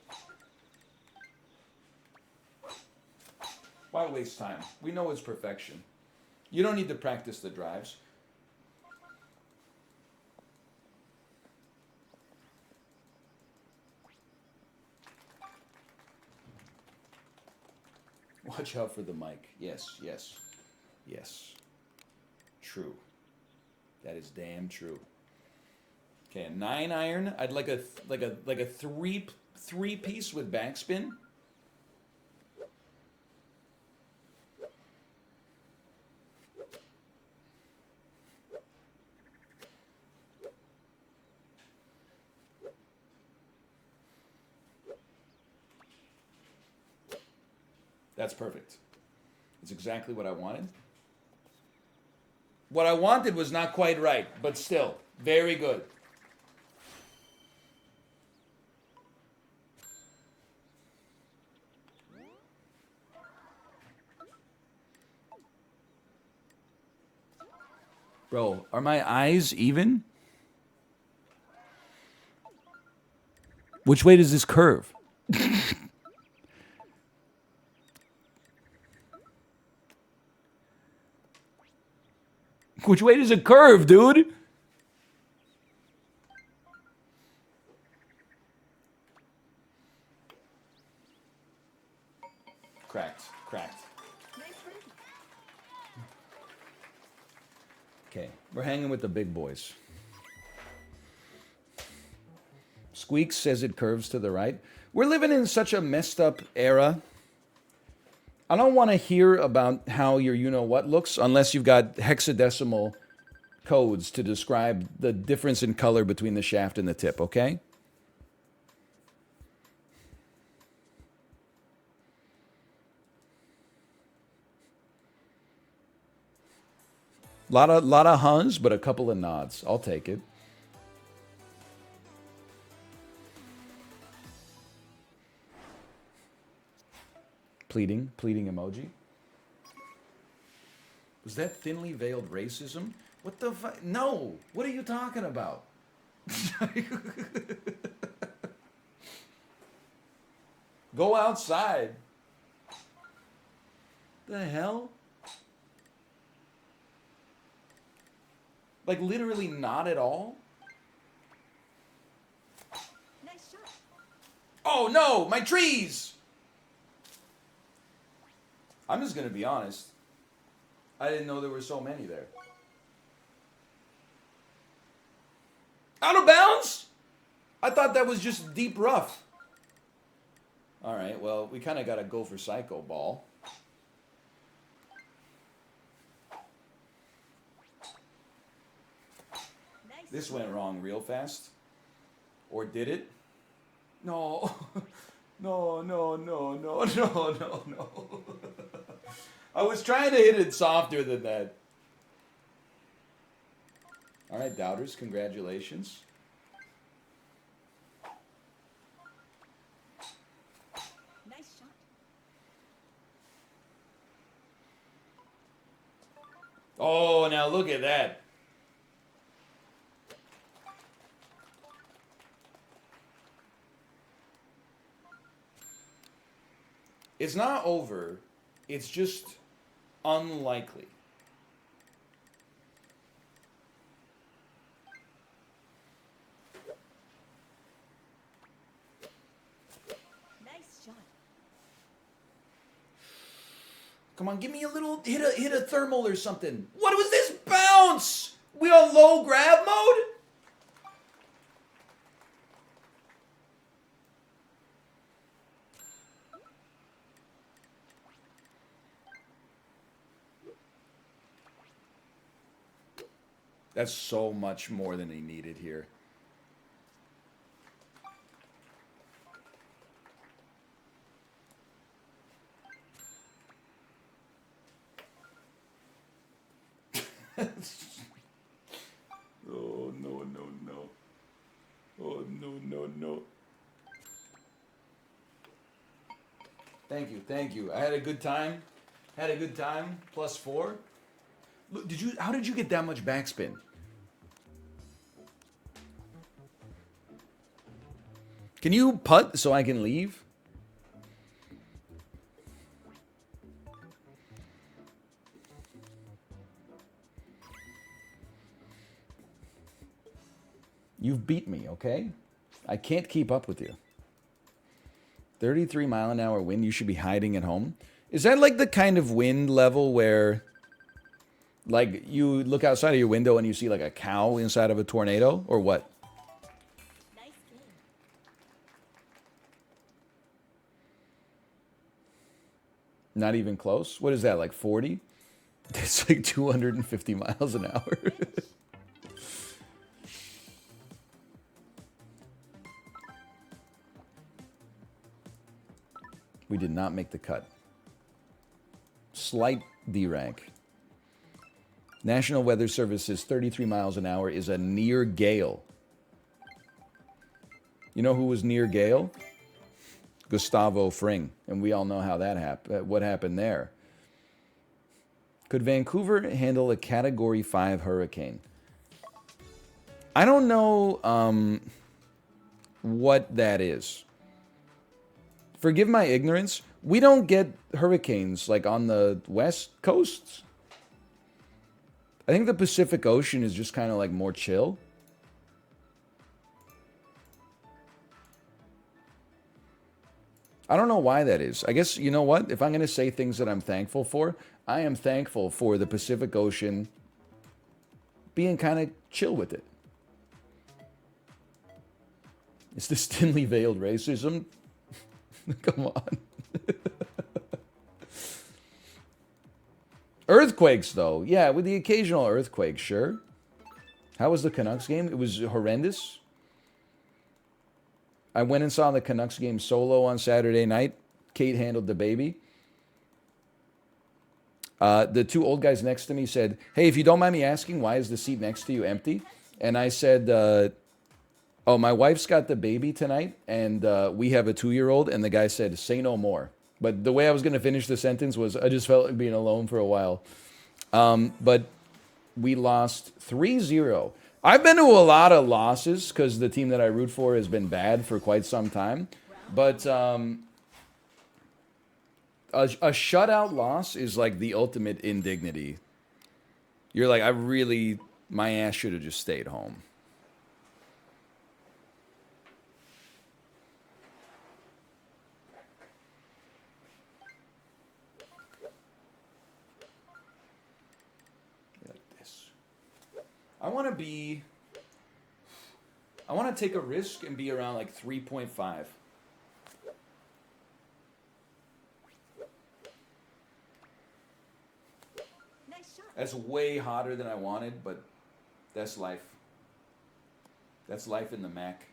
Speaker 1: Why waste time? We know it's perfection. You don't need to practice the drives. Watch out for the mic. Yes, yes, yes. True. That is damn true. Okay, a 9 iron. I'd like a three piece with backspin. That's perfect. It's exactly what I wanted. What I wanted was not quite right, but still, very good. Bro, are my eyes even? Which way does this curve? Which way does it curve, dude? Cracked.
Speaker 5: Nice birdie.
Speaker 1: Okay, we're hanging with the big boys. Squeaks says it curves to the right. We're living in such a messed up era. I don't want to hear about how your you-know-what looks unless you've got hexadecimal codes to describe the difference in color between the shaft and the tip, okay? Lot of huns, but a couple of nods. I'll take it. Pleading emoji. Was that thinly veiled racism? What the fuck? No! What are you talking about? Go outside. The hell? Like literally not at all?
Speaker 5: Nice shot.
Speaker 1: Oh no, my trees! I'm just gonna be honest. I didn't know there were so many there. Out of bounds? I thought that was just deep rough. Alright, well, we kind of got to go for Psycho Ball.
Speaker 5: Nice.
Speaker 1: This went wrong real fast. Or did it? No. No. I was trying to hit it softer than that. All right, doubters, congratulations.
Speaker 5: Nice shot.
Speaker 1: Oh, now look at that. It's not over. It's just unlikely.
Speaker 5: Nice shot.
Speaker 1: Come on, give me a little hit a thermal or something. What was this bounce? We on low grab mode? That's so much more than he needed here. Oh, no. Oh, no. Thank you. I had a good time. +4. Look, how did you get that much backspin? Can you putt so I can leave? You've beat me, okay? I can't keep up with you. 33-mile-an-hour wind, you should be hiding at home. Is that like the kind of wind level where, like, you look outside of your window and you see like a cow inside of a tornado, or what?
Speaker 5: Nice game.
Speaker 1: Not even close? What is that, like 40? It's like 250 miles an hour. We did not make the cut. Slight D rank. National Weather Service says 33 miles an hour is a near gale. You know who was near gale? Gustavo Fring. And we all know how that happened. What happened there. Could Vancouver handle a Category 5 hurricane? I don't know what that is. Forgive my ignorance. We don't get hurricanes like on the west coast. I think the Pacific Ocean is just kind of like more chill. I don't know why that is. I guess, you know what? If I'm going to say things that I'm thankful for, I am thankful for the Pacific Ocean being kind of chill with it. It's this thinly veiled racism. Come on. Earthquakes, though. Yeah, with the occasional earthquake, sure. How was the Canucks game? It was horrendous. I went and saw the Canucks game solo on Saturday night. Kate handled the baby. The two old guys next to me said, "Hey, if you don't mind me asking, why is the seat next to you empty?" And I said, "Oh, my wife's got the baby tonight, and we have a 2-year-old." And the guy said, "Say no more." But the way I was going to finish the sentence was, I just felt like being alone for a while. But we lost 3-0. I've been to a lot of losses because the team that I root for has been bad for quite some time. But a shutout loss is like the ultimate indignity. You're like, my ass should have just stayed home. I want to take a risk and be around like 3.5.
Speaker 5: Nice shot.
Speaker 1: That's way hotter than I wanted, but that's life. That's life in the Mac.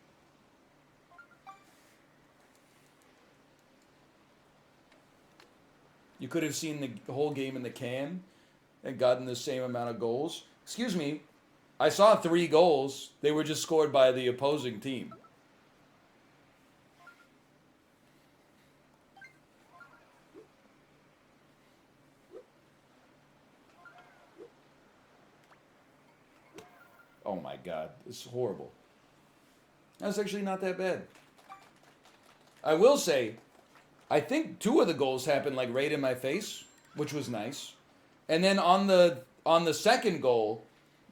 Speaker 1: You could have seen the whole game in the can and gotten the same amount of goals. Excuse me, I saw 3 goals. They were just scored by the opposing team. Oh my God, it's horrible. That's actually not that bad. I will say, I think 2 of the goals happened like right in my face, which was nice. And then on the second goal,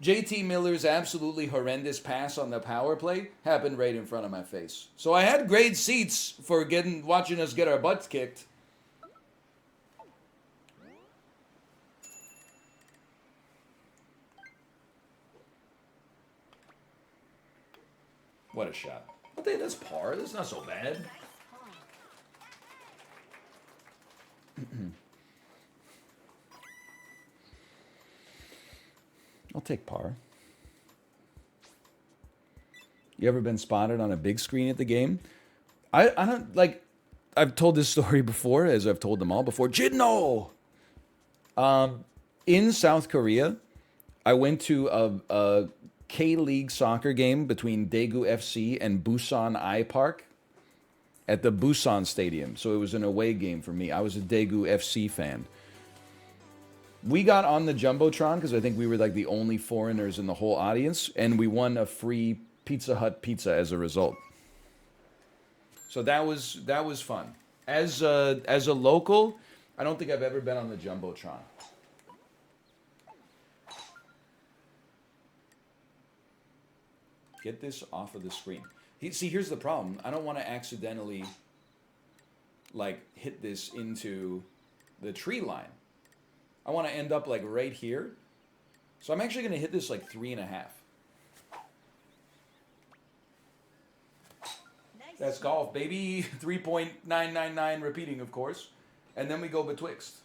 Speaker 1: JT Miller's absolutely horrendous pass on the power play happened right in front of my face. So I had great seats for watching us get our butts kicked. What a shot. I think that's par. That's not so bad. I'll take par. You ever been spotted on a big screen at the game? I don't, like, I've told this story before, as I've told them all before. Jidno! In South Korea, I went to a K-League soccer game between Daegu FC and Busan I Park at the Busan Stadium. So it was an away game for me. I was a Daegu FC fan. We got on the Jumbotron because I think we were like the only foreigners in the whole audience, and we won a free Pizza Hut pizza as a result. So that was fun. As a local, I don't think I've ever been on the Jumbotron. Get this off of the screen. See, here's the problem. I don't want to accidentally like hit this into the tree line. I want to end up like right here. So I'm actually going to hit this like 3.5.
Speaker 5: Nice
Speaker 1: That's golf, baby. 3.999 repeating, of course. And then we go betwixt.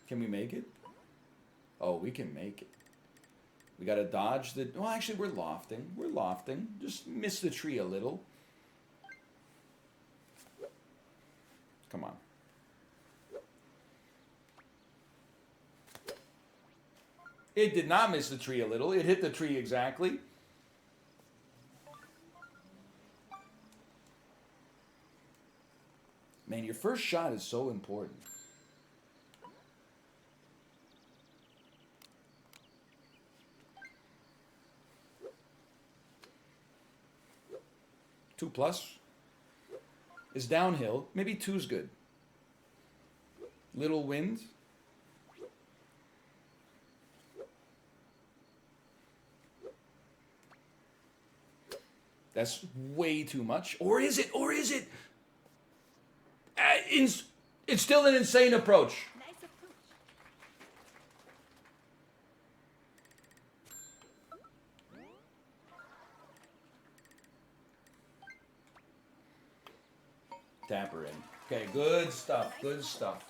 Speaker 1: Can we make it? Oh, we can make it. We got to dodge the... Well, actually, we're lofting. We're lofting. Just miss the tree a little. Come on. It did not miss the tree a little. It hit the tree exactly. Man, your first shot is so important. Two plus is downhill. Maybe two's good. Little wind. That's way too much. Or is it? Or is it? It's still an insane approach.
Speaker 5: Nice approach.
Speaker 1: Tap her in. Okay, good stuff. Good stuff.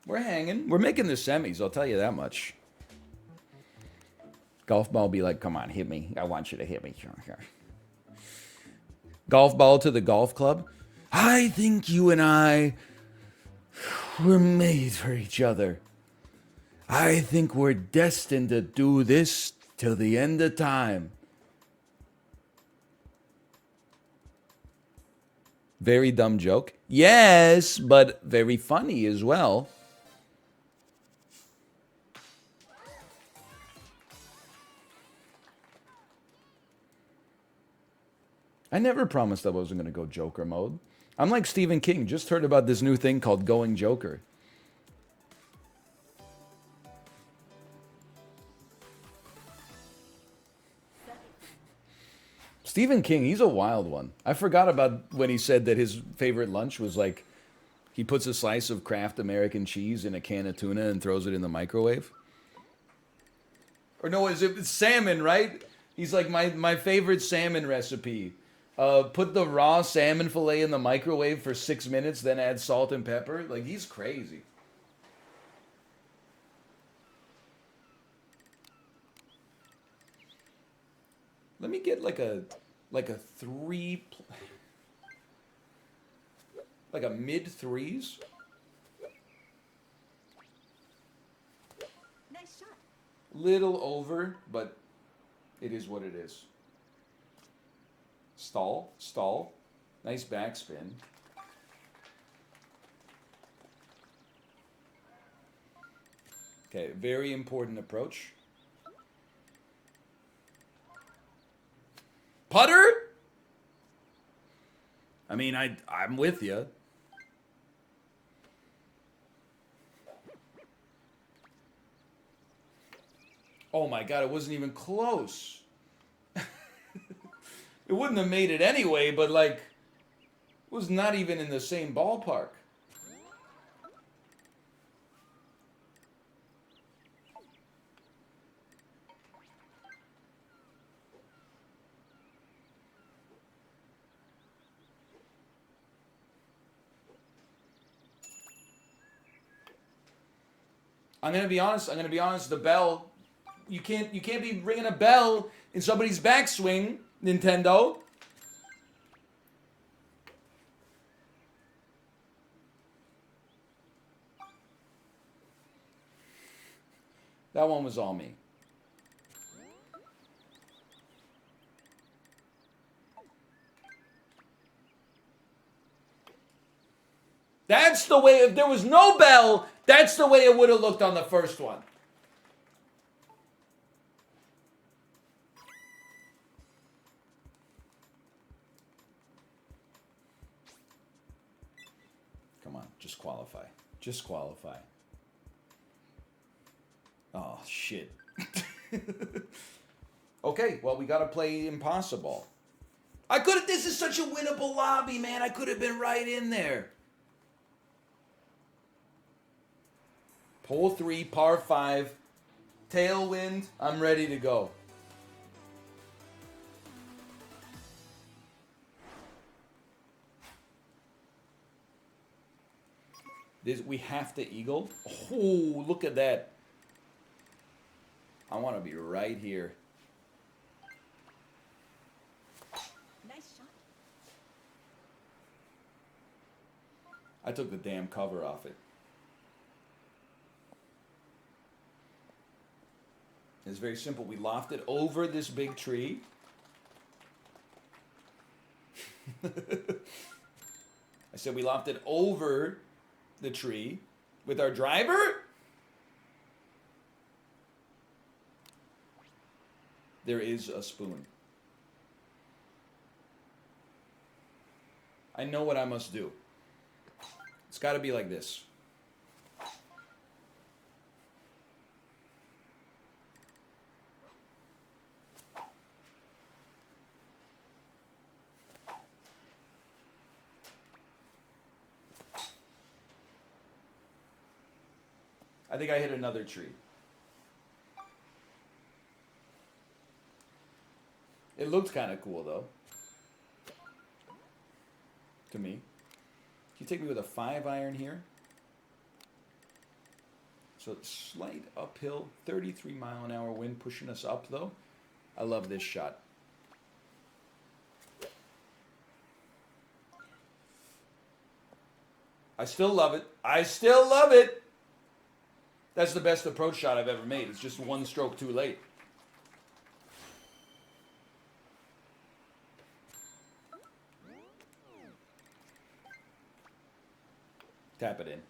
Speaker 1: We're hanging. We're making the semis, I'll tell you that much. Golf ball be like, come on, hit me. I want you to hit me. Golf ball to the golf club. I think you and I were made for each other. I think we're destined to do this till the end of time. Very dumb joke. Yes, but very funny as well. I never promised I wasn't going to go Joker mode. I'm like Stephen King. Just heard about this new thing called going Joker. Stephen King, he's a wild one. I forgot about when he said that his favorite lunch was like, he puts a slice of Kraft American cheese in a can of tuna and throws it in the microwave. Or no, it's salmon, right? He's like, my favorite salmon recipe. Put the raw salmon fillet in the microwave for 6 minutes, then add salt and pepper. Like, he's crazy. Let me get like a three, like a mid threes.
Speaker 5: Nice shot.
Speaker 1: Little over, but it is what it is. Stall, stall. Nice backspin. Okay, very important approach. Putter? I mean, I'm with you. Oh my God, it wasn't even close. It wouldn't have made it anyway, but like, it was not even in the same ballpark. I'm gonna be honest. The bell. You can't be ringing a bell in somebody's backswing, Nintendo. That one was all me. That's the way. If there was no bell, that's the way it would have looked on the first one. Come on, just qualify. Just qualify. Oh, shit. Okay, well, we got to play impossible. I could have... This is such a winnable lobby, man. I could have been right in there. Hole 3, par 5. Tailwind. I'm ready to go. We have to eagle. Oh, look at that. I want to be right here.
Speaker 5: Nice shot.
Speaker 1: I took the damn cover off it. It's very simple. We lofted over this big tree. I said we lofted over the tree with our driver. There is a spoon. I know what I must do. It's got to be like this. I think I hit another tree. It looked kind of cool, though. To me. Can you take me with a 5-iron here? So slight uphill, 33-mile-an-hour wind pushing us up, though. I love this shot. I still love it. I still love it. That's the best approach shot I've ever made. It's just one stroke too late. Tap it in.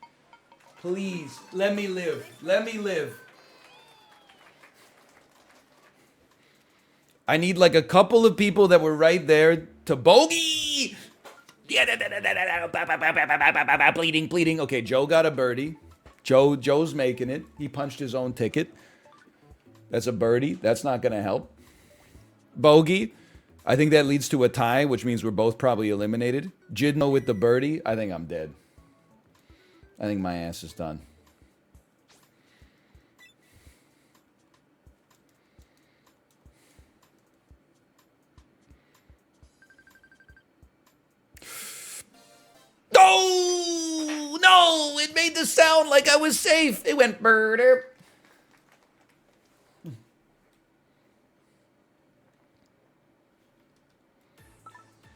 Speaker 1: Please, let me live. Let me live. I need like a couple of people that were right there to bogey. Bleeding, bleeding. Okay, Joe got a birdie. Joe's making it. He punched his own ticket. That's a birdie. That's not going to help. Bogey. I think that leads to a tie, which means we're both probably eliminated. Jidno with the birdie. I think I'm dead. I think my ass is done. Oh, no! It made the sound like I was safe. It went murder.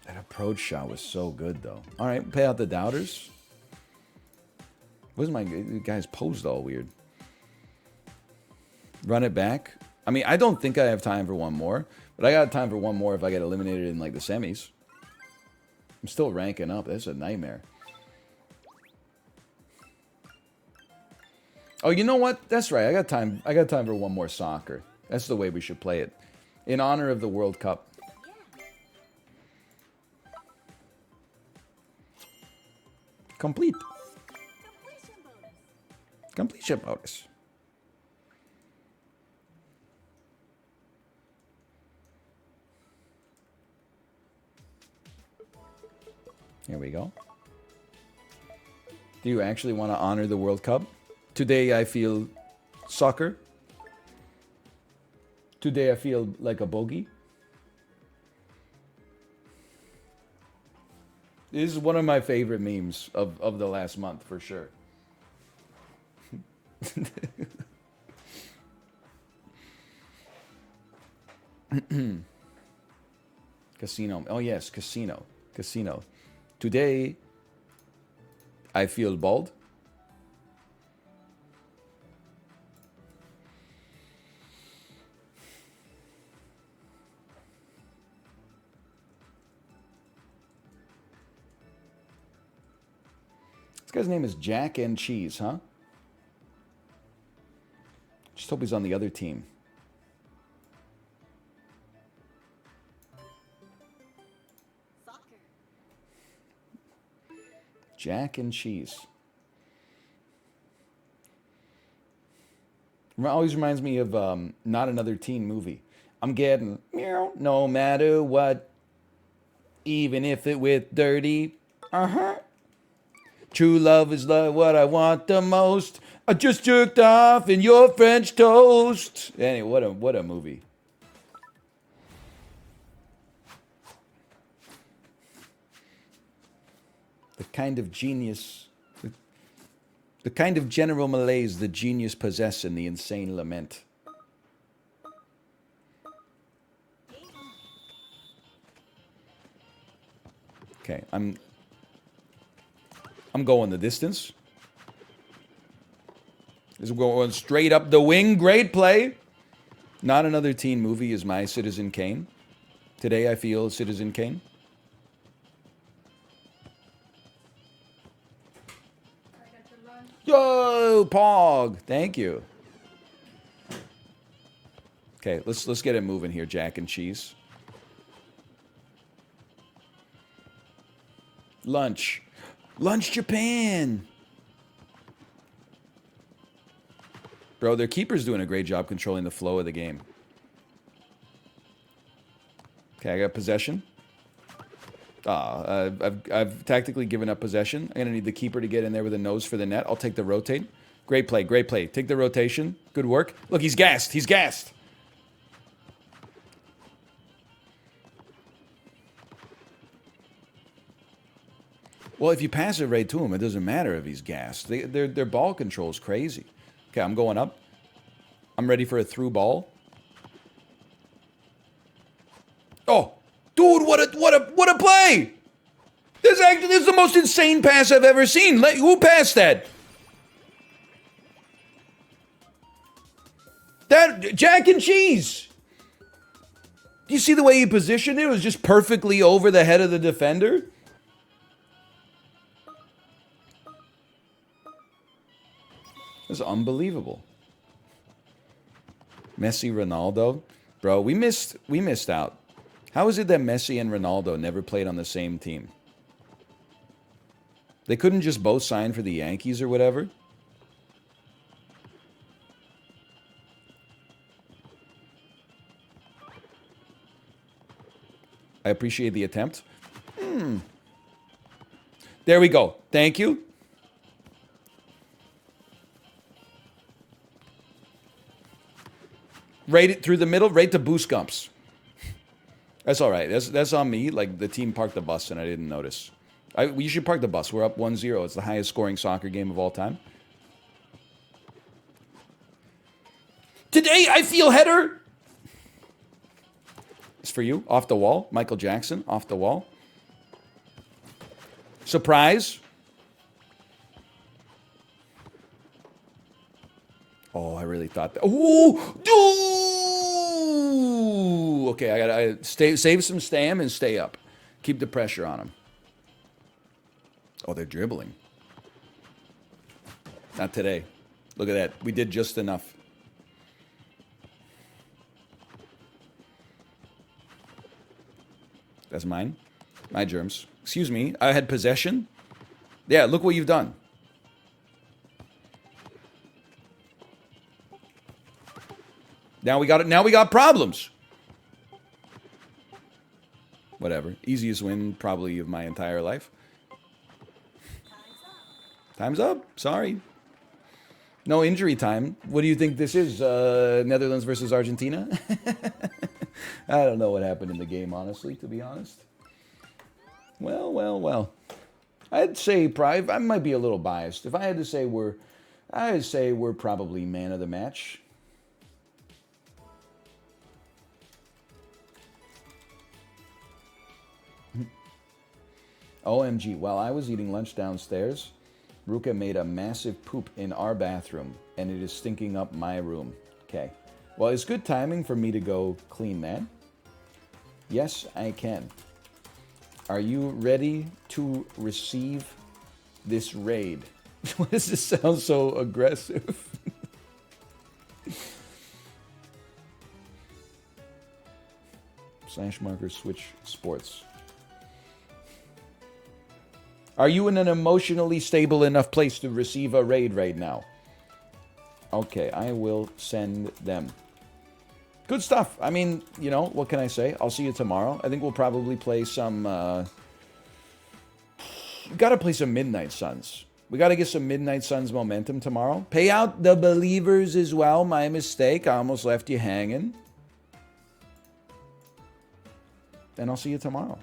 Speaker 1: That approach shot was so good, though. All right, pay out the doubters. Where's my guy's posed all weird? Run it back. I mean, I don't think I have time for one more, but I got time for one more if I get eliminated in like the semis. I'm still ranking up. That's a nightmare. Oh, you know what? That's right. I got time. I got time for one more soccer. That's the way we should play it. In honor of the World Cup. Complete. Completion bonus. Here we go. Do you actually want to honor the World Cup? Today I feel soccer. Today I feel like a bogey. This is one of my favorite memes of the last month, for sure. Casino. Oh, yes, casino. Casino. Today, I feel bald. This guy's name is Jack and Cheese, huh? Just hope he's on the other team.
Speaker 5: Soccer.
Speaker 1: Jack and Cheese. Always reminds me of Not Another Teen Movie. I'm getting meow no matter what, even if it with dirty. True love is what I want the most. I just jerked off in your French toast. Anyway, what a movie. The kind of genius, the kind of general malaise the genius possess in the insane lament. Okay, I'm going the distance. This is going straight up the wing. Great play. Not Another Teen Movie is my Citizen Kane. Today I feel Citizen Kane. Oh, Pog. Thank you. Okay, let's get it moving here, Jack and Cheese. Lunch. Lunch Japan. Bro, their keeper's doing a great job controlling the flow of the game. Okay, I got possession. I've tactically given up possession. I'm going to need the keeper to get in there with a nose for the net. I'll take the rotate. Great play, great play. Take the rotation. Good work. Look, he's gassed. He's gassed. Well, if you pass it right to him, it doesn't matter if he's gassed. Their ball control is crazy. Okay, I'm going up. I'm ready for a through ball. Oh, dude, what a play! This is the most insane pass I've ever seen. Who passed that? That Jack and Cheese. Do you see the way he positioned it? It was just perfectly over the head of the defender. This is unbelievable. Messi, Ronaldo. Bro, we missed out. How is it that Messi and Ronaldo never played on the same team? They couldn't just both sign for the Yankees or whatever? I appreciate the attempt. There we go. Thank you. Right it through the middle, right to Booscumps. That's all right. That's on me. Like, the team parked the bus and I didn't notice. We should park the bus. We're up 1-0. It's the highest scoring soccer game of all time. Today, I feel header. It's for you. Off the wall. Michael Jackson, off the wall. Surprise. Oh, I really thought that. Oh, dude. Okay, I gotta save some stam and stay up. Keep the pressure on them. Oh, they're dribbling. Not today. Look at that. We did just enough. That's mine. My germs. Excuse me. I had possession. Yeah, look what you've done. Now we got problems. Whatever. Easiest win probably of my entire life. Time's up. Sorry. No injury time. What do you think this is? Netherlands versus Argentina? I don't know what happened in the game, honestly, to be honest. Well. I'd say I might be a little biased. If I had to say I'd say we're probably man of the match. OMG, while I was eating lunch downstairs, Ruka made a massive poop in our bathroom, and it is stinking up my room. Okay. Well, it's good timing for me to go clean that. Yes, I can. Are you ready to receive this raid? Why does this sound so aggressive? /marker switch sports. Are you in an emotionally stable enough place to receive a raid right now? Okay, I will send them. Good stuff. I mean, you know, what can I say? I'll see you tomorrow. I think we'll probably play some... Gotta play some Midnight Suns. We gotta get some Midnight Suns momentum tomorrow. Pay out the believers as well. My mistake. I almost left you hanging. And I'll see you tomorrow.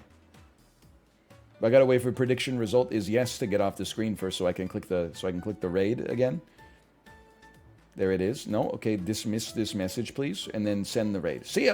Speaker 1: I gotta wait for prediction result is yes to get off the screen first, so I can click the raid again. There it is. No, okay, dismiss this message, please, and then send the raid. See ya.